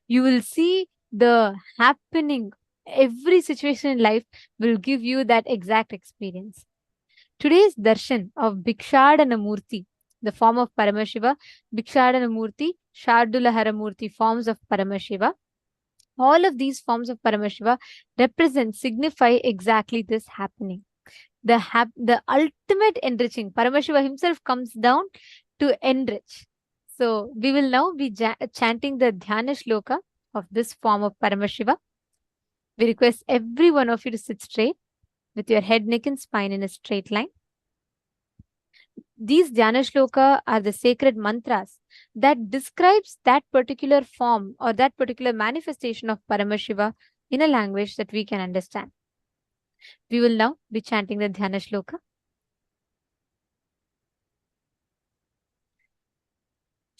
you will see the happening. Every situation in life will give you that exact experience. Today's darshan of Bhikshadana Murti, the form of Paramashiva, Bhikshadana Murti, Shardulahara Murti, forms of Paramashiva, all of these forms of Paramashiva signify exactly this happening. The ultimate enriching. Paramashiva himself comes down to enrich. So we will now be chanting the Dhyana Shloka of this form of Paramashiva. We request every one of you to sit straight with your head, neck and spine in a straight line. These Dhyana Shloka are the sacred mantras that describes that particular form or that particular manifestation of Paramashiva in a language that we can understand. We will now be chanting the Dhyana Shloka.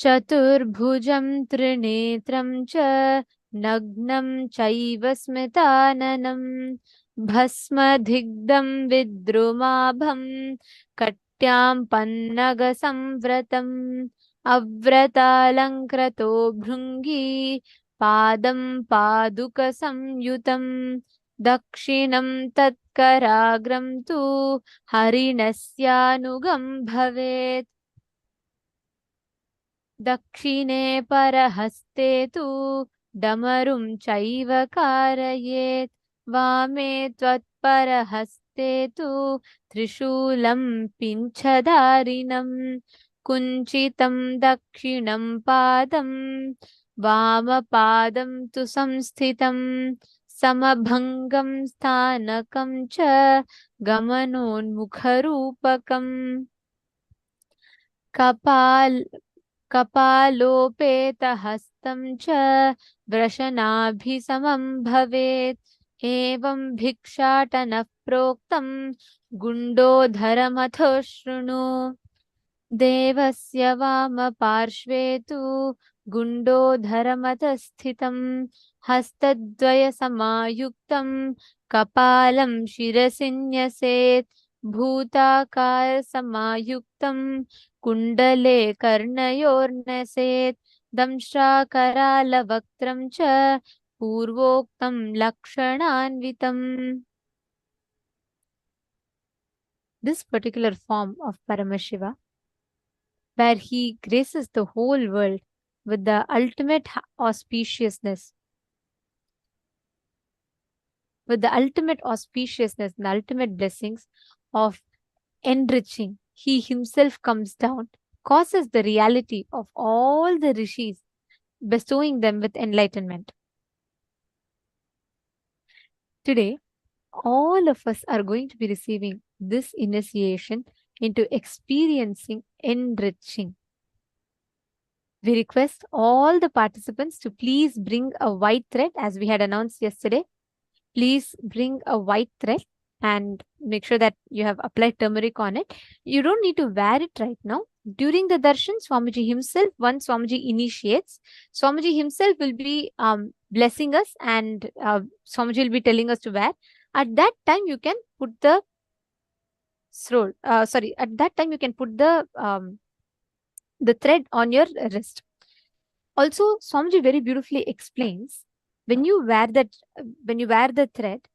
Chaturbhujam trinetram cha nagnam chaiva smritananam bhasma dhigdam vidrumabham katyam pannaga samvratam avratalankrato bhrungi padam paduka samyutam dakshinam tatkaragram tu harinasyanugam bhavet Dakshine parahaste tu damarum chaiva karayet vame tvat parahaste tu trishulam pinchadarinam kunchitam dakshinam padam vama padam tu samsthitam samabhangam sthanakam cha gamanonmukharupakam कपालोपेतहस्तं च वृषणाभिसमं भवेत् एवं भिक्षाटनः प्रोक्तं गुण्डोधरमथो शृणु देवस्य वामपार्श्वे तु गुण्डोधरमतस्थितं हस्तद्वयसमायुक्तं कपालं शिरसि न्यसेत् भूताकारसमायुक्तं कुण्डले कर्णयोर्नसेत् दंष्ट्राकरालवक्त्रं च पूर्वोक्तं लक्षणान्वितम्. This particular form of Paramashiva, where he graces the whole world with the ultimate auspiciousness, and the ultimate blessings of enriching, he himself comes down, causes the reality of all the rishis, bestowing them with enlightenment. Today, all of us are going to be receiving this initiation into experiencing enriching. We request all the participants to please bring a white thread, as we had announced yesterday. Please bring a white thread and make sure that you have applied turmeric on it. You don't need to wear it right now. During the darshan, Swamiji himself, once Swamiji initiates, Swamiji himself will be blessing us, and Swamiji will be telling us to wear. At that time, you can put the thread on your wrist. Also, Swamiji very beautifully explains, when you wear the thread,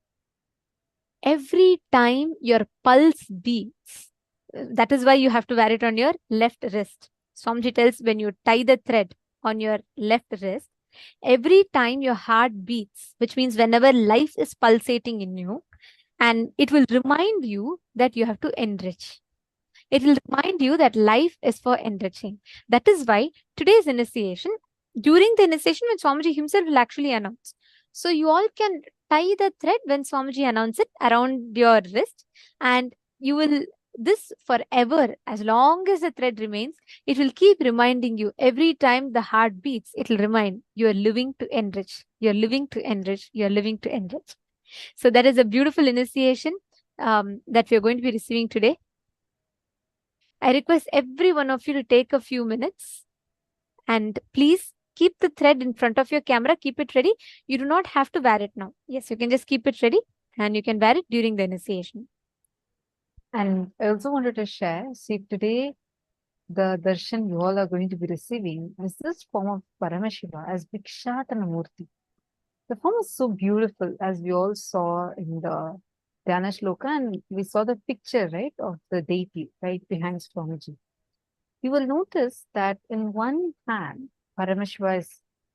every time your pulse beats, that is why you have to wear it on your left wrist. Swamiji tells, when you tie the thread on your left wrist, Every time your heart beats, which means whenever life is pulsating in you, and it will remind you that you have to enrich. It will remind you that life is for enriching. That is why today's initiation, during the initiation, when Swamiji himself will actually announce. So you all can tie the thread when Swamiji announces it around your wrist, and you will this forever, as long as the thread remains, it will keep reminding you every time the heart beats, it will remind you are living to enrich, you're living to enrich, you're living to enrich. So that is a beautiful initiation that we are going to be receiving today. I request every one of you to take a few minutes and please keep the thread in front of your camera. Keep it ready. You do not have to wear it now. Yes, you can just keep it ready and you can wear it during the initiation. And I also wanted to share, see, today the darshan you all are going to be receiving is this form of Paramashiva as Bhikshatana Murti. The form is so beautiful, as we all saw in the Dhyana Shloka, and we saw the picture, right, of the deity right behind Swamiji. You will notice that in one hand, Paramashiva is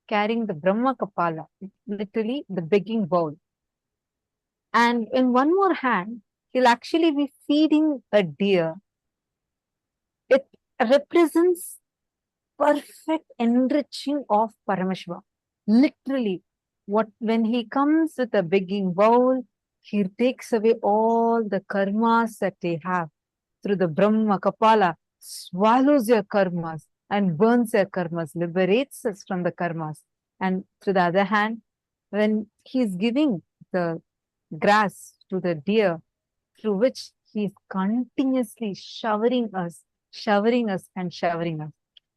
carrying the Brahma Kapala, literally the begging bowl. And in one more hand, he'll actually be feeding a deer. It represents perfect enriching of Paramashiva. Literally, when he comes with a begging bowl, he takes away all the karmas that they have through the Brahma Kapala, swallows your karmas and burns your karmas, liberates us from the karmas. And to the other hand, when he's giving the grass to the deer, through which he is continuously showering us, and showering us,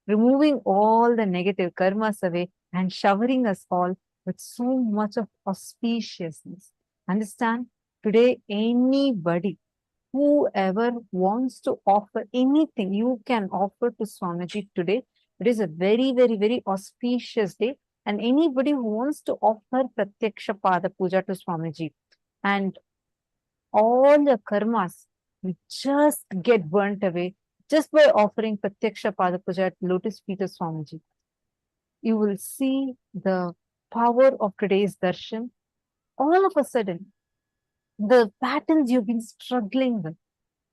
removing all the negative karmas away and showering us all with so much of auspiciousness. Understand? Today, anybody, whoever wants to offer anything, you can offer to Swamiji today. It is a very, very, very auspicious day. And anybody who wants to offer Pratyaksha Pada Puja to Swamiji, and all the karmas will just get burnt away just by offering Pratyaksha Pada Puja at Lotus Feet of Swamiji. You will see the power of today's darshan. All of a sudden, the patterns you've been struggling with,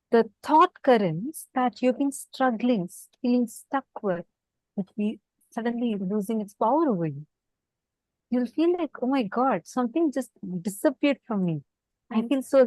the thought currents that you've been struggling, feeling stuck with, will be suddenly losing its power over you. You'll feel like, oh my God, something just disappeared from me. I feel so